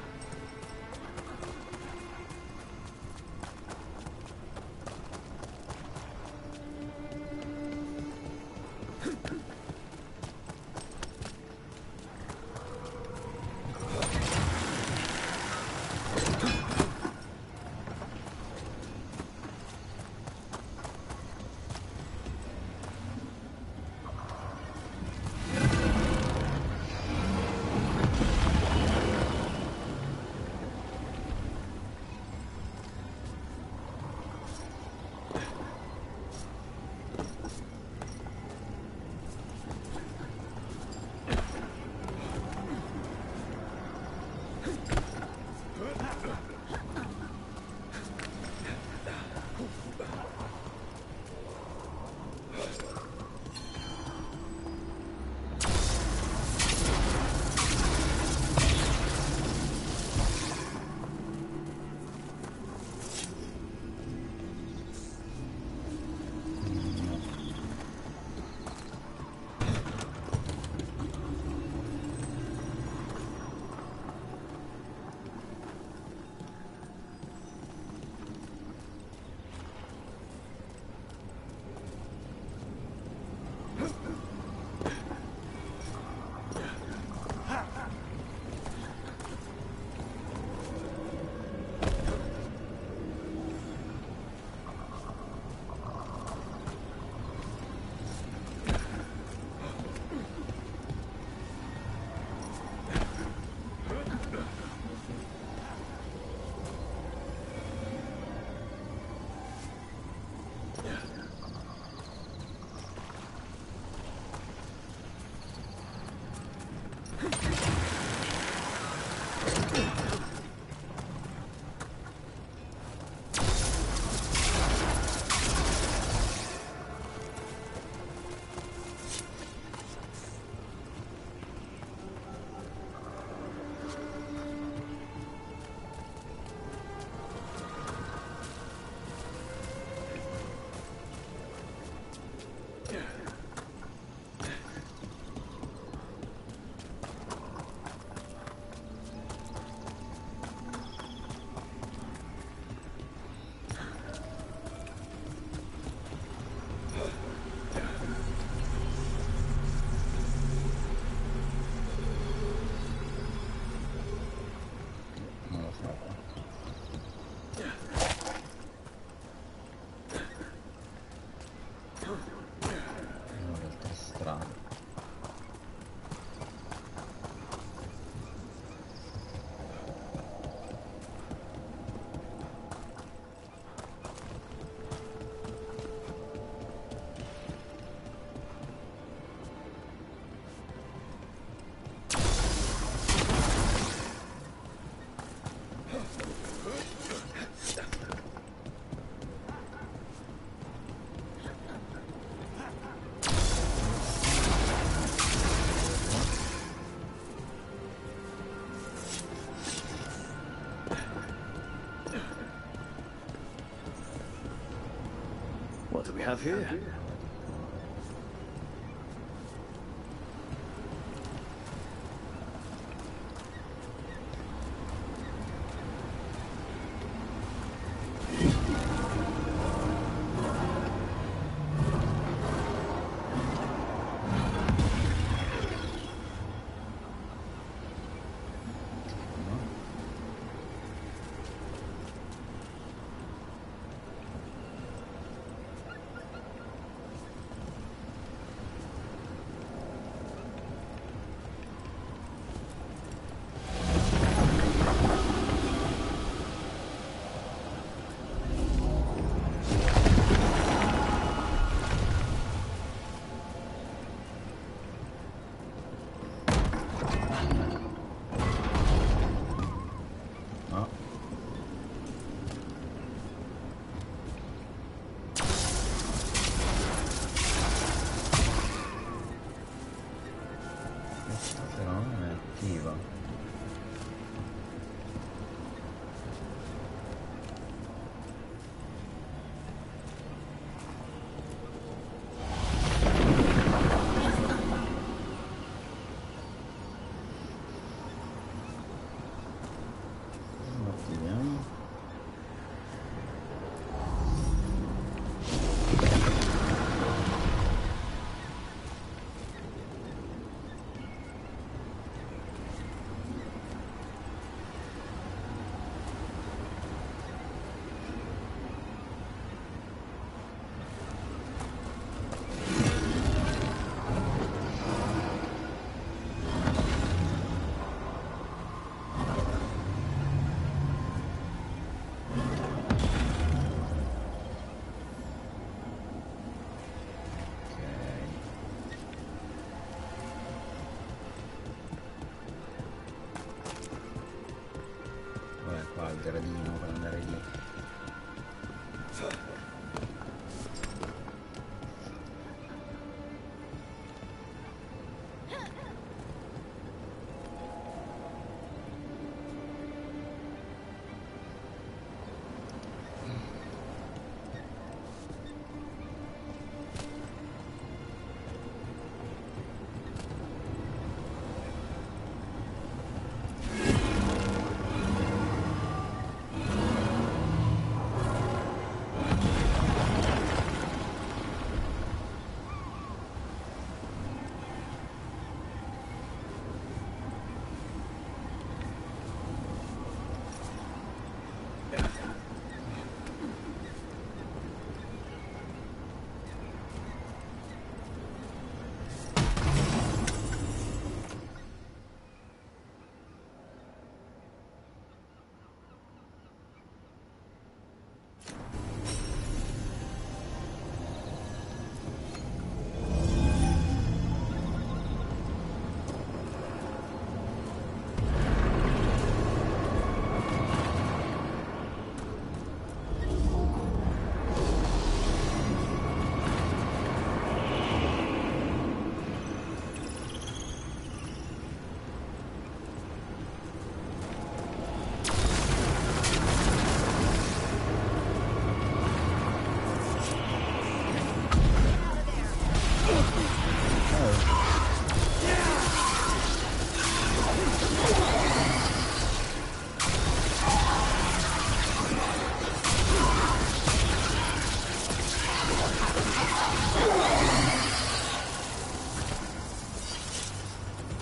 E: have here?
A: Gradino per andare lì.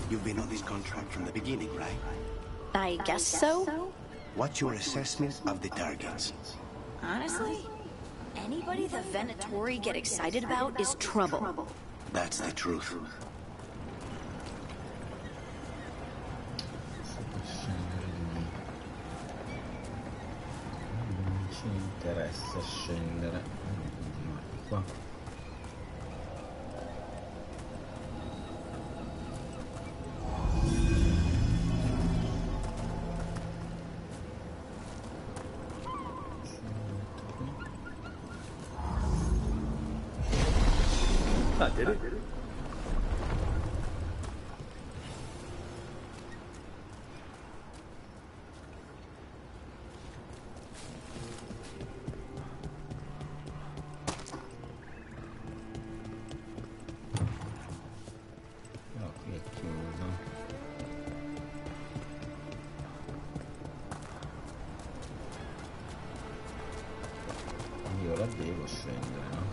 O: You've been on this contract from the beginning, right?
T: I guess so.
O: What's your assessment of the targets?
T: Honestly, anybody the Venatori get excited about is trouble.
O: That's the truth.
A: Non ci interessa scendere. Continuare qua.
E: I did it.
A: devo scendere, no?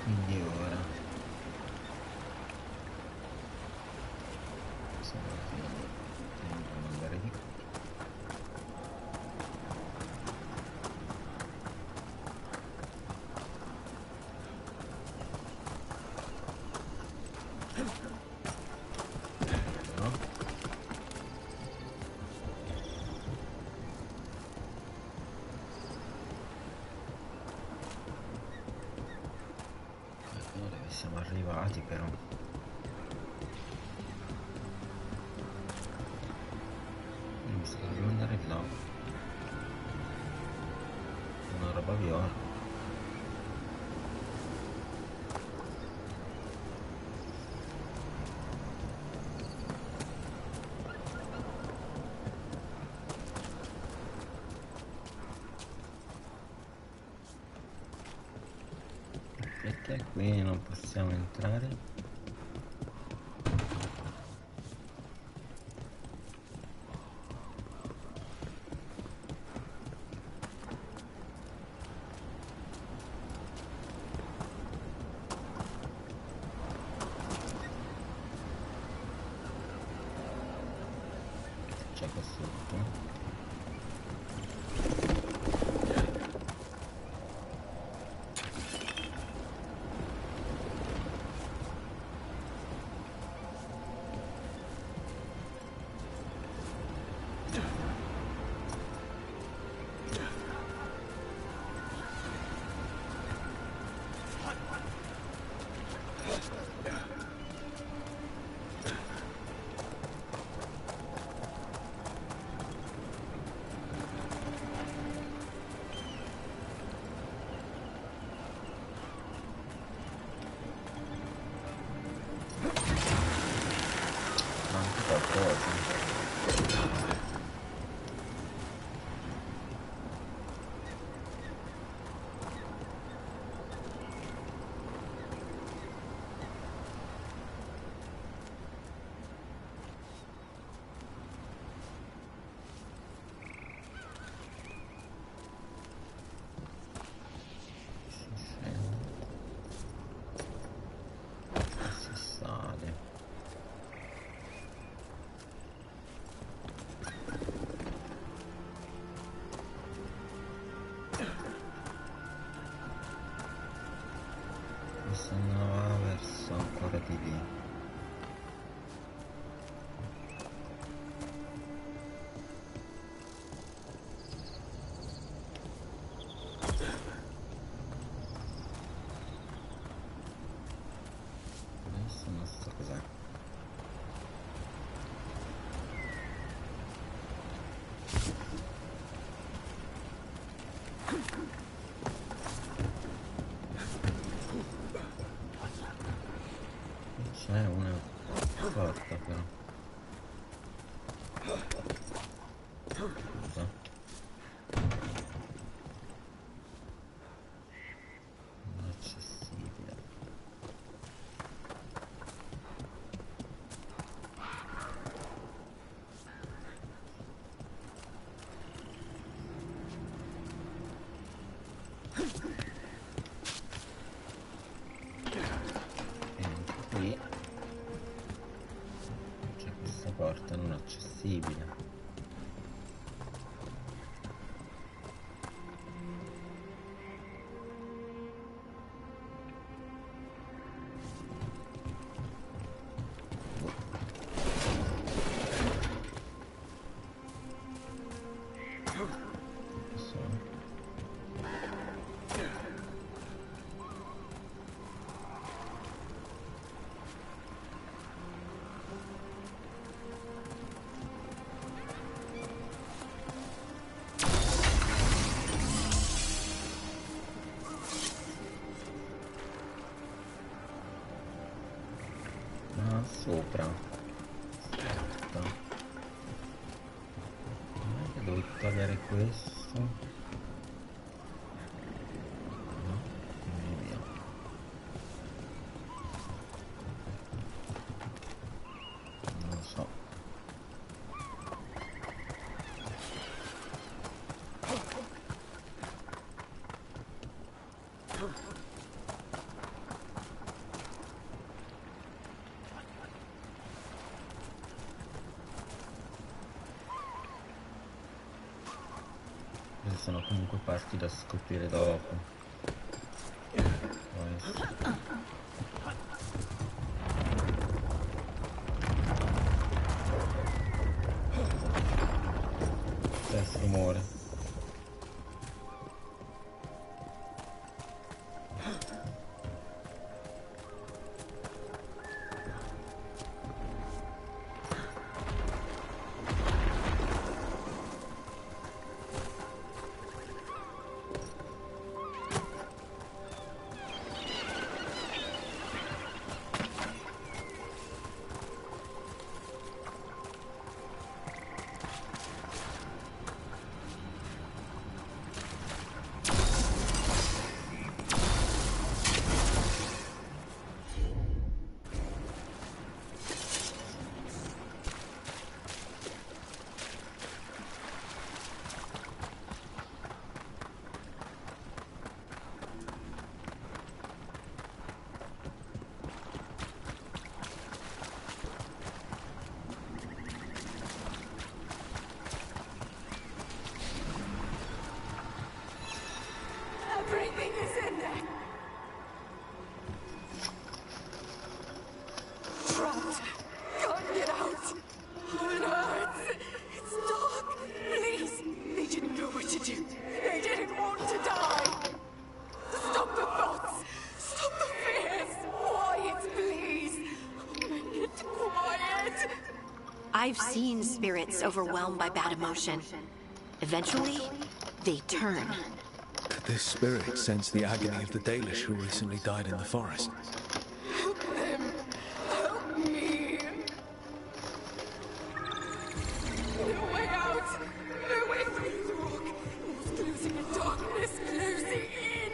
A: Quindi ora dobbiamo andare di qua. No? Dove siamo arrivati però? Mi sa che dobbiamo andare là. Una roba viola. Perché qui non possiamo entrare? C'è qua sotto. Se no va verso ancora di lì. Adesso non so cos'è. C'è una porta però. Scusa. Inaccessibile. Qui c'è questa porta non accessibile. sopra. Aspetta. Devo togliere questo. No, quindi via. Non lo so. Sono comunque parti da scoprire dopo. Questo rumore.
I: Everything is in there. Trapped. Can't get out. It hurts. It's dark. Please. They didn't know what to do. They didn't want to die. Stop the thoughts. Stop the fears. Quiet, please. Make it quiet.
F: I've seen spirits overwhelmed by bad emotion. Eventually, they turn.
L: Could this spirit sense the agony of the Dalish who recently died in the forest?
I: Help them. Help me. No way out. No way through the rock. Almost closing in darkness. Closing in.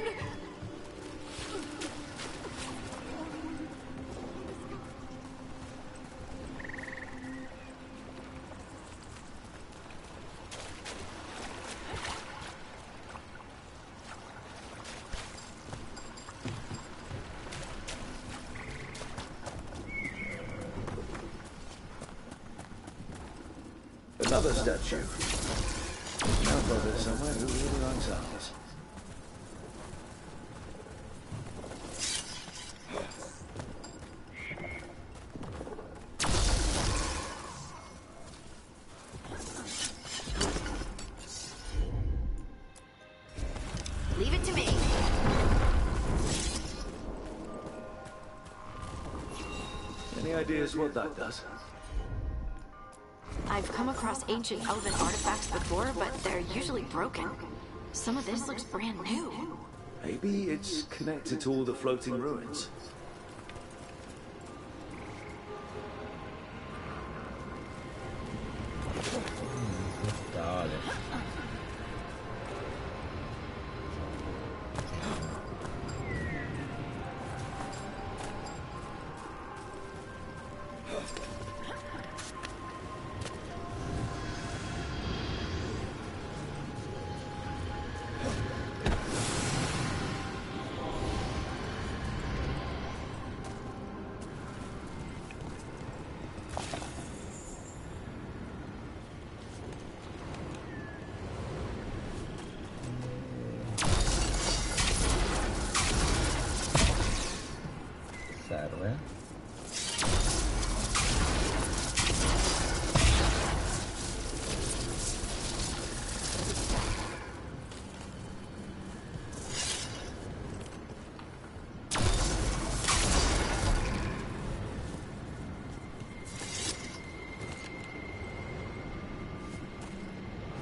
E: Another statue. Now brother somewhere who really likes ours.
F: Leave it to me.
E: Any ideas what that does?
F: I've come across ancient elven artifacts before, but they're usually broken. Some of this looks brand new.
E: Maybe it's connected to all the floating ruins.
A: Serve.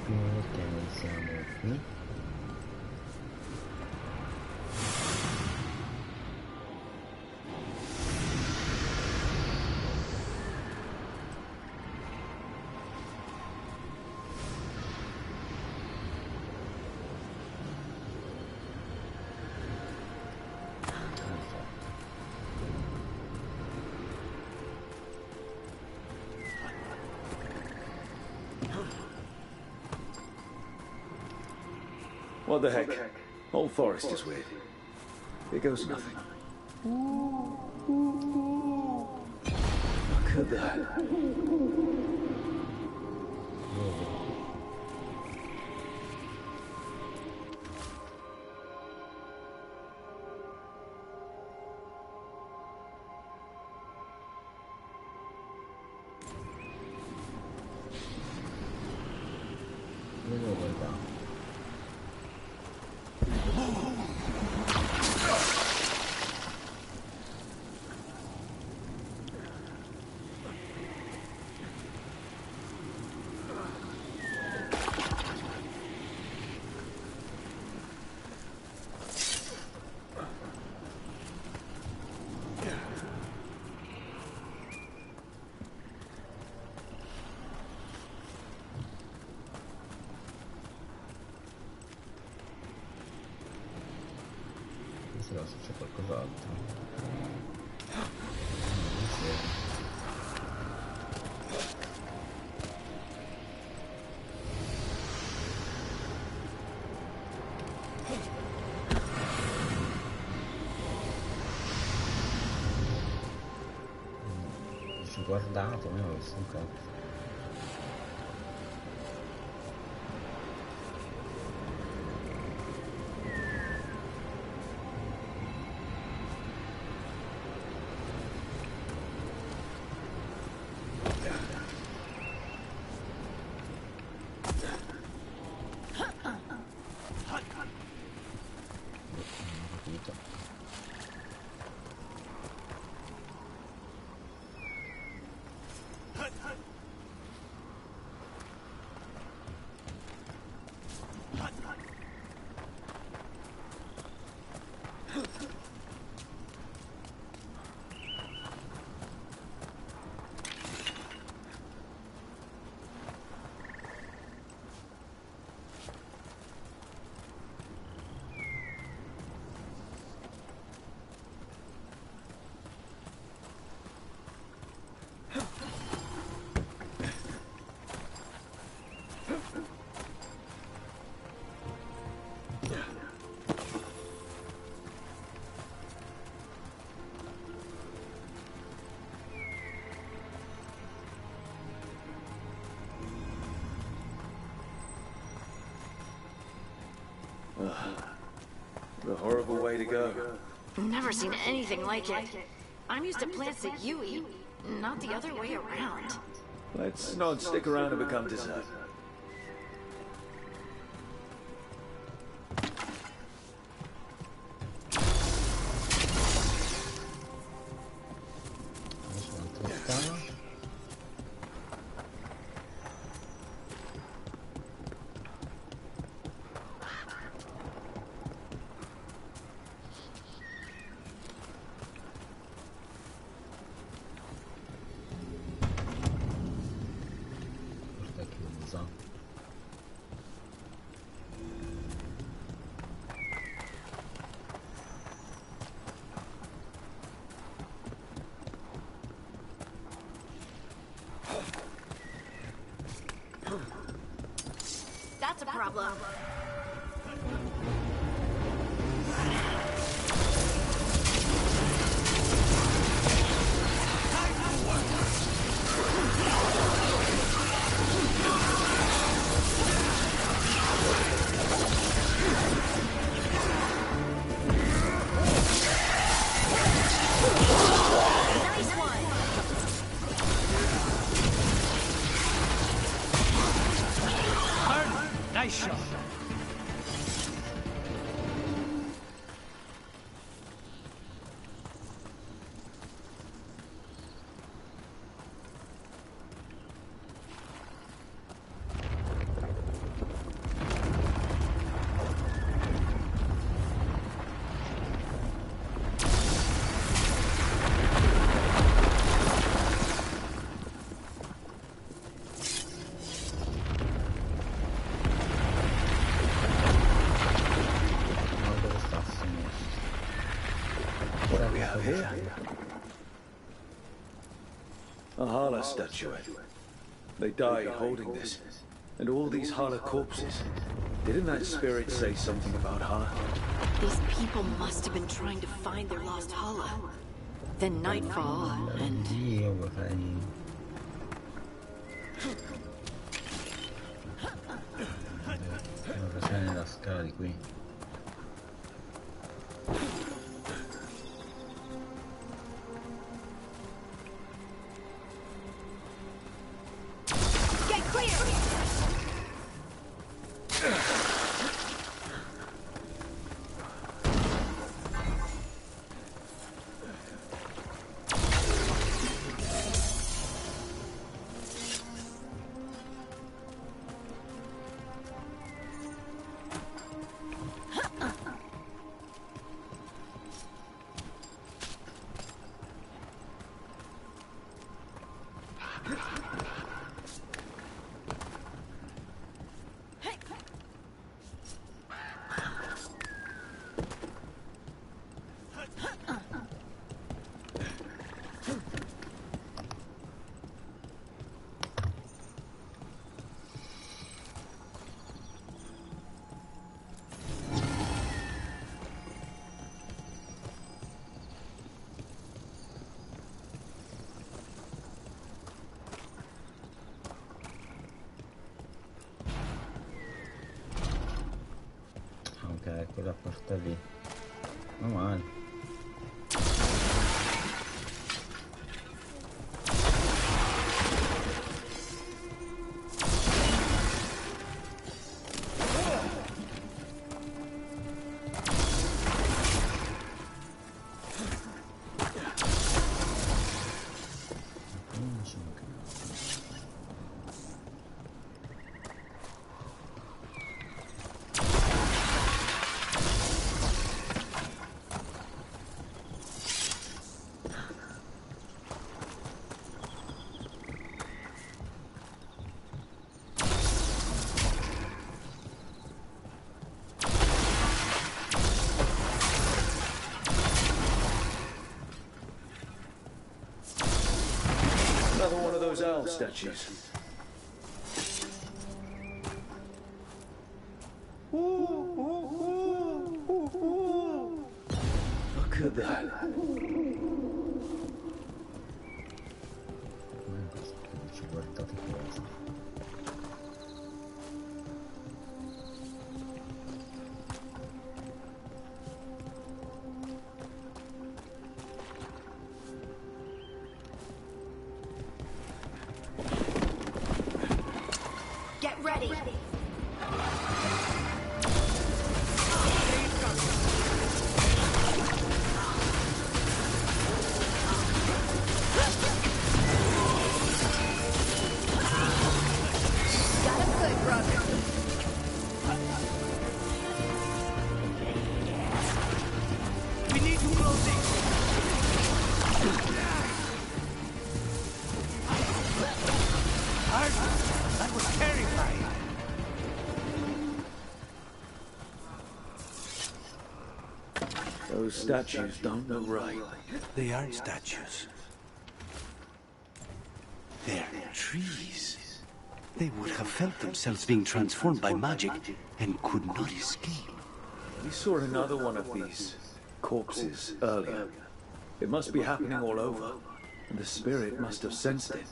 A: Prima volta noi siamo qui.
E: What the heck? Whole forest is weird. Here goes nothing. Look at that.
A: Se c'è qualcos'altro. Si è guardato, ma non ho visto un cazzo.
E: The horrible way to go.
F: Never seen anything like it. I'm used to plants that you eat, not the other way around.
E: Let's not stick around and become dessert.
F: That's a problem.
R: Nice shot.
E: Here. A Hala statuette. They died holding this. And all these Hala corpses. Didn't that spirit say something about Hala?
F: These people must have been trying to find their lost Hala. Then nightfall, and...
A: Io vorrei... Devo passare nella scala di qui.
I: Get clear!
A: Quella porta lì, non male.
E: Another one of those owl statues. Look at that.
I: Get ready! Got him good, brother.
Q: We need to close it. That was terrifying.
E: Those statues don't look right.
O: They aren't statues. They're trees. They would have felt themselves being transformed by magic and could not escape.
E: We saw another one of these corpses earlier. It must be happening all over. And the spirit must have sensed it.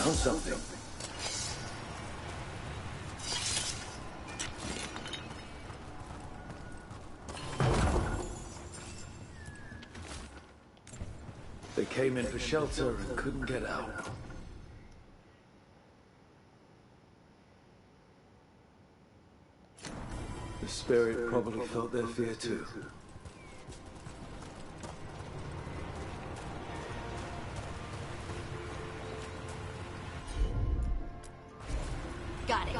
E: Found something. They came in for shelter and couldn't get out. The spirit probably felt their fear too.
F: Got it.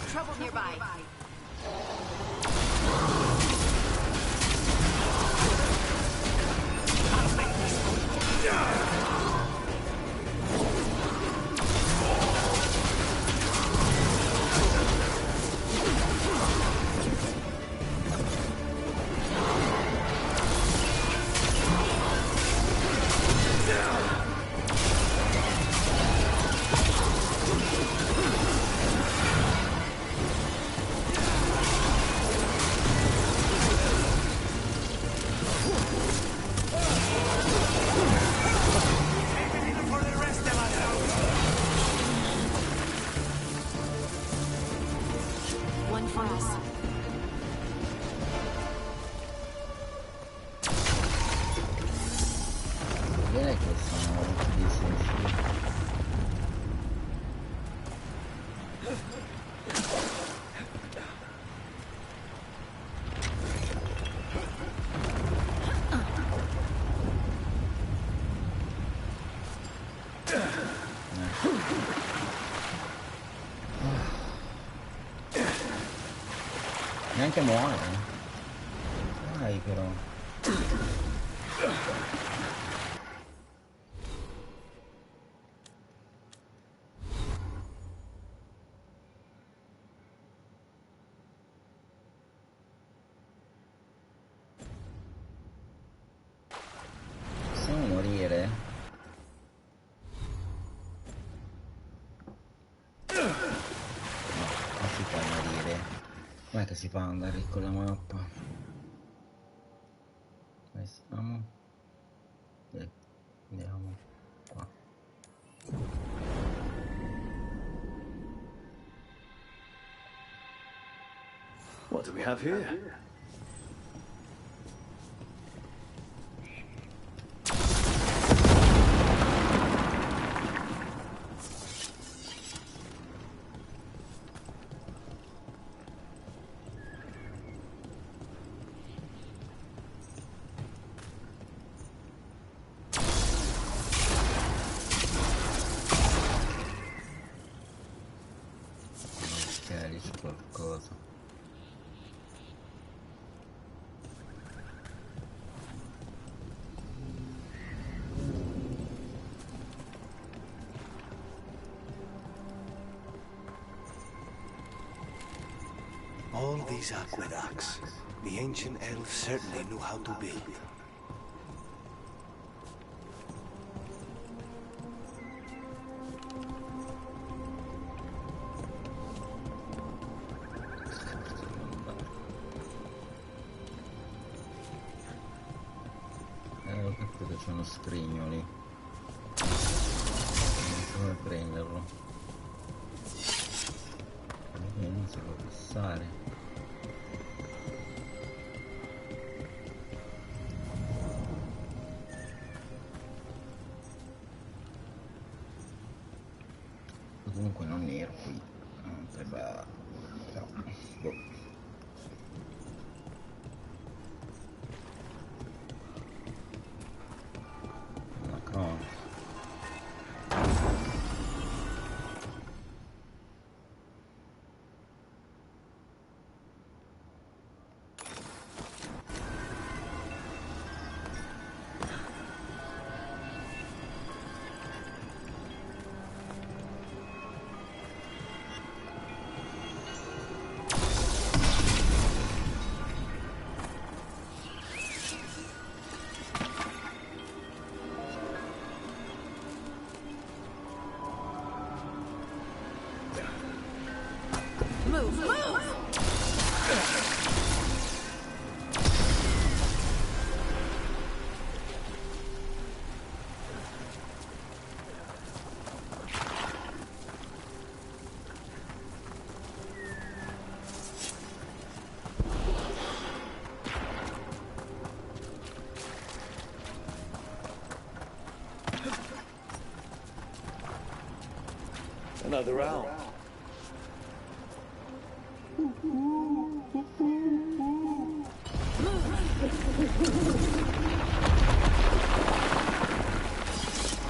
F: Trouble nearby. One for us.
A: Direi che sono difficili. Neanche muore. Dai però. Possiamo morire? No, non si può morire. Com'è che si fa ad andare con la mappa? Dove siamo? Andiamo qua.
E: What do we have here?
A: C'è qualcosa.
K: All these aqueducts, the ancient elves certainly knew how to build.
A: Ho capito che c'è uno scrigno lì. Non so come prenderlo. Non si può passare. Comunque non ero qui. Non sembra. No. Boh.
E: Another owl.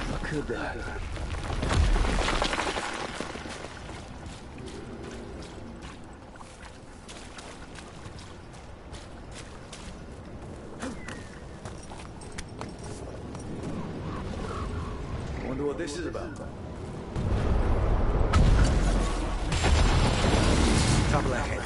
E: What could that? I wonder what this is about. Trouble ahead.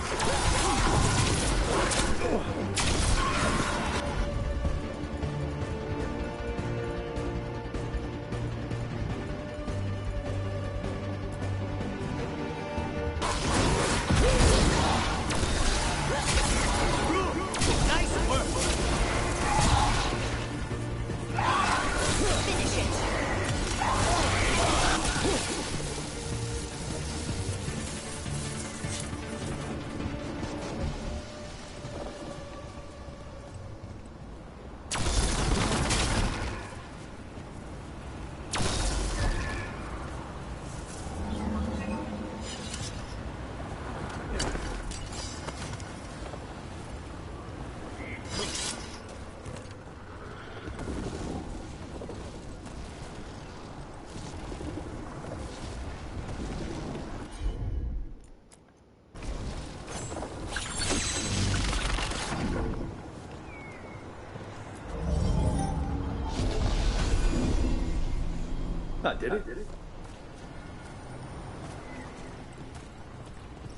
E: I did it.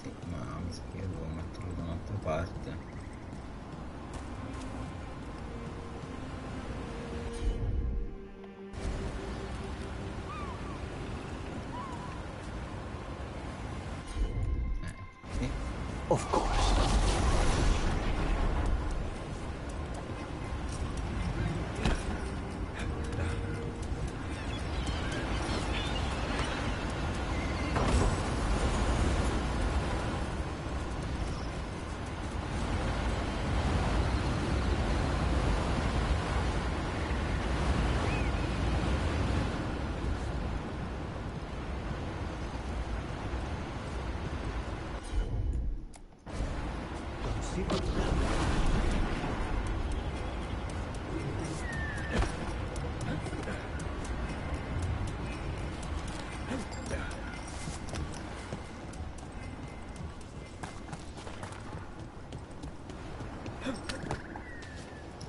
A: Sì, ma mi sa che devo metterlo da un'altra parte. Sì.
O: Of course.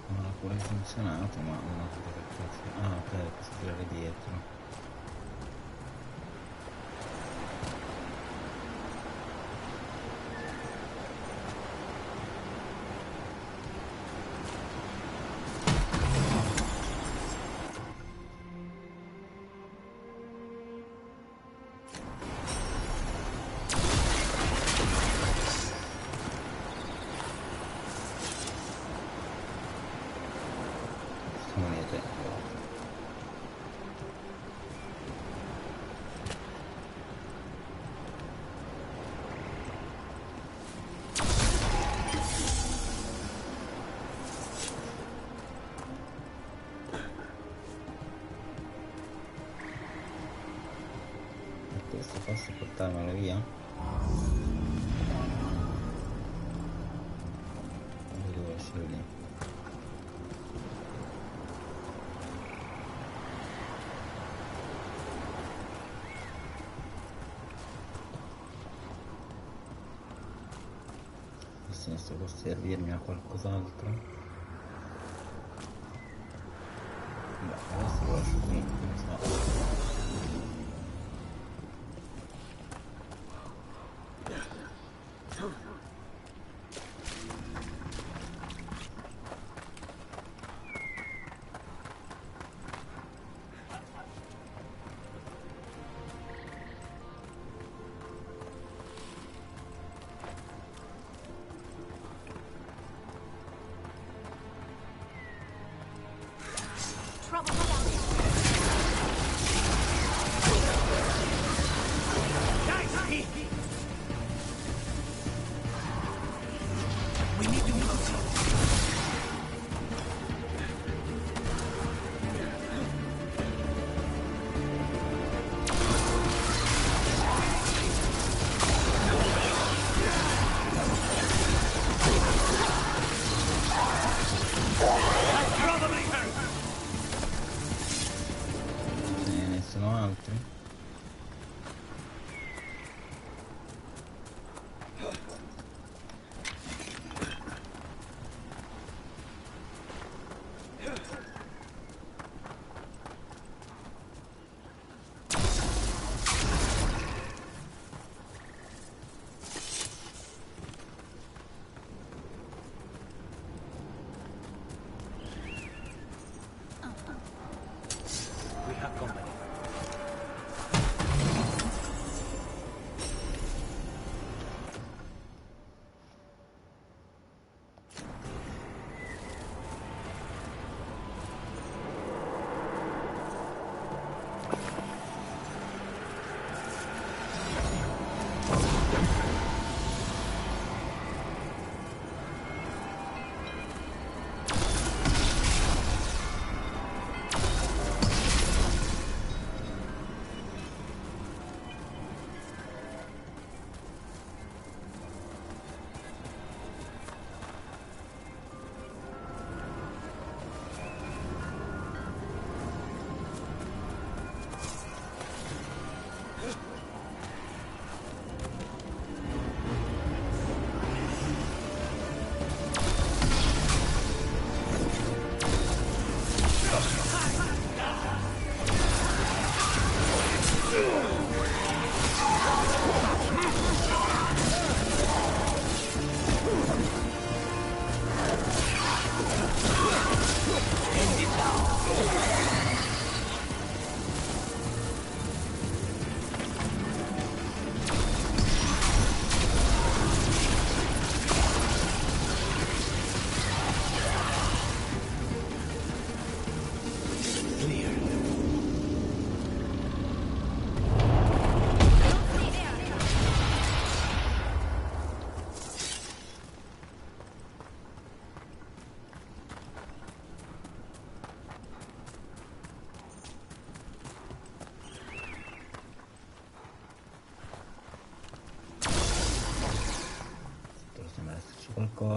A: Non ha pure funzionato, ma non ho capito che cazzo. Ah, ok, posso tirare dietro. Monete. E questo posso portarmelo via? Lo devo lasciare lì. Questo può servirmi a qualcos'altro? Beh, adesso lo lascio qui, non so.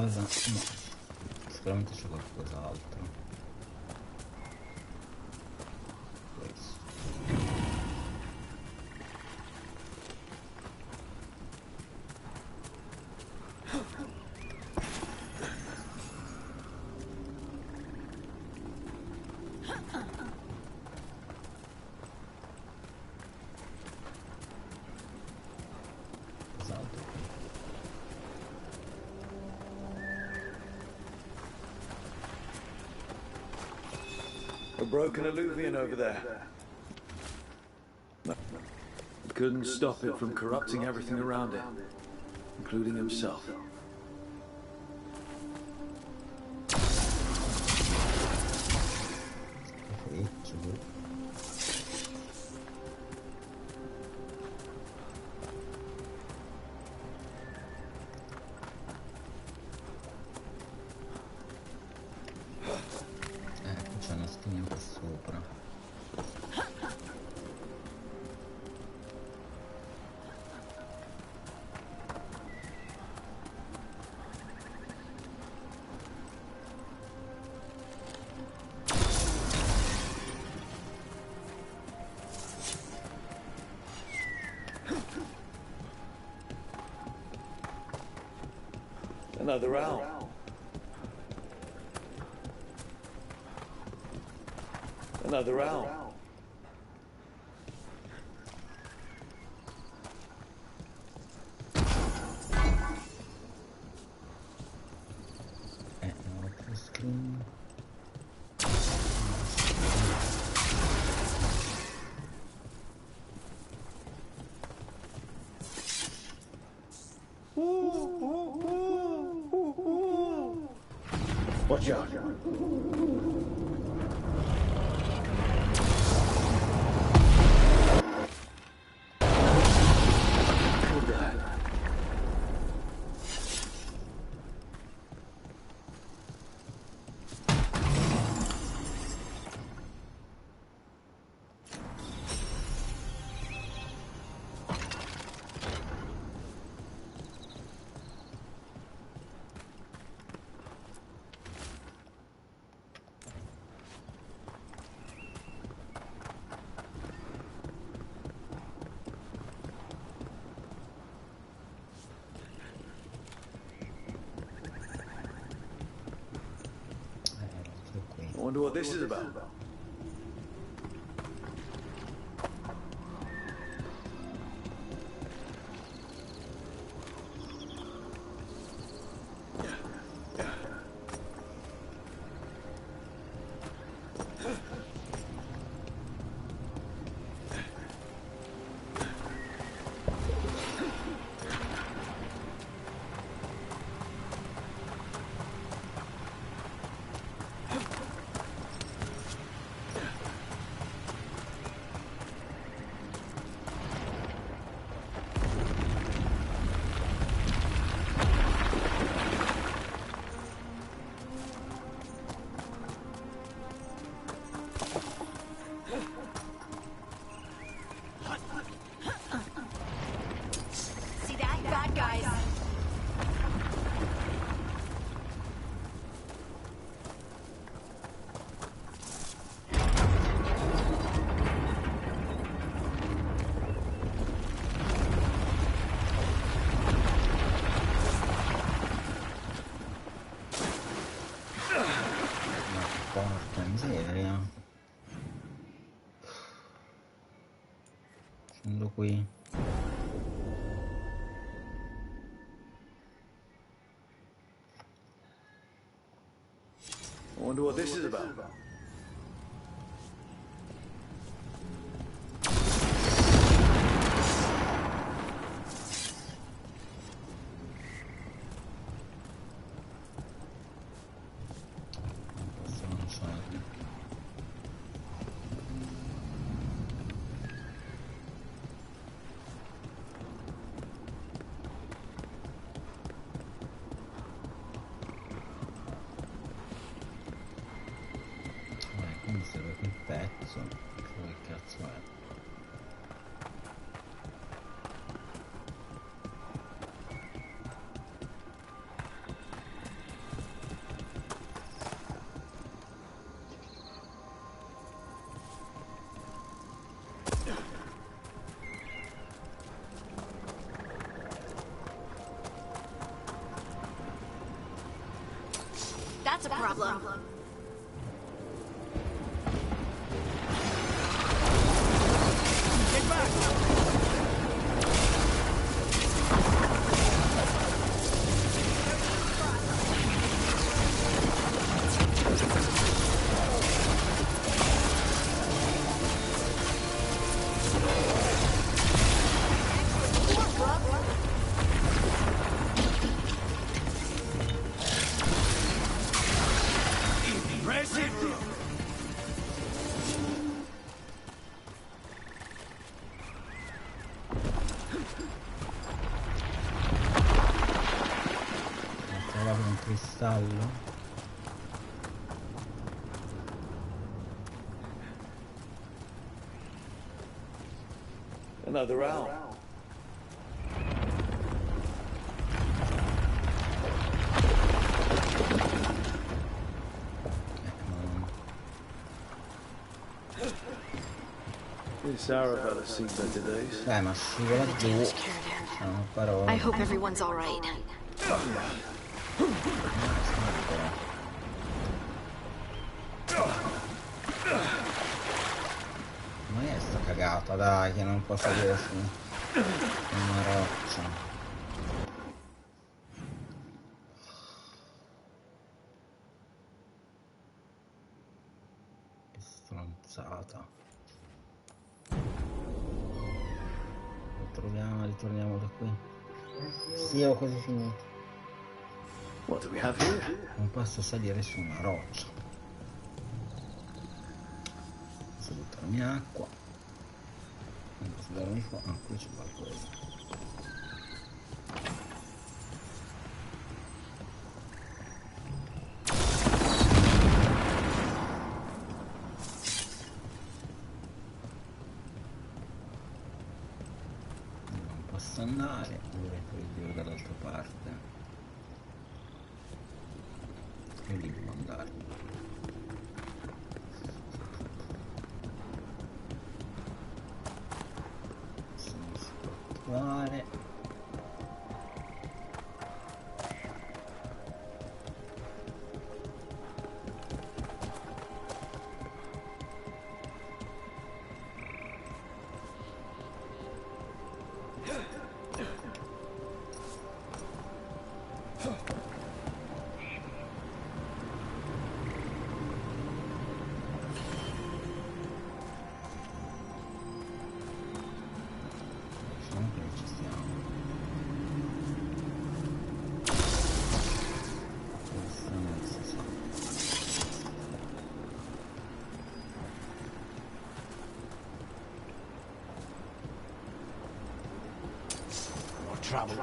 A: qualcosa? No, sicuramente c'è qualcos'altro. Questo.
E: A broken alluvian over there. Couldn't stop it from corrupting everything around it, including himself.
A: C'è una stigna qua sopra.
E: Another owl. Another owl.
A: Un'altra screen.
E: Watch out. I wonder what this is about.
I: See that? Bad guys.
A: Porca miseria. Scendo qui.
E: I wonder what this is about.
A: Posso lanciarli. Quindi serve quel pezzo. Che cazzo è?
F: that's a problem.
B: Get back!
A: Un cristallo.
E: Another owl. This Arabella seems better days.
A: Dai, ma scivola giù. Sono parole.
F: I hope everyone's all right.
A: Ma è sta cagata, dai, che non posso salire su una roccia. Che stronzata. Lo troviamo, ritorniamo da qui. Sì, ho quasi finito.
E: What do we have here?
A: Non posso salire su una roccia. Posso buttarmi acqua. Non posso darmi fuoco. Ah, qui c'è qualcosa. Non posso andare. Dovrei poi dire dall'altra parte. E lì devo andare. Non si può trovare.
Q: Trouble.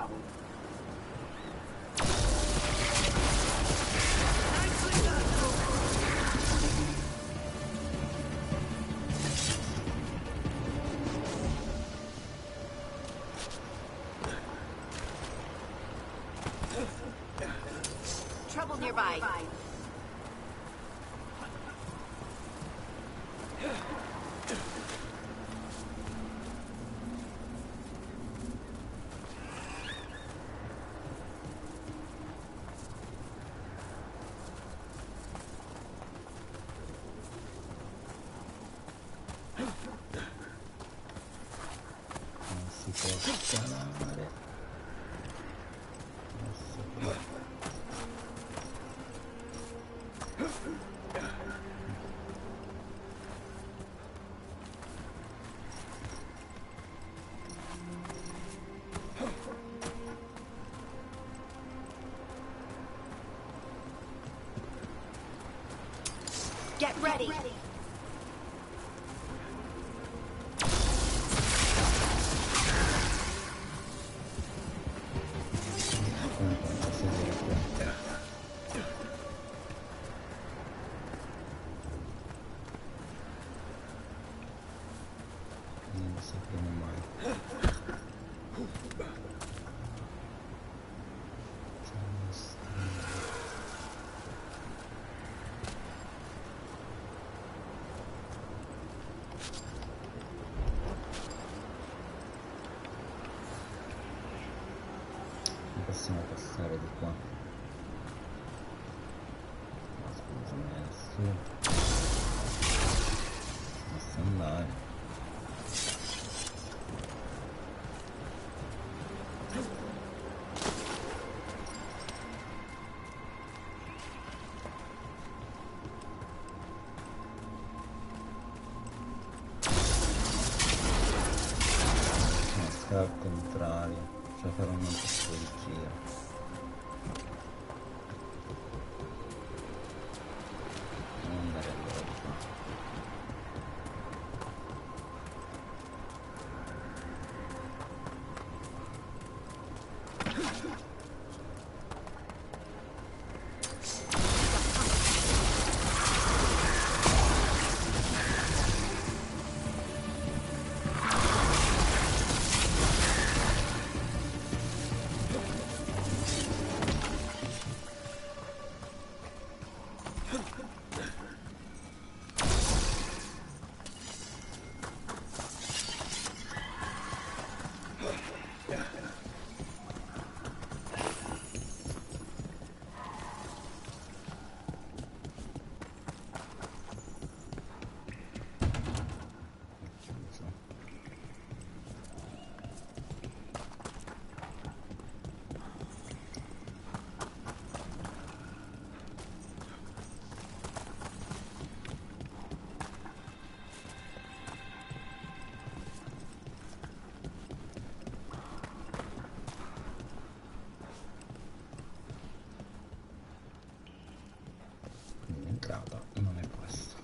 F: Trouble nearby. Get ready.
A: Non lo sapremo mai. Non possiamo passare di qua. Basta andare. Al contrario, cioè farò un po' di giro. Non andare all'orto. L'entrata non è questa.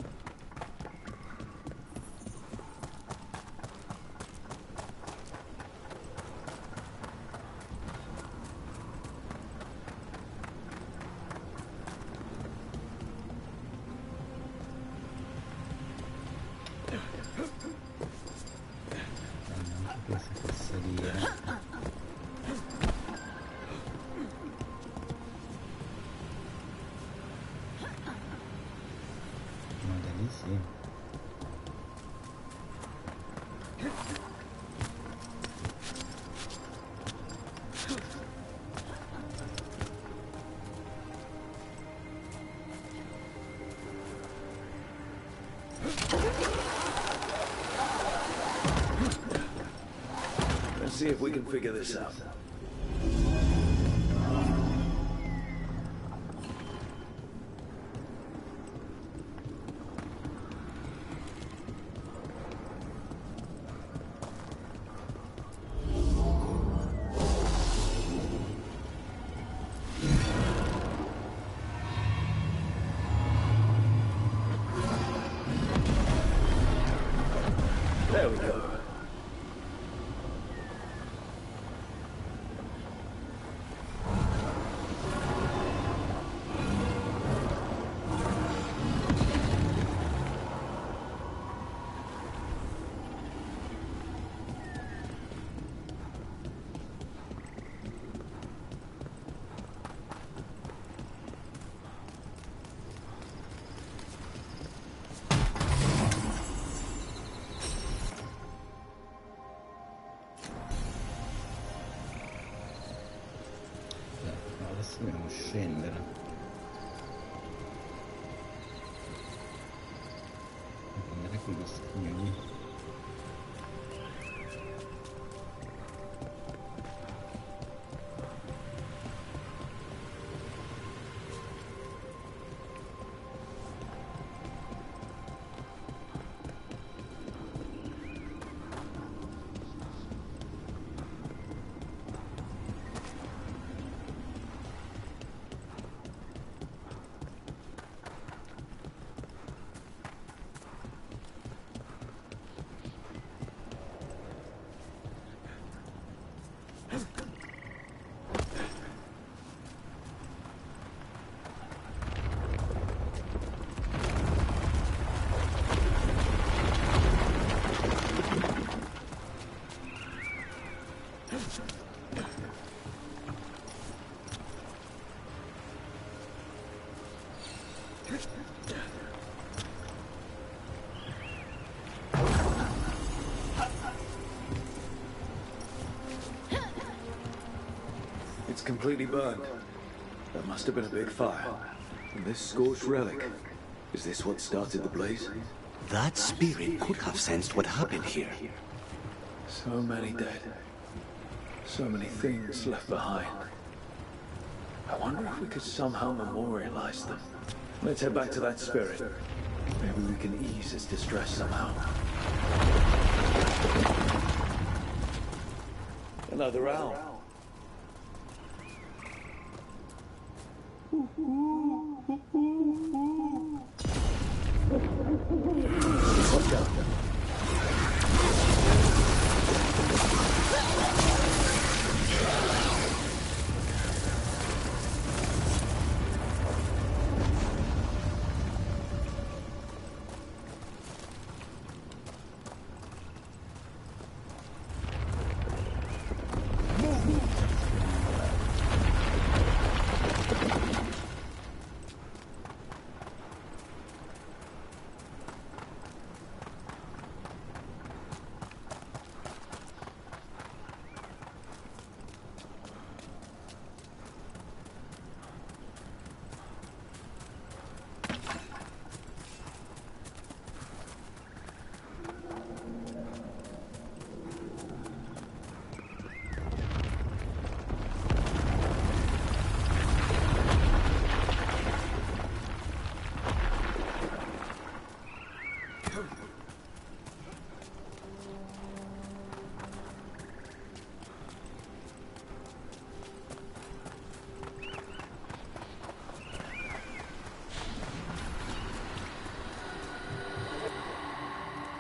A: Anche questa può salire. Sì.
E: Let's see if we can figure this out. There we go.
A: Adesso dobbiamo scendere. Prendere quello scudo lì.
E: It's completely burned. That must have been a big fire. And this scorched relic, Is this what started the blaze?
O: That spirit could have sensed what happened here.
E: So many dead. So many things left behind. I wonder if we could somehow memorialize them. Let's head back to that spirit. Maybe we can ease its distress somehow. Another owl. Watch out.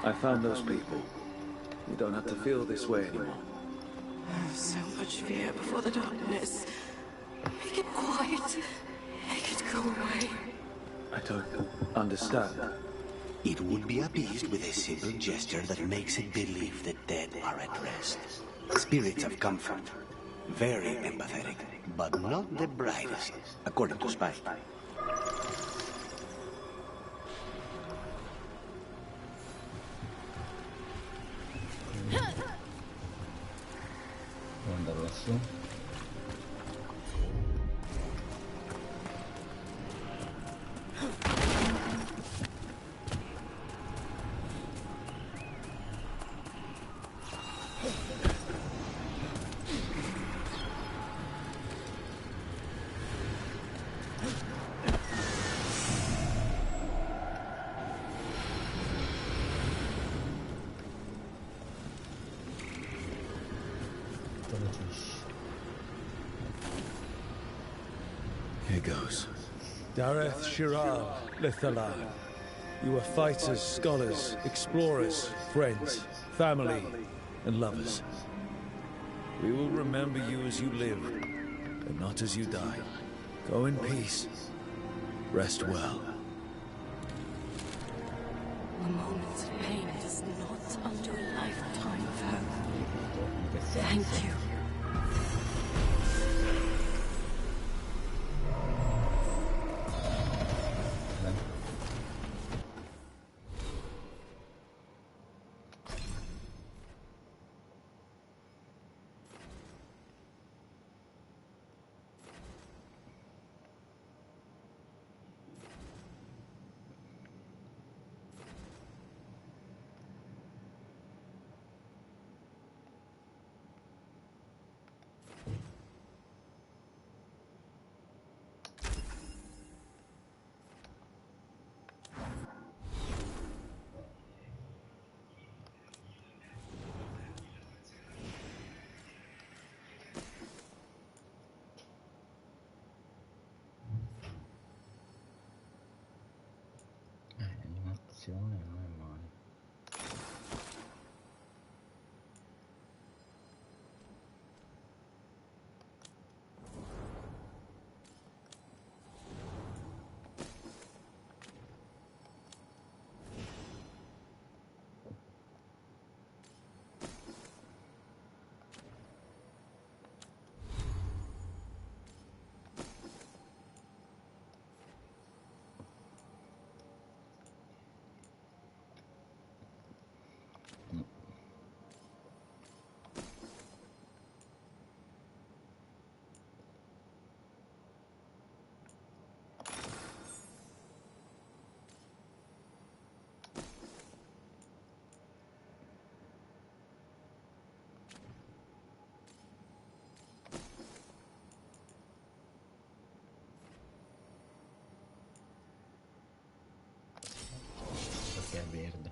E: I found those people. You don't have to feel this way anymore.
I: So much fear before the darkness. Make it quiet. Make it go away.
E: I don't understand.
O: It would be appeased with a simple gesture that makes it believe the dead are at rest. Spirits of comfort. Very empathetic, but not the brightest, according to Spike.
A: Onda rosso.
E: Here goes.
H: Dareth Shiral Lithalan. You are fighters, scholars, explorers, friends, family, and lovers. We will remember you as you live, and not as you die. Go in peace. Rest well.
I: A moment's pain does not undo a lifetime of hope. Thank you.
A: Animazione non è male. verde.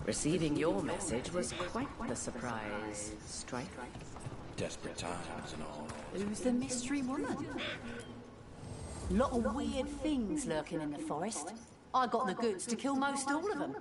D: Receiving your message was quite the surprise, Striker.
O: Desperate times and all.
J: Who's the mystery woman? Lot of weird things lurking in the forest. I got the goods to kill most all of them.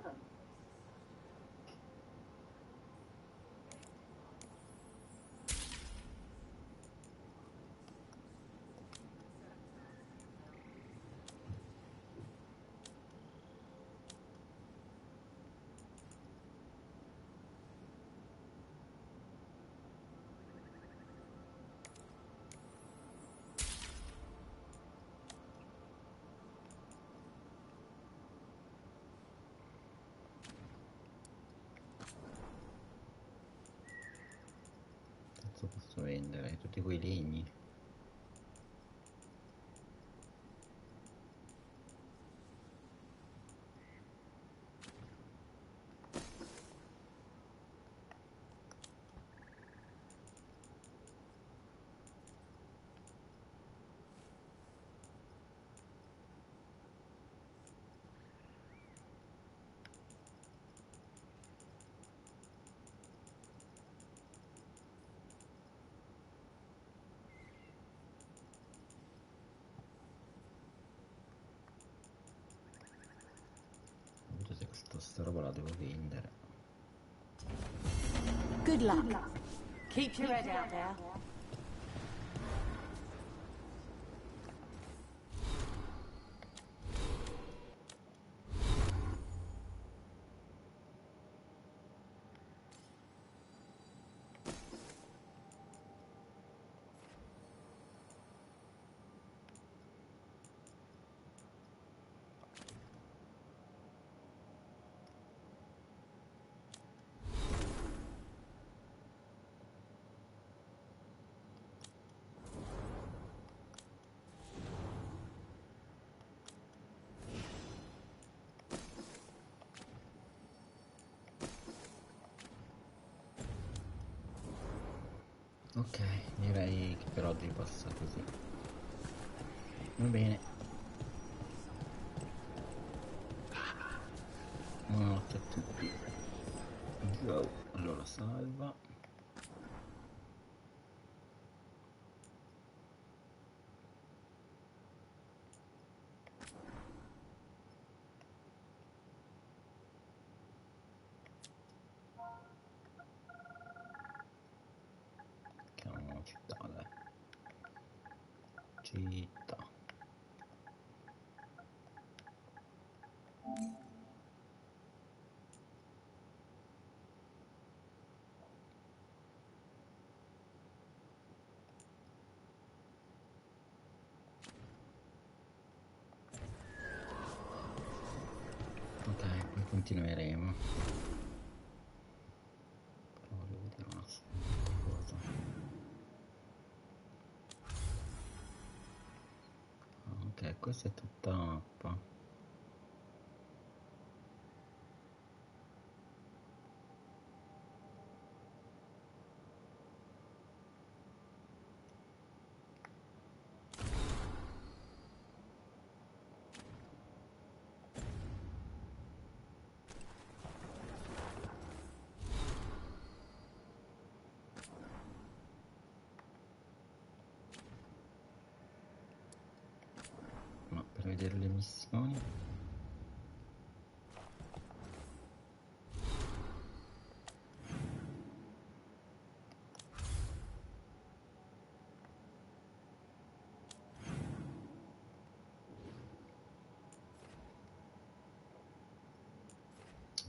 A: Posso vendere tutti quei legni. Sta roba la devo vendere.
J: Good luck. Keep your head out there.
A: Ok, direi che per oggi passa così. Va bene. Buonanotte a tutti. Go. Allora salva. Città. Ok, poi continueremo. Però volevo vedere una cosa. Ok, questa è tutta mappa. Ma per vedere le missioni.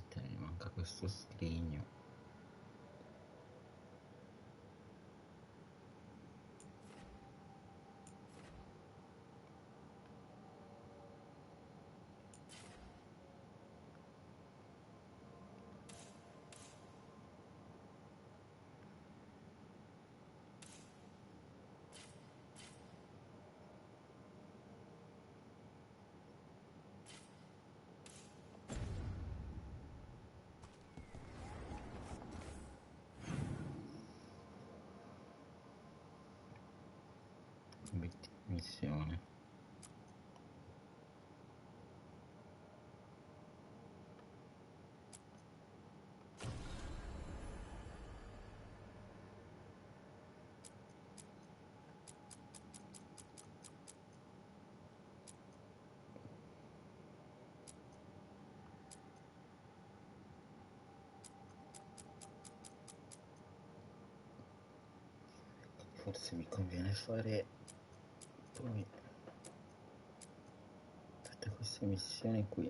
A: Ok, manca questo scrigno. Missione. Forse mi conviene fare poi tutte queste missioni qui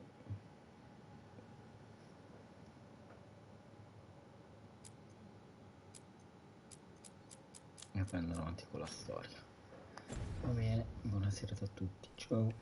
A: e poi andare avanti con la storia. Va bene, buonasera a tutti, ciao.